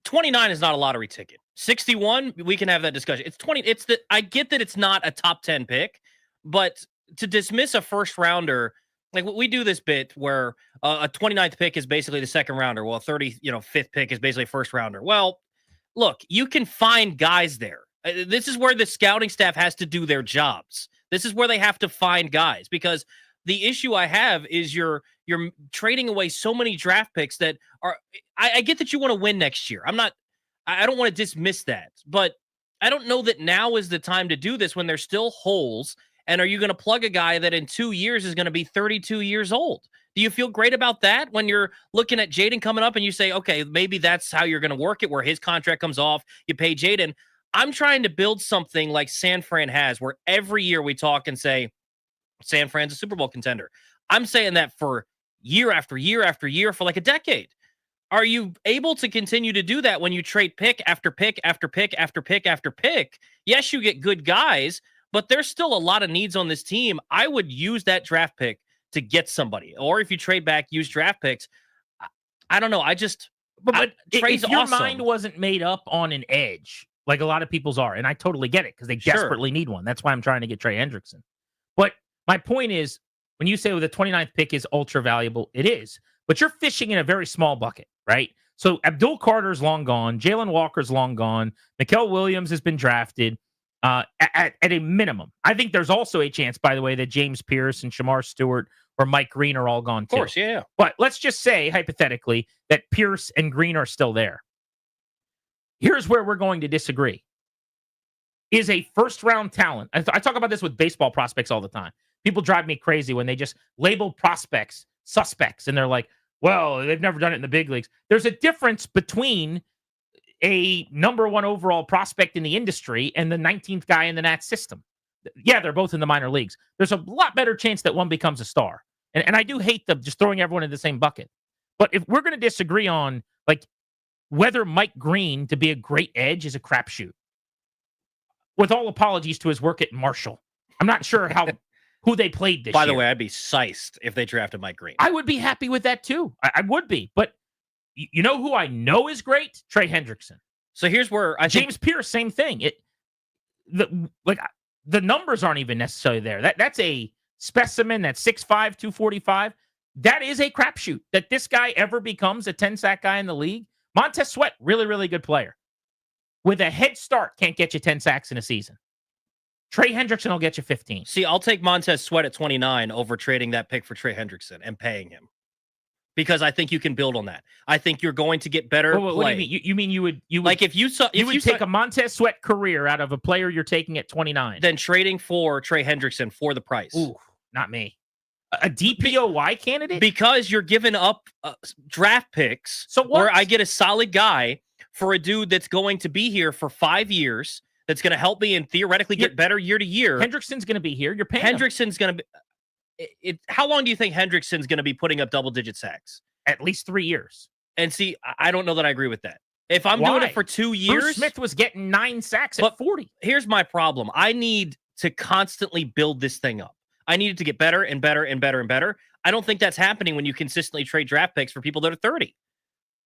29 is not a lottery ticket. 61, we can have that discussion. It's 20. I get that it's not a top 10 pick, but to dismiss a first rounder, like we do this bit where a 29th pick is basically the second rounder. Well, a 35th pick is basically a first rounder. Well, look, you can find guys there. This is where the scouting staff has to do their jobs. This is where they have to find guys, because the issue I have is you're trading away so many draft picks that are. I get that you want to win next year. I don't want to dismiss that, but I don't know that now is the time to do this when there's still holes. And are you going to plug a guy that in 2 years is going to be 32 years old? Do you feel great about that when you're looking at Jaden coming up and you say, okay, maybe that's how you're going to work it, where his contract comes off, you pay Jaden? I'm trying to build something like San Fran has, where every year we talk and say, San Fran's a Super Bowl contender. I'm saying that for year after year after year for like a decade. Are you able to continue to do that when you trade pick after pick after pick after pick after pick? Yes, you get good guys, but there's still a lot of needs on this team. I would use that draft pick to get somebody. Or if you trade back, use draft picks. I don't know. But trade's if your awesome. mind wasn't made up on an edge, like a lot of people's are, and I totally get it because they desperately need one. That's why I'm trying to get Trey Hendrickson. But my point is, when you say the 29th pick is ultra valuable, it is. But you're fishing in a very small bucket, right? So Abdul Carter's long gone. Jalen Walker's long gone. Mikael Williams has been drafted at a minimum. I think there's also a chance, by the way, that James Pierce and Shamar Stewart or Mike Green are all gone too. Of course, yeah. But let's just say, hypothetically, that Pierce and Green are still there. Here's where we're going to disagree. Is a first-round talent. I talk about this with baseball prospects all the time. People drive me crazy when they just label prospects suspects, and they're like, well, they've never done it in the big leagues. There's a difference between a number 1 overall prospect in the industry and the 19th guy in the Nats system. Yeah, they're both in the minor leagues. There's a lot better chance that one becomes a star. And I do hate them just throwing everyone in the same bucket. But if we're going to disagree on like whether Mike Green to be a great edge is a crapshoot, with all apologies to his work at Marshall, I'm not sure who they played this year. By the way, I'd be psyched if they drafted Mike Green. I would be happy with that too. I would be. But you know who I know is great? Trey Hendrickson. So here's where James Pierce, same thing. The numbers aren't even necessarily there. That's a specimen that's 6'5", 245. That is a crapshoot that this guy ever becomes a 10-sack guy in the league. Montez Sweat, really, really good player. With a head start, can't get you 10 sacks in a season. Trey Hendrickson will get you 15. See, I'll take Montez Sweat at 29 over trading that pick for Trey Hendrickson and paying him. Because I think you can build on that. I think you're going to get better. What do you mean? You mean you would like if you would take a Montez Sweat career out of a player you're taking at 29, then trading for Trey Hendrickson for the price? Ooh, not me. A DPOY candidate? Because you're giving up draft picks. So what? Where I get a solid guy for a dude that's going to be here for 5 years, that's going to help me and theoretically get better year to year. Hendrickson's going to be here. You're paying Hendrickson's going to be. How long do you think Hendrickson's going to be putting up double-digit sacks? At least 3 years. And see, I don't know that I agree with that. If I'm doing it for 2 years, Bruce Smith was getting 9 sacks at 40. Here's my problem: I need to constantly build this thing up. I need it to get better and better and better and better. I don't think that's happening when you consistently trade draft picks for people that are 30.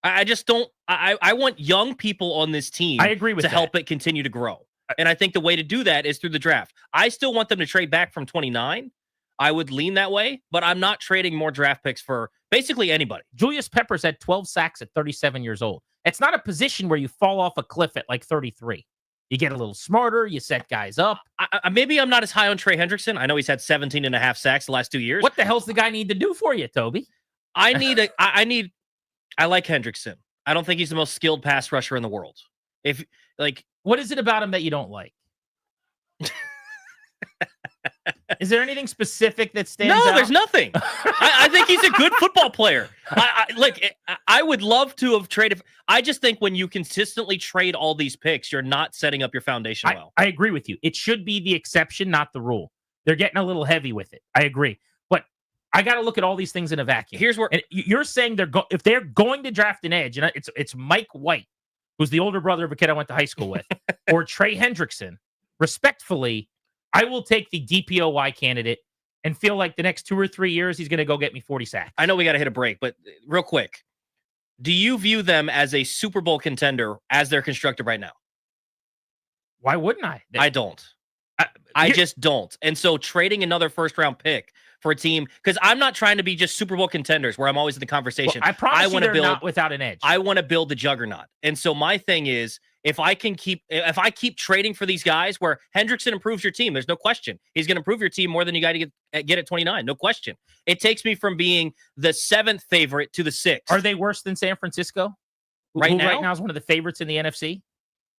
I just don't. I want young people on this team. I agree with to that. help it continue to grow. And I think the way to do that is through the draft. I still want them to trade back from 29. I would lean that way, but I'm not trading more draft picks for basically anybody. Julius Peppers had 12 sacks at 37 years old. It's not a position where you fall off a cliff at like 33. You get a little smarter. You set guys up. Maybe I'm not as high on Trey Hendrickson. I know he's had 17 and a half sacks the last 2 years. What the hell's the guy need to do for you, Toby? I like Hendrickson. I don't think he's the most skilled pass rusher in the world. What is it about him that you don't like? Is there anything specific that stands out? No, there's nothing. I think he's a good football player. I would love to have traded. I just think when you consistently trade all these picks, you're not setting up your foundation well. I agree with you. It should be the exception, not the rule. They're getting a little heavy with it. I agree. But I got to look at all these things in a vacuum. Here's where you're saying if they're going to draft an edge, and it's Mike White, who's the older brother of a kid I went to high school with, or Trey Hendrickson, respectfully, I will take the DPOY candidate and feel like the next 2 or 3 years he's going to go get me 40 sacks. I know we got to hit a break, but real quick, do you view them as a Super Bowl contender as they're constructed right now? Why wouldn't I? I don't. I just don't. And so trading another first-round pick for a team, because I'm not trying to be just Super Bowl contenders where I'm always in the conversation. Well, I promise they're not without an edge. I want to build the juggernaut. And so my thing is, if I keep trading for these guys where Hendrickson improves your team, there's no question. He's going to improve your team more than you got to get at 29. No question. It takes me from being the 7th favorite to the 6th. Are they worse than San Francisco? Right who now? Right now is one of the favorites in the NFC?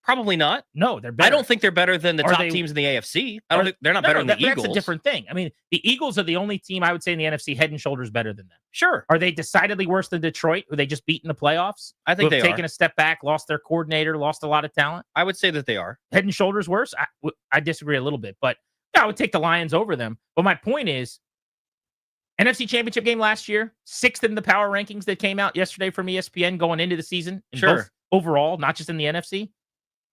Probably not. No, they're better. I don't think they're better than the top teams in the AFC. I don't think they're not better than the Eagles. That's a different thing. I mean, the Eagles are the only team I would say in the NFC head and shoulders better than them. Sure. Are they decidedly worse than Detroit, who they just beat in the playoffs? I think they are. Taken a step back, lost their coordinator, lost a lot of talent. I would say that they are. Head and shoulders worse? I disagree a little bit, but yeah, I would take the Lions over them. But my point is, NFC Championship game last year, 6th in the power rankings that came out yesterday from ESPN going into the season. Sure. Overall, not just in the NFC.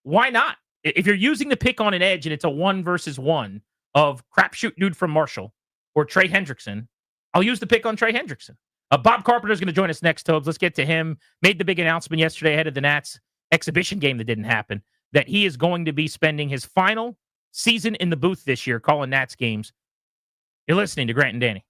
Why not? If you're using the pick on an edge and it's a 1 versus 1 of crapshoot dude from Marshall or Trey Hendrickson, I'll use the pick on Trey Hendrickson. Bob Carpenter is going to join us next, Tobes. Let's get to him. Made the big announcement yesterday ahead of the Nats exhibition game that didn't happen, that he is going to be spending his final season in the booth this year calling Nats games. You're listening to Grant and Danny.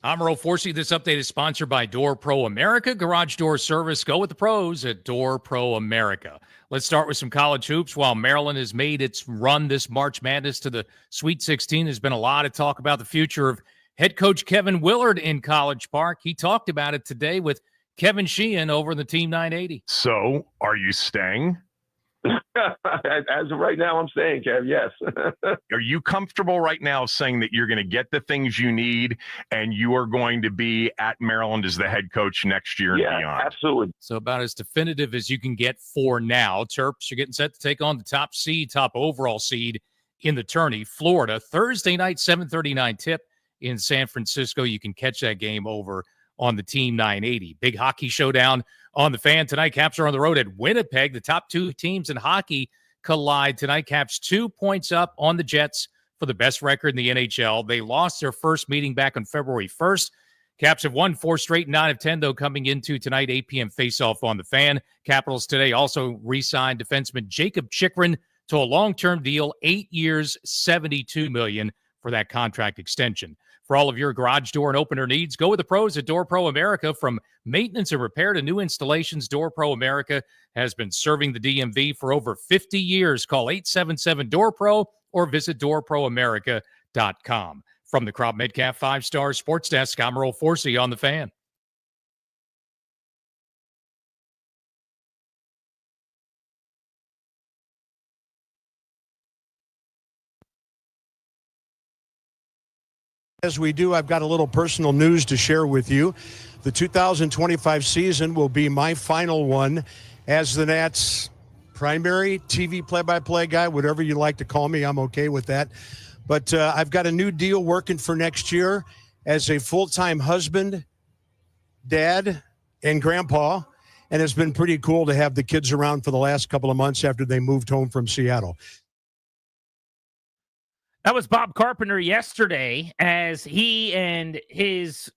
I'm Earl Forsey. This update is sponsored by Door Pro America. Garage door service. Go with the pros at Door Pro America. Let's start with some college hoops. While Maryland has made its run this March Madness to the Sweet 16, there's been a lot of talk about the future of head coach Kevin Willard in College Park. He talked about it today with Kevin Sheehan over in the Team 980. So, are you staying? As of right now, I'm staying, Kev. Yes. Are you comfortable right now saying that you're going to get the things you need and you are going to be at Maryland as the head coach next year and beyond? Absolutely. So about as definitive as you can get for now. Terps are getting set to take on the top overall seed in the tourney, Florida, Thursday night, 7:39 tip in San Francisco. You can catch that game over on the Team 980. Big hockey showdown on the Fan tonight. Caps are on the road at Winnipeg. The top two teams in hockey collide tonight. Caps 2 points up on the Jets for the best record in the NHL. They lost their first meeting back on February 1st. Caps have won 4 straight, 9 of 10, though, coming into tonight, 8 p.m. face-off on the Fan. Capitals today also re-signed defenseman Jacob Chikrin to a long-term deal, 8 years, $72 million for that contract extension. For all of your garage door and opener needs, go with the pros at Door Pro America. From maintenance and repair to new installations, Door Pro America has been serving the DMV for over 50 years. Call 877-DOOR-PRO or visit doorproamerica.com. From the Crop Metcalf 5-Star Sports Desk, I'm Earl Forsey on the Fan. As we do, I've got a little personal news to share with you. The 2025 season will be my final one as the Nats' primary TV play-by-play guy, whatever you like to call me. I'm okay with that. But I've got a new deal working for next year as a full-time husband, dad, and grandpa. And it's been pretty cool to have the kids around for the last couple of months after they moved home from Seattle. That was Bob Carpenter yesterday as he and his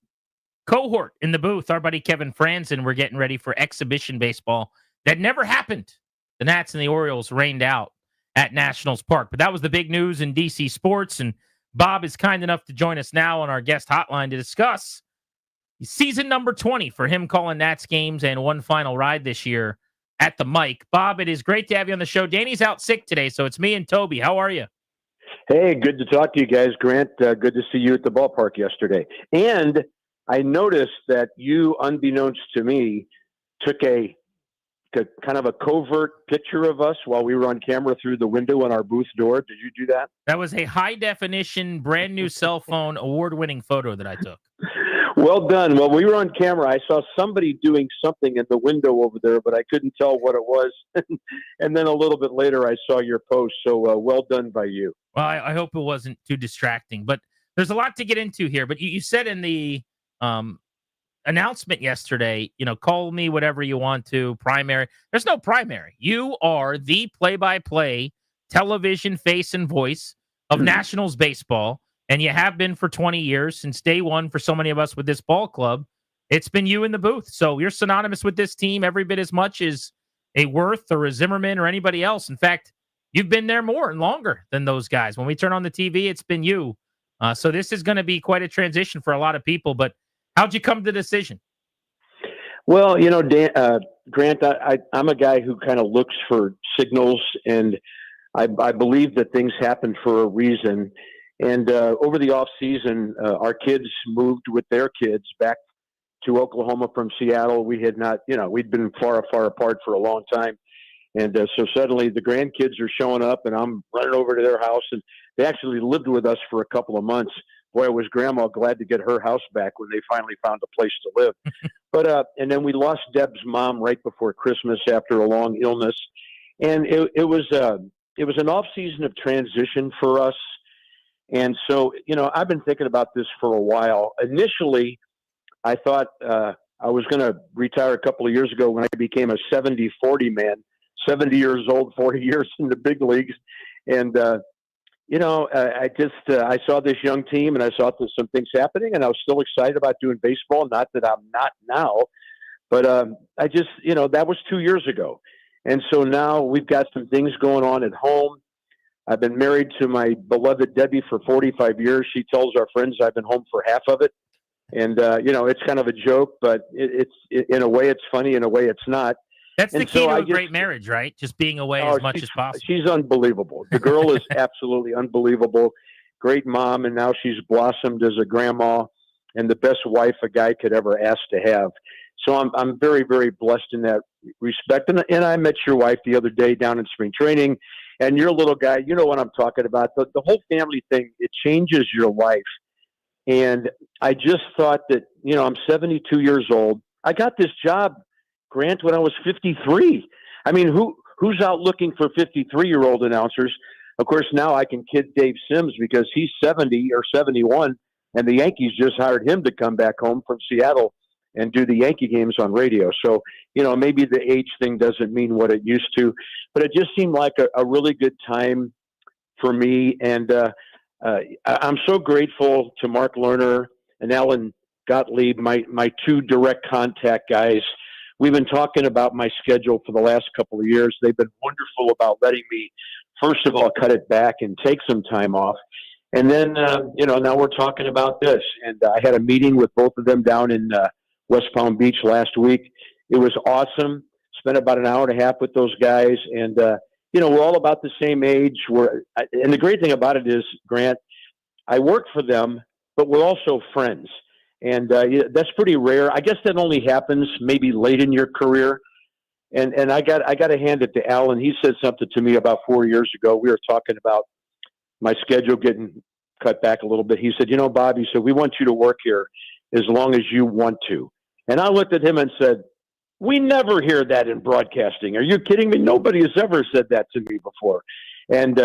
cohort in the booth, our buddy Kevin Franzen, were getting ready for exhibition baseball that never happened. The Nats and the Orioles rained out at Nationals Park. But that was the big news in DC sports, and Bob is kind enough to join us now on our guest hotline to discuss season number 20 for him calling Nats games and one final ride this year at the mic. Bob, it is great to have you on the show. Danny's out sick today, so it's me and Toby. How are you? Hey, good to talk to you guys, Grant. Good to see you at the ballpark yesterday. And I noticed that you, unbeknownst to me, took a kind of a covert picture of us while we were on camera through the window on our booth door. Did you do that? That was a high-definition, brand-new cell phone, award-winning photo that I took. Well done. Well, we were on camera. I saw somebody doing something in the window over there, but I couldn't tell what it was. And then a little bit later, I saw your post. So well done by you. Well, I hope it wasn't too distracting. But there's a lot to get into here. But you said in the announcement yesterday, call me whatever you want to, primary. There's no primary. You are the play-by-play television face and voice of Nationals baseball. And you have been for 20 years, since day one for so many of us with this ball club. It's been you in the booth. So you're synonymous with this team every bit as much as a Wirth or a Zimmerman or anybody else. In fact, you've been there more and longer than those guys. When we turn on the TV, it's been you. So this is going to be quite a transition for a lot of people. But how'd you come to the decision? Well, Grant, I'm a guy who kind of looks for signals, and I believe that things happen for a reason. And over the off season, our kids moved with their kids back to Oklahoma from Seattle. We had not, we'd been far apart for a long time. And so suddenly the grandkids are showing up, and I'm running over to their house. And they actually lived with us for a couple of months. Boy, was Grandma glad to get her house back when they finally found a place to live. But and then we lost Deb's mom right before Christmas after a long illness. And it was an off season of transition for us. And so, I've been thinking about this for a while. Initially, I thought I was going to retire a couple of years ago when I became a 70-40 man, 70 years old, 40 years in the big leagues. And, I saw this young team, and I saw there's some things happening, and I was still excited about doing baseball. Not that I'm not now, but that was 2 years ago. And so now we've got some things going on at home. I've been married to my beloved Debbie for 45 years. She tells our friends I've been home for half of it. And it's kind of a joke, but it's in a way it's funny, in a way it's not. That's the And key so to I a just- great marriage, right? Just being away as much as possible. She's unbelievable. The girl is absolutely unbelievable. Great mom, and now she's blossomed as a grandma and the best wife a guy could ever ask to have. So I'm very, very blessed in that respect. And I met your wife the other day down in spring training, and you're a little guy. You know what I'm talking about. The whole family thing, it changes your life. And I just thought that, I'm 72 years old. I got this job, Grant, when I was 53. I mean, who's out looking for 53-year-old announcers? Of course, now I can kid Dave Sims because he's 70 or 71, and the Yankees just hired him to come back home from Seattle and do the Yankee games on radio. So, maybe the age thing doesn't mean what it used to, but it just seemed like a really good time for me. And I'm so grateful to Mark Lerner and Alan Gottlieb, my two direct contact guys. We've been talking about my schedule for the last couple of years. They've been wonderful about letting me, first of all, cut it back and take some time off. And then, now we're talking about this. And I had a meeting with both of them down in West Palm Beach last week. It was awesome. Spent about an hour and a half with those guys. And, we're all about the same age. And the great thing about it is, Grant, I work for them, but we're also friends. And that's pretty rare. I guess that only happens maybe late in your career. And I got to hand it to Alan. He said something to me about 4 years ago. We were talking about my schedule getting cut back a little bit. He said, Bob, he said, we want you to work here as long as you want to. And I looked at him and said, we never hear that in broadcasting. Are you kidding me? Nobody has ever said that to me before. And,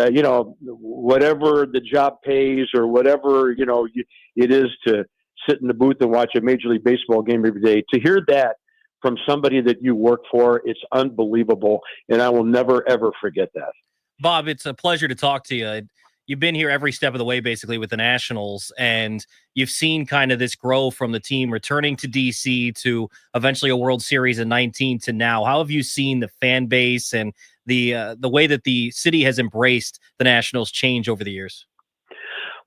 whatever the job pays or whatever, it is to sit in the booth and watch a Major League Baseball game every day, to hear that from somebody that you work for, it's unbelievable. And I will never, ever forget that. Bob, it's a pleasure to talk to you. You've been here every step of the way, basically, with the Nationals, and you've seen kind of this grow from the team returning to DC to eventually a World Series in 19 to now. How have you seen the fan base and the way that the city has embraced the Nationals change over the years?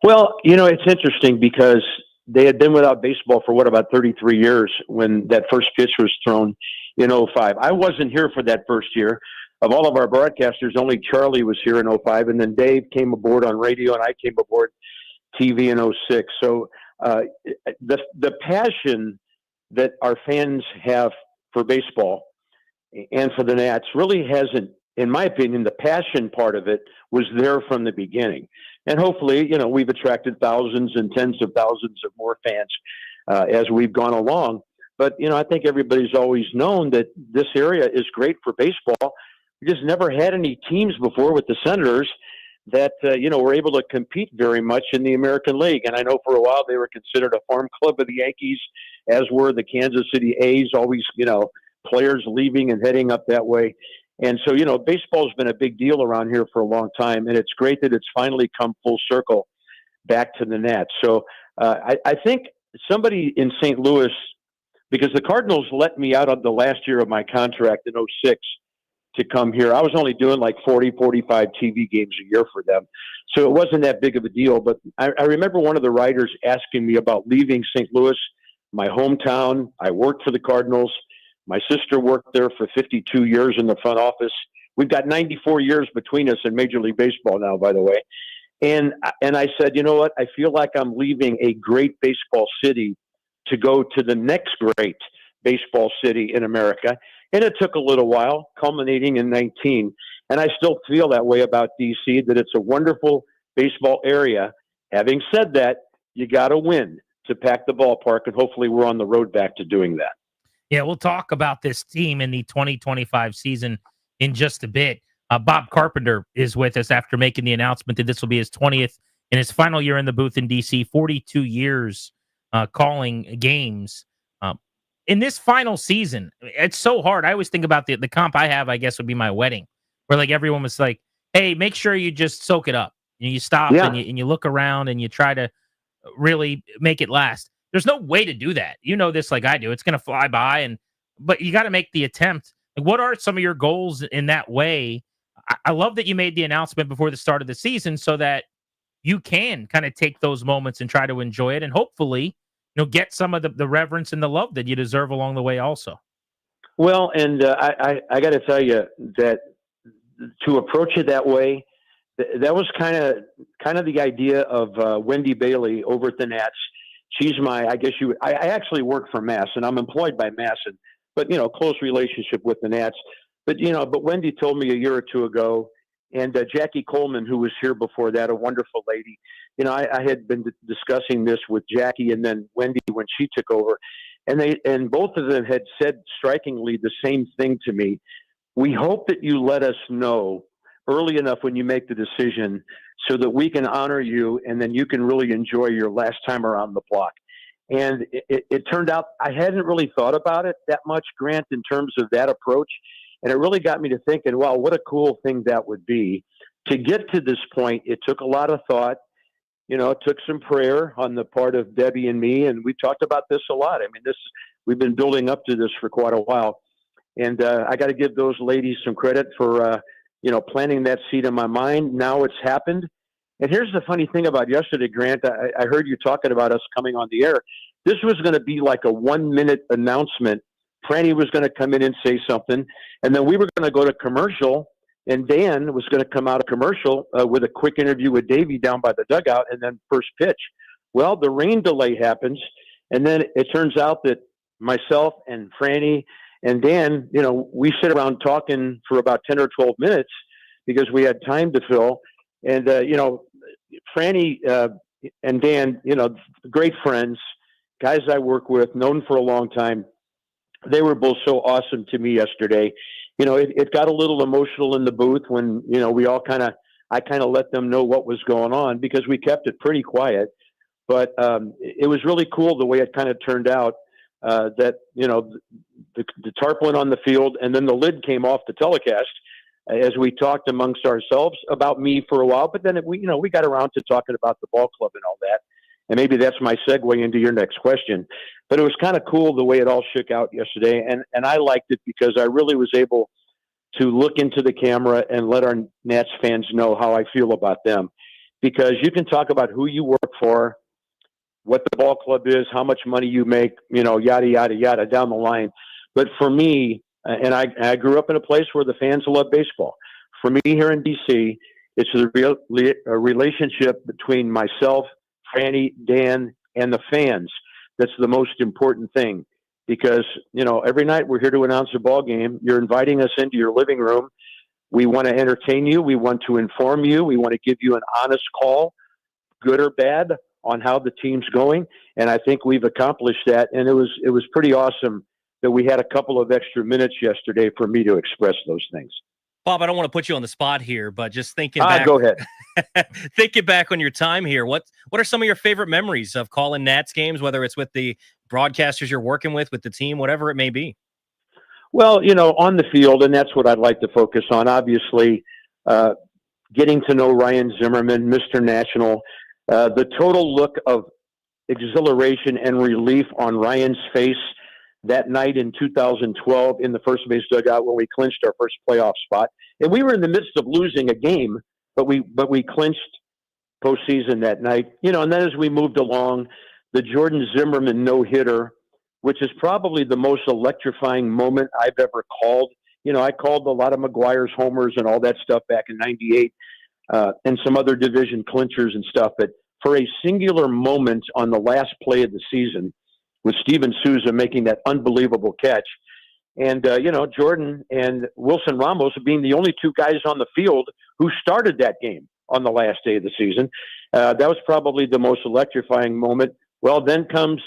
Well, it's interesting because they had been without baseball for about 33 years when that first pitch was thrown in 05. I wasn't here for that first year. Of all of our broadcasters, only Charlie was here in 05, and then Dave came aboard on radio, and I came aboard TV in 06. So the passion that our fans have for baseball and for the Nats really hasn't, in my opinion, the passion part of it was there from the beginning. And hopefully, we've attracted thousands and tens of thousands of more fans as we've gone along. But, I think everybody's always known that this area is great for baseball. We just never had any teams before with the Senators that, were able to compete very much in the American League. And I know for a while they were considered a farm club of the Yankees, as were the Kansas City A's, always, players leaving and heading up that way. And so, baseball's been a big deal around here for a long time, and it's great that it's finally come full circle back to the Nats. So I think somebody in St. Louis, because the Cardinals let me out of the last year of my contract in 06 to come here. I was only doing like 40, 45 TV games a year for them. So it wasn't that big of a deal. But I remember one of the writers asking me about leaving St. Louis, my hometown. I worked for the Cardinals. My sister worked there for 52 years in the front office. We've got 94 years between us in Major League Baseball now, by the way. And I said, you know what? I feel like I'm leaving a great baseball city to go to the next great baseball city in America. And it took a little while, culminating in 19. And I still feel that way about DC, that it's a wonderful baseball area. Having said that, you got to win to pack the ballpark, and hopefully we're on the road back to doing that. Yeah, we'll talk about this team in the 2025 season in just a bit. Bob Carpenter is with us after making the announcement that this will be his 20th and his final year in the booth in DC, 42 years calling games. In this final season, it's so hard. I always think about the comp I have, I guess, would be my wedding, where like everyone was like, hey, make sure you just soak it up. You stop and you look around and you try to really make it last. There's no way to do that. You know this like I do. It's going to fly by, but you got to make the attempt. Like, what are some of your goals in that way? I love that you made the announcement before the start of the season so that you can kind of take those moments and try to enjoy it. And hopefully, get some of the reverence and the love that you deserve along the way also. Well, and I got to tell you that to approach it that way, that was kind of the idea of Wendy Bailey over at the Nats. She's I actually work for Mass, and I'm employed by Mass, but close relationship with the Nats. But Wendy told me a year or two ago, and Jackie Coleman, who was here before that, a wonderful lady. I had been discussing this with Jackie and then Wendy when she took over, and both of them had said strikingly the same thing to me. We hope that you let us know early enough when you make the decision so that we can honor you and then you can really enjoy your last time around the block. And it turned out I hadn't really thought about it that much, Grant, in terms of that approach. And it really got me to thinking, wow, what a cool thing that would be. To get to this point, it took a lot of thought. It took some prayer on the part of Debbie and me, and we talked about this a lot. I mean, we've been building up to this for quite a while. And I got to give those ladies some credit for, planting that seed in my mind. Now it's happened. And here's the funny thing about yesterday, Grant. I heard you talking about us coming on the air. This was going to be like a 1-minute announcement. Franny was going to come in and say something, and then we were going to go to commercial, and Dan was going to come out of commercial with a quick interview with Davey down by the dugout, and then first pitch. Well, the rain delay happens, and then it turns out that myself and Franny and Dan, we sit around talking for about 10 or 12 minutes because we had time to fill. And, Franny and Dan, great friends, guys I work with, known for a long time. They were both so awesome to me yesterday. It got a little emotional in the booth when, I kind of let them know what was going on because we kept it pretty quiet. But it was really cool the way it kind of turned out that, the tarp went on the field and then the lid came off the telecast as we talked amongst ourselves about me for a while. But then we got around to talking about the ball club and all that. And maybe that's my segue into your next question. But it was kind of cool the way it all shook out yesterday. And I liked it because I really was able to look into the camera and let our Nats fans know how I feel about them. Because you can talk about who you work for, what the ball club is, how much money you make, yada, yada, yada, down the line. But for me, and I grew up in a place where the fans love baseball. For me here in D.C., it's a relationship between myself, Franny, Dan, and the fans. That's the most important thing because, every night we're here to announce a ball game. You're inviting us into your living room. We want to entertain you. We want to inform you. We want to give you an honest call, good or bad, on how the team's going. And I think we've accomplished that. And it was pretty awesome that we had a couple of extra minutes yesterday for me to express those things. Bob, I don't want to put you on the spot here, but just thinking back. Go ahead. Thinking back on your time here, what are some of your favorite memories of calling Nats games, whether it's with the broadcasters you're working with the team, whatever it may be? Well, on the field, and that's what I'd like to focus on. Obviously, getting to know Ryan Zimmerman, Mr. National, the total look of exhilaration and relief on Ryan's face that night in 2012 in the first base dugout when we clinched our first playoff spot. And we were in the midst of losing a game, but we clinched postseason that night. And then as we moved along, the Jordan Zimmerman no-hitter, which is probably the most electrifying moment I've ever called. I called a lot of McGuire's homers and all that stuff back in 98 and some other division clinchers and stuff. But for a singular moment on the last play of the season, with Steven Souza making that unbelievable catch. And, Jordan and Wilson Ramos being the only two guys on the field who started that game on the last day of the season. That was probably the most electrifying moment. Well, then comes,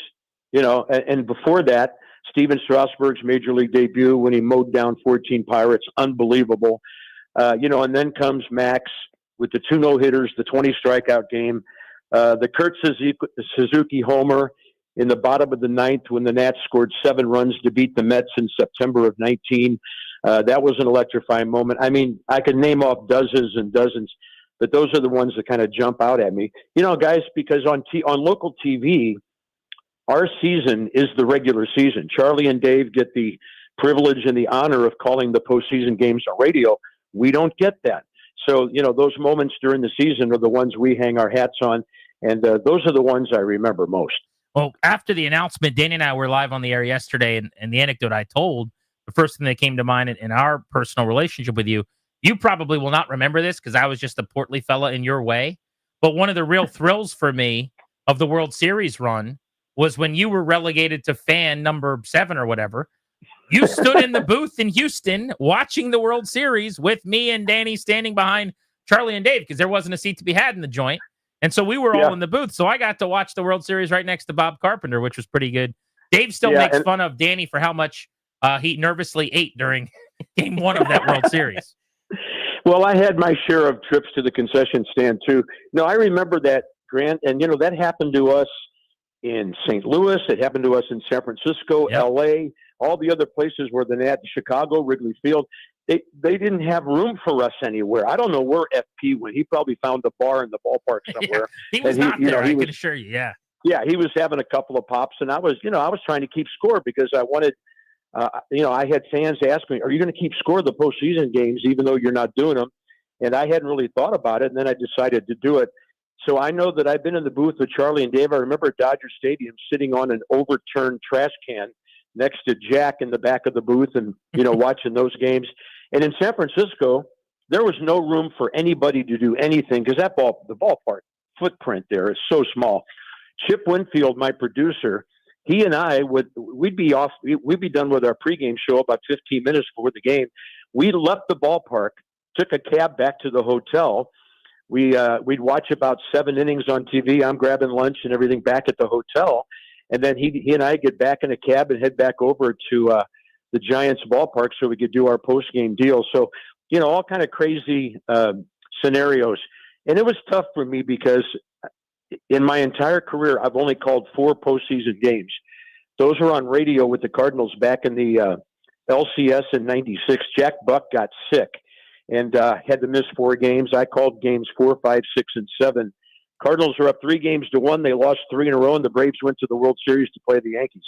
and before that, Steven Strasburg's major league debut when he mowed down 14 Pirates, unbelievable. And then comes Max with the 2 no-hitters, the 20 strikeout game, the Kurt Suzuki homer in the bottom of the 9th when the Nats scored 7 runs to beat the Mets in September of 19. That was an electrifying moment. I mean, I could name off dozens and dozens, but those are the ones that kind of jump out at me. Guys, because on local TV, our season is the regular season. Charlie and Dave get the privilege and the honor of calling the postseason games on radio. We don't get that. So, those moments during the season are the ones we hang our hats on, and those are the ones I remember most. Well, after the announcement, Danny and I were live on the air yesterday, and the anecdote I told, the first thing that came to mind in our personal relationship with you, you probably will not remember this because I was just a portly fella in your way. But one of the real thrills for me of the World Series run was when you were relegated to fan number 7 or whatever. You stood in the booth in Houston watching the World Series with me and Danny standing behind Charlie and Dave because there wasn't a seat to be had in the joint. And so we were all in the booth. So I got to watch the World Series right next to Bob Carpenter, which was pretty good. Dave still makes fun of Danny for how much he nervously ate during game 1 of that World Series. Well, I had my share of trips to the concession stand too. No, I remember that, Grant, and that happened to us in St. Louis. It happened to us in San Francisco, L.A., all the other places where the Nats, Chicago, Wrigley Field. They didn't have room for us anywhere. I don't know where FP went. He probably found a bar in the ballpark somewhere. He was not there, I can assure you. Yeah. Yeah, he was having a couple of pops, and I was trying to keep score because I wanted. I had fans ask me, "Are you going to keep score of the postseason games, even though you're not doing them?" And I hadn't really thought about it, and then I decided to do it. So I know that I've been in the booth with Charlie and Dave. I remember at Dodger Stadium sitting on an overturned trash can next to Jack in the back of the booth, and watching those games. And in San Francisco, there was no room for anybody to do anything because the ballpark footprint there is so small. Chip Winfield, my producer, he and I we'd be done with our pregame show about 15 minutes before the game. We left the ballpark, took a cab back to the hotel. We'd watch about 7 innings on TV. I'm grabbing lunch and everything back at the hotel, and then he and I get back in a cab and head back over to the Giants ballpark so we could do our post-game deal. So, all kind of crazy scenarios. And it was tough for me because in my entire career, I've only called 4 postseason games. Those were on radio with the Cardinals back in the LCS in '96. Jack Buck got sick and had to miss 4 games. I called games 4, 5, 6, and 7. Cardinals were up 3-1. They lost 3 in a row, and the Braves went to the World Series to play the Yankees.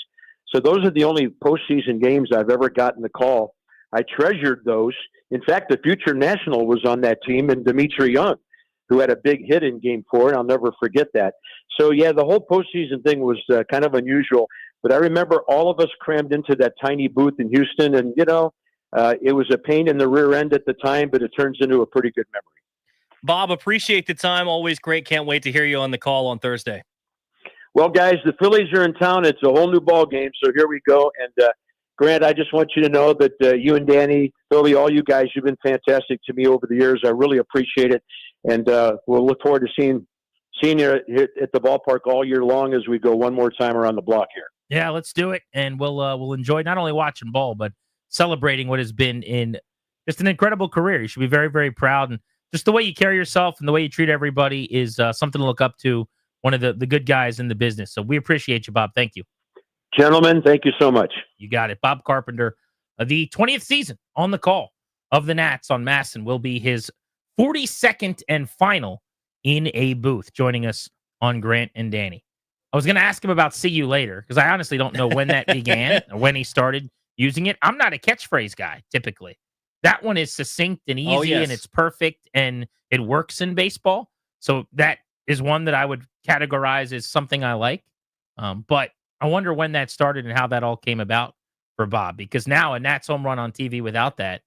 So those are the only postseason games I've ever gotten to call. I treasured those. In fact, the future national was on that team, and Dimitri Young, who had a big hit in Game 4, and I'll never forget that. So, yeah, the whole postseason thing was kind of unusual. But I remember all of us crammed into that tiny booth in Houston, and, it was a pain in the rear end at the time, but it turns into a pretty good memory. Bob, appreciate the time. Always great. Can't wait to hear you on the call on Thursday. Well, guys, the Phillies are in town. It's a whole new ball game, so here we go. And, Grant, I just want you to know that you and Danny, Philly, all you guys, you've been fantastic to me over the years. I really appreciate it. And we'll look forward to seeing you at the ballpark all year long as we go one more time around the block here. Yeah, let's do it. And we'll enjoy not only watching ball, but celebrating what has been in just an incredible career. You should be very, very proud. And just the way you carry yourself and the way you treat everybody is something to look up to. One of the good guys in the business. So we appreciate you, Bob. Thank you. Gentlemen, thank you so much. You got it. Bob Carpenter, the 20th season on the call of the Nats on Masson will be his 42nd and final in a booth, joining us on Grant and Danny. I was going to ask him about "see you later" because I honestly don't know when that began or when he started using it. I'm not a catchphrase guy, typically. That one is succinct and easy, and it's perfect, and it works in baseball. So that is one that I would categorize as something I like. But I wonder when that started and how that all came about for Bob, because now a Nats home run on TV without that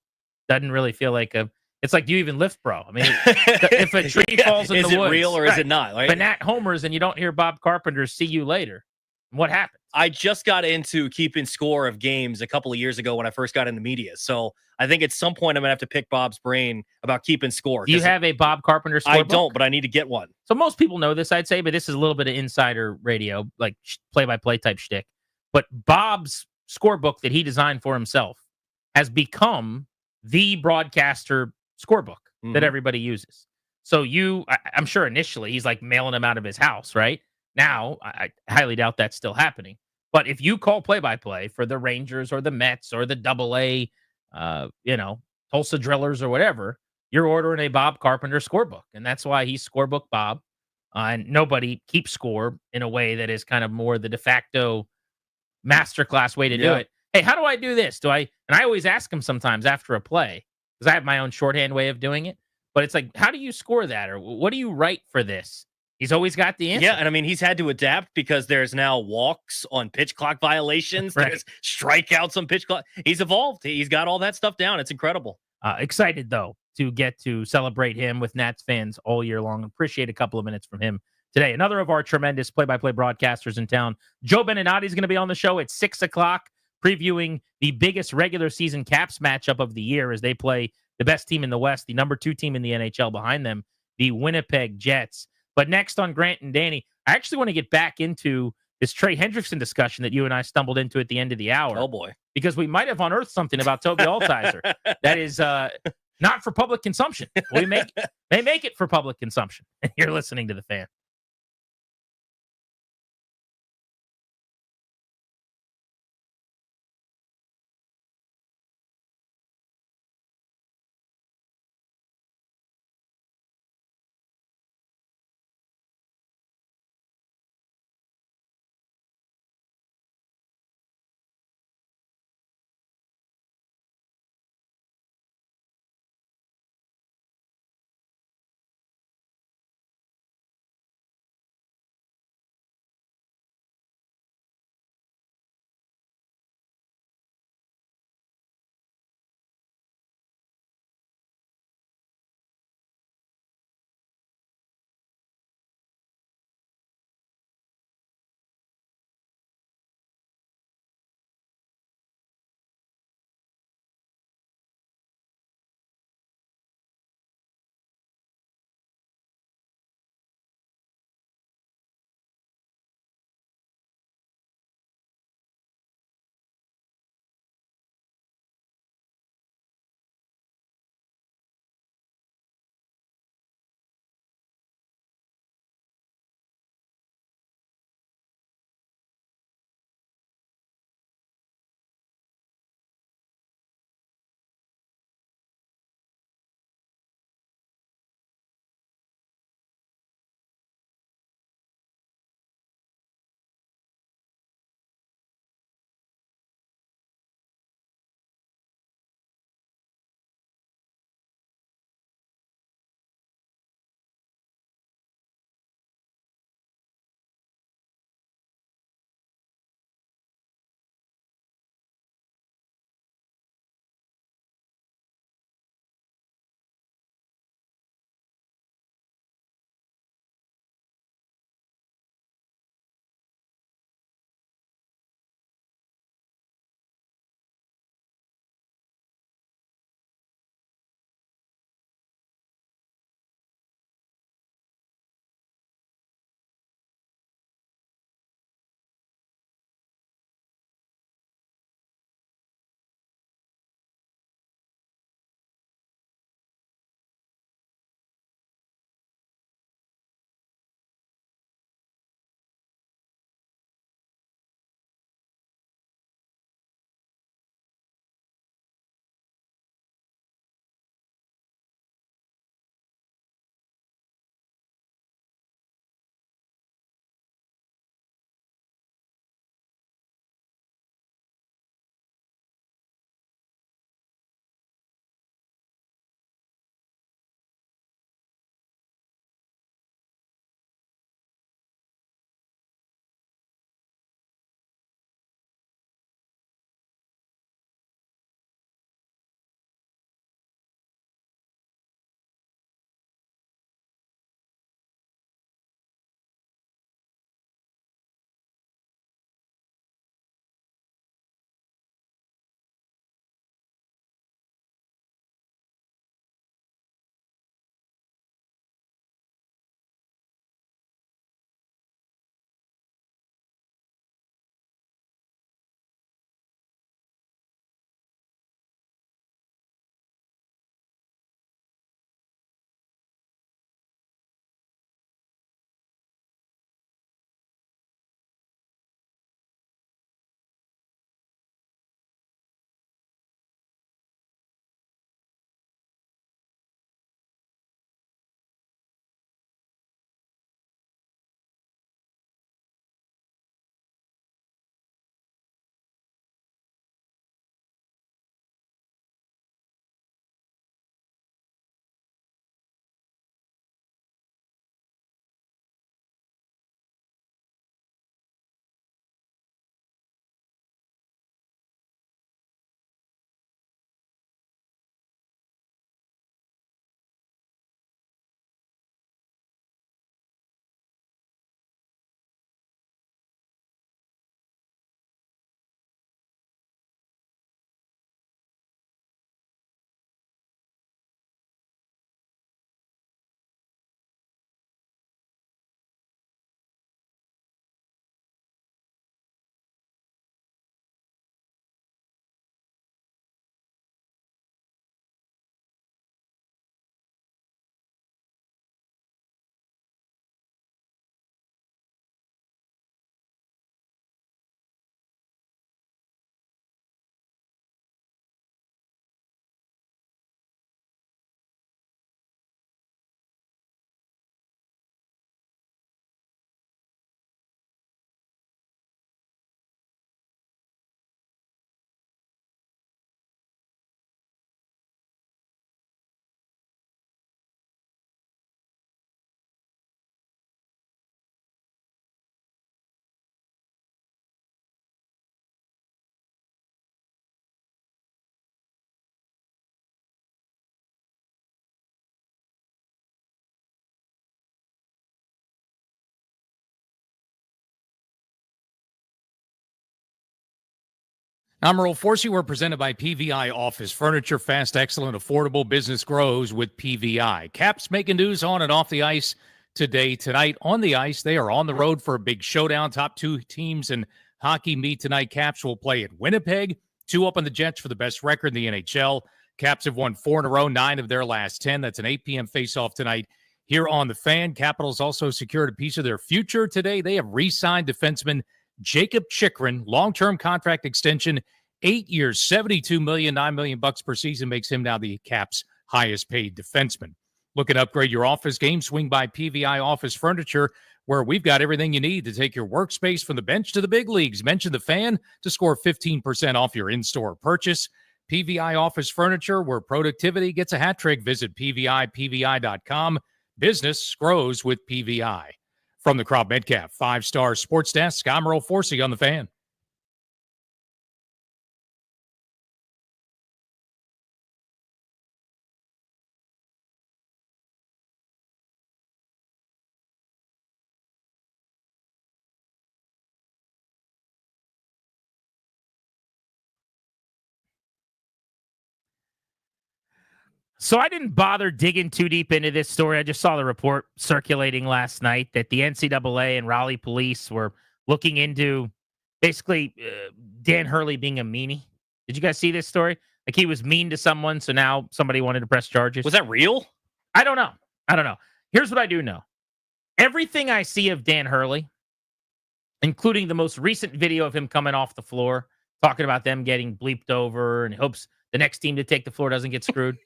doesn't really feel like it's like, do you even lift, bro? I mean, if a tree falls in the woods. Is it real or is it not? Right? But Nat homers and you don't hear Bob Carpenter "see you later." What happened? I just got into keeping score of games a couple of years ago when I first got into media. So I think at some point I'm going to have to pick Bob's brain about keeping score. Do you have a Bob Carpenter score I book? don't, but I need to get one. So most people know this, I'd say, but this is a little bit of insider radio, like play-by-play type shtick. But Bob's scorebook that he designed for himself has become the broadcaster scorebook that everybody uses. So I'm sure initially he's like mailing them out of his house, right? Now, I highly doubt that's still happening. But if you call play-by-play for the Rangers or the Mets or the AA, Tulsa Drillers or whatever, you're ordering a Bob Carpenter scorebook. And that's why he's Scorebook Bob. And nobody keeps score in a way that is kind of more the de facto masterclass way to do it. Hey, how do I do this? And I always ask him sometimes after a play, because I have my own shorthand way of doing it. But it's like, how do you score that? Or what do you write for this? He's always got the answer. Yeah, and I mean, he's had to adapt because there's now walks on pitch clock violations. Right. There's strikeouts on pitch clock. He's evolved. He's got all that stuff down. It's incredible. Excited, though, to get to celebrate him with Nats fans all year long. Appreciate a couple of minutes from him today. Another of our tremendous play-by-play broadcasters in town, Joe Beninati, is going to be on the show at 6 o'clock, previewing the biggest regular season Caps matchup of the year as they play the best team in the West, the number 2 team in the NHL behind them, the Winnipeg Jets. But next on Grant and Danny, I actually want to get back into this Trey Hendrickson discussion that you and I stumbled into at the end of the hour. Oh, boy. Because we might have unearthed something about Toby Altizer that is not for public consumption. We may make it for public consumption. You're listening to The Fan. I'm Earl Forsey. We're presented by PVI Office Furniture. Fast, excellent, affordable business grows with PVI. Caps making news on and off the ice today. Tonight on the ice, they are on the road for a big showdown. Top two teams in hockey meet tonight. Caps will play at Winnipeg. 2 up on the Jets for the best record in the NHL. Caps have won 4 in a row, 9 of their last 10. That's an 8 p.m. face-off tonight here on The Fan. Capitals also secured a piece of their future today. They have re-signed defenseman Jacob Chikrin, long-term contract extension, 8 years, $72 million, $9 million per season, makes him now the Caps' highest-paid defenseman. Look at upgrade your office game. Swing by PVI Office Furniture, where we've got everything you need to take your workspace from the bench to the big leagues. Mention The Fan to score 15% off your in-store purchase. PVI Office Furniture, where productivity gets a hat trick. Visit PVI.com. Business grows with PVI. From the Crop Medcalf 5-Star Sports Desk, I'm Earl Forsey on The Fan. So I didn't bother digging too deep into this story. I just saw the report circulating last night that the NCAA and Raleigh police were looking into basically Dan Hurley being a meanie. Did you guys see this story? Like he was mean to someone, so now somebody wanted to press charges. Was that real? I don't know. Here's what I do know. Everything I see of Dan Hurley, including the most recent video of him coming off the floor, talking about them getting bleeped over and hopes the next team to take the floor doesn't get screwed.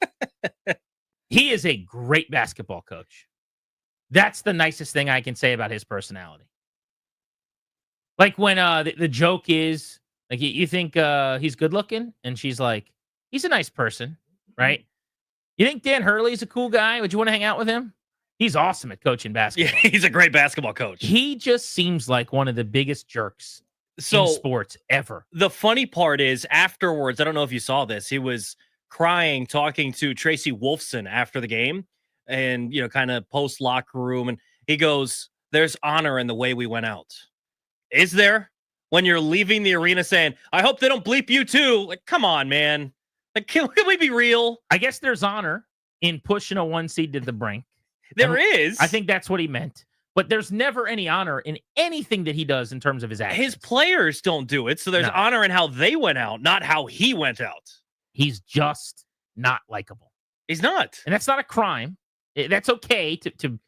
He is a great basketball coach. That's the nicest thing I can say about his personality. Like when the joke is, like you think he's good looking, and she's like, he's a nice person, right? You think Dan Hurley's a cool guy? Would you want to hang out with him? He's awesome at coaching basketball. Yeah, he's a great basketball coach. He just seems like one of the biggest jerks in sports ever. The funny part is afterwards, I don't know if you saw this, he was crying, talking to Tracy Wolfson after the game and, kind of post locker room. And he goes, there's honor in the way we went out. Is there? When you're leaving the arena saying, I hope they don't bleep you too. Like, come on, man. Like, can we be real? I guess there's honor in pushing a 1 seed to the brink. There is. I think that's what he meant. But there's never any honor in anything that he does in terms of his actions. His players don't do it, so there's honor in how they went out, not how he went out. He's just not likable. He's not. And that's not a crime. That's okay to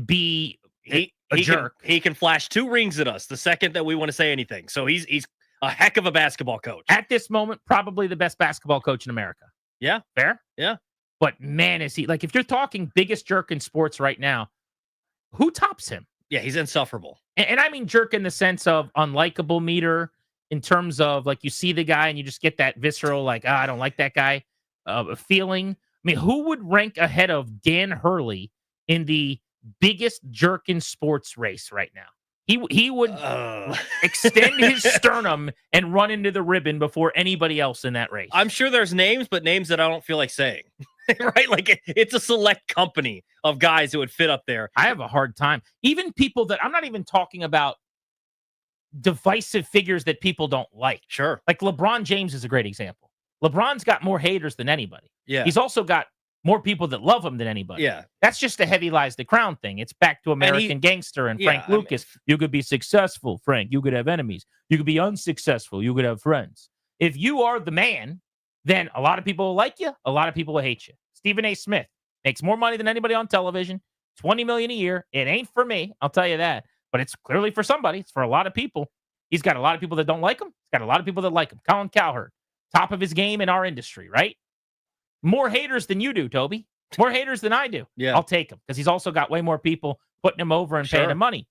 be a jerk. He can flash 2 rings at us the second that we want to say anything. So he's a heck of a basketball coach. At this moment, probably the best basketball coach in America. Yeah. Fair? Yeah. But man, is he, like, if you're talking biggest jerk in sports right now, who tops him? Yeah, he's insufferable. And I mean jerk in the sense of unlikable meter, in terms of, like, you see the guy and you just get that visceral, like, I don't like that guy feeling. I mean, who would rank ahead of Dan Hurley in the biggest jerk in sports race right now? He would extend his sternum and run into the ribbon before anybody else in that race. I'm sure there's names, but names that I don't feel like saying. Right? Like it's a select company of guys who would fit up there. I have a hard time. Even people that I'm not even talking about divisive figures that people don't like. Sure. Like LeBron James is a great example. LeBron's got more haters than anybody. Yeah. He's also got more people that love him than anybody. Yeah. That's just a heavy lies the crown thing. It's back to American Gangster and Frank Lucas. You could be successful, Frank. You could have enemies. You could be unsuccessful. You could have friends. If you are the man, then a lot of people will like you. A lot of people will hate you. Stephen A. Smith makes more money than anybody on television. $20 million a year. It ain't for me. I'll tell you that. But it's clearly for somebody. It's for a lot of people. He's got a lot of people that don't like him. He's got a lot of people that like him. Colin Cowherd, top of his game in our industry, right? More haters than you do, Toby. More haters than I do. Yeah. I'll take him because he's also got way more people putting him over and paying him money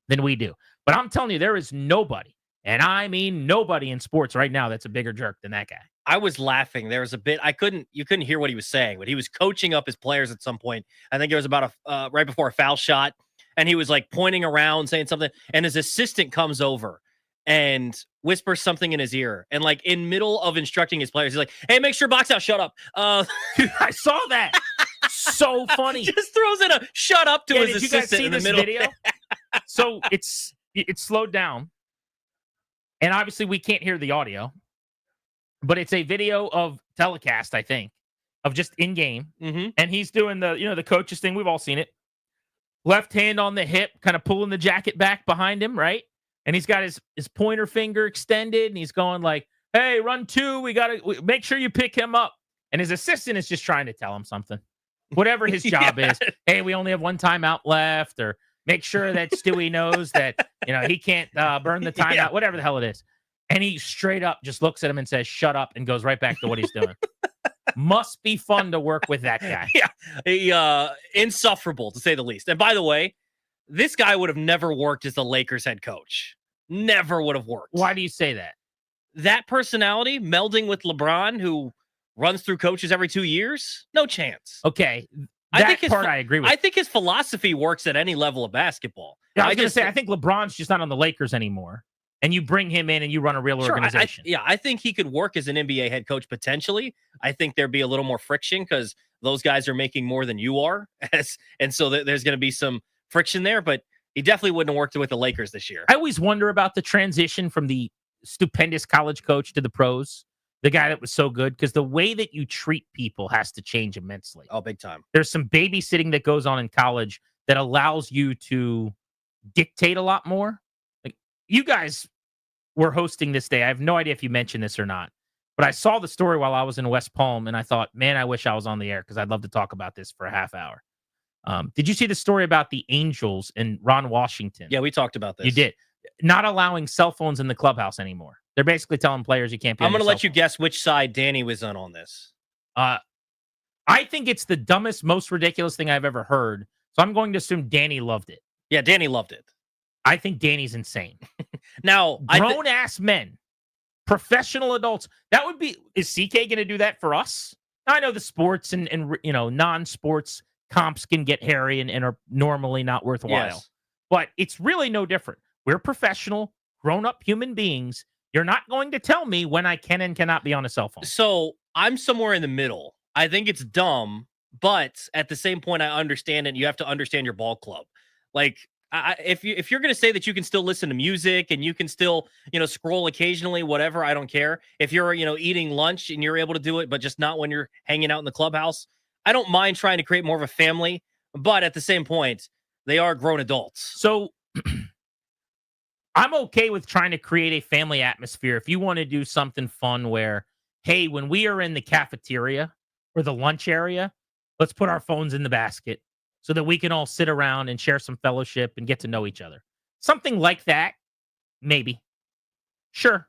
than we do. But I'm telling you, there is nobody, and I mean nobody in sports right now that's a bigger jerk than that guy. I was laughing. There was a bit you couldn't hear what he was saying, but he was coaching up his players at some point. I think it was about right before a foul shot, and he was like pointing around saying something, and his assistant comes over and whispers something in his ear, and like in middle of instructing his players, he's like, "Hey, make sure box out, shut up." Dude, I saw that. So funny. Just throws in a shut up to his assistant in the middle. Video? So it's slowed down, and obviously we can't hear the audio. but it's a video of telecast, I think, of just in game. And he's doing the coaches thing. We've all seen it. Left hand on the hip, kind of pulling the jacket back behind him, right? And he's got his pointer finger extended, and he's going like, hey, run 2. We got to make sure you pick him up. And his assistant is just trying to tell him something. Whatever his job is. Hey, we only have 1 timeout left, or make sure that Stewie knows that, he can't burn the timeout, whatever the hell it is. And he straight up just looks at him and says, shut up, and goes right back to what he's doing. Must be fun to work with that guy. Yeah. Insufferable, to say the least. And by the way, this guy would have never worked as the Lakers head coach. Never would have worked. Why do you say that? That personality melding with LeBron, who runs through coaches every 2 years, no chance. Okay. I agree with. I think his philosophy works at any level of basketball. Yeah, I was going to say, I think LeBron's just not on the Lakers anymore. And you bring him in and you run a real organization. I think he could work as an NBA head coach potentially. I think there'd be a little more friction because those guys are making more than you are. And so there's going to be some friction there, but he definitely wouldn't have worked with the Lakers this year. I always wonder about the transition from the stupendous college coach to the pros, the guy that was so good, because the way that you treat people has to change immensely. Oh, big time. There's some babysitting that goes on in college that allows you to dictate a lot more. Like, you guys were hosting this day. I have no idea if you mentioned this or not, but I saw the story while I was in West Palm, and I thought, man, I wish I was on the air because I'd love to talk about this for a half hour. Did you see the story about the Angels and Ron Washington? Yeah, we talked about this. You did. Not allowing cell phones in the clubhouse anymore. They're basically telling players you can't be. I'm going to let you guess which side Danny was on this. I think it's the dumbest, most ridiculous thing I've ever heard. So I'm going to assume Danny loved it. Yeah, Danny loved it. I think Danny's insane. Now, grown-ass men, professional adults, that would be, is CK going to do that for us? Now, I know the sports and non-sports comps can get hairy and are normally not worthwhile. Yes. But it's really no different. We're professional, grown-up human beings. You're not going to tell me when I can and cannot be on a cell phone. So I'm somewhere in the middle. I think it's dumb, but at the same point, I understand it. You have to understand your ball club. Like, if you're going to say that you can still listen to music and you can still, scroll occasionally, whatever, I don't care. If you're, eating lunch and you're able to do it, but just not when you're hanging out in the clubhouse, I don't mind trying to create more of a family. But at the same point, they are grown adults. So I'm okay with trying to create a family atmosphere. If you want to do something fun where, hey, when we are in the cafeteria or the lunch area, let's put our phones in the basket so that we can all sit around and share some fellowship and get to know each other. Something like that, maybe. Sure.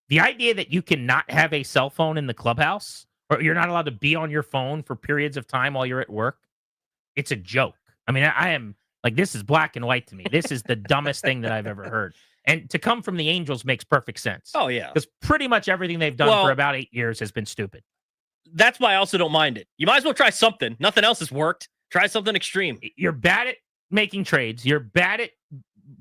The idea that you cannot have a cell phone in the clubhouse or you're not allowed to be on your phone for periods of time while you're at work, it's a joke. I mean, I am like, this is black and white to me. This is the dumbest thing that I've ever heard. And to come from the Angels makes perfect sense. Oh, yeah. Because pretty much everything they've done for about 8 years has been stupid. That's why I also don't mind it. You might as well try something. Nothing else has worked. Try something extreme. You're bad at making trades. You're bad at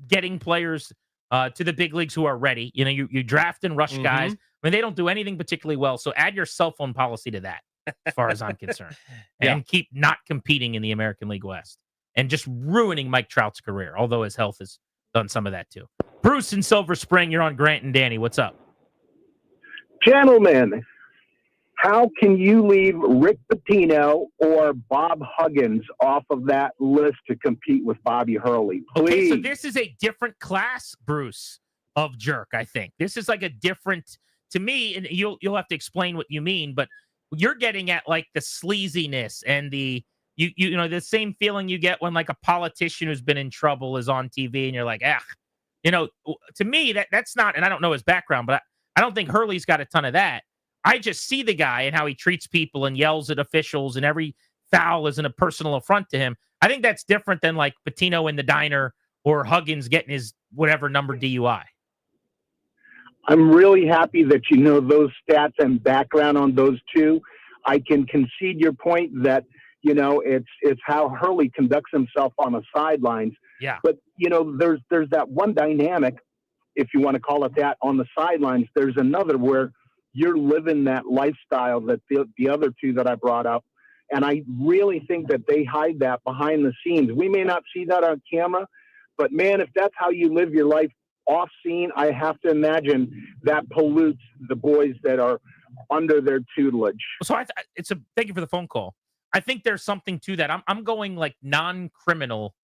getting players to the big leagues who are ready. You draft and rush guys. I mean, they don't do anything particularly well. So add your cell phone policy to that, as far as I'm concerned. And keep not competing in the American League West. And just ruining Mike Trout's career, although his health has done some of that too. Bruce in Silver Spring, you're on Grant and Danny. What's up? Gentlemen, how can you leave Rick Pitino or Bob Huggins off of that list to compete with Bobby Hurley? Please. Okay, so this is a different class, Bruce, of jerk, I think. This is like a different, to me, and you'll have to explain what you mean, but you're getting at like the sleaziness and the, you know, the same feeling you get when like a politician who's been in trouble is on TV and you're like, to me, that's not, and I don't know his background, but I don't think Hurley's got a ton of that. I just see the guy and how he treats people and yells at officials and every foul isn't a personal affront to him. I think that's different than like Pitino in the diner or Huggins getting his whatever number DUI. I'm really happy that you know those stats and background on those two. I can concede your point that, it's how Hurley conducts himself on the sidelines. Yeah. But, there's that one dynamic, if you want to call it that, on the sidelines. There's another where you're living that lifestyle that the other two that I brought up. And I really think that they hide that behind the scenes. We may not see that on camera, but man, if that's how you live your life off scene, I have to imagine that pollutes the boys that are under their tutelage. So thank you for the phone call. I think there's something to that. I'm going like non-criminal,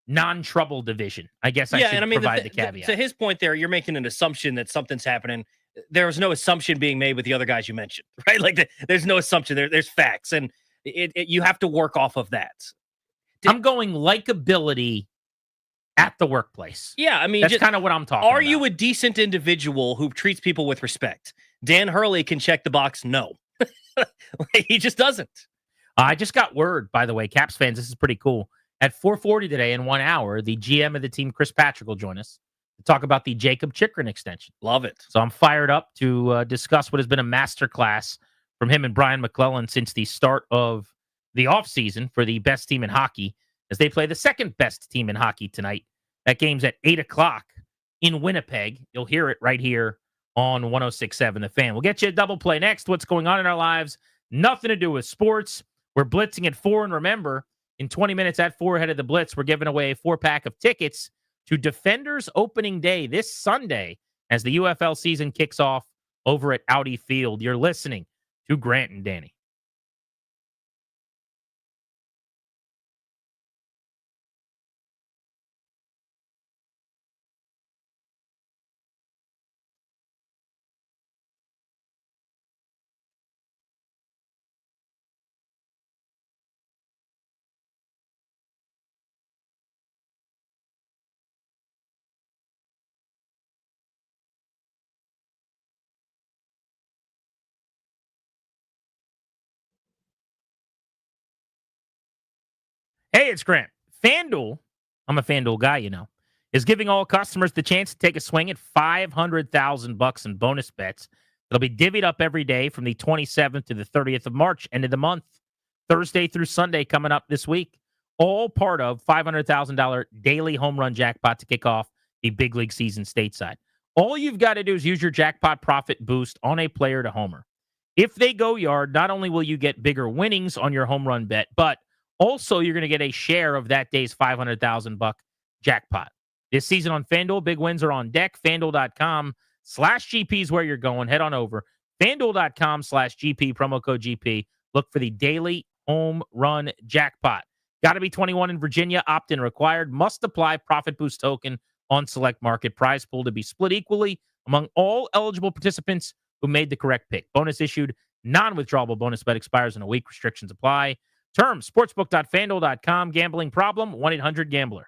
non-trouble division. I guess I should provide the caveat. To his point there, you're making an assumption that something's happening. There's no assumption being made with the other guys you mentioned, right? Like there's no assumption. There's facts, and you have to work off of that. I'm going likability at the workplace. Yeah, I mean, that's kind of what I'm talking about. Are you a decent individual who treats people with respect? Dan Hurley can check the box no. He just doesn't. I just got word, by the way, Caps fans, this is pretty cool. At 4:40 today, in 1 hour, the GM of the team, Chris Patrick, will join us to talk about the Jacob Chychrun extension. Love it. So I'm fired up to discuss what has been a masterclass from him and Brian McClellan since the start of the offseason for the best team in hockey, as they play the second best team in hockey tonight. That game's at 8 o'clock in Winnipeg. You'll hear it right here on 106.7 The Fan. We'll get you a double play next. What's going on in our lives? Nothing to do with sports. We're blitzing at 4. And remember, in 20 minutes at 4 ahead of the blitz, we're giving away a 4-pack of tickets to Defenders Opening Day this Sunday as the UFL season kicks off over at Audi Field. You're listening to Grant and Danny. Hey, it's Grant. FanDuel, I'm a FanDuel guy, you know, is giving all customers the chance to take a swing at $500,000 in bonus bets. It'll be divvied up every day from the 27th to the 30th of March, end of the month, Thursday through Sunday coming up this week. All part of $500,000 daily home run jackpot to kick off the big league season stateside. All you've got to do is use your jackpot profit boost on a player to homer. If they go yard, not only will you get bigger winnings on your home run bet, but also you're going to get a share of that day's $500,000 jackpot. This season on FanDuel, big wins are on deck. FanDuel.com/GP is where you're going. Head on over. FanDuel.com/GP, promo code GP. Look for the daily home run jackpot. Got to be 21 in Virginia. Opt-in required. Must apply profit boost token on select market. Prize pool to be split equally among all eligible participants who made the correct pick. Bonus issued. Non-withdrawable bonus bet expires in a week. Restrictions apply. Terms, sportsbook.fanduel.com. Gambling problem, 1-800-GAMBLER.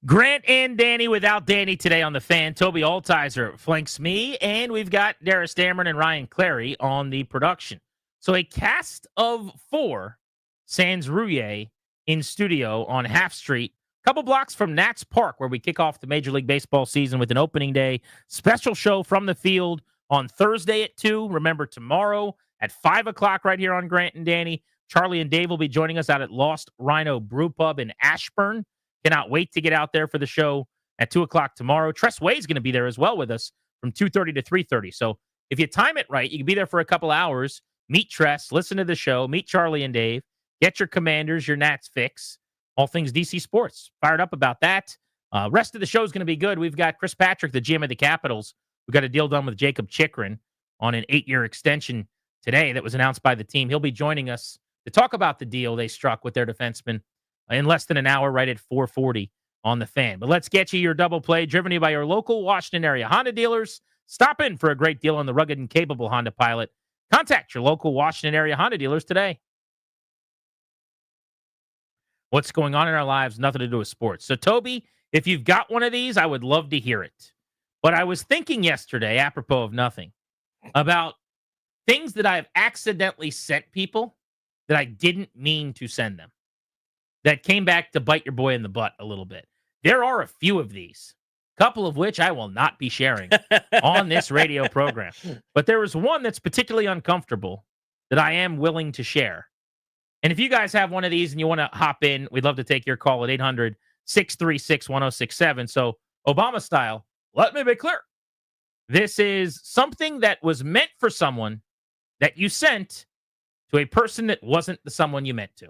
Grant and Danny without Danny today on the fan. Toby Altizer flanks me, and we've got Darius Dameron and Ryan Clary on the production. So a cast of 4 sans Rouillet in studio on Half Street, a couple blocks from Nats Park, where we kick off the Major League Baseball season with an opening day special show from the field on Thursday at 2. Remember, tomorrow at 5 o'clock right here on Grant and Danny, Charlie and Dave will be joining us out at Lost Rhino Brew Pub in Ashburn. Cannot wait to get out there for the show at 2 o'clock tomorrow. Tress Way is going to be there as well with us from 2:30 to 3:30. So if you time it right, you can be there for a couple hours, meet Tress, listen to the show, meet Charlie and Dave, get your Commanders, your Nats fix, all things DC sports. Fired up about that. Rest of the show is going to be good. We've got Chris Patrick, the GM of the Capitals. We got a deal done with Jacob Chikrin on an 8-year extension today that was announced by the team. He'll be joining us to talk about the deal they struck with their defenseman in less than an hour, right at 4:40 on the fan. But let's get you your double play, driven to you by your local Washington area Honda dealers. Stop in for a great deal on the rugged and capable Honda Pilot. Contact your local Washington area Honda dealers today. What's going on in our lives? Nothing to do with sports. So, Toby, if you've got one of these, I would love to hear it. But I was thinking yesterday, apropos of nothing, about things that I've accidentally sent people that I didn't mean to send them, that came back to bite your boy in the butt a little bit. There are a few of these, a couple of which I will not be sharing on this radio program. But there was one that's particularly uncomfortable that I am willing to share. And if you guys have one of these and you want to hop in, we'd love to take your call at 800-636-1067. So Obama style, let me be clear. This is something that was meant for someone that you sent to a person that wasn't the someone you meant to.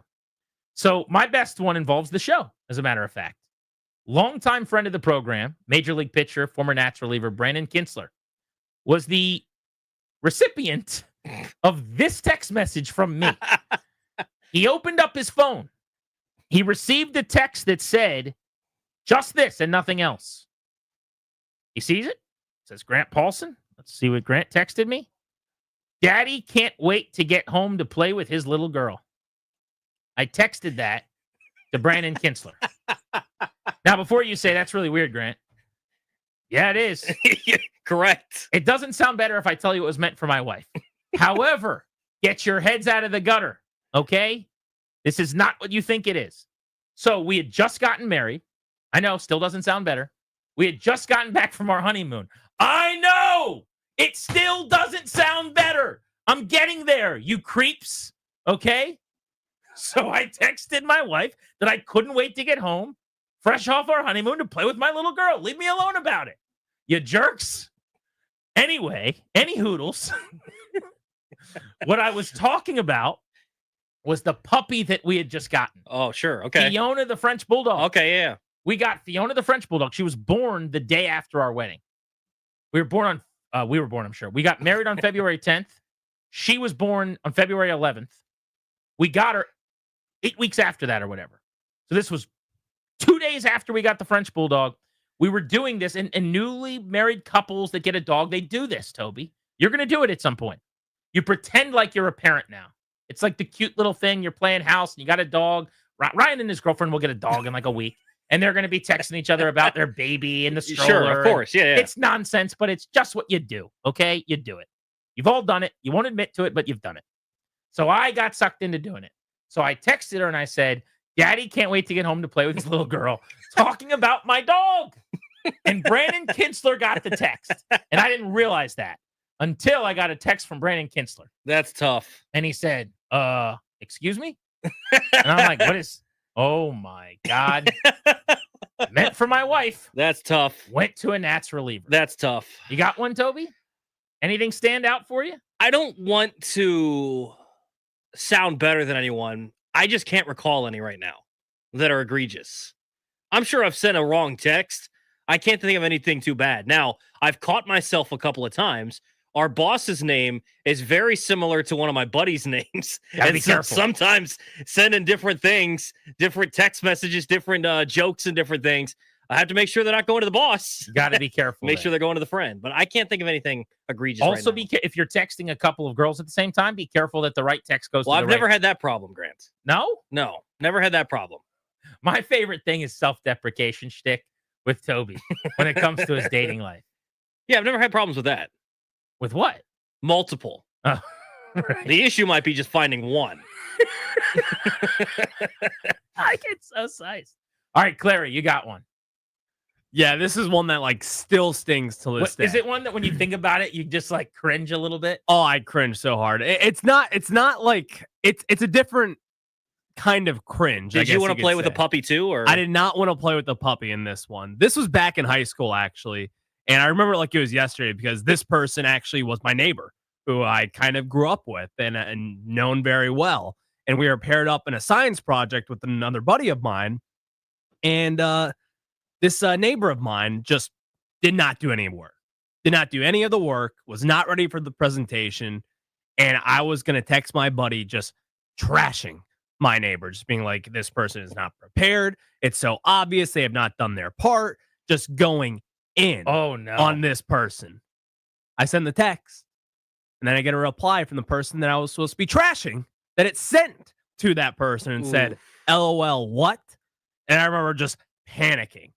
So my best one involves the show, as a matter of fact. Longtime friend of the program, Major League pitcher, former Nats reliever, Brandon Kintzler, was the recipient of this text message from me. He opened up his phone. He received a text that said, just this and nothing else. He sees it. It says, Grant Paulson. Let's see what Grant texted me. Daddy can't wait to get home to play with his little girl. I texted that to Brandon Kintzler. Now, before you say that's really weird, Grant. Yeah, it is. Correct. It doesn't sound better if I tell you it was meant for my wife. However, get your heads out of the gutter, okay? This is not what you think it is. So we had just gotten married. I know, still doesn't sound better. We had just gotten back from our honeymoon. I know! It still doesn't sound better. I'm getting there, you creeps, okay? So I texted my wife that I couldn't wait to get home, fresh off our honeymoon, to play with my little girl. Leave me alone about it, you jerks. Anyway, any hoodles. What I was talking about was the puppy that we had just gotten. Oh, sure. Okay. Fiona the French Bulldog. Okay, yeah. We got Fiona the French Bulldog. She was born the day after our wedding. We were born, I'm sure. We got married on February 10th. She was born on February 11th. We got her 8 weeks after that or whatever. So this was 2 days after we got the French Bulldog. We were doing this, and newly married couples that get a dog, they do this, Toby. You're going to do it at some point. You pretend like you're a parent now. It's like the cute little thing. You're playing house, and you got a dog. Ryan and his girlfriend will get a dog in like a week, and they're going to be texting each other about their baby and the stroller. Sure, of course. Yeah. It's nonsense, but it's just what you do, okay? You do it. You've all done it. You won't admit to it, but you've done it. So I got sucked into doing it. So I texted her, and I said, Daddy can't wait to get home to play with his little girl, talking about my dog. And Brandon Kintzler got the text, and I didn't realize that until I got a text from Brandon Kintzler. That's tough. And he said, excuse me? And I'm like, what is, oh my God. Meant for my wife. That's tough. Went to a Nats reliever. That's tough. You got one, Toby? Anything stand out for you? I don't want to sound better than anyone. I just can't recall any right now that are egregious. I'm sure I've sent a wrong text. I can't think of anything too bad. Now, I've caught myself a couple of times. Our boss's name is very similar to one of my buddies' names. Gotta be careful. Sometimes sending different things, different text messages, different jokes and different things. I have to make sure they're not going to the boss. Got to be careful. Make sure they're going to the friend. But I can't think of anything egregious Also, right now. if you're texting a couple of girls at the same time, be careful that the right text goes to the Well, I've never right. had that problem, Grant. No? No, never had that problem. My favorite thing is self-deprecation shtick with Toby when it comes to his dating life. Yeah, I've never had problems with that. With what? Multiple. Oh, right. The issue might be just finding one. I get so sized. All right, Clary, you got one. Yeah, this is one that like still stings to this day. Is it one that when you think about it, you just like cringe a little bit? Oh, I cringe so hard. It's not like it's a different kind of cringe. Did you want to play with a puppy too? Or I did not want to play with the puppy in this one. This was back in high school, actually. And I remember like it was yesterday because this person actually was my neighbor who I kind of grew up with and known very well. And we were paired up in a science project with another buddy of mine. And this neighbor of mine just did not do any work, did not do any of the work, was not ready for the presentation. And I was going to text my buddy just trashing my neighbor, just being like, this person is not prepared. It's so obvious they have not done their part, just going in on this person. I send the text, and then I get a reply from the person that I was supposed to be trashing that it sent to that person and said, LOL, what? And I remember just panicking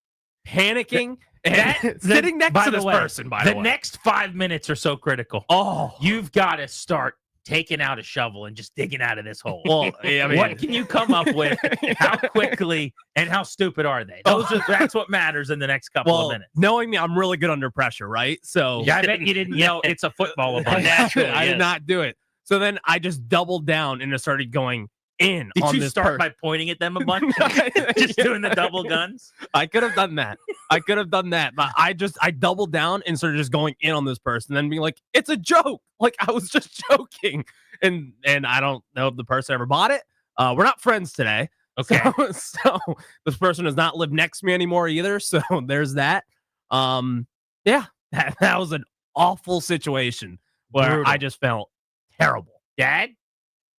and sitting next to this person, by the way. The next 5 minutes are so critical. Oh, you've got to start taking out a shovel and just digging out of this hole. Well, I mean, what can you come up with? How quickly and how stupid are they? That's what matters in the next couple of minutes. Knowing me, I'm really good under pressure, right? So yeah, I bet you didn't yell, it's a football above. I did not do it. So then I just doubled down and just started going in. Did you start by pointing at them a bunch? Just doing the double guns? I could have done that. But I doubled down and started just going in on this person, then being like, it's a joke. Like I was just joking. And I don't know if the person ever bought it. We're not friends today. Okay. So this person does not live next to me anymore either. So there's that. Yeah, that was an awful situation where Brutal. I just felt terrible. Dad,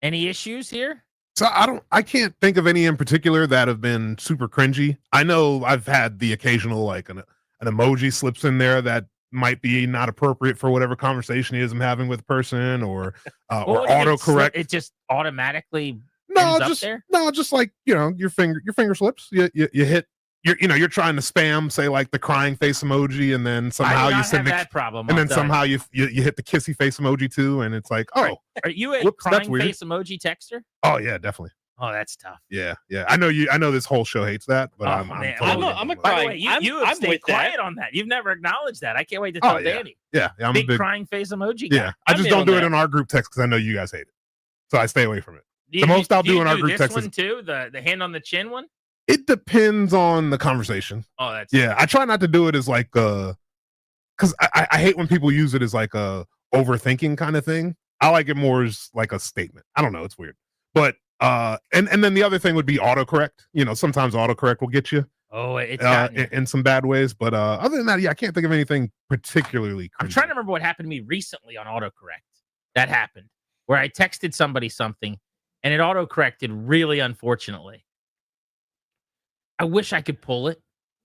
any issues here? So I can't think of any in particular that have been super cringy. I know I've had the occasional like an emoji slips in there that might be not appropriate for whatever conversation he is I'm having with a person, or autocorrect. It just automatically ends up there? Just like, your finger slips. You hit. You're trying to spam, say like the crying face emoji, and then somehow you send that problem. and then somehow you hit the kissy face emoji too, and it's like, oh, are you a whoops, crying face emoji texter? Oh yeah, definitely. Oh, that's tough. Yeah. I know this whole show hates that, but I'm a crying. You have stayed quiet on that. You've never acknowledged that. I can't wait to tell Danny. Yeah, I'm big a big crying face emoji guy. Yeah, I just don't do it in our group text because I know you guys hate it, so I stay away from it. The most I'll do in our group text is is too, the hand on the chin one. It depends on the conversation. Oh, that's I try not to do it as like because I hate when people use it as like a overthinking kind of thing. I like it more as like a statement. I don't know, it's weird. But and then the other thing would be autocorrect. Sometimes autocorrect will get you. Oh, it's in some bad ways. But other than that, I can't think of anything particularly cringy. I'm trying to remember what happened to me recently on autocorrect. That happened where I texted somebody something and it autocorrected really unfortunately. I wish I could pull it,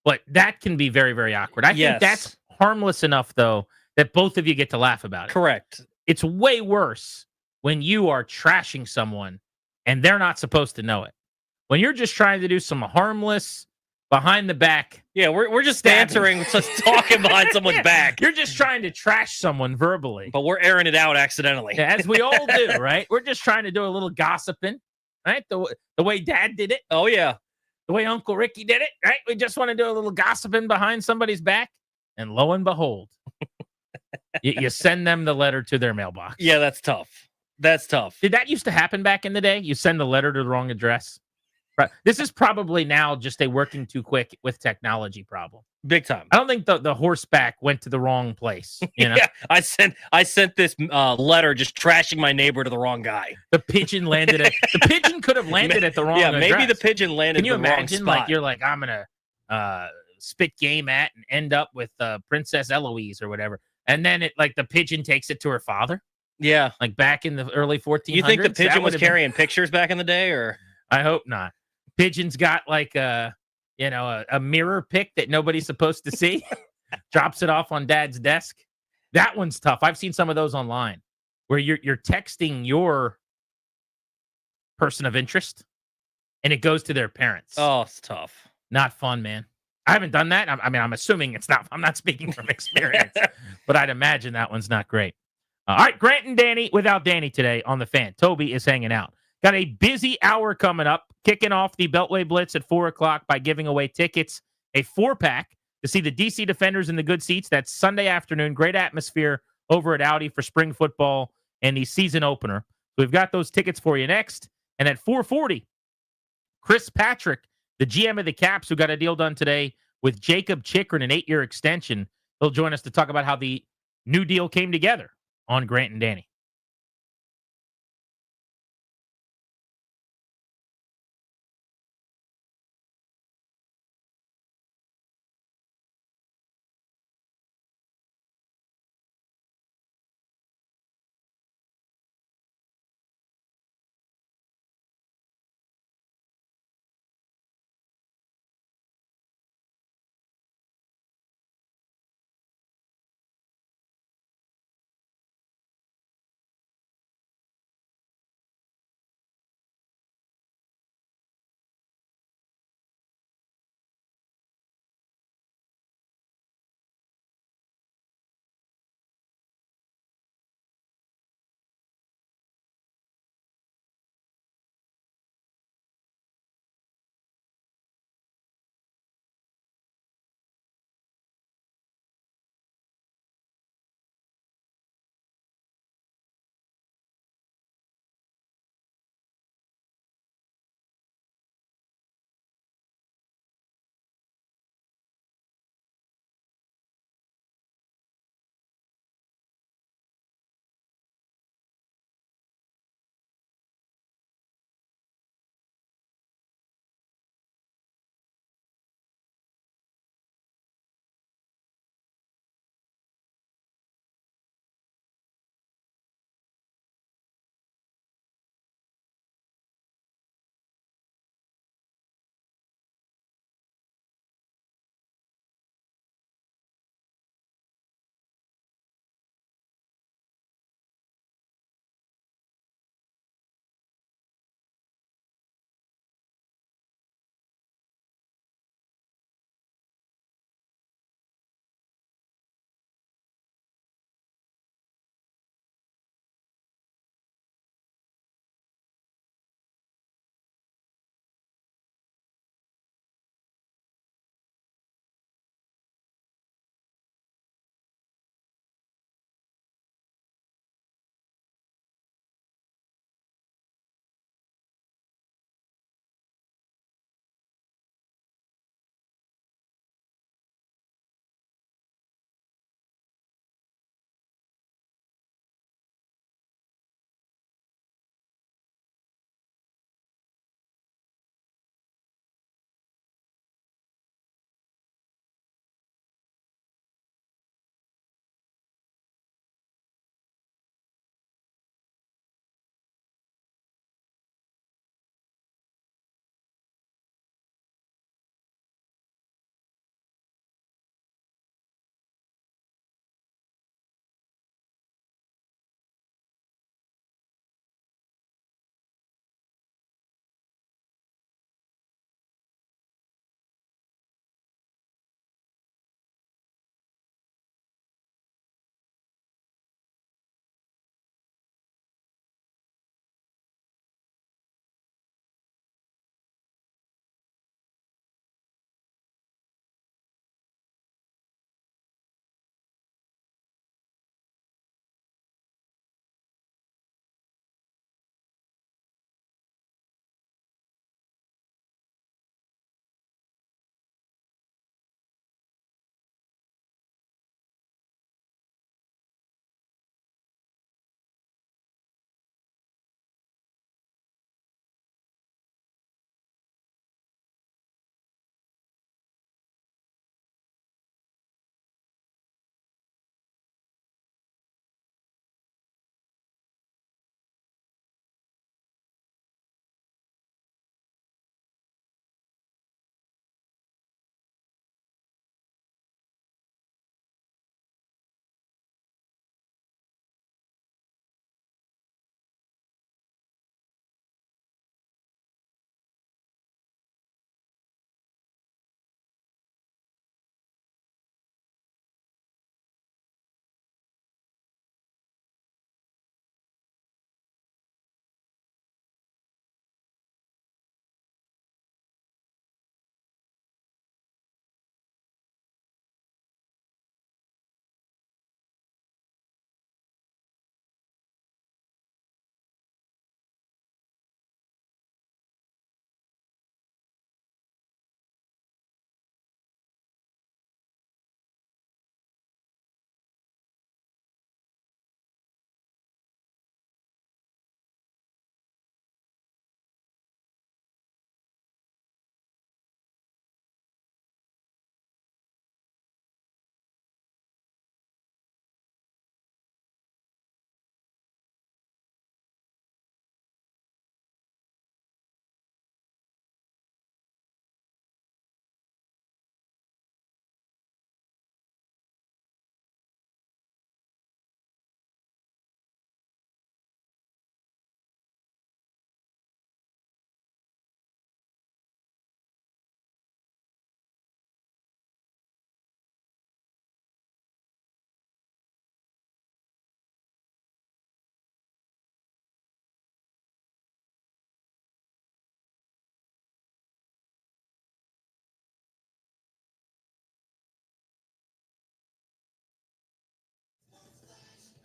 but that can be very, very awkward. I think that's harmless enough, though, that both of you get to laugh about it. Correct. It's way worse when you are trashing someone and they're not supposed to know it. When you're just trying to do some harmless, behind the back. Yeah, we're just answering, just talking behind someone's back. You're just trying to trash someone verbally. But we're airing it out accidentally. Yeah, as we all do, right? We're just trying to do a little gossiping, right? The way Dad did it. Oh, yeah. The way Uncle Ricky did it, right? We just want to do a little gossiping behind somebody's back. And lo and behold, you send them the letter to their mailbox. Yeah, that's tough. That's tough. Did that used to happen back in the day? You send the letter to the wrong address? Right. This is probably now just a working too quick with technology problem. Big time. I don't think the horseback went to the wrong place. You know? Yeah, I sent this letter just trashing my neighbor to the wrong guy. The pigeon landed at the pigeon could have landed at the wrong address. Maybe the pigeon landed. Can you at the imagine? wrong spot. Like you're like, I'm gonna spit game at and end up with Princess Eloise or whatever, and then it like the pigeon takes it to her father. Yeah, like back in the early 1400s. You think the pigeon was carrying pictures back in the day, or I hope not. Pigeon's got like a mirror pic that nobody's supposed to see. Drops it off on Dad's desk. That one's tough. I've seen some of those online where you're texting your person of interest and it goes to their parents. Oh, it's tough. Not fun, man. I haven't done that. I'm assuming it's not. I'm not speaking from experience, but I'd imagine that one's not great. All right, Grant and Danny without Danny today on the Fan. Toby is hanging out. Got a busy hour coming up, kicking off the Beltway Blitz at 4 o'clock by giving away tickets, a 4-pack to see the DC Defenders in the good seats. That's Sunday afternoon. Great atmosphere over at Audi for spring football and the season opener. We've got those tickets for you next. And at 4:40, Chris Patrick, the GM of the Caps, who got a deal done today with Jacob Chikrin, an 8-year extension. He'll join us to talk about how the new deal came together on Grant and Danny.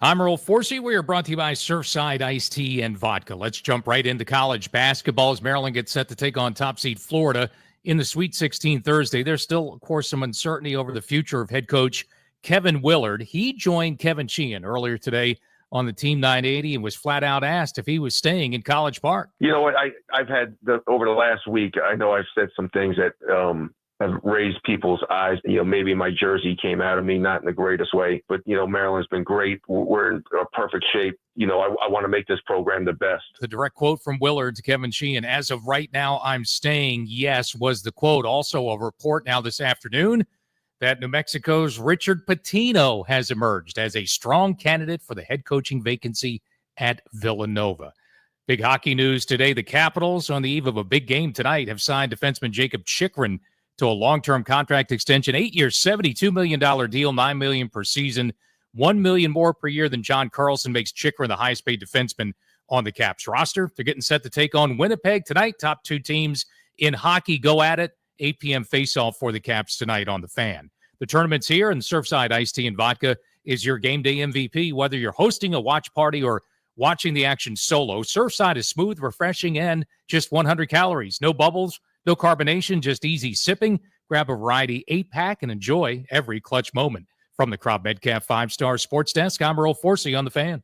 I'm Earl Forsey. We are brought to you by Surfside Iced Tea and Vodka. Let's jump right into college basketball as Maryland gets set to take on top seed Florida in the Sweet 16 Thursday. There's still, of course, some uncertainty over the future of head coach Kevin Willard. He joined Kevin Sheehan earlier today on the Team 980 and was flat out asked if he was staying in College Park. You know what? I've had over the last week, I know I've said some things that have raised people's eyes. You know, maybe my jersey came out of me, not in the greatest way, but, you know, Maryland's been great. We're in perfect shape. You know, I want to make this program the best. The direct quote from Willard to Kevin Sheehan, as of right now, I'm staying, yes, was the quote. Also a report now this afternoon that New Mexico's Richard Pitino has emerged as a strong candidate for the head coaching vacancy at Villanova. Big hockey news today. The Capitals, on the eve of a big game tonight, have signed defenseman Jacob Chikrin to a long-term contract extension, 8 years, $72 million deal, $9 million per season, $1 million more per year than John Carlson makes Chikrin the highest-paid defenseman on the Caps roster. They're getting set to take on Winnipeg tonight. Top two teams in hockey go at it. 8 p.m. face-off for the Caps tonight on the Fan. The tournament's here, and Surfside Iced Tea and Vodka is your game day MVP. Whether you're hosting a watch party or watching the action solo, Surfside is smooth, refreshing, and just 100 calories. No bubbles, no carbonation, just easy sipping. Grab a variety 8-pack and enjoy every clutch moment. From the Crop Metcalf 5-Star Sports Desk, I'm Earl Forsey on the Fan.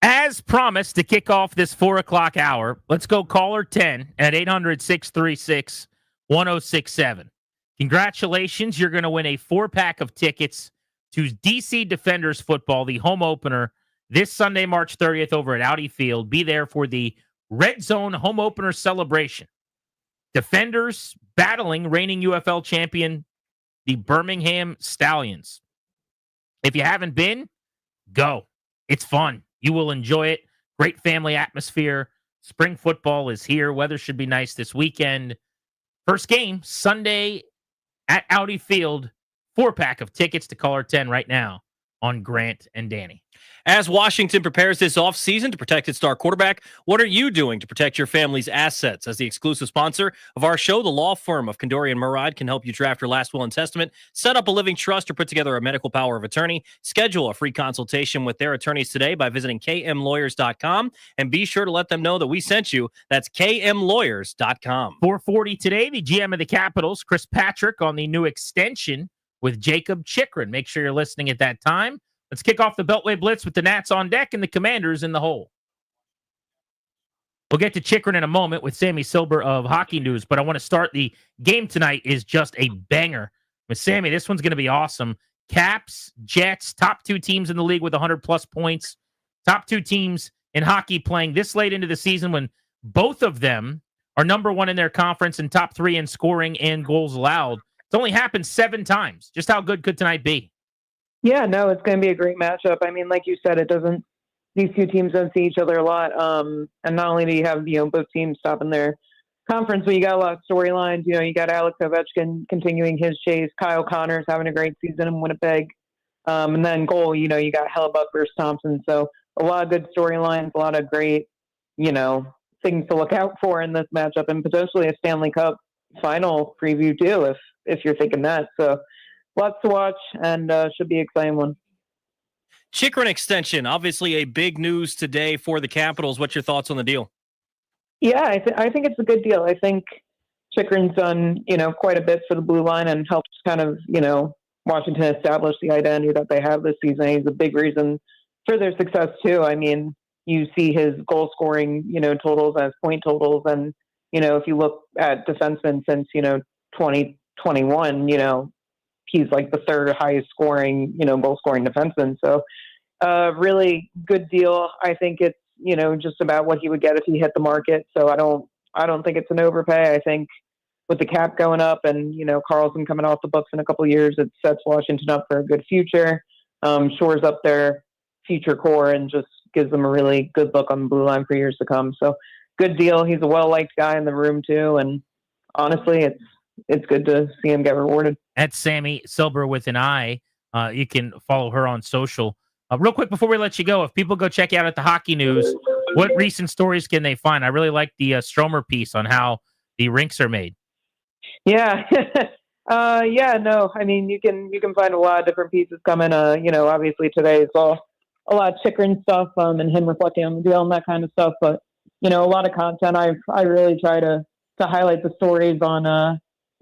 As promised, to kick off this 4 o'clock hour, let's go caller 10 at 800-636-1067. Congratulations. You're going to win a 4-pack of tickets to DC Defenders football, the home opener, this Sunday, March 30th over at Audi Field. Be there for the Red Zone home opener celebration. Defenders battling reigning UFL champion, the Birmingham Stallions. If you haven't been, go. It's fun. You will enjoy it. Great family atmosphere. Spring football is here. Weather should be nice this weekend. First game, Sunday at Audi Field. 4-pack of tickets to caller 10 right now on Grant and Danny. As Washington prepares this offseason to protect its star quarterback, what are you doing to protect your family's assets? As the exclusive sponsor of our show, the law firm of Kandori and Murad can help you draft your last will and testament, set up a living trust, or put together a medical power of attorney. Schedule a free consultation with their attorneys today by visiting kmlawyers.com, and be sure to let them know that we sent you. That's kmlawyers.com. 4:40 today, the GM of the Capitals, Chris Patrick, on the new extension with Jacob Chikrin. Make sure you're listening at that time. Let's kick off the Beltway Blitz with the Nats on deck and the Commanders in the hole. We'll get to Chikrin in a moment with Sammy Silber of Hockey News, but I want to start the game tonight is just a banger. With Sammy, this one's going to be awesome. Caps, Jets, top two teams in the league with 100-plus points. Top two teams in hockey playing this late into the season when both of them are number one in their conference and top three in scoring and goals allowed. It's only happened 7 times. Just how good could tonight be? Yeah, no, it's going to be a great matchup. I mean, like you said, these two teams don't see each other a lot. And not only do you have, both teams stopping their conference, but you got a lot of storylines. You got Alex Ovechkin continuing his chase. Kyle Connors having a great season in Winnipeg. And then goal, you got Hellebuck versus Thompson. So a lot of good storylines, a lot of great, things to look out for in this matchup, and potentially a Stanley Cup final preview too, if you're thinking that. So lots to watch, and should be an exciting one. Chikrin extension, obviously a big news today for the Capitals. What's your thoughts on the deal? Yeah, I think it's a good deal. I think Chikrin's done, quite a bit for the blue line and helped kind of, Washington establish the identity that they have this season. He's a big reason for their success too. I mean, you see his goal scoring, totals as point totals. And, if you look at defensemen since, 2021, he's like the third highest scoring, goal scoring defenseman. So really good deal. I think it's, just about what he would get if he hit the market. So I don't think it's an overpay. I think with the cap going up and, Carlson coming off the books in a couple of years, it sets Washington up for a good future, shores up their future core, and just, gives them a really good look on the blue line for years to come. So good deal. He's a well-liked guy in the room too. And honestly, it's good to see him get rewarded. That's Sammy Silber with an I. You can follow her on social. Real quick before we let you go, if people go check you out at the Hockey News, what recent stories can they find? I really like the Stromer piece on how the rinks are made. Yeah. No, I mean, you can find a lot of different pieces coming. Obviously today is all a lot of Chikrin stuff, and him reflecting on the deal and that kind of stuff. But, a lot of content. I really try to highlight the stories on,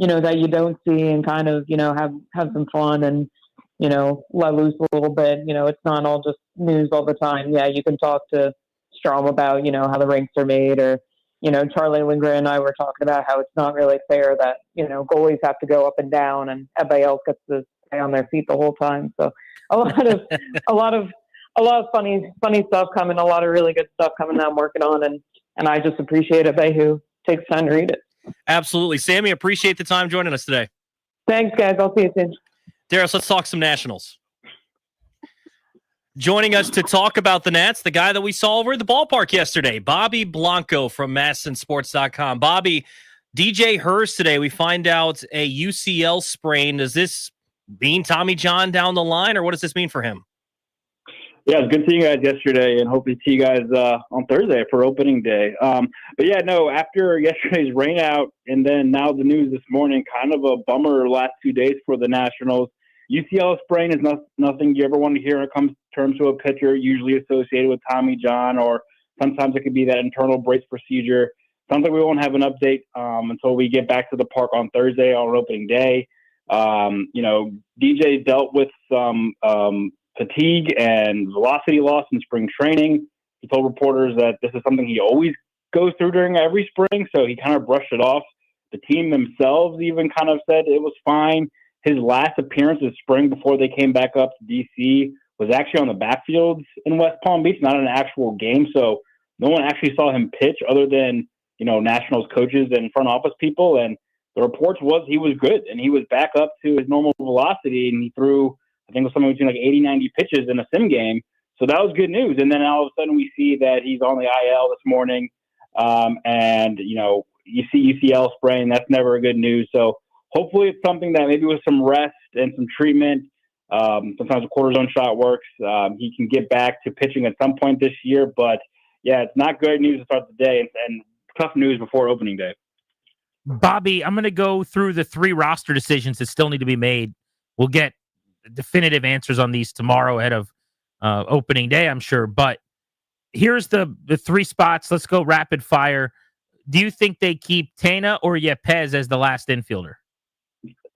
that you don't see and kind of, have some fun and, let loose a little bit. It's not all just news all the time. Yeah, you can talk to Strom about, how the rinks are made, or, Charlie Lindgren and I were talking about how it's not really fair that, goalies have to go up and down and everybody else gets to stay on their feet the whole time. So a lot of funny stuff coming, a lot of really good stuff coming that I'm working on. And I just appreciate everybody who takes time to read it. Absolutely. Sammy, appreciate the time joining us today. Thanks, guys. I'll see you soon. Darius, let's talk some Nationals. Joining us to talk about the Nats, the guy that we saw over at the ballpark yesterday, Bobby Blanco from MASNsports.com. Bobby, DJ Hurst today, we find out a UCL sprain. Does this mean Tommy John down the line, or what does this mean for him? Yeah, it was good seeing you guys yesterday, and hopefully see you guys on Thursday for opening day. After yesterday's rain out and then now the news this morning, kind of a bummer last 2 days for the Nationals. UCL sprain is nothing you ever want to hear when it comes terms to a pitcher, usually associated with Tommy John, or sometimes it could be that internal brace procedure. Sounds like we won't have an update until we get back to the park on Thursday on opening day. DJ dealt with some fatigue and velocity loss in spring training. He told reporters that this is something he always goes through during every spring, so he kind of brushed it off. The team themselves even kind of said it was fine. His last appearance this spring before they came back up to D.C. was actually on the backfields in West Palm Beach, not an actual game. So no one actually saw him pitch other than, Nationals coaches and front office people. And the reports was he was good and he was back up to his normal velocity, and he threw, I think it was something between like 80, 90 pitches in a sim game. So that was good news. And then all of a sudden we see that he's on the IL this morning. You see UCL sprain, that's never a good news. So hopefully it's something that maybe with some rest and some treatment, sometimes a cortisone shot works. He can get back to pitching at some point this year. But, yeah, it's not good news to start the day and tough news before opening day. Bobby, I'm going to go through the 3 roster decisions that still need to be made. We'll get definitive answers on these tomorrow ahead of opening day, I'm sure. But here's the 3 spots. Let's go rapid fire. Do you think they keep Tena or Yepez as the last infielder?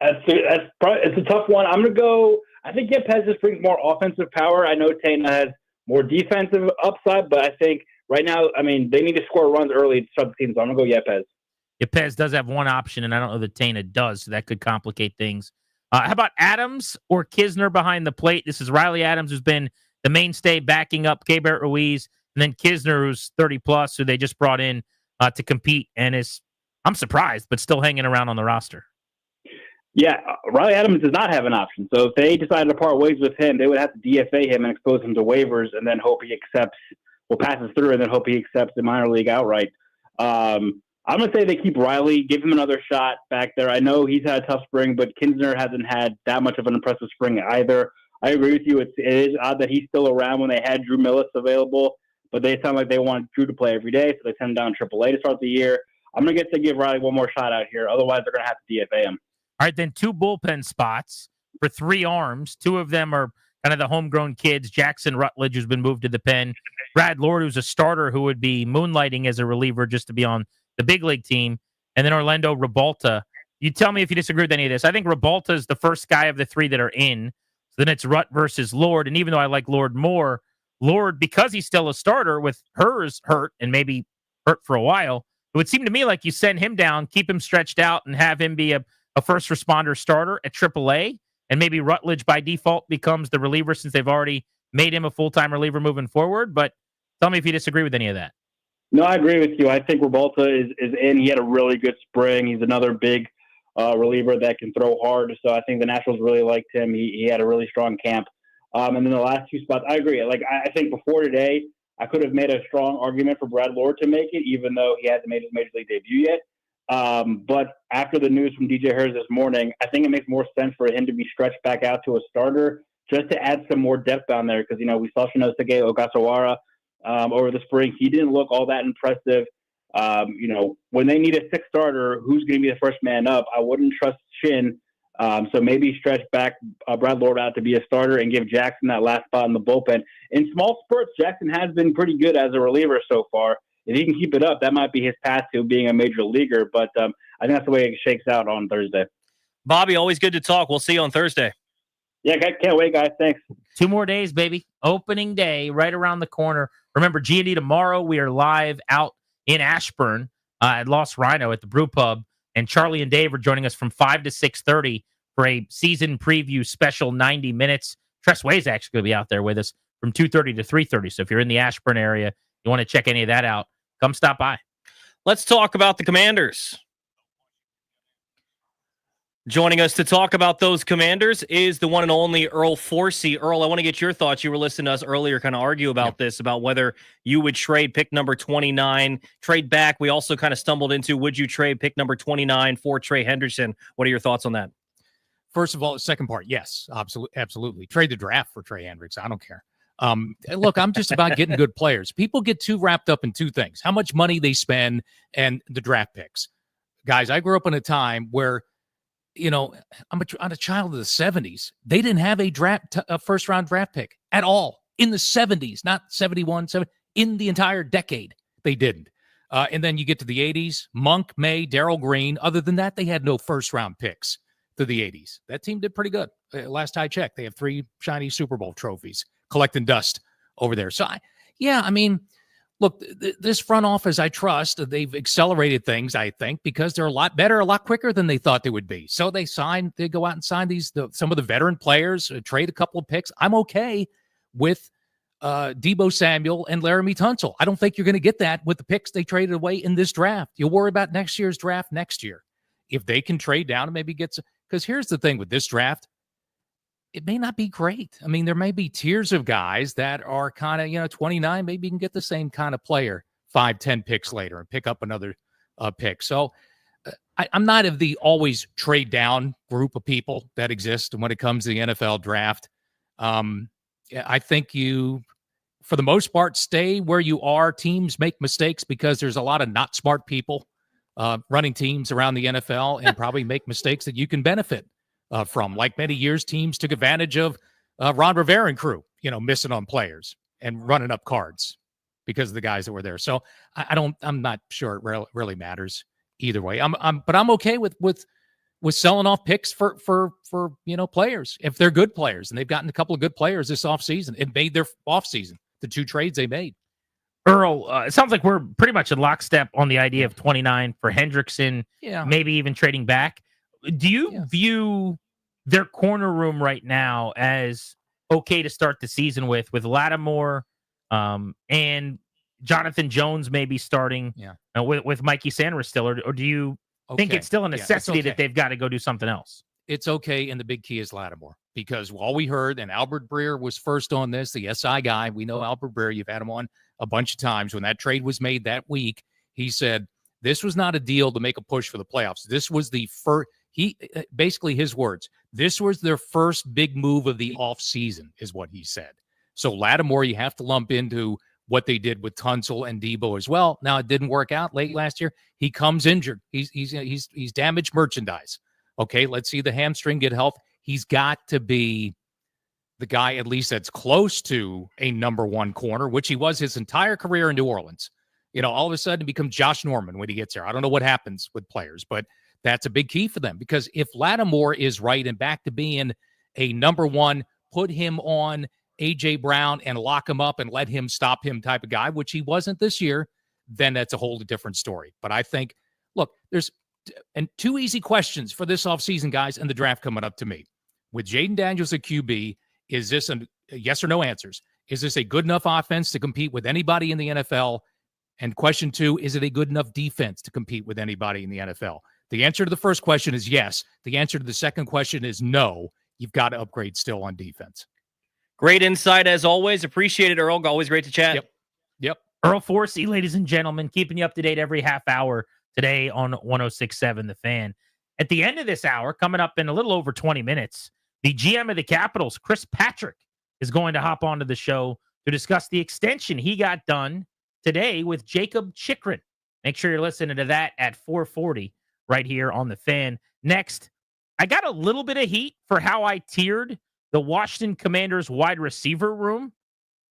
It's a tough one. I'm going to go – I think Yepez just brings more offensive power. I know Tena has more defensive upside, but I think right now, they need to score runs early to start the team, so I'm going to go Yepez. Yepez does have one option, and I don't know that Tena does, so that could complicate things. How about Adams or Kisner behind the plate? This is Riley Adams, who's been the mainstay backing up Keibert Ruiz, and then Kisner, who's 30-plus, who they just brought in to compete, and is, I'm surprised, but still hanging around on the roster. Yeah, Riley Adams does not have an option. So if they decided to part ways with him, they would have to DFA him and expose him to waivers and then hope he passes through and then hope he accepts the minor league outright. I'm going to say they keep Riley, give him another shot back there. I know he's had a tough spring, but Kisner hasn't had that much of an impressive spring either. I agree with you. It is odd that he's still around when they had Drew Millis available, but they sound like they want Drew to play every day, so they send him down AAA to start the year. I'm going to get to give Riley one more shot out here. Otherwise, they're going to have to DFA him. All right, then 2 bullpen spots for 3 arms. 2 of them are kind of the homegrown kids. Jackson Rutledge, who's been moved to the pen. Brad Lord, who's a starter who would be moonlighting as a reliever just to be on the big league team. And then Orlando Rebalta. You tell me if you disagree with any of this. I think Rebalta is the first guy of the 3 that are in. So then it's Rutt versus Lord. And even though I like Lord more, Lord, because he's still a starter with hers hurt and maybe hurt for a while, it would seem to me like you send him down, keep him stretched out, and have him be a first responder starter at AAA, and maybe Rutledge by default becomes the reliever since they've already made him a full-time reliever moving forward. But tell me if you disagree with any of that. No, I agree with you. I think Rebalta is in. He had a really good spring. He's another big reliever that can throw hard. So I think the Nationals really liked him. He had a really strong camp. And then the last 2 spots, I agree. I think before today, I could have made a strong argument for Brad Lord to make it, even though he hasn't made his Major League debut yet. But after the news from DJ Harris this morning, I think it makes more sense for him to be stretched back out to a starter just to add some more depth down there. Because, we saw Shinosuke Ogasawara over the spring. He didn't look all that impressive. When they need a sixth starter, who's going to be the first man up? I wouldn't trust Shin. So maybe stretch back Brad Lord out to be a starter and give Jackson that last spot in the bullpen. In small spurts, Jackson has been pretty good as a reliever so far. If he can keep it up, that might be his path to being a major leaguer. But I think that's the way it shakes out on Thursday. Bobby, always good to talk. We'll see you on Thursday. Yeah, can't wait, guys. Thanks. 2 more days, baby. Opening day right around the corner. Remember, G&D tomorrow, we are live out in Ashburn at Lost Rhino at the Brew Pub. And Charlie and Dave are joining us from 5 to 6:30 for a season preview special 90 minutes. Tress Way is actually going to be out there with us from 2:30 to 3:30. So if you're in the Ashburn area, you want to check any of that out, come stop by. Let's talk about the Commanders. Joining us to talk about those Commanders is the one and only Earl Forsey. Earl, I want to get your thoughts. You were listening to us earlier kind of argue about this, about whether you would trade pick number 29, trade back. We also kind of stumbled into, would you trade pick number 29 for Trey Hendrickson? What are your thoughts on that? First of all, the second part, yes, absolutely. Trade the draft for Trey Hendricks. I don't care. Look, I'm just about getting good players. People get too wrapped up in two things: how much money they spend and the draft picks. Guys, I grew up in a time where, I'm a child of the 70s. They didn't have a first-round draft pick at all in the 70s, not 71, 70, in the entire decade. They didn't. And then you get to the 80s, Monk, May, Darryl Green. Other than that, they had no first-round picks through the 80s. That team did pretty good. Last I checked, they have 3 shiny Super Bowl trophies collecting dust over there. So, look, this front office, I trust. They've accelerated things, I think, because they're a lot better, a lot quicker than they thought they would be. So they go out and sign some of the veteran players, trade a couple of picks. I'm okay with Deebo Samuel and Laramie Tunsil. I don't think you're going to get that with the picks they traded away in this draft. You'll worry about next year's draft next year. If they can trade down and maybe get some, because here's the thing with this draft, it may not be great. There may be tiers of guys that are kind of, 29. Maybe you can get the same kind of player 5-10 picks later and pick up another pick. So I'm not of the always trade down group of people that exist when it comes to the NFL draft. I think you, for the most part, stay where you are. Teams make mistakes because there's a lot of not smart people running teams around the NFL and probably make mistakes that you can benefit from. Like many years, teams took advantage of Ron Rivera and crew, missing on players and running up cards because of the guys that were there. So I'm not sure it really matters either way. But I'm okay with selling off picks for players if they're good players, and they've gotten a couple of good players this offseason. It made their offseason, the 2 trades they made. Earl, it sounds like we're pretty much in lockstep on the idea of 29 for Hendrickson, maybe even trading back. Do you view their corner room right now as okay to start the season with Lattimore and Jonathan Jones maybe starting with Mikey Sanders still, or do you think it's still a necessity that they've got to go do something else? It's okay, and the big key is Lattimore, because all we heard, and Albert Breer was first on this, the SI guy. We know Albert Breer. You've had him on a bunch of times. When that trade was made that week, he said this was not a deal to make a push for the playoffs. This was the first. Basically his words, this was their first big move of the offseason, is what he said. So Lattimore, you have to lump into what they did with Tunsil and Deebo as well. Now, it didn't work out late last year. He comes injured. He's damaged merchandise. Okay, let's see the hamstring get health. He's got to be the guy at least that's close to a number 1 corner, which he was his entire career in New Orleans. All of a sudden he becomes Josh Norman when he gets there. I don't know what happens with players, but that's a big key for them, because if Lattimore is right and back to being a number 1, put him on A.J. Brown and lock him up and let him stop him type of guy, which he wasn't this year, then that's a whole different story. But I think, look, there's 2 easy questions for this offseason, guys, and the draft coming up to me. With Jaden Daniels at QB, is this a yes or no answers? Is this a good enough offense to compete with anybody in the NFL? And question 2, is it a good enough defense to compete with anybody in the NFL? The answer to the first question is yes. The answer to the second question is no. You've got to upgrade still on defense. Great insight as always. Appreciate it, Earl. Always great to chat. Yep. Yep. Earl Forsey, ladies and gentlemen, keeping you up to date every half hour today on 106.7 The Fan. At the end of this hour, coming up in a little over 20 minutes, the GM of the Capitals, Chris Patrick, is going to hop onto the show to discuss the extension he got done today with Jacob Chychrun. Make sure you're listening to that at 4:40 right here on The Fan. Next, I got a little bit of heat for how I tiered the Washington Commanders wide receiver room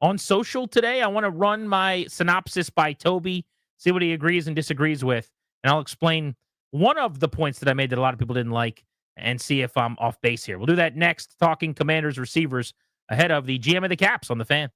on social today. I want to run my synopsis by Toby, see what he agrees and disagrees with, and I'll explain one of the points that I made that a lot of people didn't like and see if I'm off base here. We'll do that next, talking Commanders receivers ahead of the GM of the Caps on The Fan.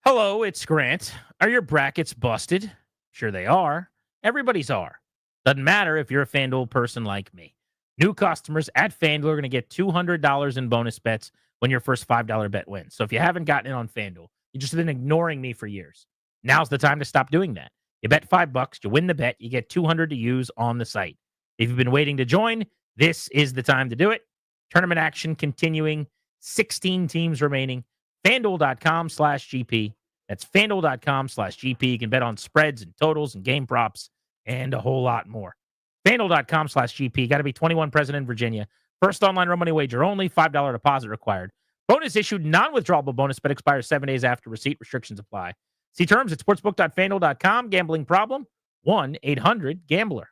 Hello, it's Grant. Are your brackets busted? Sure they are. Everybody's are. Doesn't matter if you're a FanDuel person like me. New customers at FanDuel are going to get $200 in bonus bets when your first $5 bet wins. So if you haven't gotten in on FanDuel, you've just been ignoring me for years. Now's the time to stop doing that. You bet $5, you win the bet, you get $200 to use on the site. If you've been waiting to join, this is the time to do it. Tournament action continuing, 16 teams remaining. FanDuel.com/GP. That's FanDuel.com/GP. You can bet on spreads and totals and game props and a whole lot more. FanDuel.com/GP. Got to be 21 present in Virginia. First online real money wager only. $5 deposit required. Bonus issued non-withdrawable bonus bet expires 7 days after receipt. Restrictions apply. See terms at sportsbook.fanduel.com. Gambling problem? 1-800-GAMBLER.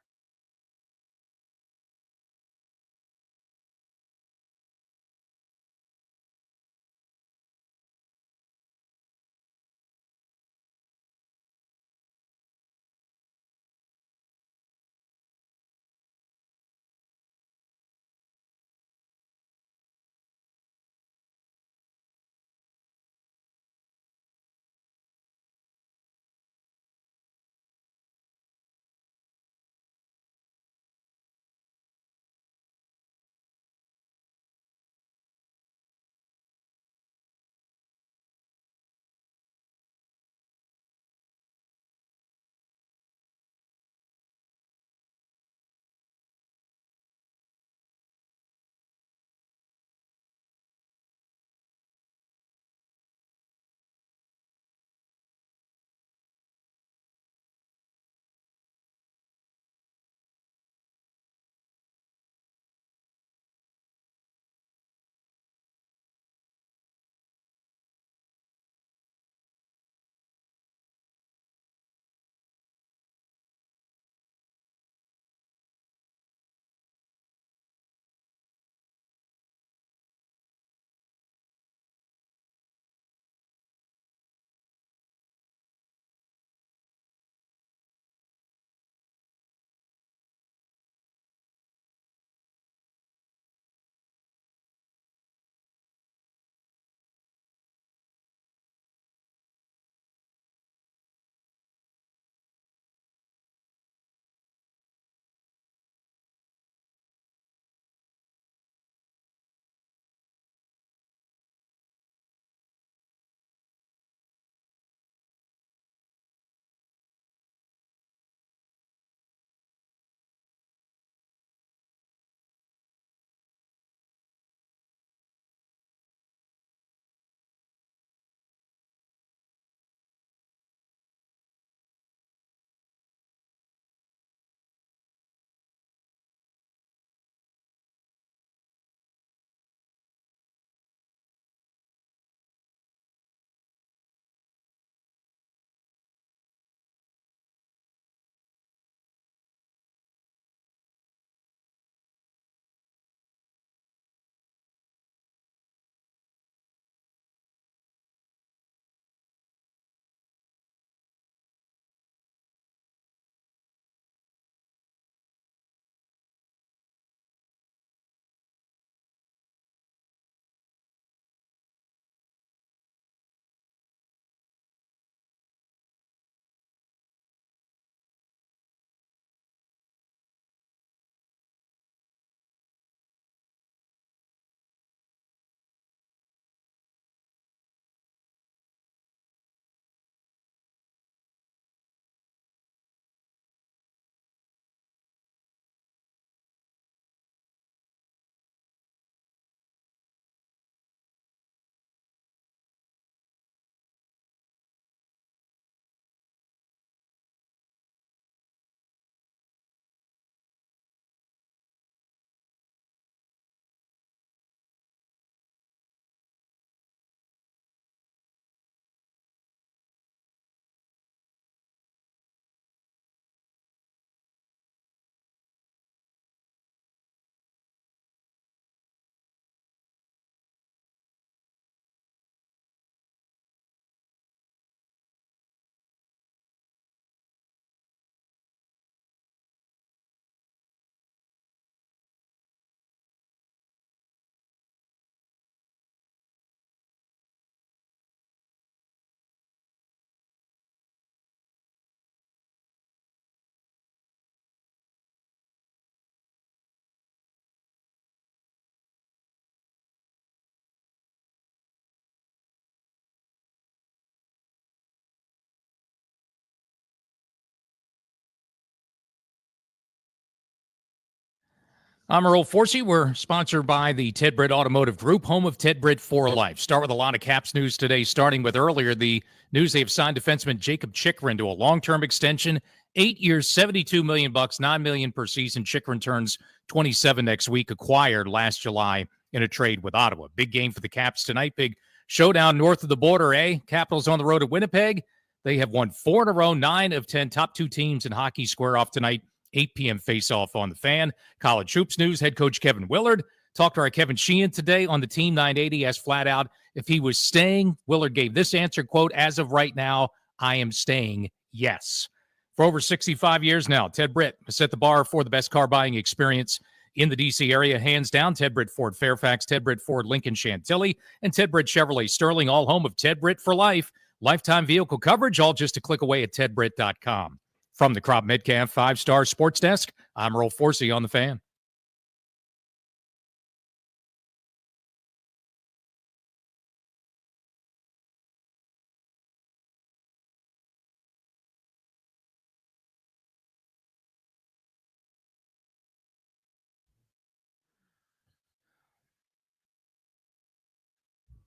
I'm Earl Forsey. We're sponsored by the Ted Britt Automotive Group, home of Ted Britt for life. Start with a lot of Caps news today, starting with earlier the news they have signed defenseman Jacob Chychrun to a long-term extension, 8 years, $72 million, $9 million per season. Chychrun turns 27 next week, acquired last July in a trade with Ottawa. Big game for the Caps tonight. Big showdown north of the border, eh? Capitals on the road at Winnipeg. They have won 4 in a row, 9 of 10. Top 2 teams in hockey square off tonight. 8 p.m. face-off on the Fan. College hoops news, head coach Kevin Willard talked to our Kevin Sheehan today on the Team 980, asked flat out if he was staying. Willard gave this answer, quote, "As of right now, I am staying, yes." For over 65 years now, Ted Britt has set the bar for the best car buying experience in the D.C. area, hands down. Ted Britt Ford Fairfax, Ted Britt Ford Lincoln Chantilly, and Ted Britt Chevrolet Sterling, all home of Ted Britt for life. Lifetime vehicle coverage, all just a click away at tedbritt.com. From the Crop Metcalf 5-Star Sports Desk, I'm Earl Forsey on the Fan.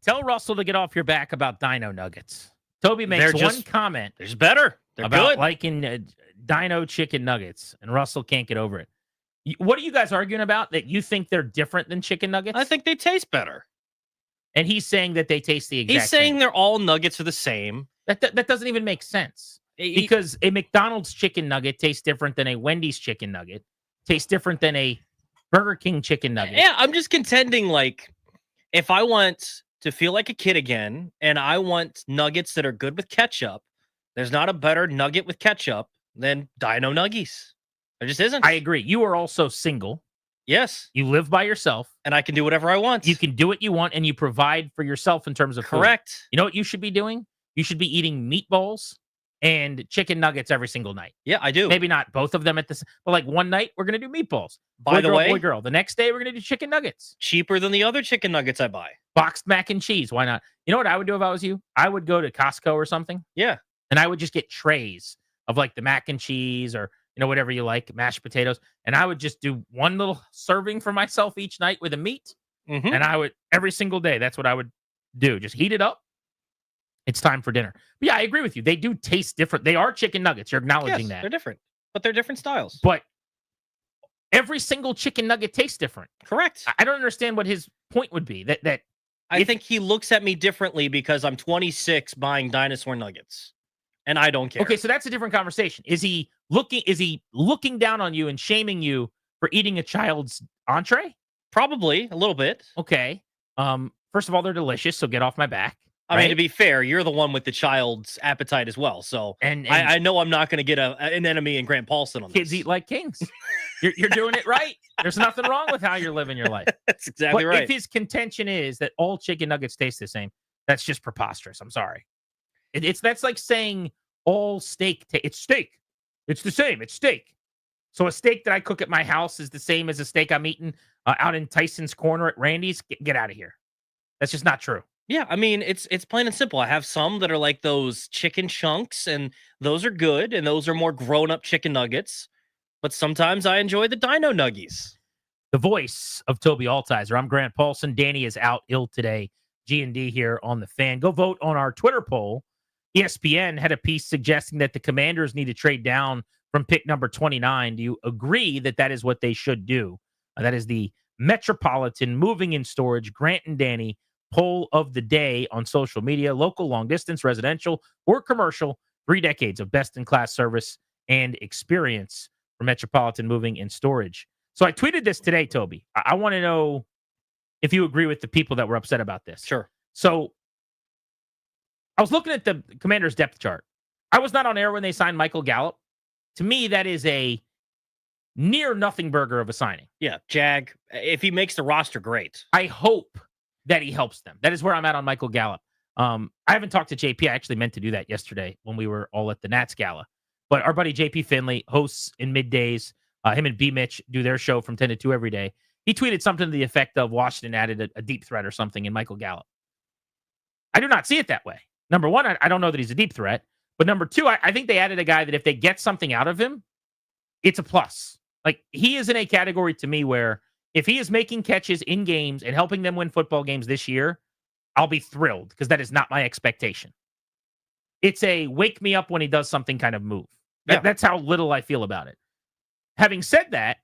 Tell Russell to get off your back about Dino Nuggets. Toby makes one comment. There's better. They're about good. liking Dino chicken nuggets, and Russell can't get over it. What are you guys arguing about? That you think they're different than chicken nuggets? I think they taste better. And he's saying that they taste the exact He's saying same. they're all nuggets are the same. That doesn't even make sense. Because a McDonald's chicken nugget tastes different than a Wendy's chicken nugget, tastes different than a Burger King chicken nugget. Yeah, I'm just contending, like, if I want to feel like a kid again and I want nuggets that are good with ketchup, there's not a better nugget with ketchup than Dino Nuggies. There just isn't. I agree. You are also single. Yes. You live by yourself. And I can do whatever I want. You can do what you want, and you provide for yourself in terms of food. Correct. You know what you should be doing? You should be eating meatballs and chicken nuggets every single night. Yeah, I do. Maybe not both of them at this, but like one night we're going to do meatballs. By the way, boy, girl. The next day we're going to do chicken nuggets. Cheaper than the other chicken nuggets I buy. Boxed mac and cheese. Why not? You know what I would do if I was you? I would go to Costco or something. Yeah. And I would just get trays of like the mac and cheese or, you know, whatever you like, mashed potatoes. And I would just do one little serving for myself each night with a meat. Mm-hmm. And I would, every single day, that's what I would do. Just heat it up. It's time for dinner. But yeah, I agree with you. They do taste different. They are chicken nuggets. You're acknowledging that. They're different, but they're different styles. But every single chicken nugget tastes different. Correct. I don't understand what his point would be. That I think he looks at me differently because I'm 26 buying dinosaur nuggets, and I don't care. Okay, so that's a different conversation. Is he looking down on you and shaming you for eating a child's entree? Probably a little bit. Okay. First of all, they're delicious, so get off my back. I mean, to be fair, you're the one with the child's appetite as well. So and I know I'm not going to get an enemy in Grant Paulson on kids this. eat like kings. You're doing it right. There's nothing wrong with how you're living your life. That's exactly but right. If his contention is that all chicken nuggets taste the same, that's just preposterous. I'm sorry. That's like saying all steak. It's steak. It's the same. It's steak. So a steak that I cook at my house is the same as a steak I'm eating out in Tyson's Corner at Randy's. Get out of here. That's just not true. Yeah, I mean, it's plain and simple. I have some that are like those chicken chunks, and those are good, and those are more grown-up chicken nuggets. But sometimes I enjoy the Dino Nuggies. The voice of Toby Altizer. I'm Grant Paulson. Danny is out ill today. G&D here on the Fan. Go vote on our Twitter poll. ESPN had a piece suggesting that the Commanders need to trade down from pick number 29. Do you agree that that is what they should do? That is the Metropolitan Moving and Storage Grant and Danny poll of the day on social media. Local, long distance, residential, or commercial. 3 decades of best-in-class service and experience for Metropolitan Moving and Storage. So I tweeted this today, Toby. I want to know if you agree with the people that were upset about this. Sure. So I was looking at the Commanders' depth chart. I was not on air when they signed Michael Gallup. To me, that is a near nothing burger of a signing. Yeah, Jag. If he makes the roster, great. I hope that he helps them. That is where I'm at on Michael Gallup. I haven't talked to JP. I actually meant to do that yesterday when we were all at the Nats Gala. But our buddy JP Finley hosts in middays. Him and B. Mitch do their show from 10 to 2 every day. He tweeted something to the effect of Washington added a deep threat or something in Michael Gallup. I do not see it that way. Number one, I don't know that he's a deep threat. But number two, I think they added a guy that if they get something out of him, it's a plus. Like, he is in a category to me where If he is making catches in games and helping them win football games this year, I'll be thrilled because that is not my expectation. It's a wake me up when he does something kind of move. That's how little I feel about it. Having said that,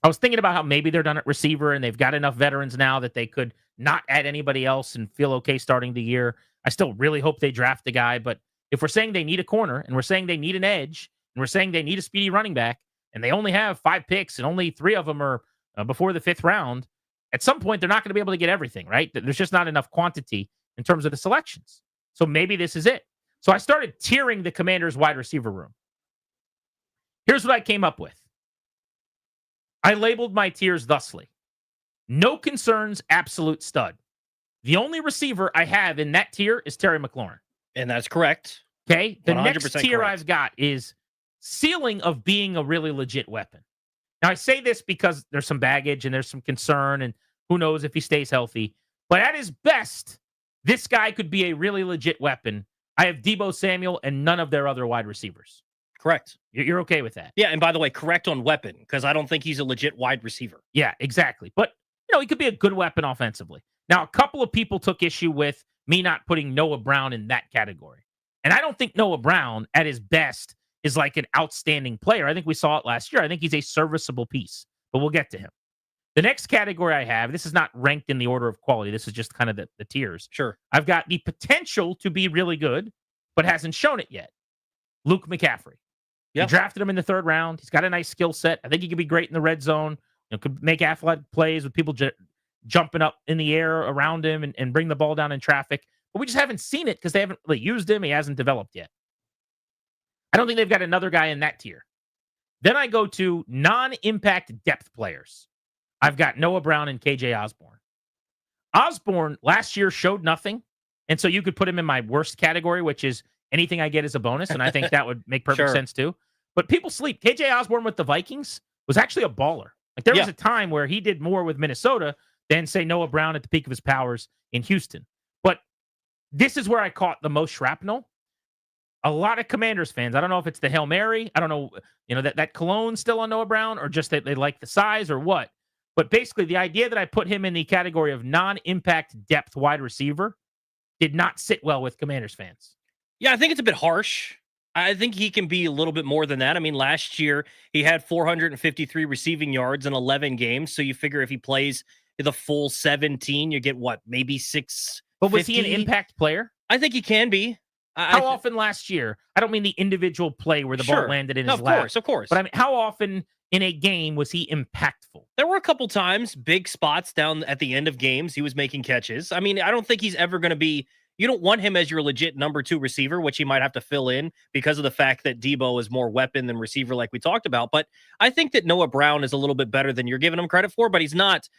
I was thinking about how maybe they're done at receiver and they've got enough veterans now that they could not add anybody else and feel okay starting the year. I still really hope they draft a guy, but if we're saying they need a corner and we're saying they need an edge and we're saying they need a speedy running back and they only have 5 picks and only 3 of them are before the 5th round, at some point they're not going to be able to get everything, right? There's just not enough quantity in terms of the selections. So maybe this is it. So I started tiering the Commanders' wide receiver room. Here's what I came up with. I labeled my tiers thusly. No concerns, absolute stud. The only receiver I have in that tier is Terry McLaurin. And that's correct. Okay? The next tier correct. I've got is ceiling of being a really legit weapon. Now, I say this because there's some baggage and there's some concern, and who knows if he stays healthy. But at his best, this guy could be a really legit weapon. I have Deebo Samuel and none of their other wide receivers. Correct. You're okay with that? Yeah, and by the way, correct on weapon, because I don't think he's a legit wide receiver. Yeah, exactly. But, he could be a good weapon offensively. Now, a couple of people took issue with me not putting Noah Brown in that category. And I don't think Noah Brown, at his best, is like an outstanding player. I think we saw it last year. I think he's a serviceable piece, but we'll get to him. The next category I have, this is not ranked in the order of quality. This is just kind of the tiers. Sure. I've got the potential to be really good, but hasn't shown it yet. Luke McCaffrey. Yep. You drafted him in the 3rd round. He's got a nice skill set. I think he could be great in the red zone. Could make athletic plays with people jumping up in the air around him and bring the ball down in traffic. But we just haven't seen it because they haven't really used him. He hasn't developed yet. I don't think they've got another guy in that tier. Then I go to non-impact depth players. I've got Noah Brown and KJ Osborne. Osborne last year showed nothing, and so you could put him in my worst category, which is anything I get is a bonus, and I think that would make perfect sense too. But people sleep. KJ Osborne with the Vikings was actually a baller. Like there was a time where he did more with Minnesota than, say, Noah Brown at the peak of his powers in Houston. But this is where I caught the most shrapnel. A lot of Commanders fans, I don't know if it's the Hail Mary, I don't know, that cologne still on Noah Brown, or just that they like the size or what. But basically, the idea that I put him in the category of non-impact depth wide receiver did not sit well with Commanders fans. Yeah, I think it's a bit harsh. I think he can be a little bit more than that. I mean, last year he had 453 receiving yards in 11 games. So you figure if he plays the full 17, you get what, maybe 6. But was he an impact player? I think he can be. How often last year? I don't mean the individual play where the ball landed in his lap. Of course. But I mean, how often in a game was he impactful? There were a couple times, big spots down at the end of games, he was making catches. I mean, I don't think he's ever going to be. You don't want him as your legit number 2 receiver, which he might have to fill in because of the fact that Deebo is more weapon than receiver, like we talked about. But I think that Noah Brown is a little bit better than you're giving him credit for, but he's not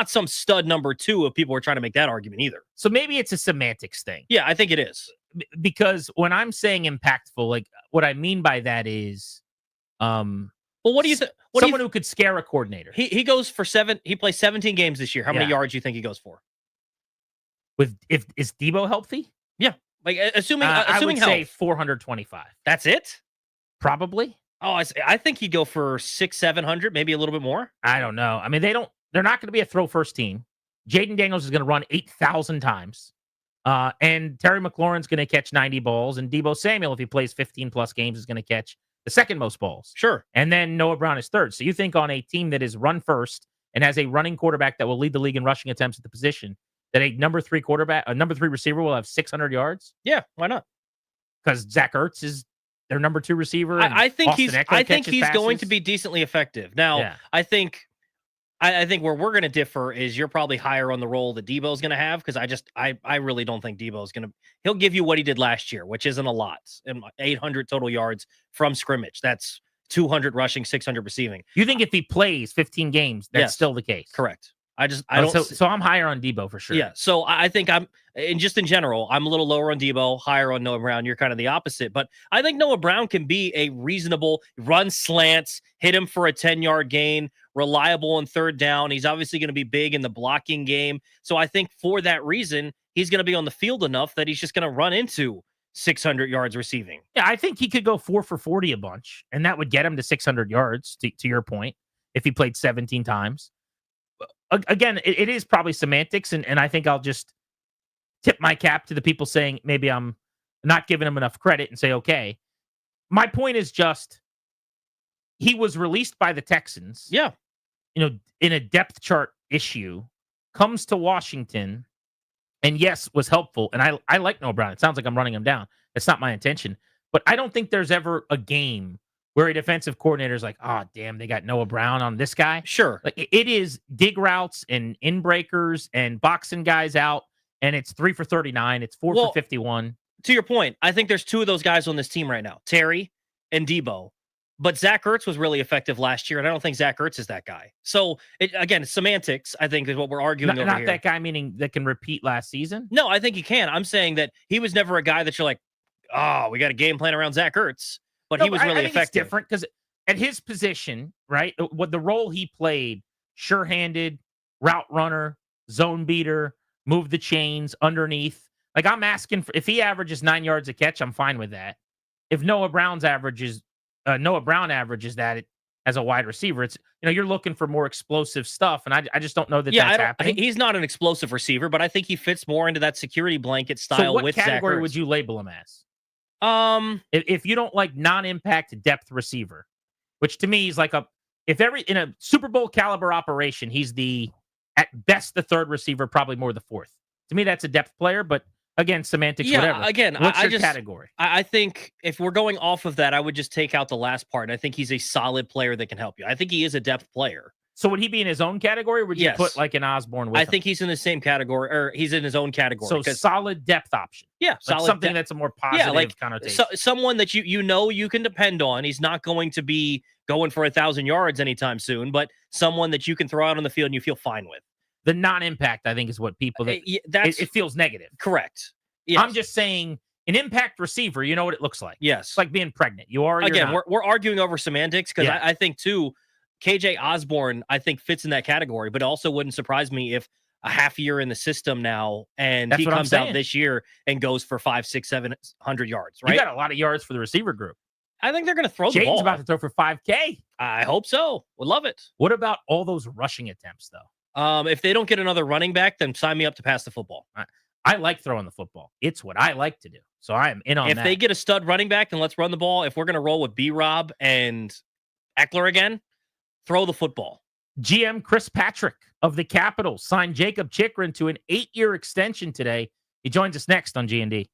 some stud number 2 if people are trying to make that argument either. So maybe it's a semantics thing. Yeah, I think it is. Because when I'm saying impactful, like what I mean by that is, well, what do you think? Someone who could scare a coordinator. He goes for 7. He plays 17 games this year. How many yards do you think he goes for? Is Deebo healthy? Yeah, like assuming I would health. say 425. That's it? Probably. Oh, I think he'd go for 600-700, maybe a little bit more. I don't know. I mean, they're not going to be a throw first team. Jaden Daniels is going to run 8,000 times. And Terry McLaurin's going to catch 90 balls, and Deebo Samuel, if he plays 15 plus games, is going to catch the second most balls. Sure. And then Noah Brown is third. So you think on a team that is run first and has a running quarterback that will lead the league in rushing attempts at the position, that a number 3 receiver will have 600 yards? Yeah, why not? Because Zach Ertz is their number 2 receiver. I think Austin he's Eckler going to be decently effective. Now, I think where we're going to differ is you're probably higher on the role that Deebo's going to have, because I really don't think Deebo's going to. He'll give you what he did last year, which isn't a lot, and 800 total yards from scrimmage. That's 200 rushing, 600 receiving. You think if he plays 15 games, that's still the case? Correct. I don't. So I'm higher on Deebo for sure. Yeah. So I think in general, I'm a little lower on Deebo, higher on Noah Brown. You're kind of the opposite, but I think Noah Brown can be a reasonable run slants, hit him for a 10-yard gain, reliable on 3rd down. He's obviously going to be big in the blocking game. So I think for that reason, he's going to be on the field enough that he's just going to run into 600 yards receiving. Yeah, I think he could go 4 for 40 a bunch, and that would get him to 600 yards, to your point, if he played 17 times. again, it is probably semantics, and I think I'll just tip my cap to the people saying maybe I'm not giving him enough credit and say, okay. My point is just he was released by the Texans. Yeah. In a depth chart issue, comes to Washington, and yes, was helpful. And I like Noah Brown. It sounds like I'm running him down. It's not my intention. But I don't think there's ever a game where a defensive coordinator is like, oh, damn, they got Noah Brown on this guy. Sure. Like it is dig routes and in breakers and boxing guys out, and it's 3 for 39. It's 4 for 51. To your point, I think there's two of those guys on this team right now, Terry and Debo. But Zach Ertz was really effective last year, and I don't think Zach Ertz is that guy. So, again, semantics, I think, is what we're arguing over not here. That guy, meaning that can repeat last season? No, I think he can. I'm saying that he was never a guy that you're like, oh, we got a game plan around Zach Ertz. But he was really I think effective. It's different because at his position, right, what the role he played, sure-handed, route runner, zone beater, move the chains underneath. Like, I'm asking for, if he averages 9 yards a catch, I'm fine with that. If Noah Brown averages that as a wide receiver, it's, you're looking for more explosive stuff, and I just don't know that that's happening. He's not an explosive receiver, but I think he fits more into that security blanket style. So what with category Zach Ertz. would you label him as? If you don't like non-impact depth receiver, which to me is like in a Super Bowl caliber operation, he's at best the third receiver, probably more the fourth. To me, that's a depth player, but again, semantics, whatever. Again, what's your category? I think if we're going off of that, I would just take out the last part. I think he's a solid player that can help you. I think he is a depth player. So would he be in his own category, or would you put like an Osborne with him? I think he's in the same category, or he's in his own category. So solid depth option. Yeah, like solid something that's a more positive connotation. Someone that you can depend on. He's not going to be going for 1,000 yards anytime soon, but someone that you can throw out on the field and you feel fine with. The non-impact, I think, is what people it feels negative. Correct. Yes. I'm just saying an impact receiver, you know what it looks like. Yes. It's like being pregnant. You are, again, we're arguing over semantics because I think too, KJ Osborne, I think fits in that category, but also wouldn't surprise me if a half year in the system now and he comes out this year and goes for 500, 600, 700 yards, right? You got a lot of yards for the receiver group. I think they're going to throw the ball. Jaden's about to throw for 5K. I hope so. Would love it. What about all those rushing attempts, though? If they don't get another running back, then sign me up to pass the football. I like throwing the football. It's what I like to do. So I am in on that. If they get a stud running back, then let's run the ball. If we're going to roll with B-Rob and Eckler again, throw the football. GM Chris Patrick of the Capitals signed Jacob Chikrin to an 8-year extension today. He joins us next on G&D.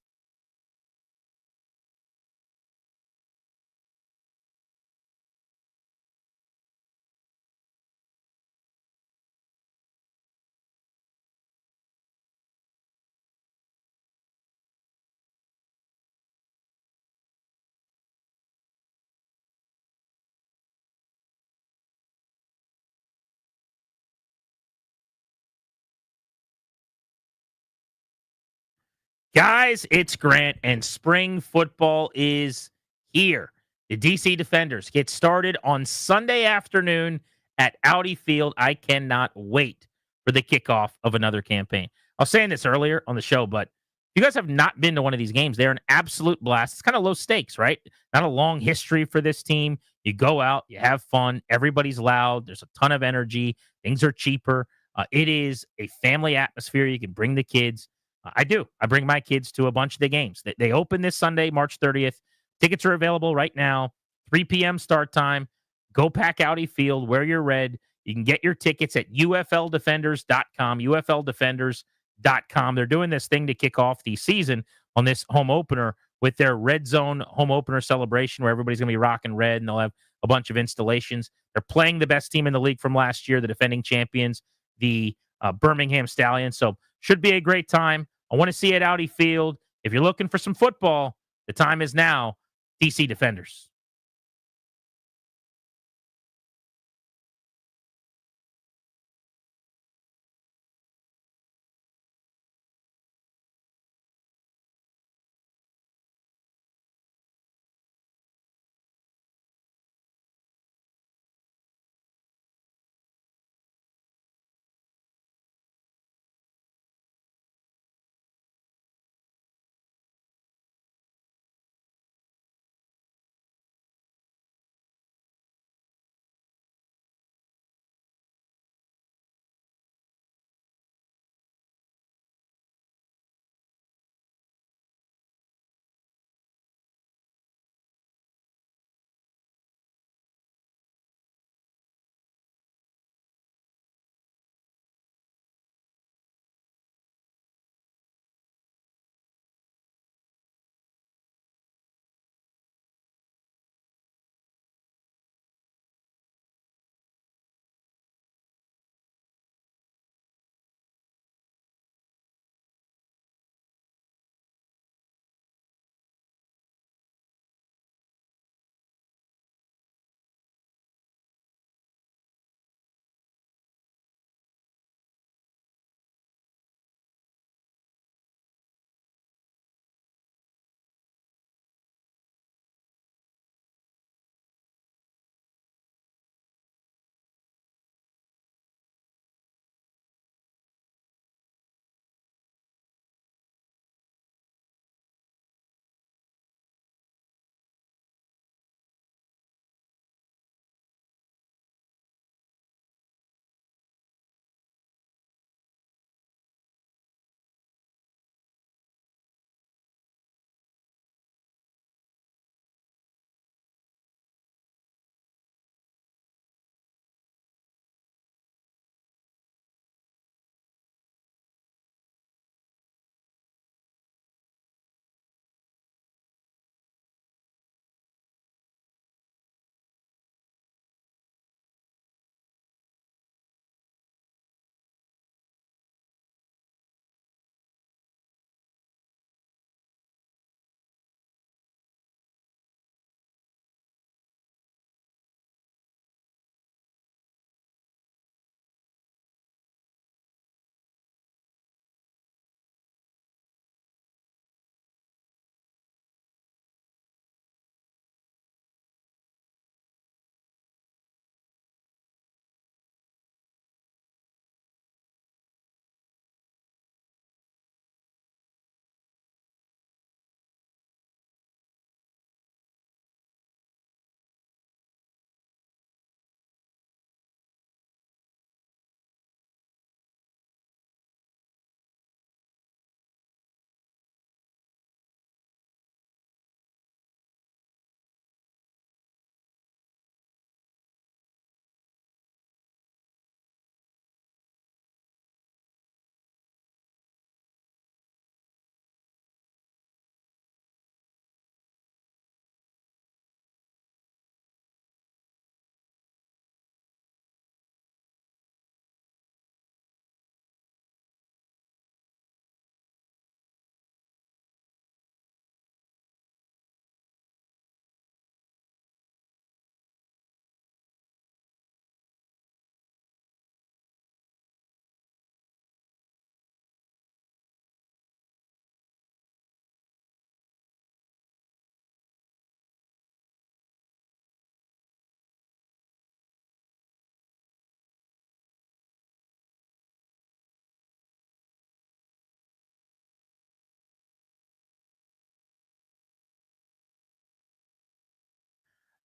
Guys, it's Grant, and spring football is here. The DC Defenders get started on Sunday afternoon at Audi Field. I cannot wait for the kickoff of another campaign. I was saying this earlier on the show, but if you guys have not been to one of these games, they're an absolute blast. It's kind of low stakes, right? Not a long history for this team. You go out, you have fun. Everybody's loud. There's a ton of energy. Things are cheaper. It is a family atmosphere. You can bring the kids. I do. I bring my kids to a bunch of the games. They open this Sunday, March 30th. Tickets are available right now. 3 p.m. start time. Go pack Audi Field, wear your red. You can get your tickets at ufldefenders.com, ufldefenders.com. They're doing this thing to kick off the season on this home opener with their Red Zone home opener celebration where everybody's going to be rocking red, and they'll have a bunch of installations. They're playing the best team in the league from last year, the defending champions, the Birmingham Stallions. So should be a great time. I want to see it at Audi Field. If you're looking for some football, the time is now. DC Defenders.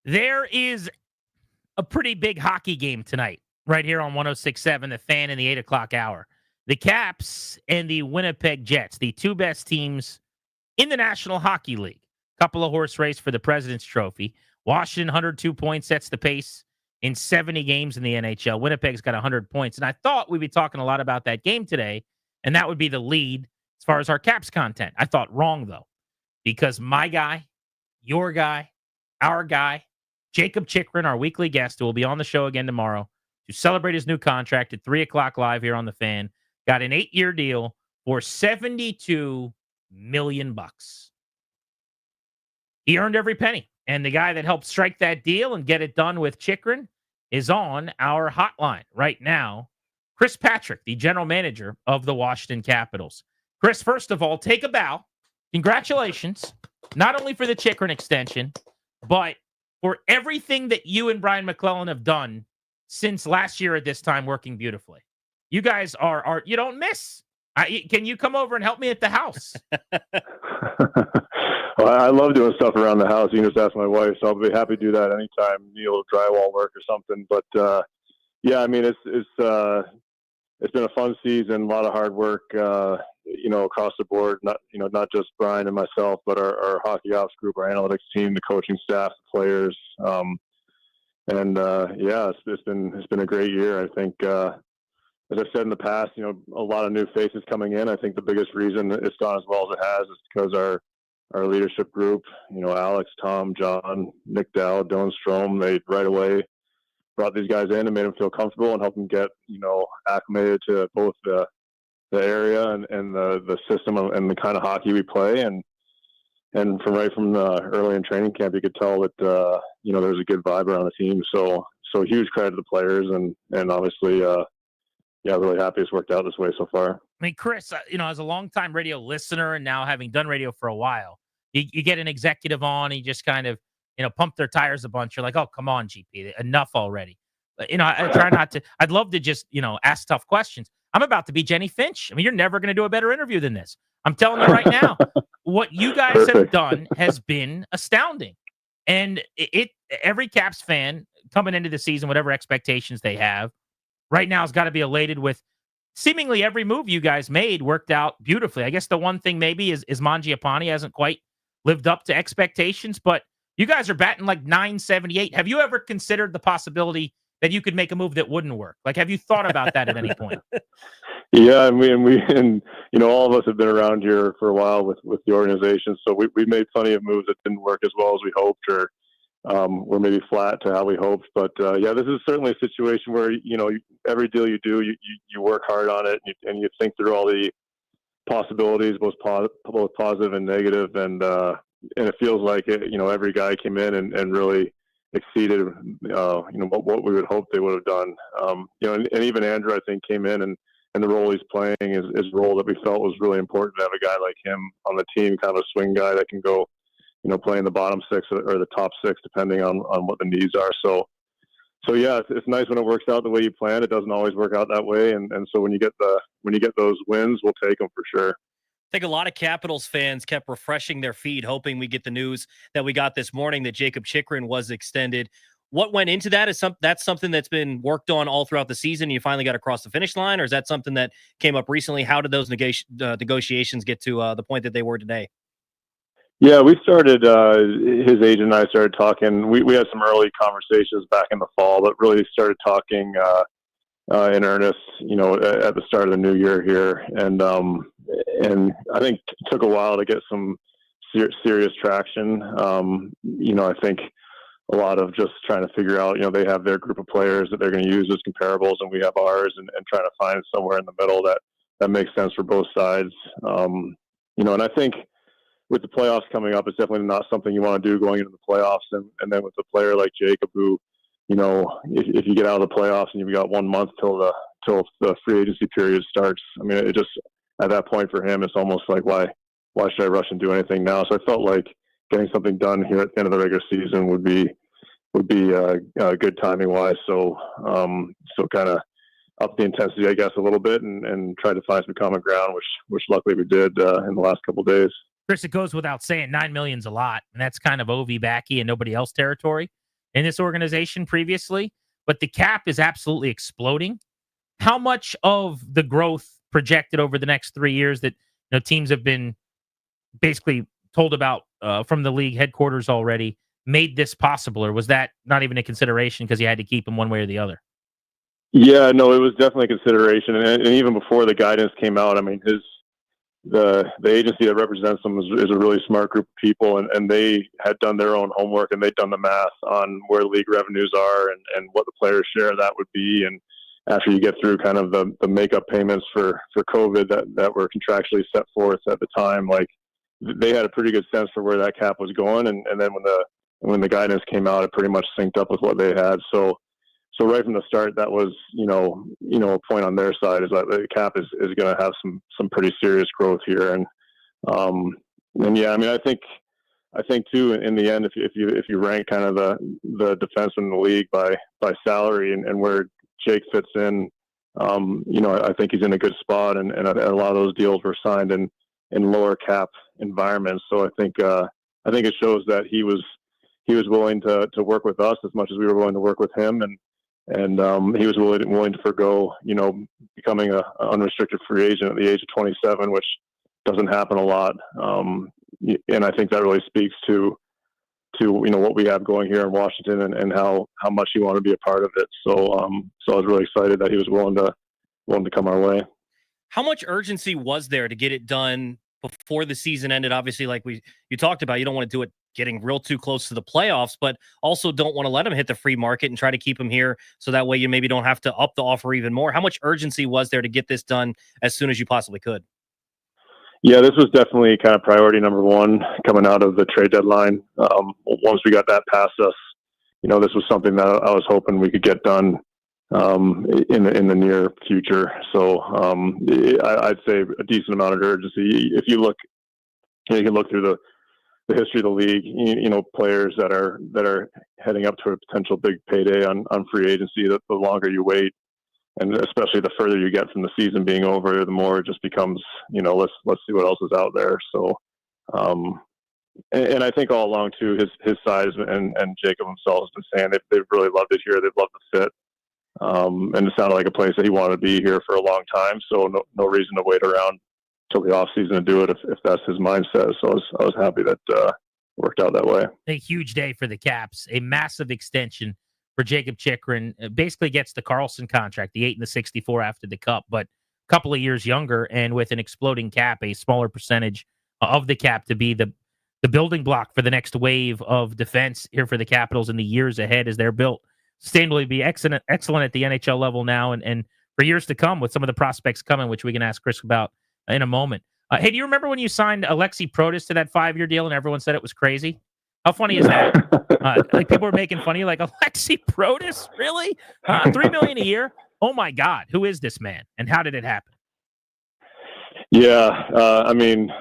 There is a pretty big hockey game tonight, right here on 106.7, The Fan in the 8 o'clock hour. The Caps and the Winnipeg Jets, the two best teams in the National Hockey League. Couple of horse race for the President's Trophy. Washington, 102 points, sets the pace in 70 games in the NHL. Winnipeg's got 100 points. And I thought we'd be talking a lot about that game today, and that would be the lead as far as our Caps content. I thought wrong, though, because my guy, your guy, our guy, Jacob Chikrin, our weekly guest, who will be on the show again tomorrow to celebrate his new contract at 3 o'clock live here on The Fan, got an 8-year deal for $72 million. He earned every penny. And the guy that helped strike that deal and get it done with Chikrin is on our hotline right now, Chris Patrick, the general manager of the Washington Capitals. Chris, first of all, take a bow. Congratulations, not only for the Chikrin extension, but for everything that you and Brian McClellan have done since last year at this time, working beautifully. You guys are you don't miss. Can you come over and help me at the house? Well, I love doing stuff around the house. You can just ask my wife, so I'll be happy to do that anytime. Need a little drywall work or something. But yeah, I mean, it's been a fun season, a lot of hard work, across the board. Not just Brian and myself, but our hockey ops group, our analytics team, the coaching staff, the players. It's been a great year. I think, as I've said in the past, a lot of new faces coming in. I think the biggest reason it's gone as well as it has is because our leadership group, Alex, Tom, John, Nick Dow, Dylan Strome, they right away brought these guys in and made them feel comfortable and helped them get, acclimated to both the area and the system and the kind of hockey we play. And from early in training camp, you could tell that, there's a good vibe around the team. So huge credit to the players and obviously, really happy it's worked out this way so far. I mean, Chris, as a longtime radio listener and now having done radio for a while, you get an executive on, and you just kind of, pump their tires a bunch. You're like, oh, come on, GP, enough already. But, I try not to. I'd love to just, ask tough questions. I'm about to be Jenny Finch. I mean, you're never going to do a better interview than this. I'm telling you right now, what you guys have done has been astounding. And every Caps fan coming into the season, whatever expectations they have, right now has got to be elated with seemingly every move you guys made worked out beautifully. I guess the one thing maybe is Mangiapane hasn't quite lived up to expectations, but you guys are batting like .978. Have you ever considered the possibility that you could make a move that wouldn't work? Like, have you thought about that at any point? Yeah, and all of us have been around here for a while with the organization, so we made plenty of moves that didn't work as well as we hoped, or were maybe flat to how we hoped. But this is certainly a situation where every deal you do, you work hard on it and you think through all the possibilities, both positive and negative, and it feels like every guy came in and really exceeded what we would hope they would have done. And even Andrew, I think, came in and the role he's playing is a role that we felt was really important to have a guy like him on the team, kind of a swing guy that can go play in the bottom six or the top six, depending on what the needs are. So yeah, it's nice when it works out the way you plan. It doesn't always work out that way, and so when you get those wins, we'll take them for sure. I think a lot of Capitals fans kept refreshing their feed, hoping we get the news that we got this morning that Jacob Chikrin was extended. What went into that? That's something that's been worked on all throughout the season. You finally got across the finish line, or is that something that came up recently? How did those negotiations get to the point that they were today? Yeah, we started, his agent and I started talking. We had some early conversations back in the fall, but really started talking in earnest, at the start of the new year here. And I think it took a while to get some serious traction. I think a lot of just trying to figure out, they have their group of players that they're going to use as comparables, and we have ours, and trying to find somewhere in the middle that makes sense for both sides. And I think with the playoffs coming up, it's definitely not something you want to do going into the playoffs. And then with a player like Jacob, who, if you get out of the playoffs and you've got 1 month till the free agency period starts, I mean, it just, at that point for him, it's almost like, why should I rush and do anything now? So I felt like getting something done here at the end of the regular season would be good timing wise. So kind of up the intensity, I guess, a little bit and try to find some common ground, which luckily we did in the last couple of days. Chris, it goes without saying, $9 million's a lot, and that's kind of Ovi, Backy, and nobody else territory. in this organization previously, but the cap is absolutely exploding. How much of the growth projected over the next 3 years that teams have been basically told about from the league headquarters already made this possible, or was that not even a consideration because you had to keep them one way or the other? Yeah, no, it was definitely a consideration, and even before the guidance came out, I mean, the agency that represents them is a really smart group of people, and they had done their own homework, and they'd done the math on where league revenues are and what the players' share of that would be, and after you get through kind of the makeup payments for COVID that were contractually set forth at the time, like they had a pretty good sense for where that cap was going, and then when the guidance came out, it pretty much synced up with what they had. So right from the start, that was a point on their side, is that the cap is going to have some pretty serious growth here, and yeah, I mean, I think too, in the end, if you rank kind of the defensemen in the league by salary and where Jake fits in, I think he's in a good spot, and a lot of those deals were signed in lower cap environments. So I think it shows that he was willing to work with us as much as we were willing to work with him, and he was willing to forgo, becoming an unrestricted free agent at the age of 27, which doesn't happen a lot. And I think that really speaks to what we have going here in Washington and how much he wanted to be a part of it. So I was really excited that he was willing to come our way. How much urgency was there to get it done before the season ended? Obviously, like you talked about, you don't want to do it getting real too close to the playoffs, but also don't want to let him hit the free market and try to keep him here so that way you maybe don't have to up the offer even more. How much urgency was there to get this done as soon as you possibly could? Yeah, this was definitely kind of priority number one coming out of the trade deadline. Once we got that past us, this was something that I was hoping we could get done in the near future. So I'd say a decent amount of urgency. If you look, you can look through the history of the league. Players that are heading up to a potential big payday on free agency, the longer you wait, and especially the further you get from the season being over, the more it just becomes, let's see what else is out there. So, and I think all along too, his side and Jacob himself has been saying they've really loved it here. They've loved the fit. And it sounded like a place that he wanted to be here for a long time. So no reason to wait around till the off season to do it if that's his mindset. So I was happy that it worked out that way. A huge day for the Caps, a massive extension for Jacob Chychrun. Basically gets the Carlson contract, the 8 and the 64 after the Cup, but a couple of years younger, and with an exploding cap, a smaller percentage of the cap to be the building block for the next wave of defense here for the Capitals in the years ahead as they're built sustainably be excellent at the NHL level now and for years to come with some of the prospects coming, which we can ask Chris about in a moment. Hey, do you remember when you signed Alexi Protas to that 5-year deal and everyone said it was crazy? How funny is that? Like people were making fun of you, like Alexi Protas, really? $3 million a year? Oh my God, who is this man, and how did it happen? Yeah, I mean,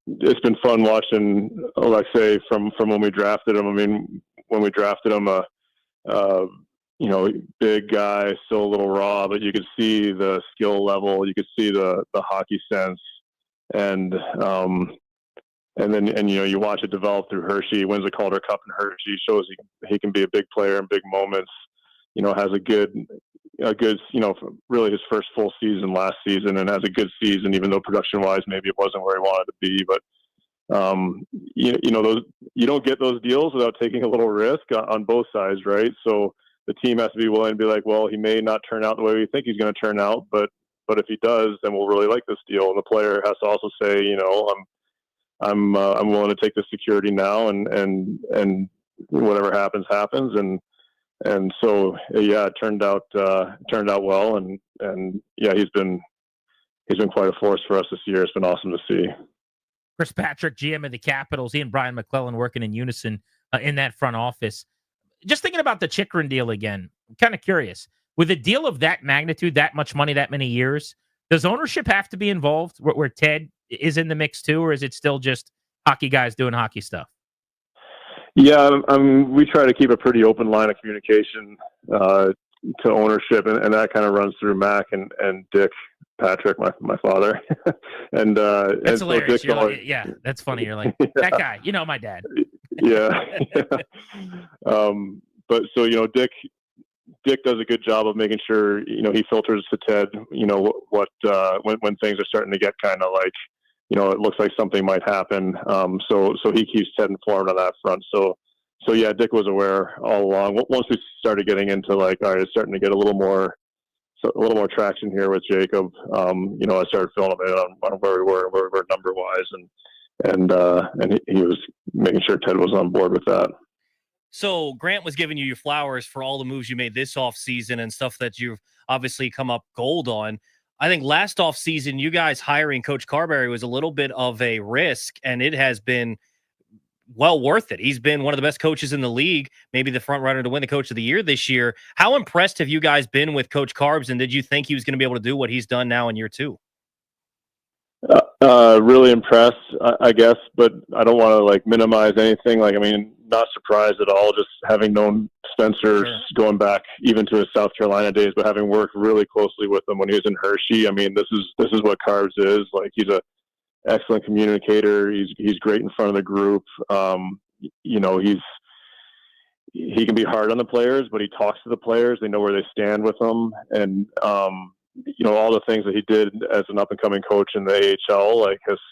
it's been fun watching Alexei from when we drafted him. I mean, when we drafted him, big guy, still a little raw, but you could see the skill level, you could see the hockey sense, and then you watch it develop through Hershey. He wins the Calder Cup in Hershey, shows he can be a big player in big moments. Has a good, really his first full season last season, and has a good season, even though production wise maybe it wasn't where he wanted to be. But those, you don't get those deals without taking a little risk on both sides, right? So the team has to be willing to be like, well, he may not turn out the way we think he's going to turn out, but if he does, then we'll really like this deal. And the player has to also say, I'm willing to take the security now, and whatever happens. And so, yeah, it turned out well. And yeah, he's been quite a force for us this year. It's been awesome to see. Chris Patrick, GM of the Capitals, he and Brian McClellan working in unison in that front office. Just thinking about the Chychrun deal again, I'm kind of curious. With a deal of that magnitude, that much money, that many years, does ownership have to be involved where Ted is in the mix too, or is it still just hockey guys doing hockey stuff? Yeah, we try to keep a pretty open line of communication to ownership, and that kind of runs through Mac and Dick Patrick, my father. That's and hilarious. So like, yeah, that's funny. You're like, that guy, my dad. Yeah. But so, Dick does a good job of making sure, he filters to Ted, when things are starting to get kind of like, it looks like something might happen. So he keeps Ted informed on that front. So yeah, Dick was aware all along. Once we started getting into like, all right, it's starting to get a little more traction here with Jacob. I started filling him in on where we were number wise, and he was making sure Ted was on board with that. So Grant was giving you your flowers for all the moves you made this offseason and stuff that you've obviously come up gold on. I think last offseason, you guys hiring Coach Carberry was a little bit of a risk, and it has been well worth it. He's been one of the best coaches in the league, maybe the front runner to win the Coach of the Year this year. How impressed have you guys been with Coach Carbs, and did you think he was going to be able to do what he's done now in year 2? Really impressed, I guess, but I don't want to like minimize anything. Not surprised at all. Just having known Spencer going back even to his South Carolina days, but having worked really closely with him when he was in Hershey. This is what Carbs is. Like, he's a excellent communicator. He's great in front of the group. He can be hard on the players, but he talks to the players. They know where they stand with him, and all the things that he did as an up and coming coach in the AHL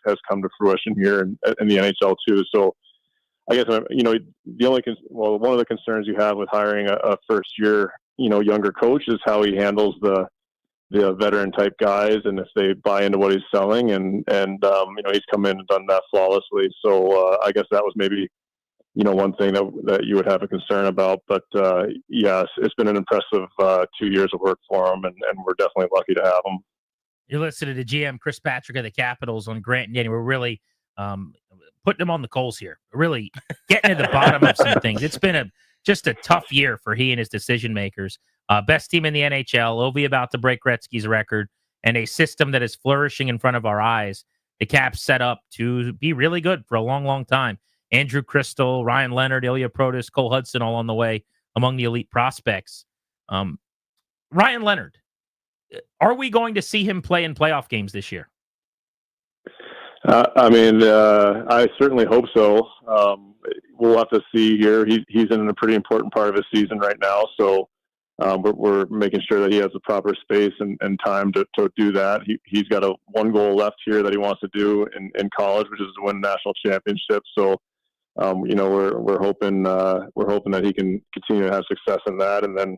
has come to fruition here in the NHL too. So I guess one of the concerns you have with hiring a first year younger coach is how he handles the veteran type guys, and if they buy into what he's selling, and he's come in and done that flawlessly. So I guess that was maybe one thing that you would have a concern about. But yes, it's been an impressive 2 years of work for him, and we're definitely lucky to have him. You're listening to GM Chris Patrick of the Capitals on Grant and Danny. We're really putting them on the coals here, really getting to the bottom of some things. It's been just a tough year for he and his decision makers. Best team in the NHL, Ovi about to break Gretzky's record, and a system that is flourishing in front of our eyes. The Caps set up to be really good for a long, long time. Andrew Crystal, Ryan Leonard, Ilya Protas, Cole Hudson, all on the way among the elite prospects. Ryan Leonard, are we going to see him play in playoff games this year? I certainly hope so. We'll have to see here. He's in a pretty important part of his season right now, so we're making sure that he has the proper space and time to do that. He's got one goal left here that he wants to do in college, which is to win a national championship. So, we're hoping that he can continue to have success in that, and then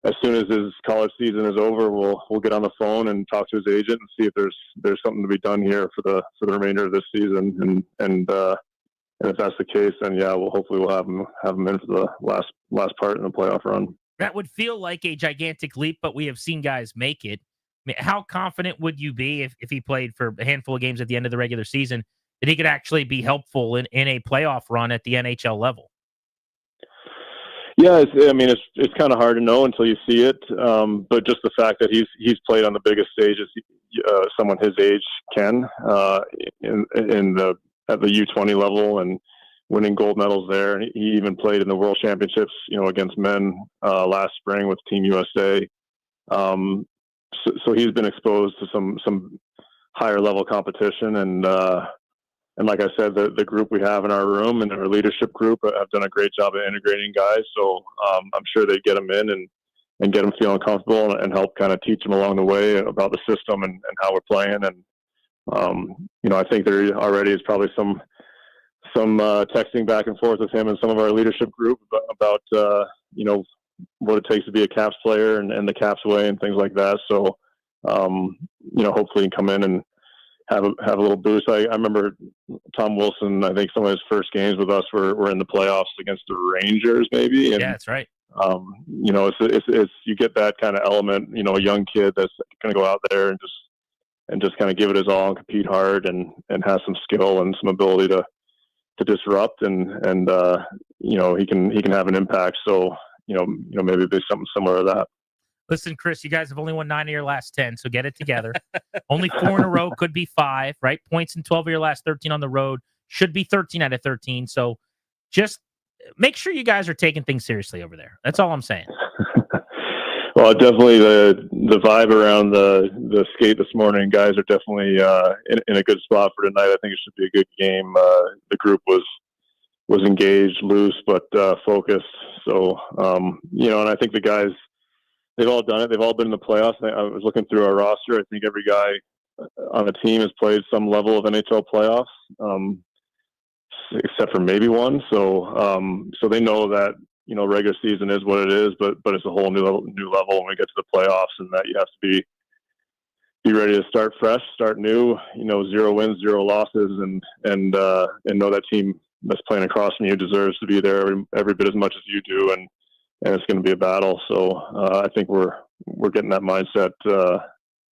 as soon as his college season is over, we'll get on the phone and talk to his agent and see if there's something to be done here for the remainder of this season. And if that's the case, then yeah, we'll have him in for the last part in the playoff run. That would feel like a gigantic leap, but we have seen guys make it. How confident would you be if he played for a handful of games at the end of the regular season that he could actually be helpful in a playoff run at the NHL level? Yeah, it's kind of hard to know until you see it. But just the fact that he's played on the biggest stages someone his age can at the U20 level and winning gold medals there. And he even played in the World Championships, against men last spring with Team USA. So he's been exposed to some higher level competition, and like I said, the group we have in our room and our leadership group have done a great job of integrating guys. So I'm sure they get them in and get them feeling comfortable and help kind of teach them along the way about the system and how we're playing. And I think there already is probably some texting back and forth with him and some of our leadership group about what it takes to be a Caps player and the Caps way and things like that. So hopefully he can come in and have a little boost. I remember Tom Wilson, I think some of his first games with us were in the playoffs against the Rangers maybe. And, yeah, that's right. It's you get that kind of element, a young kid that's going to go out there and just kind of give it his all and compete hard and has some skill and some ability to disrupt and he can have an impact. So, maybe there's something similar to that. Listen, Chris, you guys have only won 9 of your last 10, so get it together. Only 4 in a row, could be 5, right? Points in 12 of your last 13 on the road, should be 13 out of 13. So just make sure you guys are taking things seriously over there. That's all I'm saying. Well, definitely the vibe around the skate this morning, guys are definitely in a good spot for tonight. I think it should be a good game. The group was was engaged, loose, but focused. So, and I think the guys, they've all done it. They've all been in the playoffs. I was looking through our roster. I think every guy on the team has played some level of NHL playoffs, except for maybe one. So they know that, regular season is what it is, but it's a whole new level when we get to the playoffs, and that you have to be ready to start fresh, start new, 0 wins, 0 losses, and know that team that's playing across from you deserves to be there every bit as much as you do. And it's going to be a battle. So I think we're getting that mindset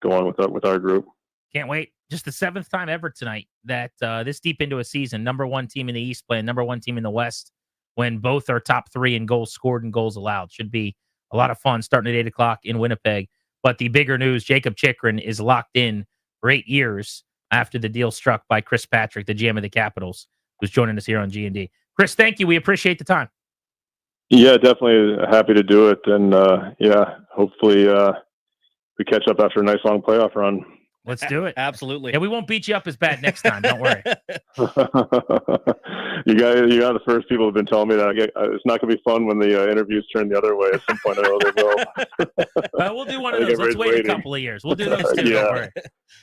going with our group. Can't wait. Just the 7th time ever tonight that this deep into a season, number 1 team in the East playing number 1 team in the West, when both are top 3 in goals scored and goals allowed. Should be a lot of fun starting at 8 o'clock in Winnipeg. But the bigger news, Jacob Chychrun is locked in for 8 years after the deal struck by Chris Patrick, the GM of the Capitals, who's joining us here on G&D. Chris, thank you. We appreciate the time. Yeah, definitely happy to do it. And hopefully we catch up after a nice long playoff run. Let's do it. Absolutely. Yeah, we won't beat you up as bad next time. Don't worry. You got the first people who've been telling me that it's not going to be fun when the interviews turn the other way. At some point, I know they will. We'll do one of those. Let's wait a couple of years. We'll do those too. Yeah. Don't worry.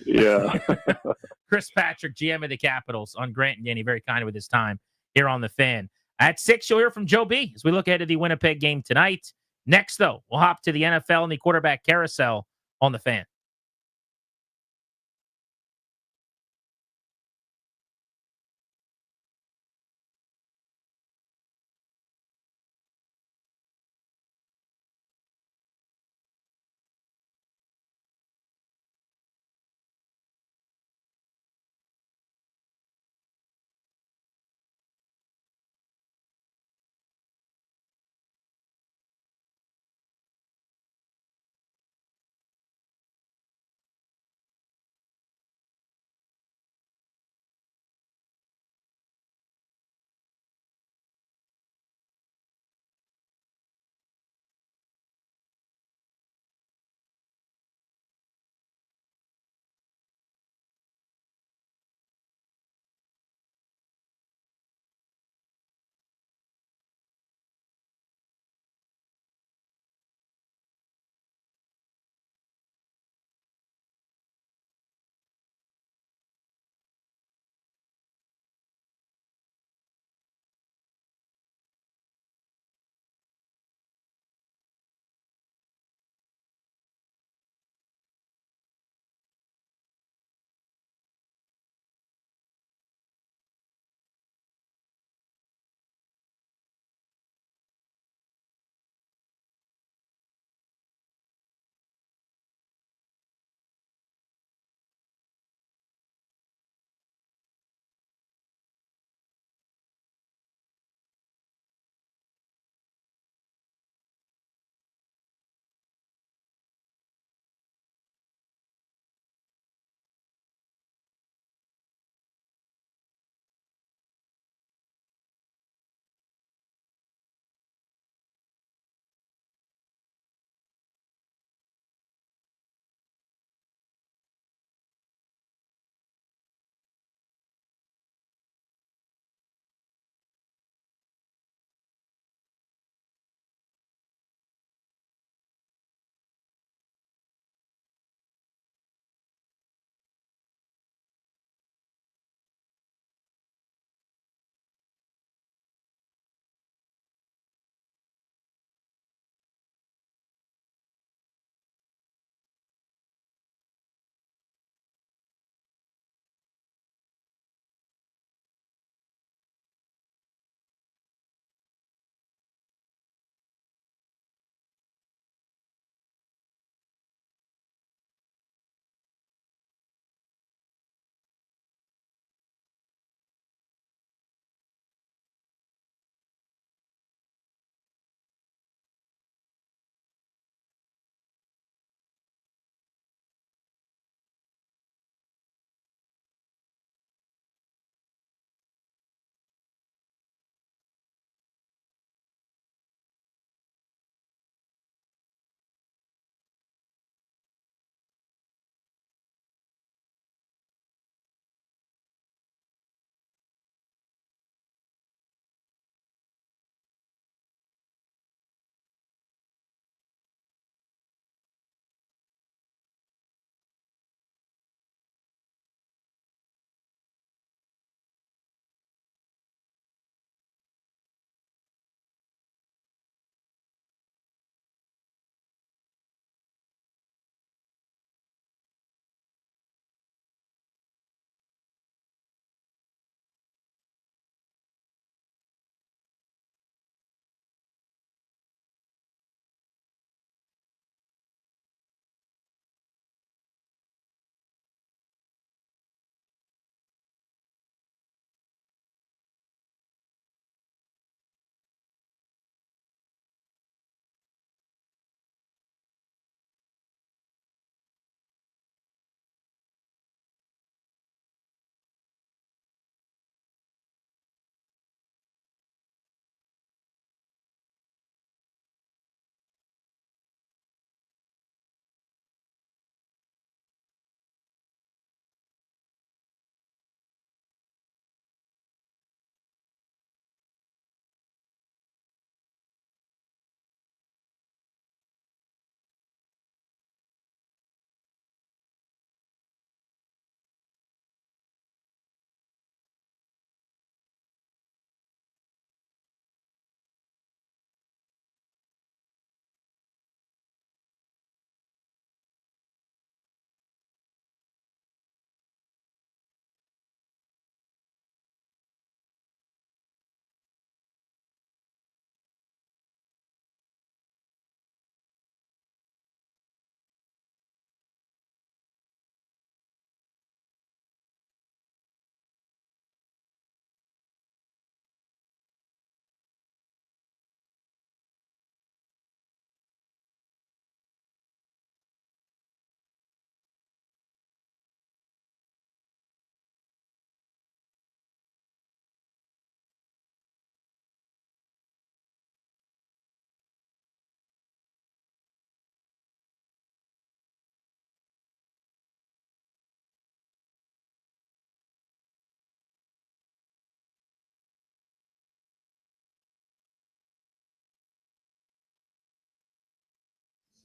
Yeah. Chris Patrick, GM of the Capitals, on Grant and Danny, very kind with his time here on The Fan. At 6, you'll hear from Joe B as we look ahead to the Winnipeg game tonight. Next, though, we'll hop to the NFL and the quarterback carousel on The Fan.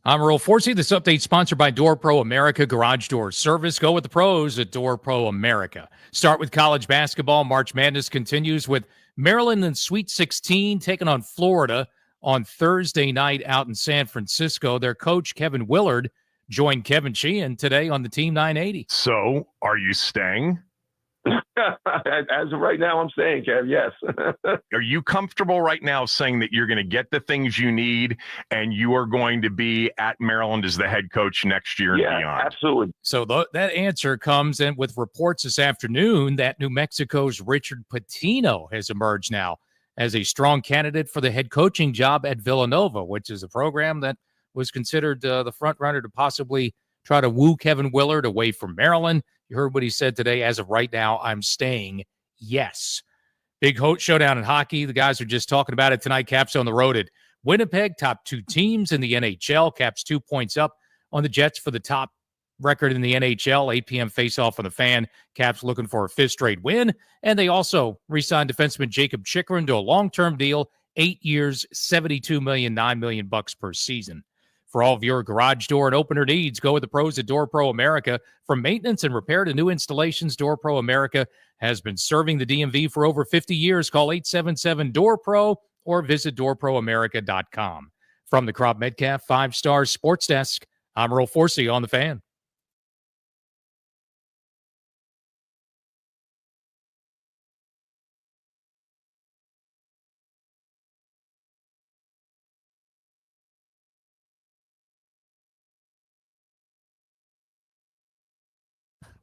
I'm Earl Forsey. This update sponsored by Door Pro America Garage Door Service. Go with the pros at Door Pro America. Start with college basketball. March Madness continues with Maryland in Sweet 16 taking on Florida on Thursday night out in San Francisco. Their coach, Kevin Willard, joined Kevin Sheehan today on the Team 980. So, are you staying? As of right now, I'm saying, Kev, yes. Are you comfortable right now saying that you're going to get the things you need and you are going to be at Maryland as the head coach next year and beyond? Absolutely. So that answer comes in with reports this afternoon that New Mexico's Richard Pitino has emerged now as a strong candidate for the head coaching job at Villanova, which is a program that was considered the front runner to possibly try to woo Kevin Willard away from Maryland. You heard what he said today. As of right now, I'm staying. Yes. Big showdown in hockey. The guys are just talking about it tonight. Caps on the road at Winnipeg, top 2 teams in the NHL. Caps 2 points up on the Jets for the top record in the NHL. 8 p.m. face-off on the Fan. Caps looking for a 5th straight win. And they also re-signed defenseman Jacob Chychrun to a long-term deal, 8 years, $72 million, $9 million bucks per season. For all of your garage door and opener needs, go with the pros at Door Pro America. From maintenance and repair to new installations, Door Pro America has been serving the DMV for over 50 years. Call 877-DOOR-PRO or visit doorproamerica.com. From the Crop Metcalf 5-Star Sports Desk, I'm Earl Forsey on the Fan.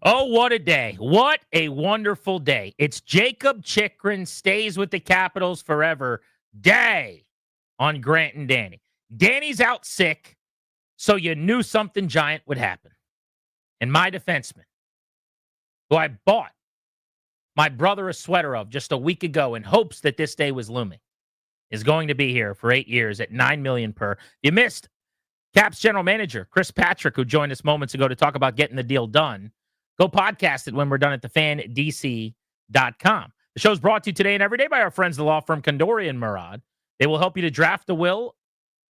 Oh, what a day. What a wonderful day. It's Jacob Chychrun stays with the Capitals forever day on Grant and Danny. Danny's out sick, so you knew something giant would happen. And my defenseman, who I bought my brother a sweater of just a week ago in hopes that this day was looming, is going to be here for 8 years at $9 million per. You missed Caps general manager Chris Patrick, who joined us moments ago to talk about getting the deal done. Go podcast it when we're done at thefandc.com. The show's brought to you today and every day by our friends, the law firm Kondori and Murad. They will help you to draft a will,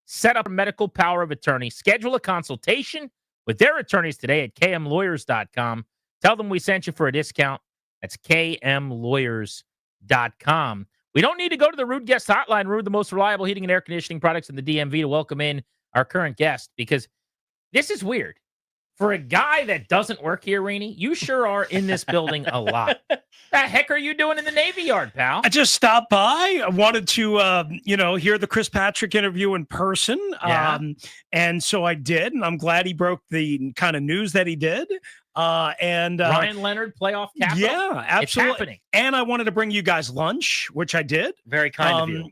set up a medical power of attorney, schedule a consultation with their attorneys today at kmlawyers.com. Tell them we sent you for a discount. That's kmlawyers.com. We don't need to go to the Rude Guest Hotline, Rude, the most reliable heating and air conditioning products in the DMV, to welcome in our current guest, because this is weird. For a guy that doesn't work here, Rainey, you sure are in this building a lot. The heck are you doing in the Navy Yard, pal? I just stopped by. I wanted to, hear the Chris Patrick interview in person. Yeah. And so I did, and I'm glad he broke the kind of news that he did. Ryan Leonard, playoff captain. Yeah, absolutely. It's happening. And I wanted to bring you guys lunch, which I did. Very kind of you.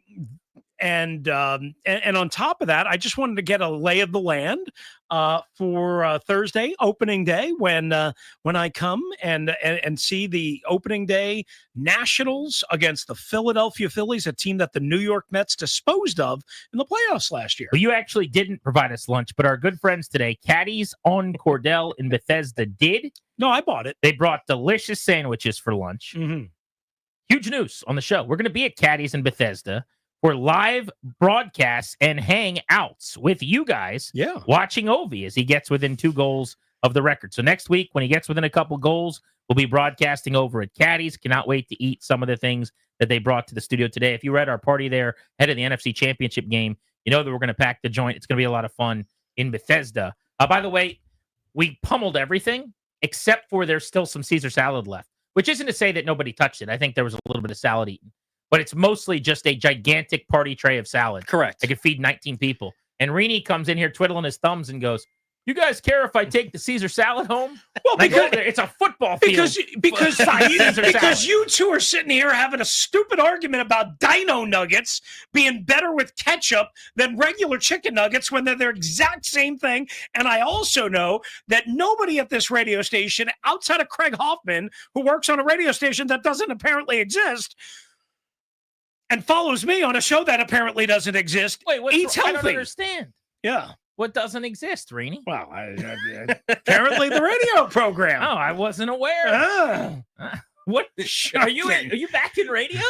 And on top of that, I just wanted to get a lay of the land for Thursday, opening day, when I come and see the opening day Nationals against the Philadelphia Phillies, a team that the New York Mets disposed of in the playoffs last year. Well, you actually didn't provide us lunch, but our good friends today, Caddies on Cordell in Bethesda, did. No, I bought it. They brought delicious sandwiches for lunch. Mm-hmm. Huge news on the show. We're going to be at Caddies in Bethesda for live broadcasts and hangouts with you guys watching Ovi as he gets within 2 goals of the record. So next week, when he gets within a couple goals, we'll be broadcasting over at Caddies. Cannot wait to eat some of the things that they brought to the studio today. If you were at our party there ahead of the NFC Championship game, you know that we're going to pack the joint. It's going to be a lot of fun in Bethesda. By the way, we pummeled everything except for there's still some Caesar salad left, which isn't to say that nobody touched it. I think there was a little bit of salad eaten. But it's mostly just a gigantic party tray of salad. Correct. I could feed 19 people. And Rini comes in here twiddling his thumbs and goes, "You guys care if I take the Caesar salad home?" Well, because it's a football field. Because you two are sitting here having a stupid argument about Dino nuggets being better with ketchup than regular chicken nuggets when they're the exact same thing. And I also know that nobody at this radio station, outside of Craig Hoffman, who works on a radio station that doesn't apparently exist, and follows me on a show that apparently doesn't exist, eats healthy. I don't understand. Yeah. What doesn't exist, Rini? Well, apparently the radio program. Oh, I wasn't aware. What are you back in radio?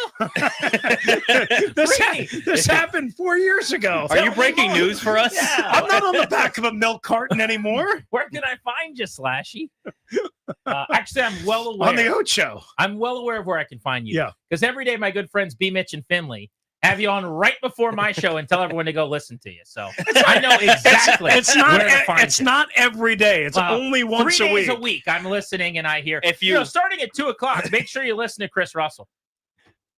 This happened 4 years ago. Are you breaking news for us? Yeah. I'm not on the back of a milk carton anymore. Where can I find you, Slashy? Actually, I'm well aware. On the Ocho. I'm well aware of where I can find you. Yeah. Because every day my good friends B. Mitch and Finley have you on right before my show and tell everyone to go listen to you. So I know exactly where to find It's you. not every day. It's only once 3 a week. days a week. I'm listening and I hear. If you know, starting at 2:00, make sure you listen to Chris Russell.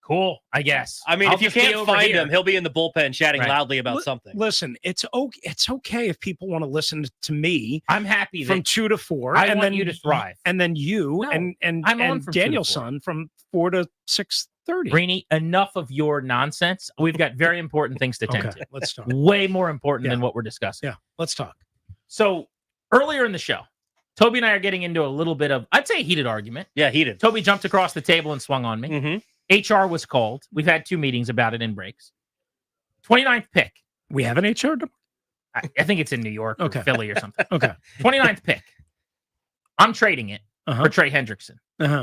Cool, I guess. I mean, I'll if you just be can't over find here. him, he'll be in the bullpen chatting Right. loudly about something. Listen, it's okay if people want to listen to me. I'm happy from that 2 to 4. I and want then you to thrive. And then you No, and I'm on from 2 to 4. Daniel's son from 4 to 6:30. Greeny, enough of your nonsense. We've got very important things to tend Okay, to. let's talk. Way more important than what we're discussing. Yeah, let's talk. So earlier in the show, Toby and I are getting into a little bit of, I'd say, a heated argument. Yeah, heated. Toby jumped across the table and swung on me. Mm-hmm. HR was called. We've had 2 meetings about it in breaks. 29th pick. We have an HR? I think it's in New York or Philly or something. Okay. 29th pick. I'm trading it for Trey Hendrickson.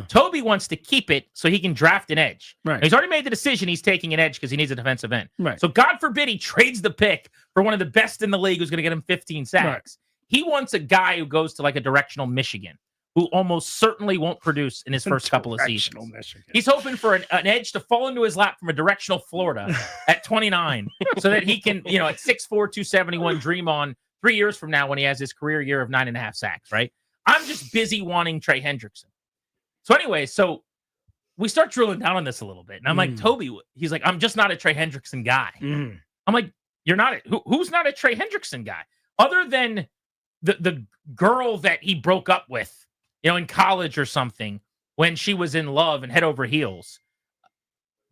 Toby wants to keep it so he can draft an edge. Right. He's already made the decision he's taking an edge because he needs a defensive end. Right. So God forbid he trades the pick for one of the best in the league who's going to get him 15 sacks. He wants a guy who goes to like a directional Michigan, who almost certainly won't produce in his first couple of seasons. He's hoping for an edge to fall into his lap from a directional Florida at 29 so that he can, at 6'4", 271, dream on 3 years from now when he has his career year of 9.5 sacks, right? I'm just busy wanting Trey Hendrickson. So anyway, so we start drilling down on this a little bit. And I'm like, Toby, he's like, I'm just not a Trey Hendrickson guy. I'm like, you're not who's not a Trey Hendrickson guy? Other than the girl that he broke up with, in college or something, when she was in love and head over heels.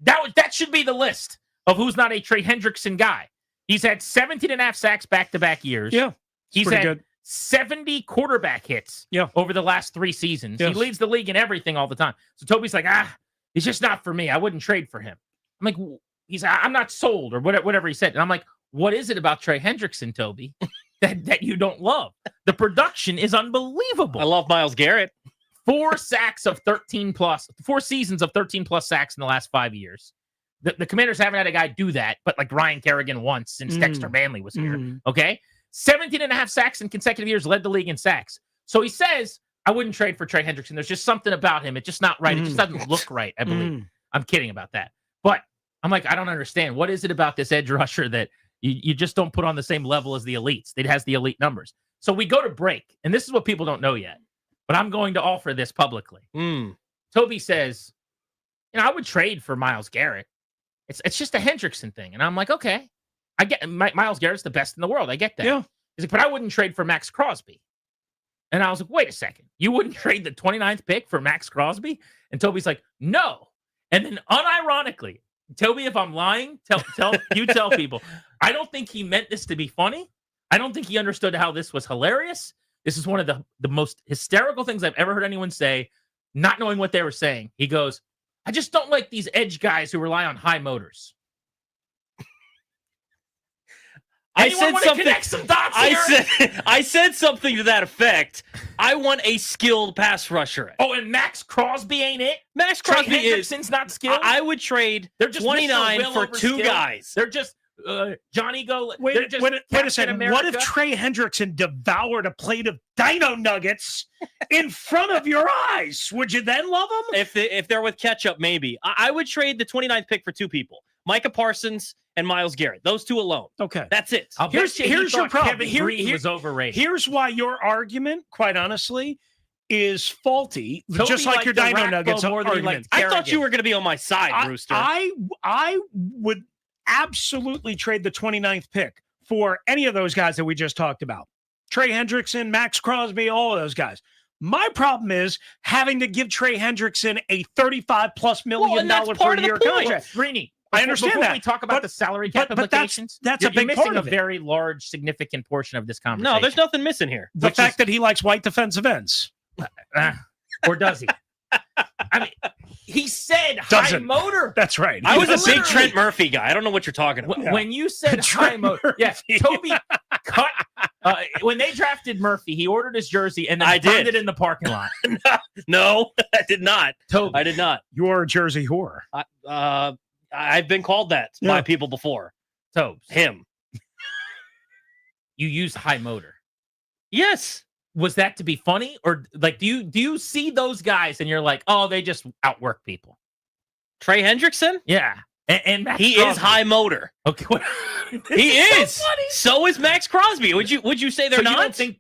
That should be the list of who's not a Trey Hendrickson guy. He's had 17.5 sacks back-to-back years. Yeah. He's pretty had good. 70 quarterback hits over the last 3 seasons. Yes. He leads the league in everything all the time. So Toby's like, he's just not for me. I wouldn't trade for him. I'm like, I'm not sold, or whatever he said. And I'm like, what is it about Trey Hendrickson, Toby, that you don't love? The production is unbelievable. I love Myles Garrett. 4 seasons of 13 plus sacks in the last 5 years. The Commanders haven't had a guy do that, but like Ryan Kerrigan once since Dexter Manley was here. Okay. 17.5 sacks in consecutive years, led the league in sacks. So he says, I wouldn't trade for Trey Hendrickson. There's just something about him. It's just not right. It just doesn't look right, I believe. I'm kidding about that. But I'm like, I don't understand. What is it about this edge rusher that you just don't put on the same level as the elites? It has the elite numbers. So we go to break, and this is what people don't know yet, but I'm going to offer this publicly. Toby says, I would trade for Myles Garrett. It's just a Hendrickson thing. And I'm like, okay, I get Myles Garrett's the best in the world. I get that. Yeah. He's like, but I wouldn't trade for Max Crosby. And I was like, wait a second. You wouldn't trade the 29th pick for Max Crosby? And Toby's like, no. And then unironically, Toby, if I'm lying, tell people. I don't think he meant this to be funny. I don't think he understood how this was hilarious. This is one of the most hysterical things I've ever heard anyone say, not knowing what they were saying. He goes, I just don't like these edge guys who rely on high motors. Anyone want to connect some dots here? I said something to that effect. I want a skilled pass rusher. Oh, and Max Crosby ain't it? Max Crosby Hendrickson's not skilled. I would trade They're just 29 for 2 guys. They're just Johnny Go. Wait a second. America. What if Trey Hendrickson devoured a plate of Dino nuggets in front of your eyes? Would you then love him? If they're with ketchup, maybe. I would trade the 29th pick for 2 people. Micah Parsons and Myles Garrett. Those 2 alone. Okay. That's it. Here's your problem. Kevin Green was overrated. Here's why your argument, quite honestly, is faulty. Toby just like your Dino Nuggets more than argument. I thought you were going to be on my side, Brewster. I would absolutely trade the 29th pick for any of those guys that we just talked about. Trey Hendrickson, Max Crosby, all of those guys. My problem is having to give Trey Hendrickson a $35+ million per year contract. Greeny, I understand before that. we talk about the salary cap implications, that's you're a big missing part of a it. very large, significant portion of this conversation. No, there's nothing missing here. The fact that he likes white defensive ends. Or does he? I mean, He said high Doesn't. motor. That's right. I was a big Literally. Trent Murphy guy. I don't know what you're talking about. When you said high motor, yes, Toby cut. When they drafted Murphy, he ordered his jersey and then I burned did. it in the parking lot. No, I did not. Toby. I did not. You're a Jersey whore. I've been called that by people before. Tobes. Him. You used high motor. Yes. Was that to be funny, or like do you see those guys and you're like, oh, they just outwork people? Trey Hendrickson? Yeah, and Max he Crosby. is high motor. Okay, he is. So funny. So is Max Crosby. Would you say they're So not? you don't think?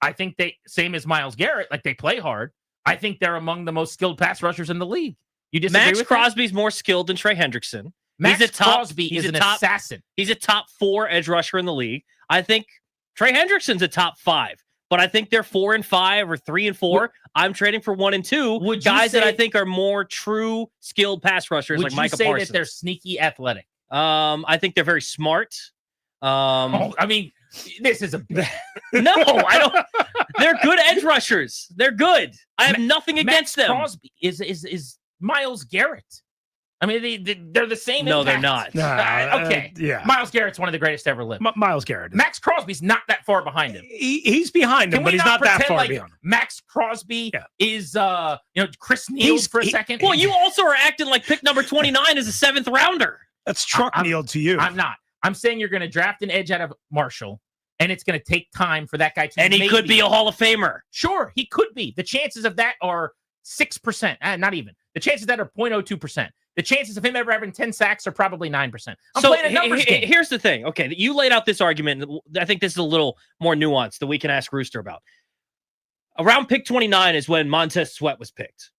I think they same as Myles Garrett. Like they play hard. I think they're among the most skilled pass rushers in the league. You disagree Max with Crosby's more skilled than Trey Hendrickson. Max he's a top, Crosby he's is a an top, assassin. He's a top 4 edge rusher in the league. I think Trey Hendrickson's a top 5. But I think they're 4 and 5 or 3 and 4. I'm trading for 1 and 2 guys that I think are more true skilled pass rushers, like Micah say Parsons. that they're sneaky athletic? I think they're very smart. I mean, this is a no. I don't. They're good edge rushers. They're good. I have nothing against them. Crosby is Myles Garrett. I mean, they're the same. No, impact. they're not. Okay. Yeah. Myles Garrett's one of the greatest to ever live. Myles Garrett. Max Crosby's not that far behind him. He's behind him, Can but we he's not that pretend far like behind him. Max Crosby is Chris Neal He's- for a he- second? Well, you also are acting like pick number 29 is a 7th rounder. That's truck Neal to you. I'm not. I'm saying you're going to draft an edge out of Marshall, and it's going to take time for that guy to. And he maybe- could be a Hall of Famer. Sure, he could be. The chances of that are 6%. Not even. The chances of that are 0.02%. The chances of him ever having 10 sacks are probably 9%. I'm So playing a numbers game. here's the thing. Okay, you laid out this argument. I think this is a little more nuanced that we can ask Rooster about. Around pick 29 is when Montez Sweat was picked.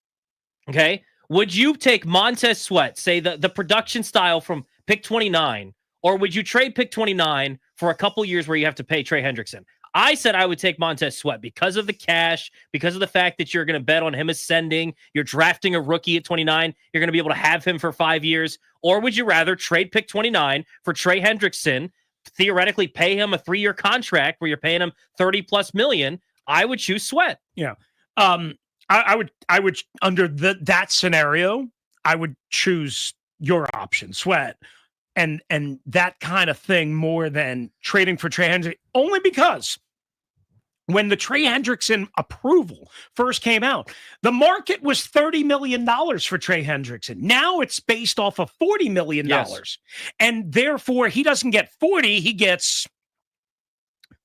Okay, would you take Montez Sweat, say the production style from pick 29, or would you trade pick 29 for a couple years where you have to pay Trey Hendrickson? I said I would take Montez Sweat because of the cash, because of the fact that you're going to bet on him ascending. You're drafting a rookie at 29. You're going to be able to have him for 5 years. Or would you rather trade pick 29 for Trey Hendrickson, theoretically pay him a 3-year contract where you're paying him $30+ million? I would choose Sweat. Yeah. I would under that scenario, I would choose your option, Sweat. And that kind of thing more than trading for Trey Hendrickson, only because when the Trey Hendrickson approval first came out, the market was $30 million for Trey Hendrickson. Now it's based off of $40 million. Yes. And therefore, he doesn't get 40, he gets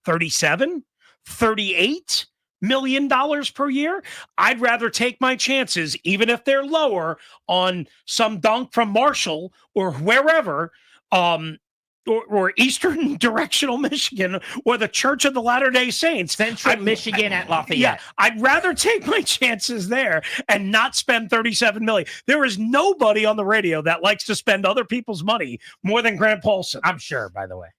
37, 38 million dollars per year. I'd rather take my chances, even if they're lower, on some dunk from Marshall or wherever, or Eastern Directional Michigan, or the Church of the Latter-day Saints. Central Michigan at Lafayette. Yeah, I'd rather take my chances there and not spend $37 million. There is nobody on the radio that likes to spend other people's money more than Grant Paulson. I'm sure, by the way.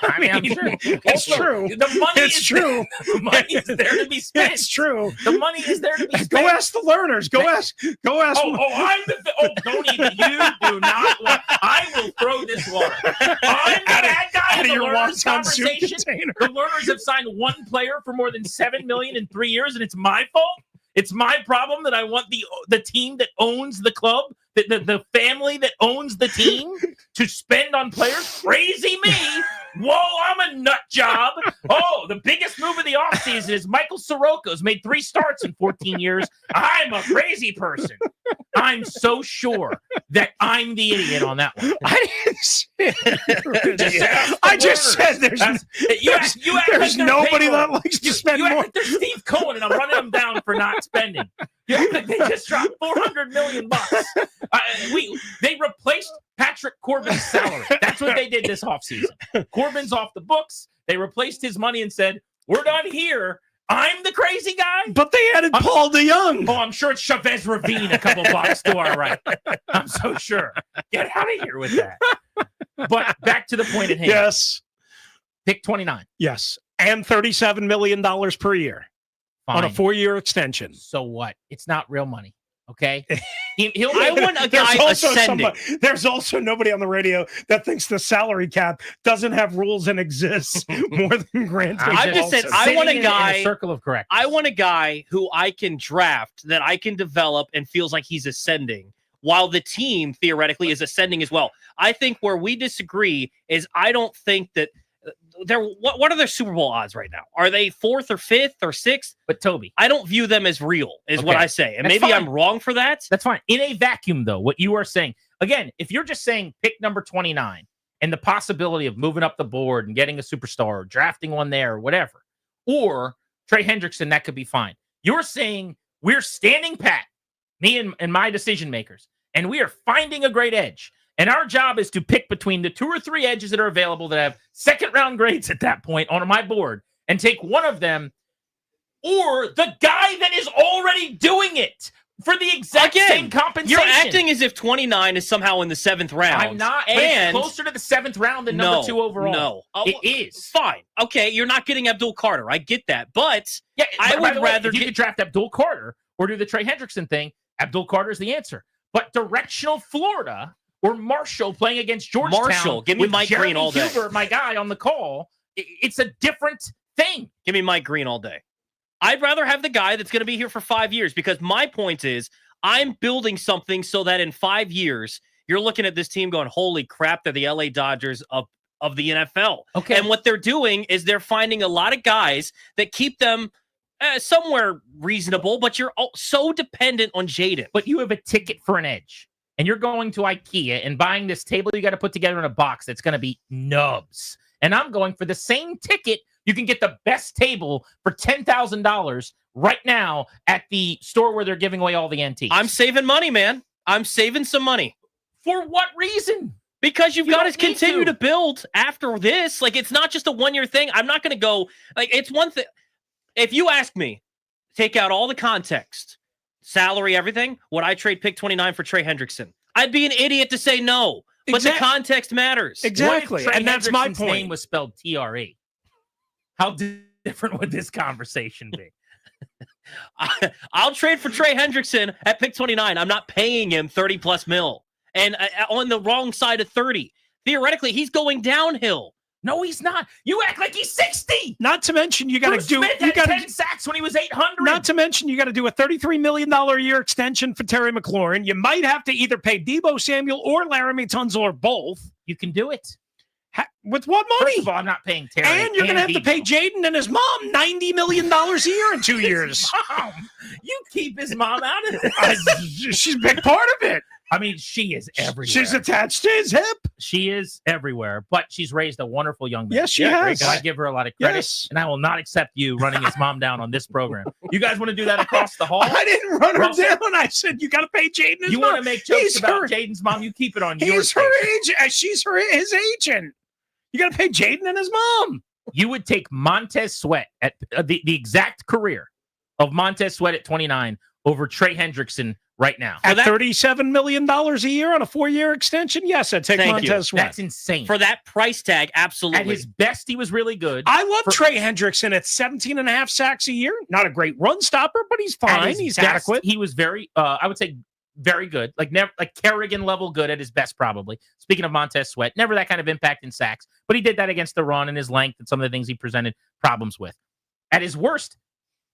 I mean, I'm sure. It's Also, true. The money It's is true. The money is there to be spent. It's true. The money is there to be spent. Go ask the learners. Go ask. I'm the. Don't even. You do not. I will throw this water. I'm the bad guy out in of the your learners wonton soup conversation. container. The learners have signed one player for more than $7 million in 3 years, and it's my fault. It's my problem that I want the team that owns the club, the family that owns the team, to spend on players. Crazy me. Whoa, I'm a nut job. Oh, the biggest move of the offseason is Michael Soroka's made 3 starts in 14 years. I'm a crazy person. I'm so sure that I'm the idiot on that one. I just said there's nobody that likes to spend more. There's Steve Cohen, and I'm running him down for not spending. They just dropped $400 million. They replaced Patrick Corbin's salary. That's what they did this offseason. Corbin's off the books. They replaced his money and said, "We're done here. I'm the crazy guy." But they added Paul DeYoung. Oh, I'm sure it's Chavez Ravine a couple blocks to our right. I'm so sure. Get out of here with that. But back to the point at hand. Yes. Pick 29. Yes. And $37 million per year on a Fine. 4-year extension. So what? It's not real money. Okay. I want a guy ascending. There's also nobody on the radio that thinks the salary cap doesn't have rules and exists more than Grant. I just said I want a guy. In a circle of correct. I want a guy who I can draft, that I can develop, and feels like he's ascending, while the team theoretically is ascending as well. I think where we disagree is I don't think that what are their Super Bowl odds right now? Are they 4th or 5th or 6th? But Toby, I don't view them as real, is what I say. And That's maybe fine. I'm wrong for that. That's fine. In a vacuum, though, what you are saying, again, if you're just saying pick number 29 and the possibility of moving up the board and getting a superstar or drafting one there or whatever, or Trey Hendrickson, that could be fine. You're saying we're standing pat, me and my decision makers, and we are finding a great edge. And our job is to pick between the 2 or 3 edges that are available that have second-round grades at that point on my board and take one of them, or the guy that is already doing it for the exact same compensation. You're acting as if 29 is somehow in the 7th round. I'm not. But And it's closer to the 7th round than number 2 overall. No, It is. Fine. Okay, you're not getting Abdul Carter. I get that. But Yeah, I by would the way, rather if you could draft Abdul Carter or do the Trey Hendrickson thing, Abdul Carter is the answer. But directional Florida or Marshall playing against Georgetown. Marshall, give me with Mike Jeremy Green all day. Huber, my guy on the call. It's a different thing. Give me Mike Green all day. I'd rather have the guy that's going to be here for 5 years, because my point is I'm building something so that in 5 years, you're looking at this team going, holy crap, they're the LA Dodgers of the NFL. Okay. And what they're doing is they're finding a lot of guys that keep them somewhere reasonable, but you're so dependent on Jaden. But you have a ticket for an edge. And you're going to IKEA and buying this table you got to put together in a box that's going to be nubs. And I'm going for the same ticket. You can get the best table for $10,000 right now at the store where they're giving away all the antiques. I'm saving money, man. I'm saving some money. For what reason? Because you've got to don't need continue to. to build after this. Like, it's not just a 1 year thing. I'm not going to go, like, it's one thing. If you ask me, take out all the context, salary, everything, would I trade pick 29 for Trey Hendrickson? I'd be an idiot to say no, but the context matters. Exactly. What if Trey And that's my Hendrickson's point. name was spelled TRE. How different would this conversation be? I'll trade for Trey Hendrickson at pick 29. I'm not paying him 30 plus mil. And on the wrong side of 30. Theoretically, he's going downhill. No, he's not. You act like he's 60. Not to mention you got to Bruce do Smith you had got 10 sacks when he was 800. Not to mention you got to do a $33 million a year extension for Terry McLaurin. You might have to either pay Deebo Samuel or Laramie Tunsil or both. You can do it. With what money? First of all, I'm not paying Terry. And you're going to have to pay Jaden and his mom $90 million a year in 2 years. Mom. You keep his mom out of this. She's a big part of it. I mean, she is everywhere. She's attached to his hip. She is everywhere, but she's raised a wonderful young man. Yes, she has. And I give her a lot of credit, Yes. and I will not accept you running his mom down on this program. You guys want to do that across the hall? I didn't run her Russell? down. I said you got to pay Jaden his You mom. want to make jokes He's about her- Jaden's mom? You keep it on your He's her agent. She's his agent. You got to pay Jaden and his mom. You would take Montez Sweat at the exact career of Montez Sweat at 29 over Trey Hendrickson right now. At $37 million a year on a 4-year extension? Yes, I'd take Thank you. Montez Sweat. That's insane. For that price tag, absolutely. At his best, he was really good. I love Trey Hendrickson at 17 and a half sacks a year. Not a great run stopper, but he's At fine. his He's best, adequate. He was very, I would say, very good. Like Kerrigan level good at his best, probably. Speaking of Montez Sweat, never that kind of impact in sacks, but he did that against the run and his length and some of the things he presented problems with. At his worst,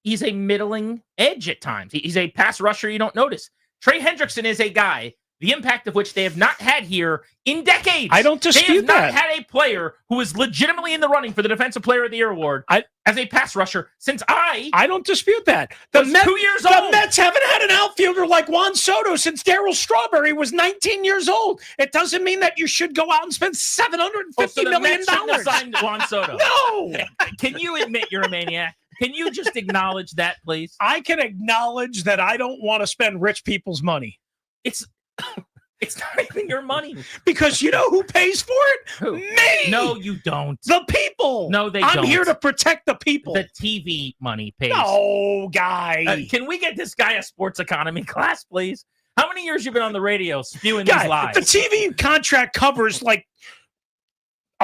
he's a middling edge at times. He's a pass rusher you don't notice. Trey Hendrickson is a guy, the impact of which they have not had here in decades. I don't dispute They have that. not had a player who is legitimately in the running for the Defensive Player of the Year award as a pass rusher since I don't dispute that. was 2 years The old. Mets haven't had an outfielder like Juan Soto since Darryl Strawberry was 19 years old. It doesn't mean that you should go out and spend $750 million. Mets shouldn't have signed Juan Soto. No. Can you admit you're a maniac? Can you just acknowledge that, please? I can acknowledge that I don't want to spend rich people's money. It's not even your money. Because you know who pays for it? Who? Me. No, you don't. The people. No, they I'm don't. here to protect the people. The TV money pays. No, guy. Can we get this guy a sports economy class, please? How many years you been on the radio spewing Guy, these lies? the TV contract covers like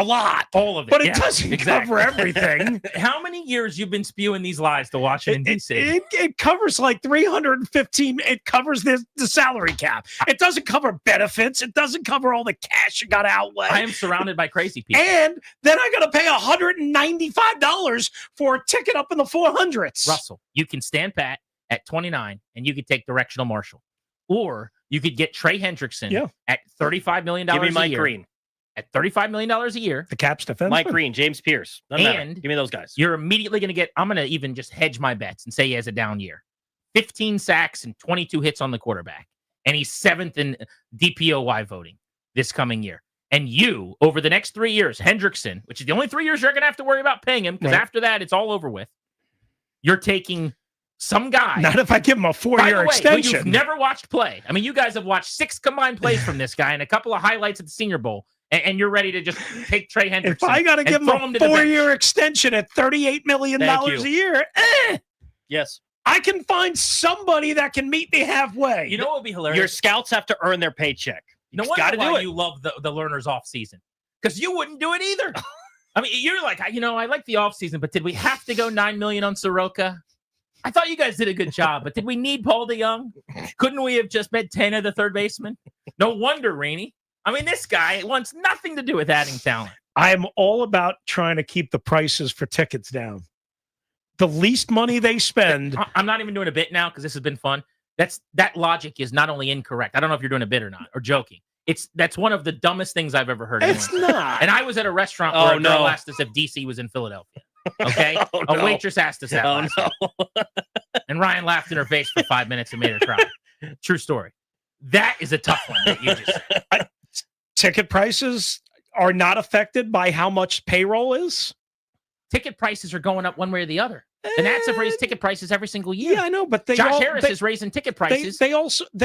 A lot. All of it. But it yeah, doesn't exactly. cover everything. How many years you've been spewing these lies to Washington, D.C.? It covers like 315. It covers the salary cap. It doesn't cover benefits. It doesn't cover all the cash you got to outlay. I am surrounded by crazy people. And then I got to pay $195 for a ticket up in the 400s. Russell, you can stand pat at 29 and you could take directional Marshall. Or you could get Trey Hendrickson at $35 million Give me a Mike year. Green. At $35 million a year. The Caps defenseman. Mike Green, James Pierce. Doesn't matter. And give me those guys. You're immediately going to get, I'm going to even just hedge my bets and say he has a down year. 15 sacks and 22 hits on the quarterback. And he's 7th in DPOY voting this coming year. And you, over the next 3 years, Hendrickson, which is the only 3 years you're going to have to worry about paying him, because after that, it's all over with. You're taking some guy. Not if I give him a 4-year extension. You've never watched play. I mean, you guys have watched 6 combined plays from this guy and a couple of highlights at the Senior Bowl, and you're ready to just take Trey Hendrickson. If I got to give him a 4-year extension at $38 million a year, yes, I can find somebody that can meet me halfway. You know what would be hilarious? Your scouts have to earn their paycheck. No got wonder to do why it. you love the learners off season, because you wouldn't do it either. I mean, you're like, I like the off season, but did we have to go $9 million on Soroka? I thought you guys did a good job, but did we need Paul DeYoung? Couldn't we have just met 10 of the third baseman? No wonder, Rainey. I mean, this guy wants nothing to do with adding talent. I'm all about trying to keep the prices for tickets down. The least money they spend. I'm not even doing a bit now because this has been fun. That logic is not only incorrect. I don't know if you're doing a bit or not, or joking. That's one of the dumbest things I've ever heard. It's not. And I was at a restaurant where a girl asked us if DC was in Philadelphia. Okay? A waitress asked us that last night. And Ryan laughed in her face for 5 minutes and made her cry. True story. That is a tough one that you just said. Ticket prices are not affected by how much payroll is? Ticket prices are going up one way or the other. The Nats have raised ticket prices every single year. Yeah, I know, but Josh Harris is raising ticket prices. They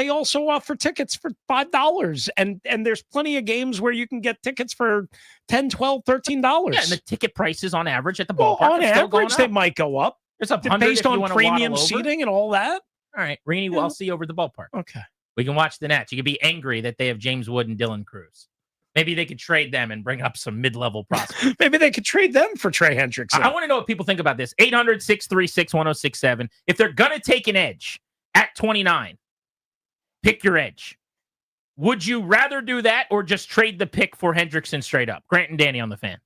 also offer tickets for $5, and there's plenty of games where you can get tickets for $10, $12, $13. Yeah, and the ticket prices on average at the ballpark on are still going average, up. they might go up. It's up based on premium seating and all that. All right, Rainey, I'll see you over at the ballpark. Okay. We can watch the Nats. You can be angry that they have James Wood and Dylan Cruz. Maybe they could trade them and bring up some mid-level prospects. Maybe they could trade them for Trey Hendrickson. I want to know what people think about this. 800-636-1067. If they're going to take an edge at 29, pick your edge. Would you rather do that or just trade the pick for Hendrickson straight up? Grant and Danny on the Fan.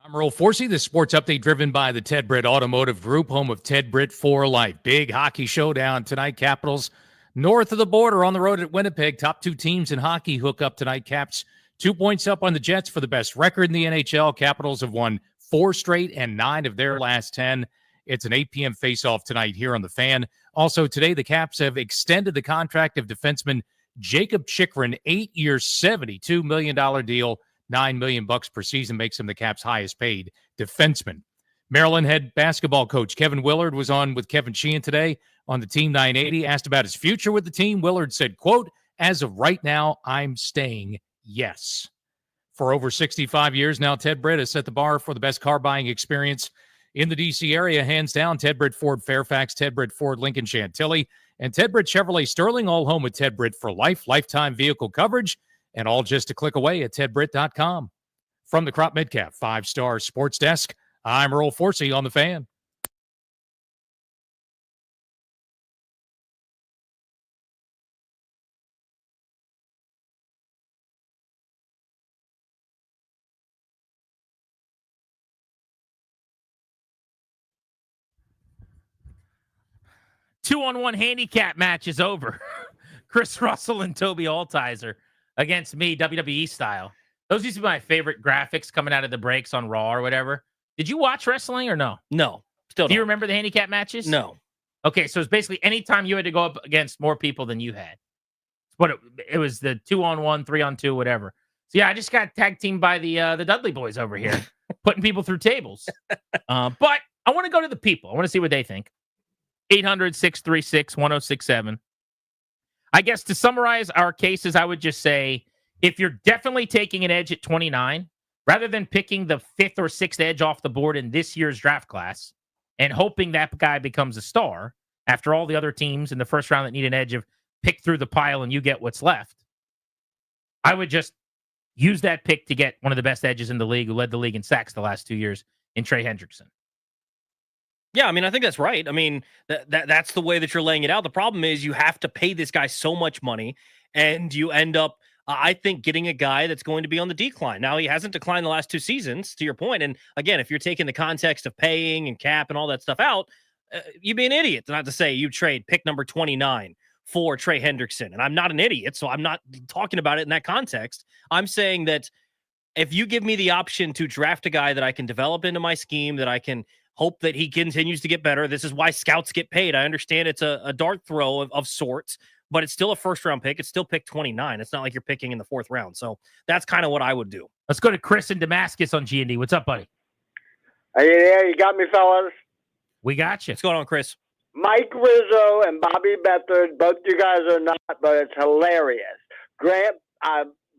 I'm Earl Forsey, the sports update driven by the Ted Britt Automotive Group, home of Ted Britt for Life. Big hockey showdown tonight. Capitals north of the border on the road at Winnipeg. Top two teams in hockey hook up tonight. Caps 2 points up on the Jets for the best record in the NHL. Capitals have won 4 straight and 9 of their last 10. It's an 8 p.m. face-off tonight here on The Fan. Also today, the Caps have extended the contract of defenseman Jacob Chychrun, 8-year, $72 million deal. $9 million per season makes him the Caps' highest paid defenseman. Maryland head basketball coach Kevin Willard was on with Kevin Sheehan today on the Team 980. Asked about his future with the team, Willard said, quote, "As of right now, I'm staying, yes." For over 65 years now, Ted Britt has set the bar for the best car buying experience in the D.C. area. Hands down, Ted Britt Ford Fairfax, Ted Britt Ford Lincoln Chantilly, and Ted Britt Chevrolet Sterling, all home with Ted Britt for life, lifetime vehicle coverage, and all just a click away at tedbritt.com. From the Crop Midcap 5-Star Sports Desk, I'm Earl Forsey on The Fan. Two-on-one handicap match is over. Chris Russell and Toby Altizer against me, WWE style. Those used to be my favorite graphics coming out of the breaks on Raw or whatever. Did you watch wrestling or no? No. Still Do you remember the handicap matches? No. Okay, so it's basically anytime you had to go up against more people than you had. But it was the 2-on-1, 3-on-2, whatever. So yeah, I just got tag teamed by the Dudley boys over here, putting people through tables. But I want to go to the people. I want to see what they think. 800-636-1067. I guess to summarize our cases, I would just say if you're definitely taking an edge at 29, rather than picking the 5th or 6th edge off the board in this year's draft class and hoping that guy becomes a star after all the other teams in the first round that need an edge have picked through the pile and you get what's left, I would just use that pick to get one of the best edges in the league who led the league in sacks the last 2 years in Trey Hendrickson. Yeah, I mean, I think that's right. I mean, that's the way that you're laying it out. The problem is you have to pay this guy so much money, and you end up, I think, getting a guy that's going to be on the decline. Now, he hasn't declined the last 2 seasons, to your point. And again, if you're taking the context of paying and cap and all that stuff out, you'd be an idiot not to say you trade pick number 29 for Trey Hendrickson. And I'm not an idiot, so I'm not talking about it in that context. I'm saying that if you give me the option to draft a guy that I can develop into my scheme, that I can hope that he continues to get better. This is why scouts get paid. I understand it's a dart throw of sorts, but it's still a first-round pick. It's still pick 29. It's not like you're picking in the 4th round. So that's kind of what I would do. Let's go to Chris in Damascus on G&D. What's up, buddy? Hey, yeah, you got me, fellas. We got you. What's going on, Chris? Mike Rizzo and Bobby Beathard, both you guys are not, but it's hilarious. Grant,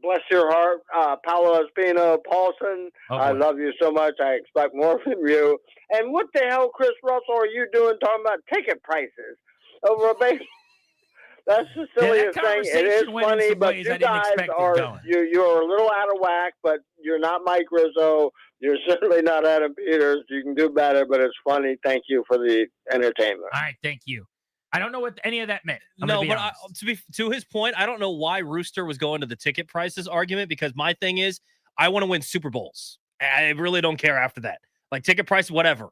bless your heart, Paolo Espino, Paulson, I love you so much. I expect more from you. And what the hell, Chris Russell, are you doing talking about ticket prices over a base? That's the silliest thing. It is funny, but you guys are you're a little out of whack, but you're not Mike Rizzo. You're certainly not Adam Peters. You can do better, but it's funny. Thank you for the entertainment. All right, thank you. I don't know what any of that meant. No, but to his point, I don't know why Rooster was going to the ticket prices argument, because my thing is I want to win Super Bowls. I really don't care after that. Like ticket price, whatever.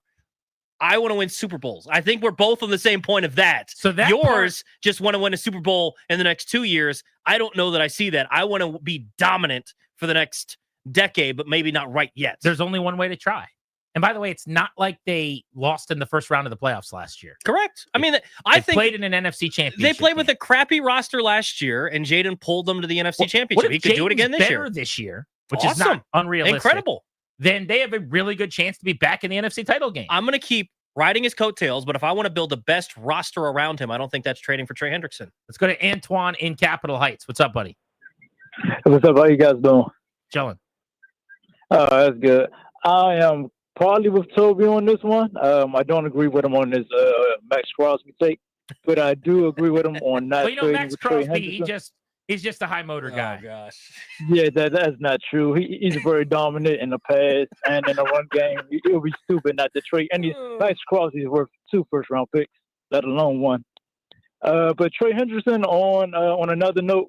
I want to win Super Bowls. I think we're both on the same point of that. So that yours just want to win a Super Bowl in the next 2 years. I don't know that I see that. I want to be dominant for the next decade, but maybe not right yet. There's only one way to try. And by the way, it's not like they lost in the first round of the playoffs last year. Correct. I mean, I think played in an NFC championship. They played with a crappy roster last year, and Jaden pulled them to the NFC championship. He could do it again this year. This year, which is not unrealistic. Incredible. Then they have a really good chance to be back in the NFC title game. I'm going to keep riding his coattails, but if I want to build the best roster around him, I don't think that's trading for Trey Hendrickson. Let's go to Antoine in Capitol Heights. What's up, buddy? What's up? How you guys doing? Chilling. That's good. I am partly with Toby on this one. I don't agree with him on his Max Crosby take, but I do agree with him on not trading Max with Trey Crosby, Hendrickson. he's just a high motor guy. Oh, gosh. Yeah, that's not true. He's very dominant in the pass and in the run game. It would be stupid not to trade. And Max Crosby's worth 2 first-round picks, let alone 1. But Trey Hendrickson, on another note,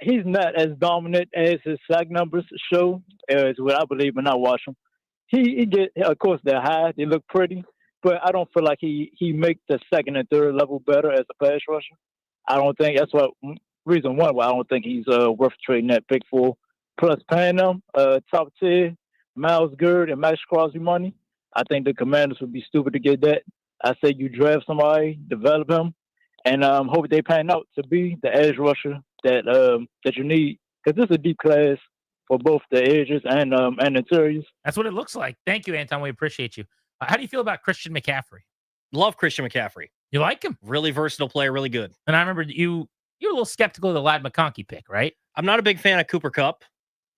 he's not as dominant as his sack numbers show, is what I believe when I watch him. he get, of course, they're high, they look pretty, but I don't feel like he make the second and third level better as a pass rusher. I don't think that's what reason one why I don't think he's worth trading that pick for. Plus, paying them top tier Miles Gerd and Max Crosby money, I think the Commanders would be stupid to get that. I say you draft somebody, develop him, and hope they pan out to be the edge rusher that you need, because this is a deep class for both the edges and interiors. That's what it looks like. Thank you, Anton. We appreciate you. How do you feel about Christian McCaffrey? Love Christian McCaffrey. You like him? Really versatile player, really good. And I remember you were a little skeptical of the Lad McConkey pick, right? I'm not a big fan of Cooper Kupp.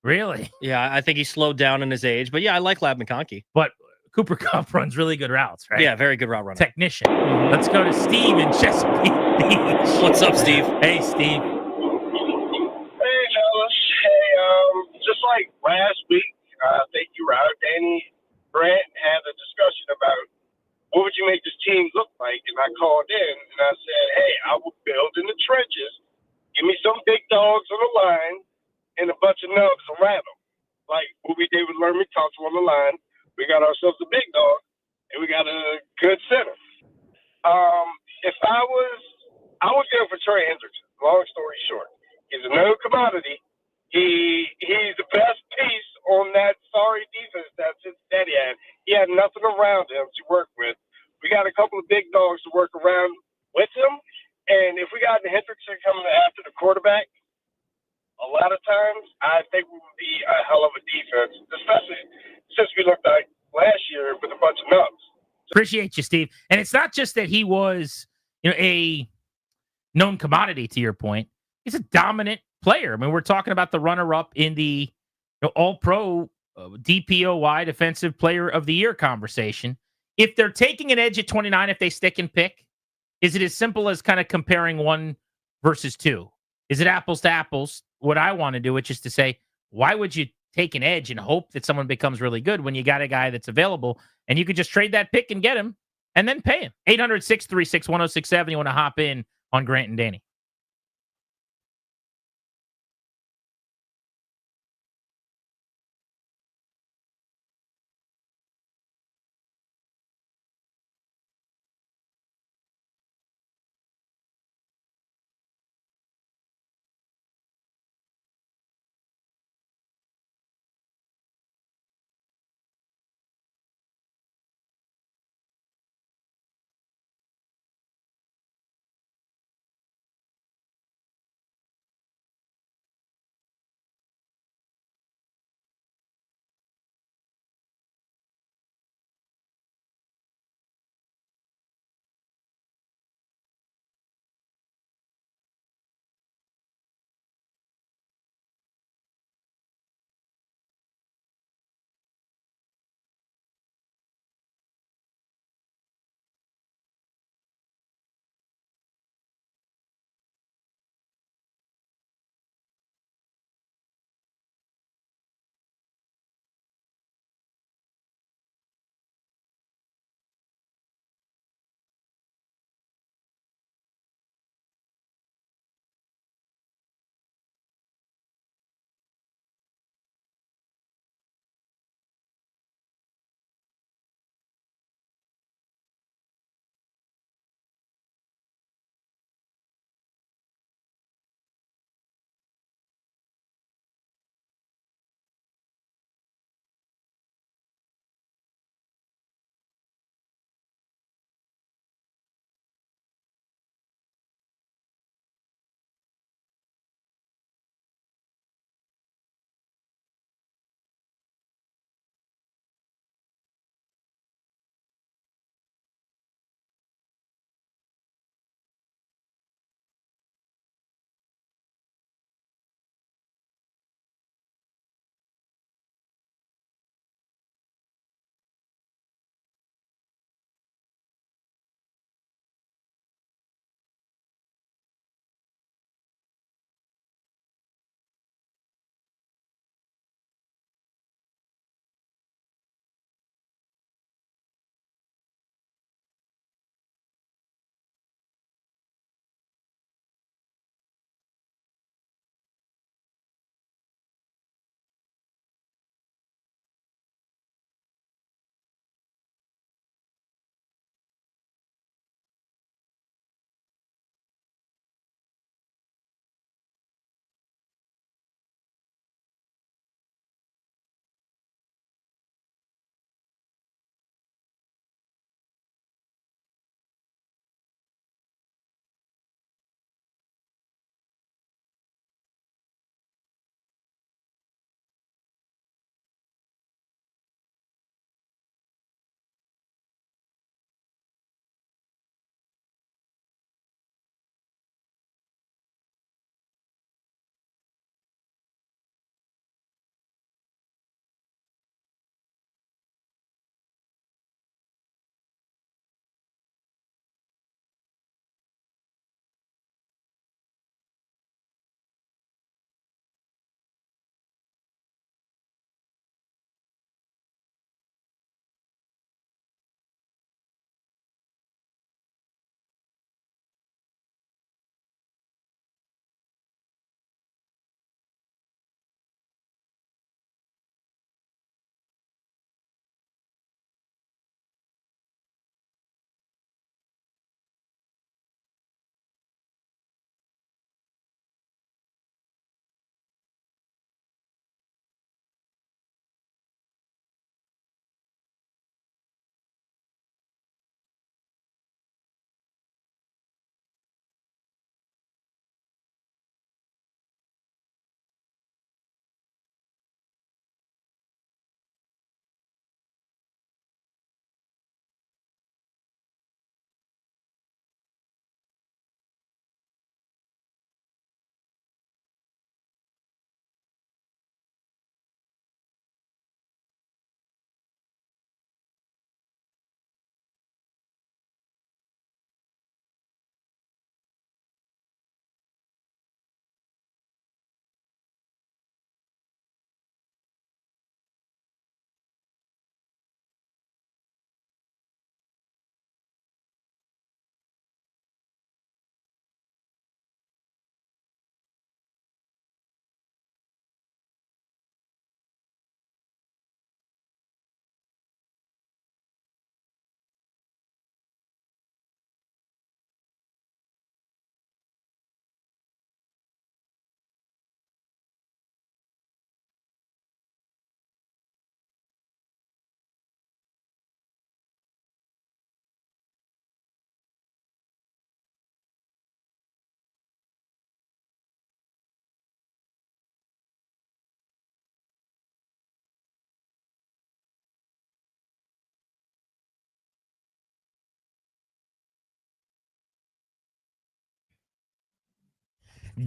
Really? Yeah, I think he slowed down in his age, but yeah, I like Lad McConkey. But Cooper Kupp runs really good routes, right? Yeah, very good route runner. Technician. Let's go to Steve in Chesapeake Beach. What's up, Steve? Hey, Steve. Hey, fellas. Hey, just like last week, I think you were out, Danny Grant had a discussion about what would you make this team look like, and I called in and I said, hey, I will build in the trenches. Give me some big dogs on the line and a bunch of nubs around them. Like what we did with Lermy Thompson on the line. We got ourselves a big dog, and we got a good center. If I was going for Trey Hendrickson. Long story short, he's a known commodity. He's the best piece on that sorry defense that Cincinnati had. He had nothing around him to work with. We got a couple of big dogs to work around with him, and if we got Hendrickson coming after the quarterback, a lot of times I think we would be a hell of a defense, especially since we looked like last year with a bunch of nubs. Appreciate you, Steve. And it's not just that he was, a known commodity, to your point. He's a dominant player. I mean, we're talking about the runner-up in the All-Pro DPOY Defensive Player of the Year conversation. If they're taking an edge at 29, if they stick and pick, is it as simple as kind of comparing 1 versus 2? Is it apples to apples? What I want to do, which is to say, why would you take an edge and hope that someone becomes really good when you got a guy that's available and you could just trade that pick and get him and then pay him? 800-636-1067. You want to hop in on Grant and Danny.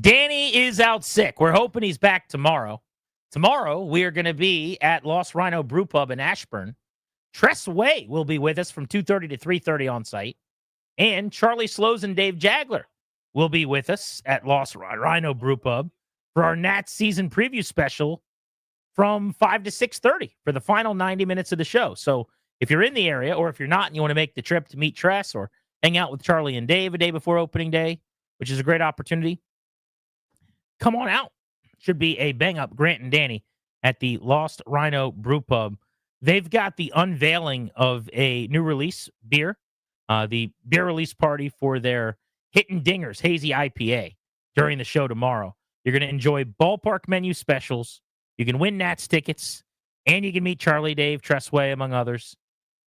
Danny is out sick. We're hoping he's back tomorrow. Tomorrow, we are going to be at Lost Rhino Brew Pub in Ashburn. Tress Way will be with us from 2:30 to 3:30 on site. And Charlie Slows and Dave Jagler will be with us at Lost Rhino Brew Pub for our Nats season preview special from 5 to 6:30 for the final 90 minutes of the show. So if you're in the area, or if you're not and you want to make the trip to meet Tress or hang out with Charlie and Dave a day before opening day, which is a great opportunity, come on out. Should be a bang-up Grant and Danny at the Lost Rhino Brew Pub. They've got the unveiling of a new release beer, the beer release party for their Hittin' Dingers Hazy IPA during the show tomorrow. You're going to enjoy ballpark menu specials. You can win Nats tickets, and you can meet Charlie, Dave, Tressway, among others.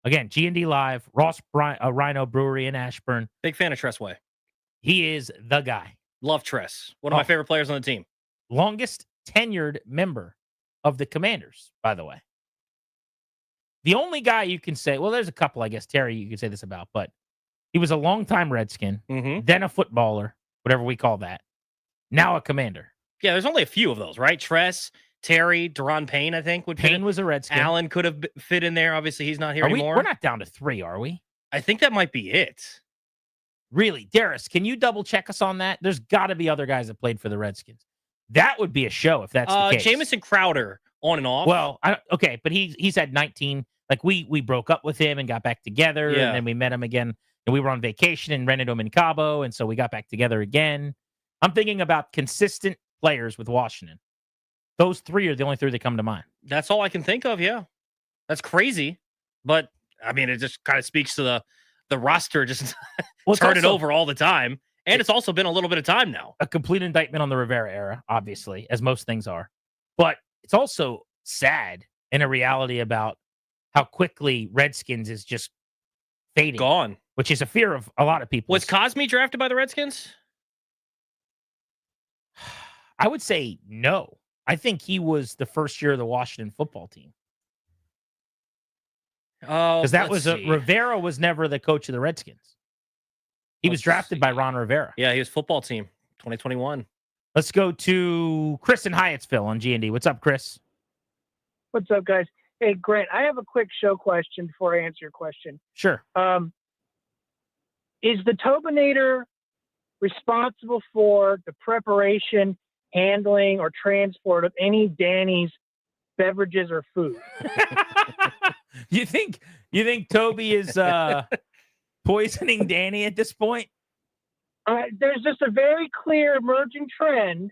Again, G&D Live, Rhino Brewery in Ashburn. Big fan of Tressway. He is the guy. Love Tress. One of my favorite players on the team. Longest tenured member of the Commanders, by the way. The only guy you can say, well, there's a couple, I guess, Terry, you could say this about, but he was a longtime Redskin, then a footballer, whatever we call that, now a Commander. Yeah, there's only a few of those, right? Tress, Terry, Deron Payne, I think. Payne was a Redskin. Allen could have fit in there. Obviously, he's not here anymore. We're not down to 3, are we? I think that might be it. Really? Darius, can you double-check us on that? There's got to be other guys that played for the Redskins. That would be a show if that's the case. Jamison Crowder, on and off. Well, okay, but he's had 19. Like, we broke up with him and got back together, and then we met him again, and we were on vacation and rented him in Cabo, and so we got back together again. I'm thinking about consistent players with Washington. Those 3 are the only 3 that come to mind. That's all I can think of, yeah. That's crazy. But, I mean, it just kind of speaks to the roster just turning over all the time. And it's also been a little bit of time now. A complete indictment on the Rivera era, obviously, as most things are. But it's also sad in a reality about how quickly Redskins is just fading. Gone. Which is a fear of a lot of people. Was Cosme drafted by the Redskins? I would say no. I think he was the first year of the Washington football team. Oh, because that was Rivera was never the coach of the Redskins. He was drafted by Ron Rivera. Yeah, he was football team, 2021. Let's go to Chris in Hyattsville on G&D. What's up, Chris? What's up, guys? Hey, Grant, I have a quick show question before I answer your question. Sure. Is the Tobinator responsible for the preparation, handling, or transport of any Danny's beverages or food? You think Toby is poisoning Danny at this point? There's just a very clear emerging trend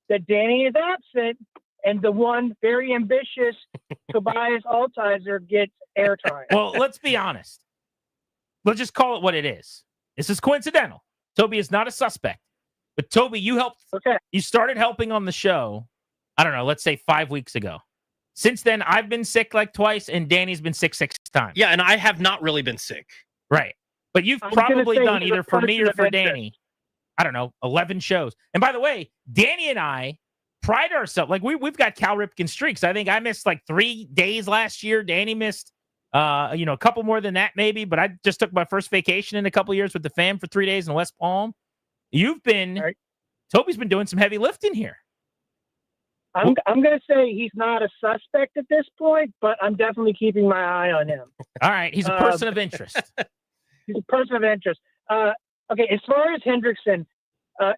that Danny is absent, and the one very ambitious Tobias Altizer gets airtime. Well, let's be honest. Let's just call it what it is. This is coincidental. Toby is not a suspect. But Toby, you helped. Okay. You started helping on the show, I don't know, let's say 5 weeks ago. Since then, I've been sick like twice, and Danny's been sick 6 times. Yeah, and I have not really been sick. Right. But you've probably done either for me or for Danny, I don't know, 11 shows. And by the way, Danny and I pride ourselves. Like, we've got Cal Ripken streaks. I think I missed like 3 days last year. Danny missed, a couple more than that maybe. But I just took my first vacation in a couple years with the fam for 3 days in West Palm. Toby's been doing some heavy lifting here. I'm going to say he's not a suspect at this point, but I'm definitely keeping my eye on him. All right. He's a person of interest. He's a person of interest. Okay, as far as Hendrickson,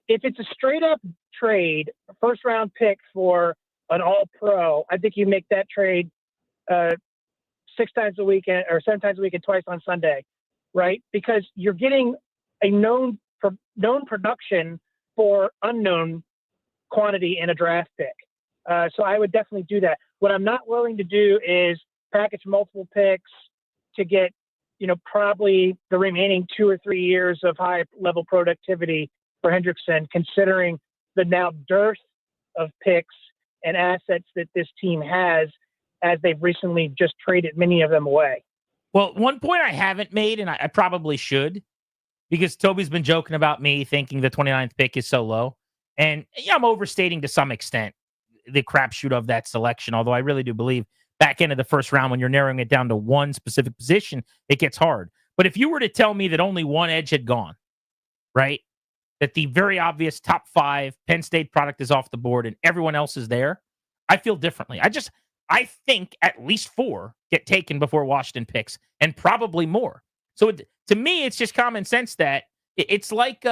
if it's a straight-up trade, a first-round pick for an all-pro, I think you make that trade 6 times a weekend or 7 times a week and twice on Sunday, right? Because you're getting a known production for unknown quantity in a draft pick. So I would definitely do that. What I'm not willing to do is package multiple picks to get, probably the remaining 2 or 3 years of high level productivity for Hendrickson, considering the now dearth of picks and assets that this team has, as they've recently just traded many of them away. Well, one point I haven't made, and I probably should, because Toby's been joking about me thinking the 29th pick is so low. And yeah, I'm overstating to some extent the crapshoot of that selection, although I really do believe back into the first round, when you're narrowing it down to one specific position, it gets hard. But if you were to tell me that only one edge had gone, right, that the very obvious top 5 Penn State product is off the board and everyone else is there, I feel differently. I think at least 4 get taken before Washington picks, and probably more. So to me, it's just common sense that it's like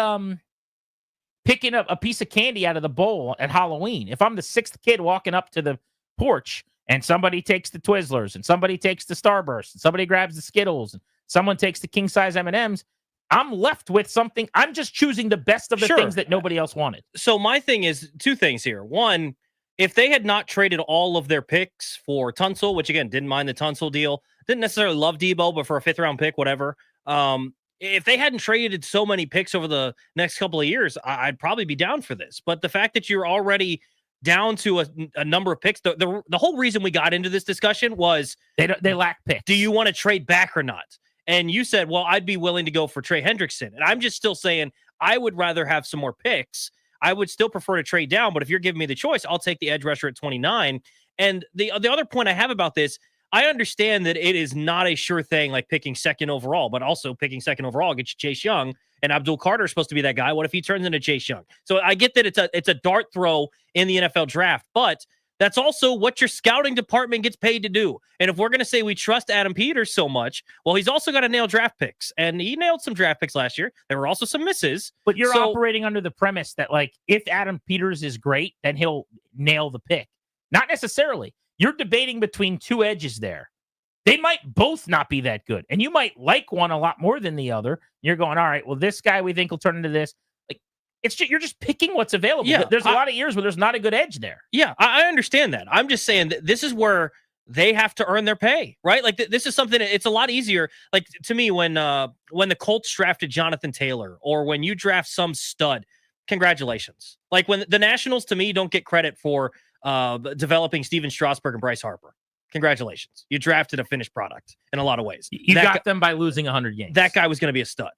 picking up a piece of candy out of the bowl at Halloween. If I'm the 6th kid walking up to the porch and somebody takes the Twizzlers and somebody takes the Starburst and somebody grabs the Skittles and someone takes the king size M&Ms, I'm left with something. I'm just choosing the best of the things that nobody else wanted. So my thing is 2 things here. One, if they had not traded all of their picks for Tunsil, which again, didn't mind the Tunsil deal, didn't necessarily love Debo, but for a 5th round pick, whatever. If they hadn't traded so many picks over the next couple of years, I'd probably be down for this. But the fact that you're already down to a number of picks, the whole reason we got into this discussion was they lack picks. Do you want to trade back or not? And you said, well, I'd be willing to go for Trey Hendrickson. And I'm just still saying I would rather have some more picks. I would still prefer to trade down, but if you're giving me the choice, I'll take the edge rusher at 29. And the other point I have about this, I understand that it is not a sure thing like picking 2nd overall, but also picking 2nd overall gets you Chase Young, and Abdul Carter is supposed to be that guy. What if he turns into Chase Young? So I get that it's a dart throw in the NFL draft, but that's also what your scouting department gets paid to do. And if we're going to say we trust Adam Peters so much, well, he's also got to nail draft picks. And he nailed some draft picks last year. There were also some misses. But you're operating under the premise that, like, if Adam Peters is great, then he'll nail the pick. Not necessarily. You're debating between 2 edges there. They might both not be that good. And you might like one a lot more than the other. You're going, all right, well, this guy we think will turn into this. You're just picking what's available. Yeah, there's a lot of years where there's not a good edge there. Yeah, I understand that. I'm just saying that this is where they have to earn their pay, right? Like this is something. It's a lot easier. Like to me, when the Colts drafted Jonathan Taylor, or when you draft some stud, congratulations. Like when the Nationals, to me, don't get credit for developing Steven Strasburg and Bryce Harper. Congratulations, you drafted a finished product in a lot of ways. You got them by losing 100 games. That guy was going to be a stud.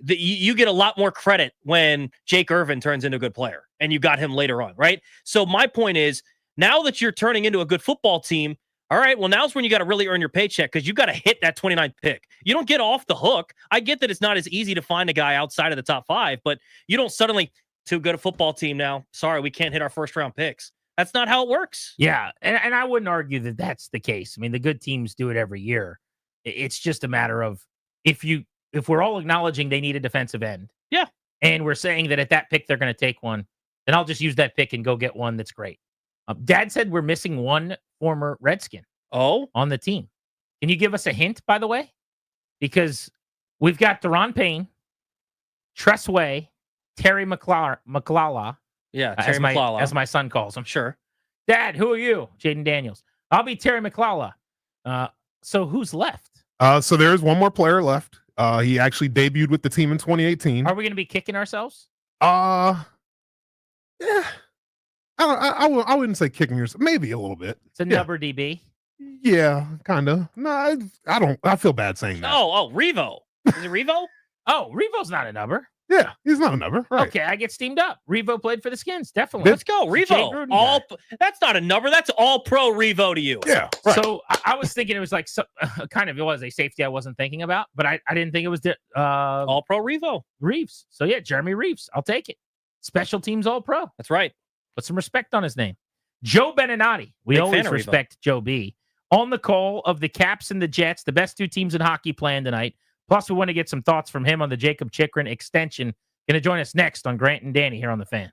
You get a lot more credit when Jake Irvin turns into a good player, and you got him later on, right? So my point is, now that you're turning into a good football team, all right, well, now's when you got to really earn your paycheck, because you got to hit that 29th pick. You don't get off the hook. I get that it's not as easy to find a guy outside of the top 5, but you don't suddenly, too good a football team now, sorry, we can't hit our 1st round picks. That's not how it works. Yeah, and I wouldn't argue that that's the case. I mean, the good teams do it every year. It's just a matter of if we're all acknowledging they need a defensive end, yeah, and we're saying that at that pick they're going to take one, then I'll just use that pick and go get one that's great. Dad said we're missing one former Redskin on the team. Can you give us a hint, by the way? Because we've got Deron Payne, Tressway, Terry McClalla. Yeah, Terry McClalla. As my son calls him. Sure. Dad, who are you? Jaden Daniels. I'll be Terry McClalla. So who's left? So there's one more player left. He actually debuted with the team in 2018. Are we going to be kicking ourselves? Yeah. I wouldn't say kicking yourself. Maybe a little bit. It's a number DB. Yeah, kind of. No, I don't. I feel bad saying that. Oh, Revo. Is it Revo? Oh, Revo's not a number. Yeah, he's not a number. Right. Okay, I get steamed up. Revo played for the Skins, definitely. Let's go, Revo. That's not a number. That's all pro Revo to you. Yeah. Right. So I was thinking it was like kind of it was a safety I wasn't thinking about, but I didn't think it was all pro Revo Reeves. So yeah, Jeremy Reeves. I'll take it. Special teams all pro. That's right. Put some respect on his name. Joe Beninati. We always respect Joe B. On the call of the Caps and the Jets, the best 2 teams in hockey playing tonight. Plus, we want to get some thoughts from him on the Jacob Chikrin extension. Going to join us next on Grant and Danny here on The Fan.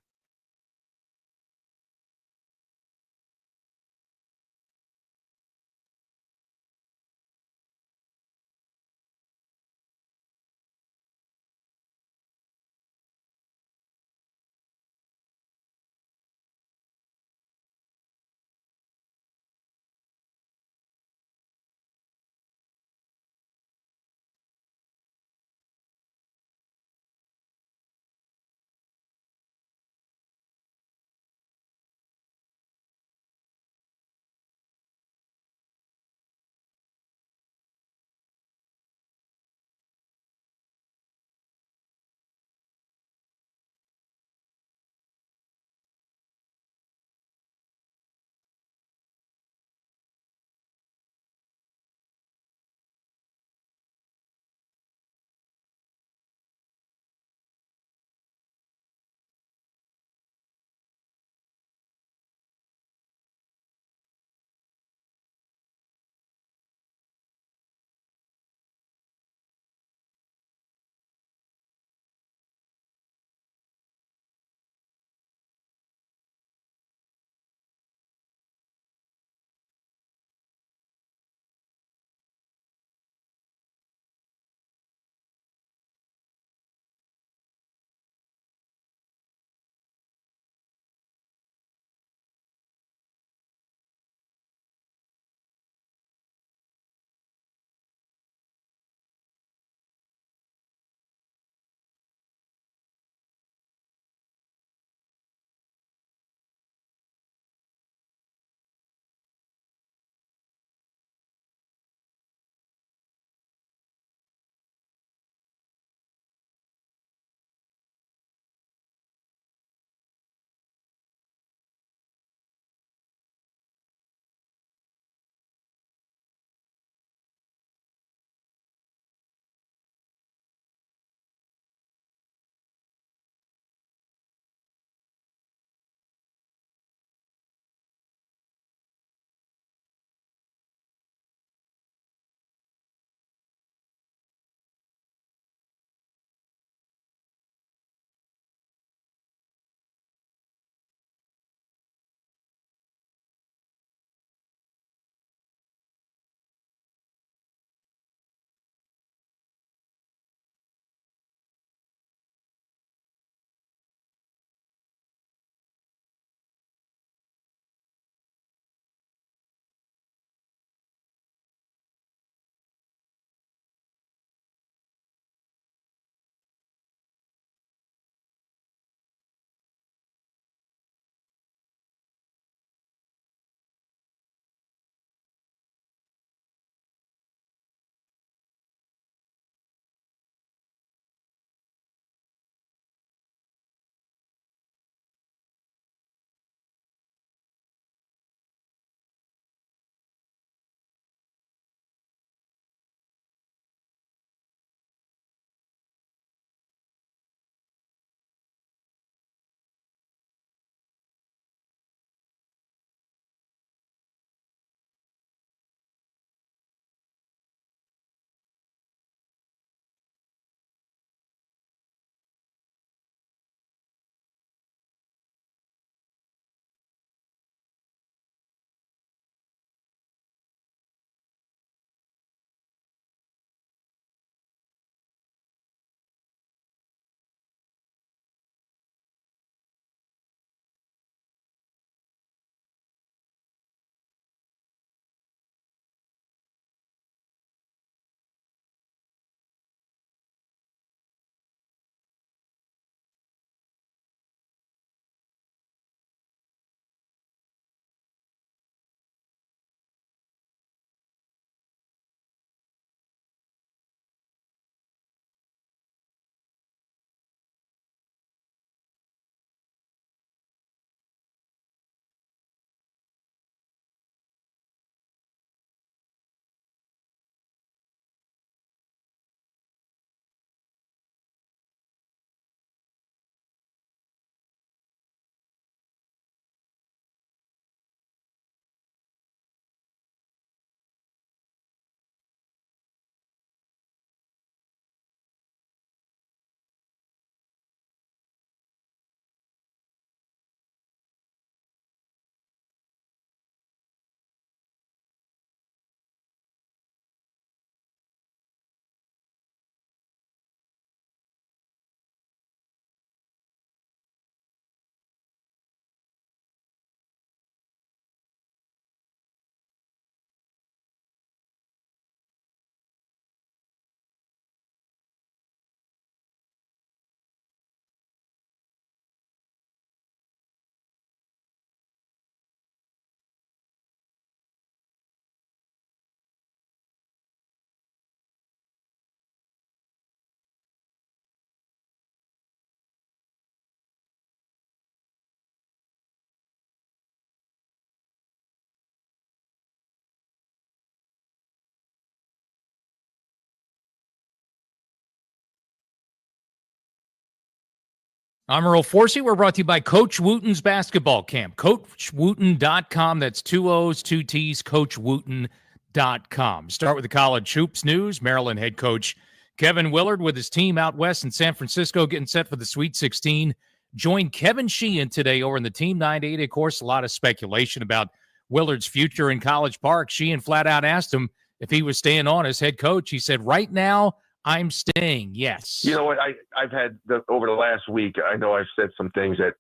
I'm Earl Forsey. We're brought to you by Coach Wooten's basketball camp. CoachWooten.com. That's 2 O's, 2 T's, CoachWooten.com. Start with the college hoops news. Maryland head coach Kevin Willard with his team out west in San Francisco getting set for the Sweet 16. Joined Kevin Sheehan today over in the Team 980. Of course, a lot of speculation about Willard's future in College Park. Sheehan flat out asked him if he was staying on as head coach. He said, right now, I'm staying. Yes. You know what? I've had over the last week, I know I've said some things that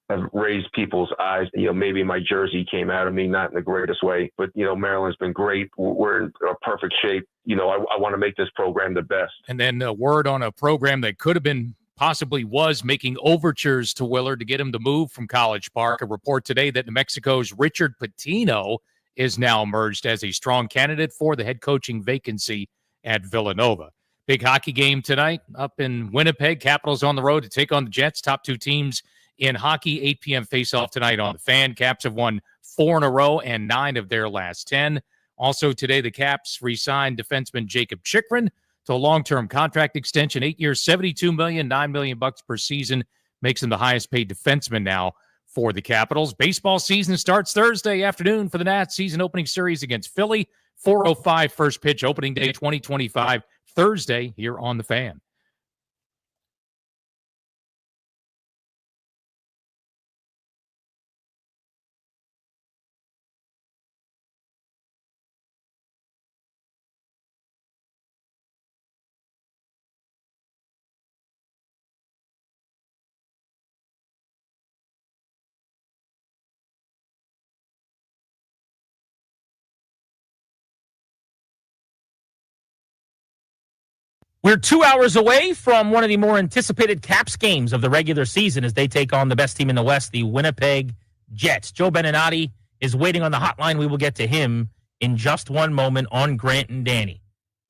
have raised people's eyes. You know, maybe my jersey came out of me, not in the greatest way, but, you know, Maryland's been great. We're in a perfect shape. You know, I want to make this program the best. And then a word on a program that could have been, possibly was, making overtures to Willard to get him to move from College Park. A report today that New Mexico's Richard Pitino is now emerged as a strong candidate for the head coaching vacancy at Villanova. Big hockey game tonight up in Winnipeg. Capitals on the road to take on the Jets. Top two teams in hockey. 8 p.m. face-off tonight on the Fan. Caps have won 4 in a row and 9 of their last 10. Also today, the Caps re-signed defenseman Jacob Chychrun to a long-term contract extension. 8 years, $72 million, $9 million per season. Makes him the highest-paid defenseman now for the Capitals. Baseball season starts Thursday afternoon for the Nats. Season opening series against Philly. 4:05 first pitch, opening day 2025. Thursday here on the Fan. We're 2 hours away from one of the more anticipated Caps games of the regular season as they take on the best team in the West, the Winnipeg Jets. Joe Beninati is waiting on the hotline. We will get to him in just one moment on Grant and Danny.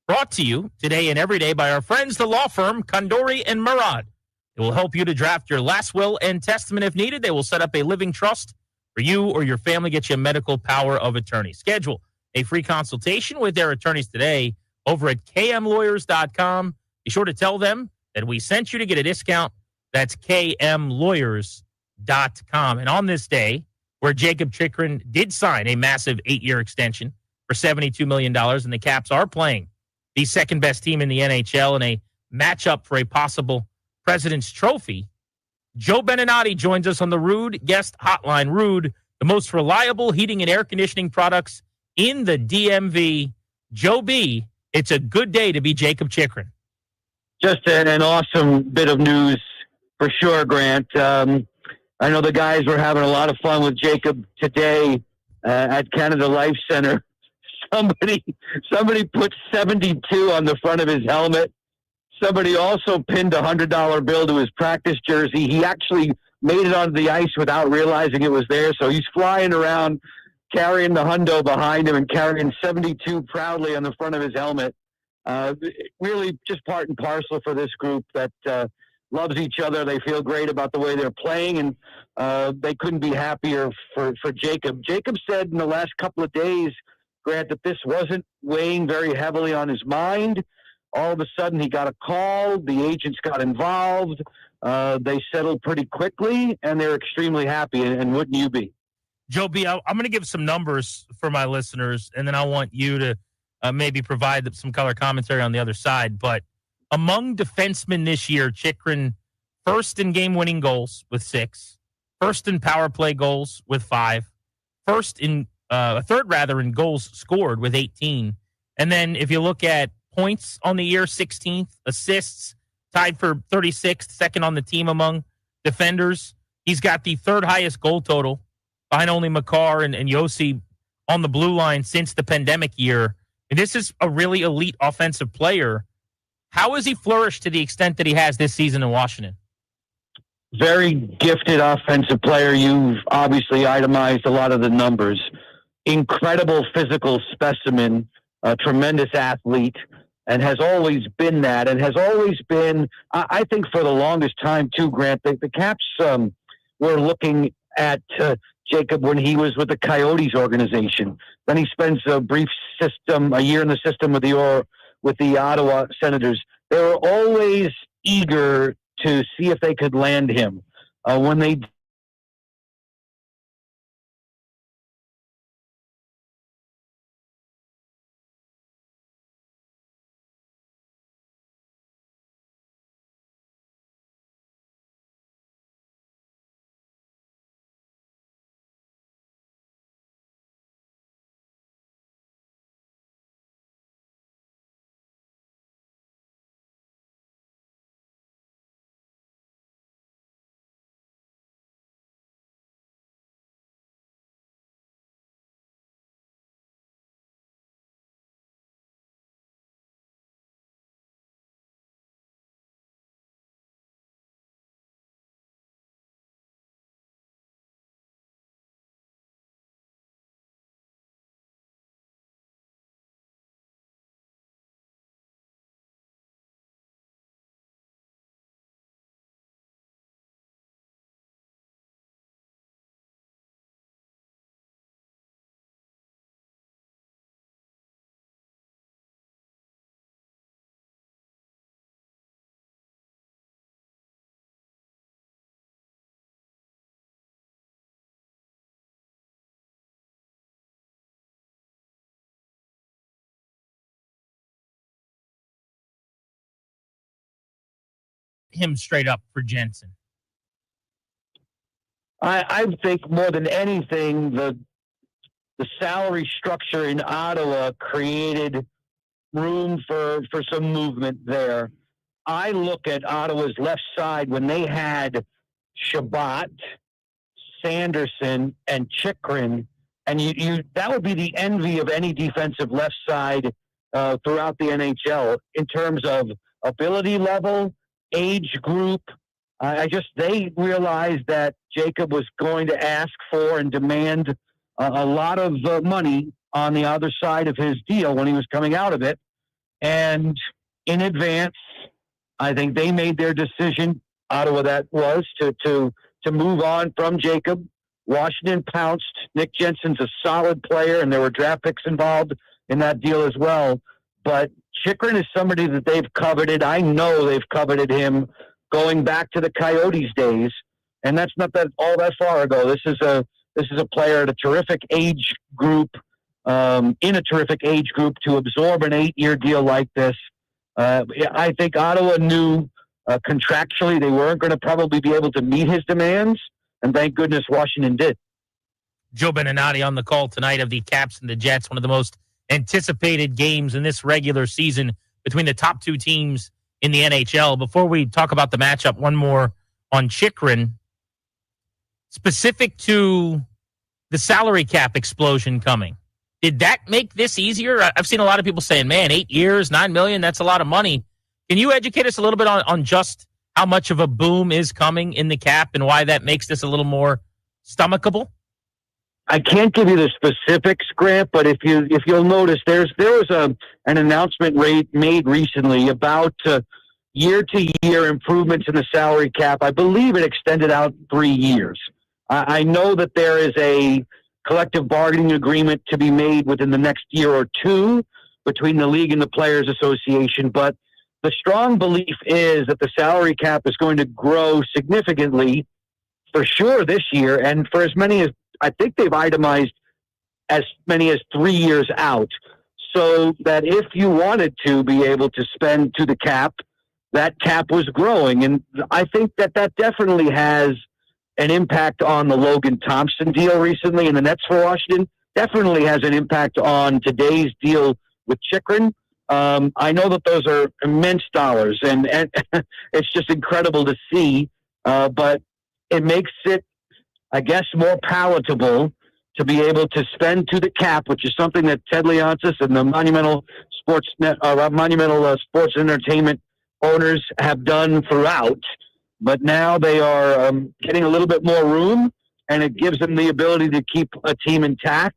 Brought to you today and every day by our friends, the law firm Kondori and Murad. It will help you to draft your last will and testament if needed. They will set up a living trust for you or your family, get you a medical power of attorney. Schedule a free consultation with their attorneys today over at kmlawyers.com. Be sure to tell them that we sent you to get a discount. That's kmlawyers.com. And on this day, where Jacob Chychrun did sign a massive 8-year extension for $72 million, and the Caps are playing the second-best team in the NHL in a matchup for a possible President's Trophy, Joe Beninati joins us on the Ruud Guest Hotline. Ruud, the most reliable heating and air conditioning products in the DMV. Joe B., it's a good day to be Jacob Chychrun. Just an awesome bit of news for sure, Grant. I know the guys were having a lot of fun with Jacob today at Canada Life Center. Somebody put 72 on the front of his helmet. Somebody also pinned a $100 bill to his practice jersey. He actually made it onto the ice without realizing it was there. So he's flying around carrying the hundo behind him and carrying 72 proudly on the front of his helmet. Really just part and parcel for this group that loves each other. They feel great about the way they're playing, and they couldn't be happier for Jacob. Jacob said in the last couple of days, Grant, that this wasn't weighing very heavily on his mind. All of a sudden he got a call. The agents got involved. They settled pretty quickly, and they're extremely happy, and wouldn't you be? Joe B., I'm going to give some numbers for my listeners, and then I want you to maybe provide some color commentary on the other side. But among defensemen this year, Chychrun first in game-winning goals with 6, first in power play goals with 5, third in goals scored with 18. And then if you look at points on the year, 16th, assists, tied for 36th, second on the team among defenders. He's got the third highest goal total behind only Makar and Yossi on the blue line since the pandemic year. And this is a really elite offensive player. How has he flourished to the extent that he has this season in Washington? Very gifted offensive player. You've obviously itemized a lot of the numbers. Incredible physical specimen, a tremendous athlete, and has always been that, and has always been, I think for the longest time too, Grant, the Caps were looking at Jacob when he was with the Coyotes organization. Then he spends a year in the system with the Ottawa Senators. They were always eager to see if they could land him. When they him straight up for Jensen? I think more than anything, the salary structure in Ottawa created room for some movement there. I look at Ottawa's left side when they had Shabbat, Sanderson, and Chikrin, and you that would be the envy of any defensive left side throughout the NHL in terms of ability level, age group. They realized that Jacob was going to ask for and demand a lot of money on the other side of his deal when he was coming out of it. And in advance, I think they made their decision, Ottawa that was, to move on from Jacob. Washington pounced. Nick Jensen's a solid player, and there were draft picks involved in that deal as well. But Chikrin is somebody that they've coveted. I know they've coveted him going back to the Coyotes days, and that's not all that far ago. This is a player at a terrific age group, in a terrific age group to absorb an 8-year deal like this. I think Ottawa knew contractually they weren't going to probably be able to meet his demands, and thank goodness Washington did. Joe Beninati on the call tonight of the Caps and the Jets, one of the most anticipated games in this regular season between the top two teams in the NHL. Before we talk about the matchup, one more on Chikrin. Specific to the salary cap explosion coming, did that make this easier? I've seen a lot of people saying, man, 8 years, $9 million, that's a lot of money. Can you educate us a little bit on just how much of a boom is coming in the cap and why that makes this a little more stomachable? I can't give you the specifics, Grant, but if you'll notice, there was an announcement made recently about year-to-year improvements in the salary cap. I believe it extended out 3 years. I know that there is a collective bargaining agreement to be made within the next year or two between the league and the Players Association, but the strong belief is that the salary cap is going to grow significantly for sure this year, and for as many as I think they've itemized as many as 3 years out, so that if you wanted to be able to spend to the cap, that cap was growing. And I think that definitely has an impact on the Logan Thompson deal recently in the Nets for Washington, definitely has an impact on today's deal with Chikrin. I know that those are immense dollars, and it's just incredible to see, but it makes it, I guess, more palatable to be able to spend to the cap, which is something that Ted Leonsis and the Monumental Sports Entertainment owners have done throughout. But now they are getting a little bit more room, and it gives them the ability to keep a team intact.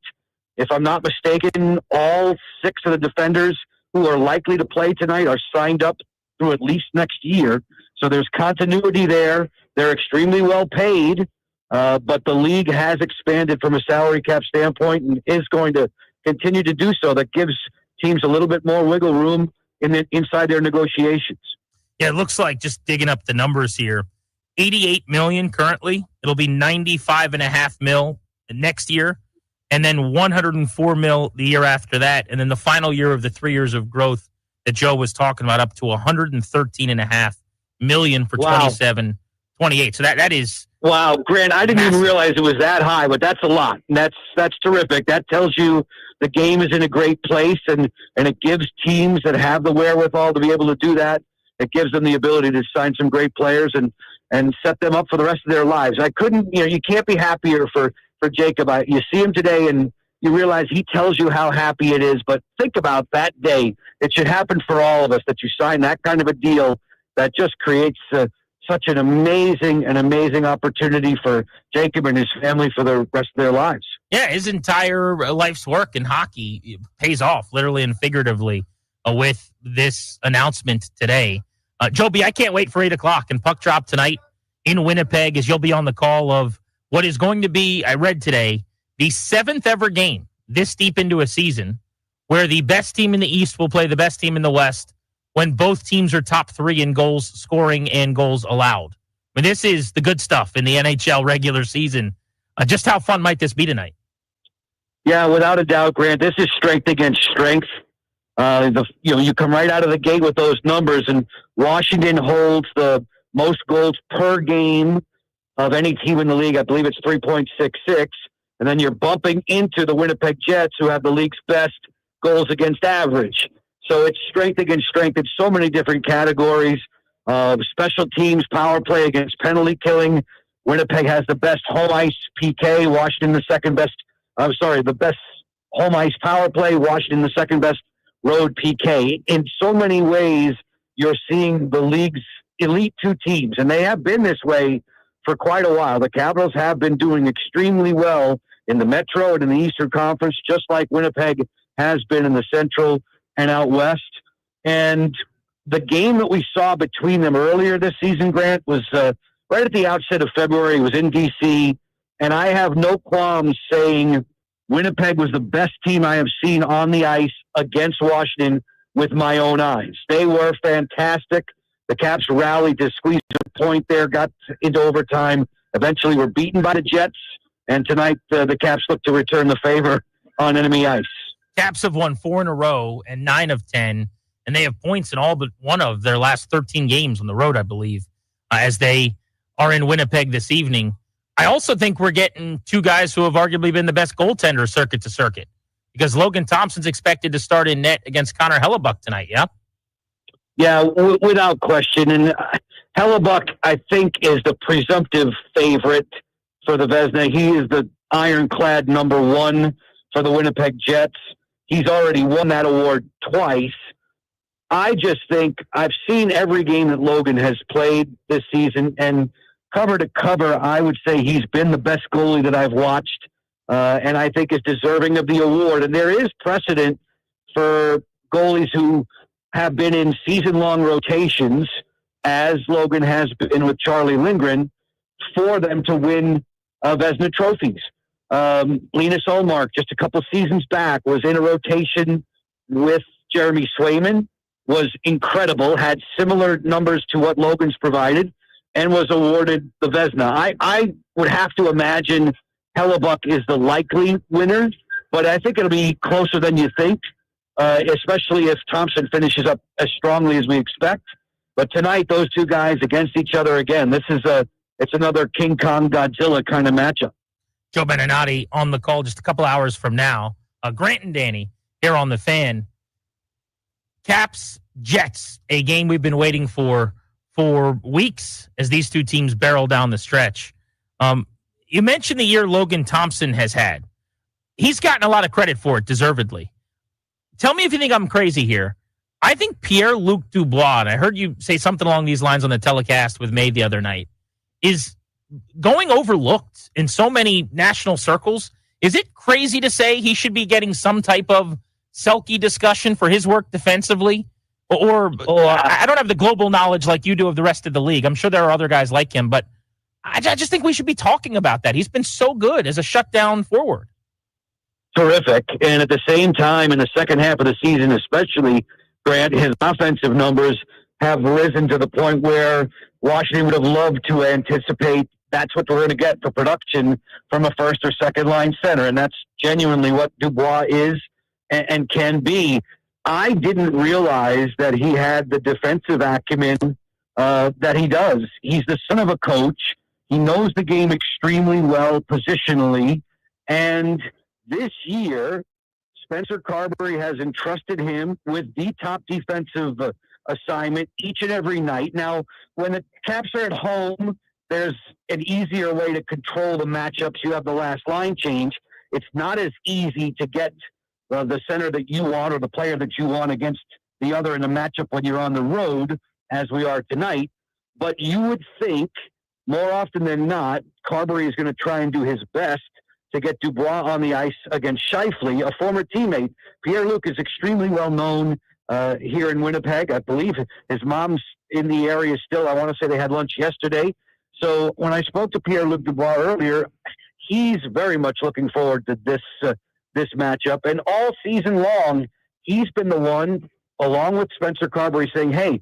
If I'm not mistaken, all 6 of the defenders who are likely to play tonight are signed up through at least next year. So there's continuity there. They're extremely well paid. But the league has expanded from a salary cap standpoint and is going to continue to do so. That gives teams a little bit more wiggle room inside their negotiations. Yeah, it looks like, just digging up the numbers here, $88 million currently. It'll be $95.5 million next year, and then $104 million the year after that, and then the final year of the 3 years of growth that Joe was talking about, up to $113.5 million for 27, 28. So that is Grant. I didn't even realize it was that high, but that's a lot. And that's terrific. That tells you the game is in a great place, and it gives teams that have the wherewithal to be able to do that. It gives them the ability to sign some great players and set them up for the rest of their lives. I couldn't, you can't be happier for Jacob. You see him today and you realize he tells you how happy it is, but think about that day. It should happen for all of us that you sign that kind of a deal that just creates such an amazing opportunity for Jacob and his family for the rest of their lives. Yeah, his entire life's work in hockey pays off, literally and figuratively, with this announcement today. Joby, I can't wait for 8 o'clock and puck drop tonight in Winnipeg, as you'll be on the call of what is going to be, I read today, the 7th ever game this deep into a season where the best team in the East will play the best team in the West when both teams are top 3 in goals scoring and goals allowed. I mean, this is the good stuff in the NHL regular season. Just how fun might this be tonight? Yeah, without a doubt, Grant. This is strength against strength. You come right out of the gate with those numbers, and Washington holds the most goals per game of any team in the league. I believe it's 3.66. And then you're bumping into the Winnipeg Jets, who have the league's best goals against average. So it's strength against strength in so many different categories. Special teams, power play against penalty killing. Winnipeg has the best home ice PK. Washington the best home ice power play. Washington the second best road PK. In so many ways, you're seeing the league's elite 2 teams, and they have been this way for quite a while. The Capitals have been doing extremely well in the Metro and in the Eastern Conference, just like Winnipeg has been in the Central and out West. And the game that we saw between them earlier this season, Grant, was right at the outset of February. It was in D.C., and I have no qualms saying Winnipeg was the best team I have seen on the ice against Washington with my own eyes. They were fantastic. The Caps rallied to squeeze a point there, got into overtime, eventually were beaten by the Jets, and tonight the Caps look to return the favor on enemy ice. Caps have won 4 in a row and 9 of 10, and they have points in all but one of their last 13 games on the road, I believe, as they are in Winnipeg this evening. I also think we're getting 2 guys who have arguably been the best goaltenders circuit to circuit, because Logan Thompson's expected to start in net against Connor Hellebuck tonight, yeah? Yeah, without question. And Hellebuck, I think, is the presumptive favorite for the Vezina. He is the ironclad number 1 for the Winnipeg Jets. He's already won that award twice. I just think I've seen every game that Logan has played this season, and cover to cover, I would say he's been the best goalie that I've watched, and I think is deserving of the award. And there is precedent for goalies who have been in season-long rotations, as Logan has been with Charlie Lindgren, for them to win Vezina trophies. Linus Ullmark, just a couple seasons back, was in a rotation with Jeremy Swayman, was incredible, had similar numbers to what Logan's provided, and was awarded the Vezina. I would have to imagine Hellebuck is the likely winner, but I think it'll be closer than you think, especially if Thompson finishes up as strongly as we expect. But tonight, those 2 guys against each other again, it's another King Kong Godzilla kind of matchup. Joe Beninati on the call just a couple hours from now. Grant and Danny here on The Fan. Caps, Jets, a game we've been waiting for weeks as these 2 teams barrel down the stretch. You mentioned the year Logan Thompson has had. He's gotten a lot of credit for it, deservedly. Tell me if you think I'm crazy here. I think Pierre-Luc Dubois, and I heard you say something along these lines on the telecast with May the other night, is going overlooked in so many national circles. Is it crazy to say he should be getting some type of Selke discussion for his work defensively? Or I don't have the global knowledge like you do of the rest of the league. I'm sure there are other guys like him, but I just think we should be talking about that. He's been so good as a shutdown forward. Terrific. And at the same time, in the second half of the season, especially, Grant, his offensive numbers have risen to the point where Washington would have loved to anticipate that's what we're going to get for production from a first or second line center. And that's genuinely what Dubois is and can be. I didn't realize that he had the defensive acumen that he does. He's the son of a coach. He knows the game extremely well positionally. And this year, Spencer Carberry has entrusted him with the top defensive assignment each and every night. Now, when the Caps are at home, there's an easier way to control the matchups. You have the last line change. It's not as easy to get the center that you want or the player that you want against the other in the matchup when you're on the road, as we are tonight. But you would think, more often than not, Carberry is going to try and do his best to get Dubois on the ice against Scheifele, a former teammate. Pierre-Luc is extremely well known here in Winnipeg. I believe his mom's in the area still. I want to say they had lunch yesterday. So when I spoke to Pierre-Luc Dubois earlier, he's very much looking forward to this matchup. And all season long, he's been the one, along with Spencer Carberry, saying, hey,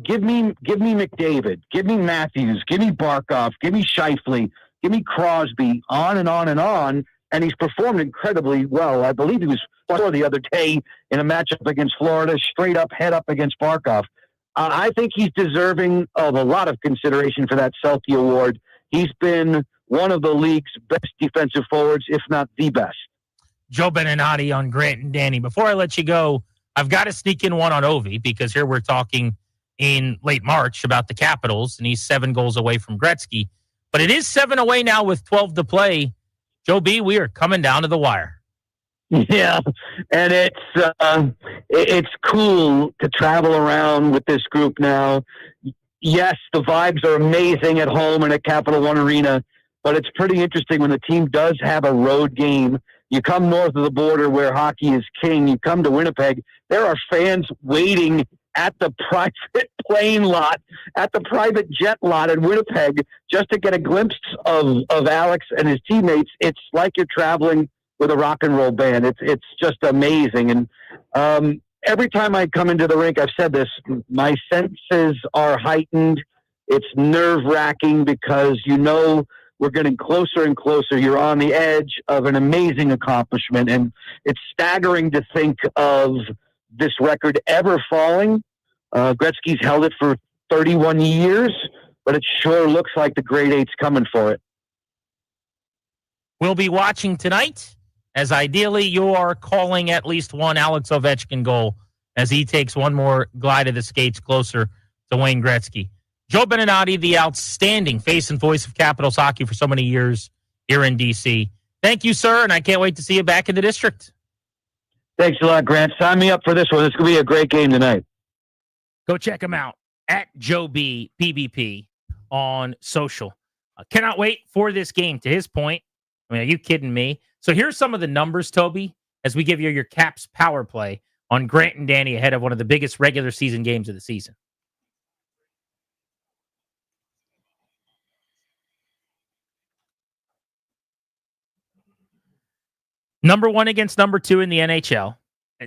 give me McDavid, give me Matthews, give me Barkov, give me Scheifele, give me Crosby, on and on and on. And he's performed incredibly well. I believe he was the other day in a matchup against Florida, straight up, head up against Barkov. I think he's deserving of a lot of consideration for that Selke Award. He's been one of the league's best defensive forwards, if not the best. Joe Beninati on Grant and Danny. Before I let you go, I've got to sneak in one on Ovi because here we're talking in late March about the Capitals, and he's 7 goals away from Gretzky. But it is 7 away now with 12 to play. Joe B., we are coming down to the wire. Yeah, and it's cool to travel around with this group now. Yes, the vibes are amazing at home and at Capital One Arena, but it's pretty interesting when the team does have a road game. You come north of the border where hockey is king. You come to Winnipeg. There are fans waiting at the private plane lot, at the private jet lot in Winnipeg, just to get a glimpse of Alex and his teammates. It's like you're traveling with a rock and roll band. It's just amazing. And every time I come into the rink, I've said this, my senses are heightened. It's nerve-wracking because we're getting closer and closer. You're on the edge of an amazing accomplishment, and it's staggering to think of this record ever falling. Gretzky's held it for 31 years, but it sure looks like the grade 8's coming for it. We'll be watching tonight, as ideally you are calling at least one Alex Ovechkin goal as he takes one more glide of the skates closer to Wayne Gretzky. Joe Beninati, the outstanding face and voice of Capitals hockey for so many years here in D.C. Thank you, sir, and I can't wait to see you back in the district. Thanks a lot, Grant. Sign me up for this one. It's going to be a great game tonight. Go check him out at Joe B. PBP on social. Cannot wait for this game. To his point, I mean, are you kidding me? So here's some of the numbers, Toby, as we give you your Caps power play on Grant and Danny ahead of one of the biggest regular season games of the season. Number 1 against number 2 in the NHL.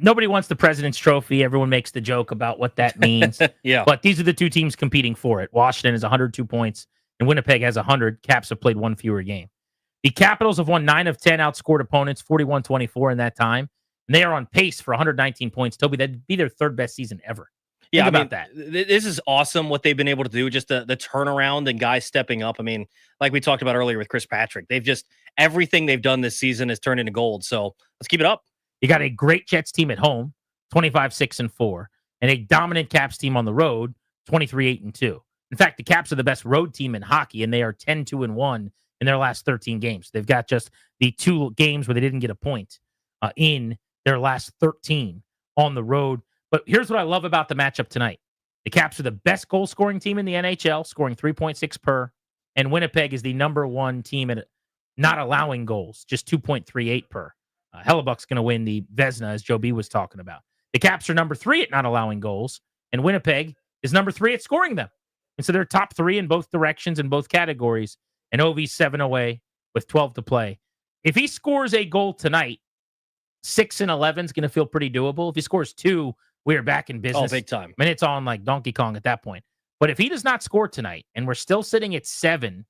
Nobody wants the President's Trophy. Everyone makes the joke about what that means. Yeah. But these are the two teams competing for it. Washington has 102 points, and Winnipeg has 100. Caps have played one fewer game. The Capitals have won 9 of 10 outscored opponents, 41-24 in that time. And they are on pace for 119 points. Toby, that'd be their third best season ever. Yeah, Think I about mean, that. This is awesome what they've been able to do, just the turnaround and guys stepping up. I mean, like we talked about earlier with Chris Patrick, everything they've done this season has turned into gold. So let's keep it up. You got a great Jets team at home, 25-6-4, and a dominant Caps team on the road, 23-8-2. In fact, the Caps are the best road team in hockey, and they are 10-2-1 in their last 13 games. They've got just the 2 games where they didn't get a point in their last 13 on the road. But here's what I love about the matchup tonight. The Caps are the best goal-scoring team in the NHL, scoring 3.6 per, and Winnipeg is the number 1 team at not allowing goals, just 2.38 per. Hellebuck's going to win the Vezina, as Joe B was talking about. The Caps are number 3 at not allowing goals, and Winnipeg is number 3 at scoring them. And so they're top 3 in both directions in both categories, and Ovi's 7 away with 12 to play. If he scores a goal tonight, 6 and 11 is going to feel pretty doable. If he scores 2, we are back in business. Oh, big time. I mean, it's on like Donkey Kong at that point. But if he does not score tonight, and we're still sitting at 7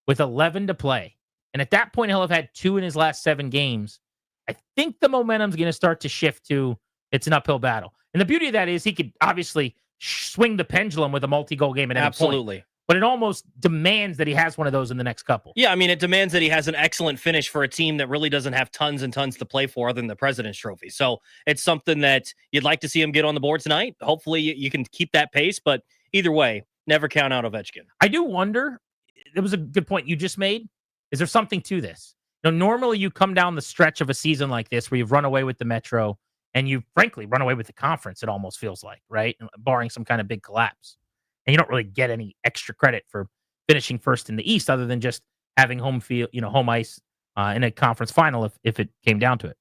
with 11 to play, and at that point he'll have had 2 in his last 7 games, I think the momentum's going to start to shift to it's an uphill battle. And the beauty of that is he could obviously swing the pendulum with a multi-goal game at any Absolutely. point. But it almost demands that he has one of those in the next couple. Yeah, I mean, it demands that he has an excellent finish for a team that really doesn't have tons and tons to play for other than the President's Trophy. So it's something that you'd like to see him get on the board tonight. Hopefully you can keep that pace, but either way, never count out Ovechkin. I do wonder, it was a good point you just made. Is there something to this? Normally you come down the stretch of a season like this where you've run away with the Metro and you frankly run away with the conference, it almost feels like, right? Barring some kind of big collapse. And you don't really get any extra credit for finishing first in the East other than just having home field, home ice in a conference final if it came down to it.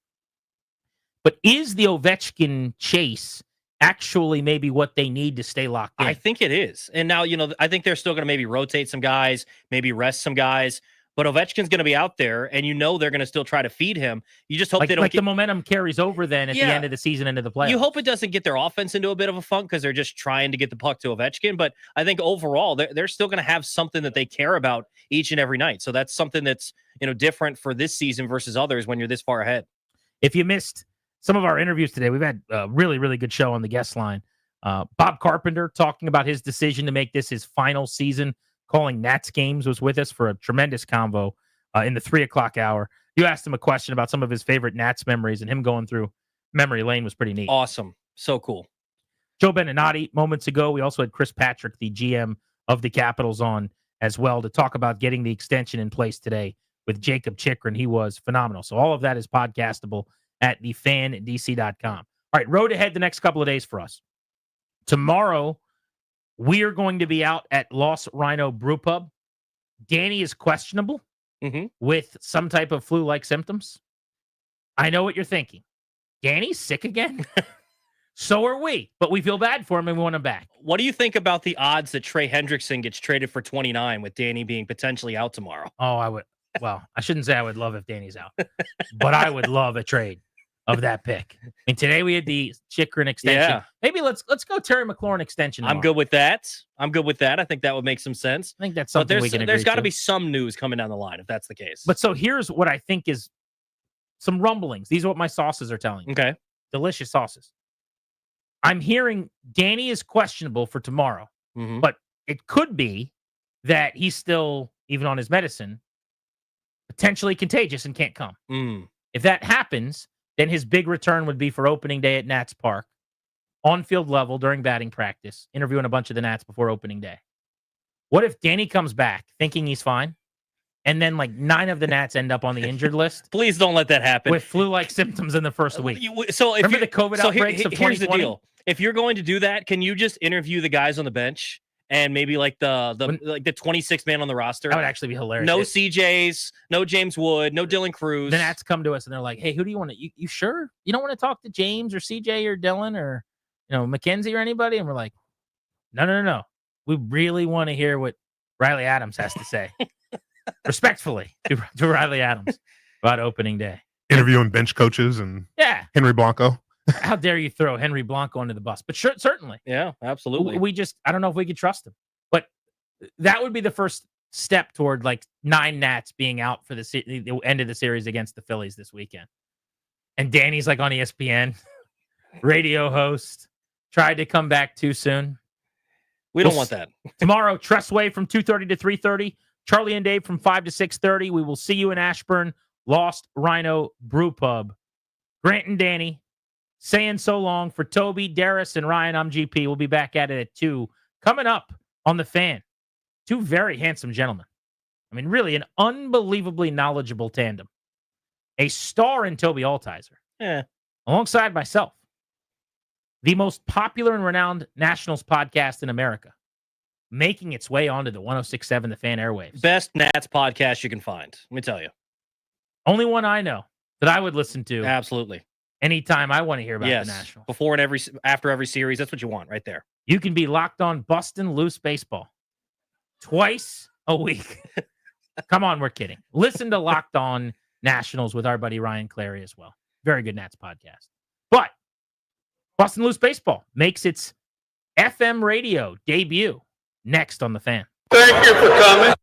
But is the Ovechkin chase actually maybe what they need to stay locked in? I think it is. And now, I think they're still going to maybe rotate some guys, maybe rest some guys. But Ovechkin's going to be out there, and they're going to still try to feed him. You just hope they don't the momentum carries over then at the end of the season into the playoffs. You hope it doesn't get their offense into a bit of a funk because they're just trying to get the puck to Ovechkin. But I think overall, they're still going to have something that they care about each and every night. So that's something that's different for this season versus others when you're this far ahead. If you missed some of our interviews today, we've had a really, really good show on the guest line. Bob Carpenter talking about his decision to make this his final season calling Nats games was with us for a tremendous convo in the 3:00 hour. You asked him a question about some of his favorite Nats memories, and him going through memory lane was pretty neat. Awesome. So cool. Joe Beninati moments ago. We also had Chris Patrick, the GM of the Capitals, on as well to talk about getting the extension in place today with Jacob Chikrin. He was phenomenal. So all of that is podcastable at thefandc.com. All right, road ahead the next couple of days for us. Tomorrow, we are going to be out at Lost Rhino Brew Pub. Danny is questionable with some type of flu-like symptoms. I know what you're thinking. Danny's sick again? So are we, but we feel bad for him and we want him back. What do you think about the odds that Trey Hendrickson gets traded for 29 with Danny being potentially out tomorrow? Oh, I would. Well, I shouldn't say I would love if Danny's out, but I would love a trade of that pick. I mean, today we had the Chikrin extension. Yeah. Maybe let's go Terry McLaurin extension tomorrow. I'm good with that. I think that would make some sense. I think that's something we can agree There's got to to. be some news coming down the line if that's the case. But so here's what I think is some rumblings. These are what my sauces are telling you. Okay. Delicious sauces. I'm hearing Danny is questionable for tomorrow, but it could be that he's still, even on his medicine, potentially contagious and can't come. If that happens, then his big return would be for opening day at Nats Park, on field level during batting practice, interviewing a bunch of the Nats before opening day. What if Danny comes back thinking he's fine, and then like 9 of the Nats end up on the injured list? Please don't let that happen. With flu-like symptoms in the first week. So if remember the COVID outbreaks of 2020? Here's the deal. If you're going to do that, can you just interview the guys on the bench and maybe like the 26th man on the roster? That would actually be hilarious. No CJs, no James Wood, no Dylan Cruz. The Nats come to us and they're like, "Hey, who do you want to? You sure you don't want to talk to James or CJ or Dylan or Mackenzie or anybody?" And we're like, "No. We really want to hear what Riley Adams has to say." Respectfully to Riley Adams about opening day. Interviewing bench coaches and Henry Blanco. How dare you throw Henry Blanco under the bus? But sure, certainly. Yeah, absolutely. I don't know if we could trust him. But that would be the first step toward like 9 Nats being out for the end of the series against the Phillies this weekend. And Danny's like on ESPN, radio host, tried to come back too soon. We don't want that. Tomorrow, Tressway from 2:30 to 3:30. Charlie and Dave from 5 to 6:30. We will see you in Ashburn, Lost Rhino Brew Pub. Grant and Danny saying so long for Toby, Darius, and Ryan. I'm GP. We'll be back at it at 2. Coming up on The Fan, 2 very handsome gentlemen. I mean, really an unbelievably knowledgeable tandem. A star in Toby Altizer, alongside myself. The most popular and renowned Nationals podcast in America, making its way onto the 106.7 The Fan airwaves. Best Nats podcast you can find. Let me tell you. Only one I know that I would listen to. Absolutely. Anytime I want to hear about the Nationals. Before and after every series. That's what you want right there. You can be locked on busting loose baseball twice a week. Come on, we're kidding. Listen to Locked On Nationals with our buddy Ryan Clary as well. Very good Nats podcast. But Boston Loose Baseball makes its FM radio debut next on The Fan. Thank you for coming.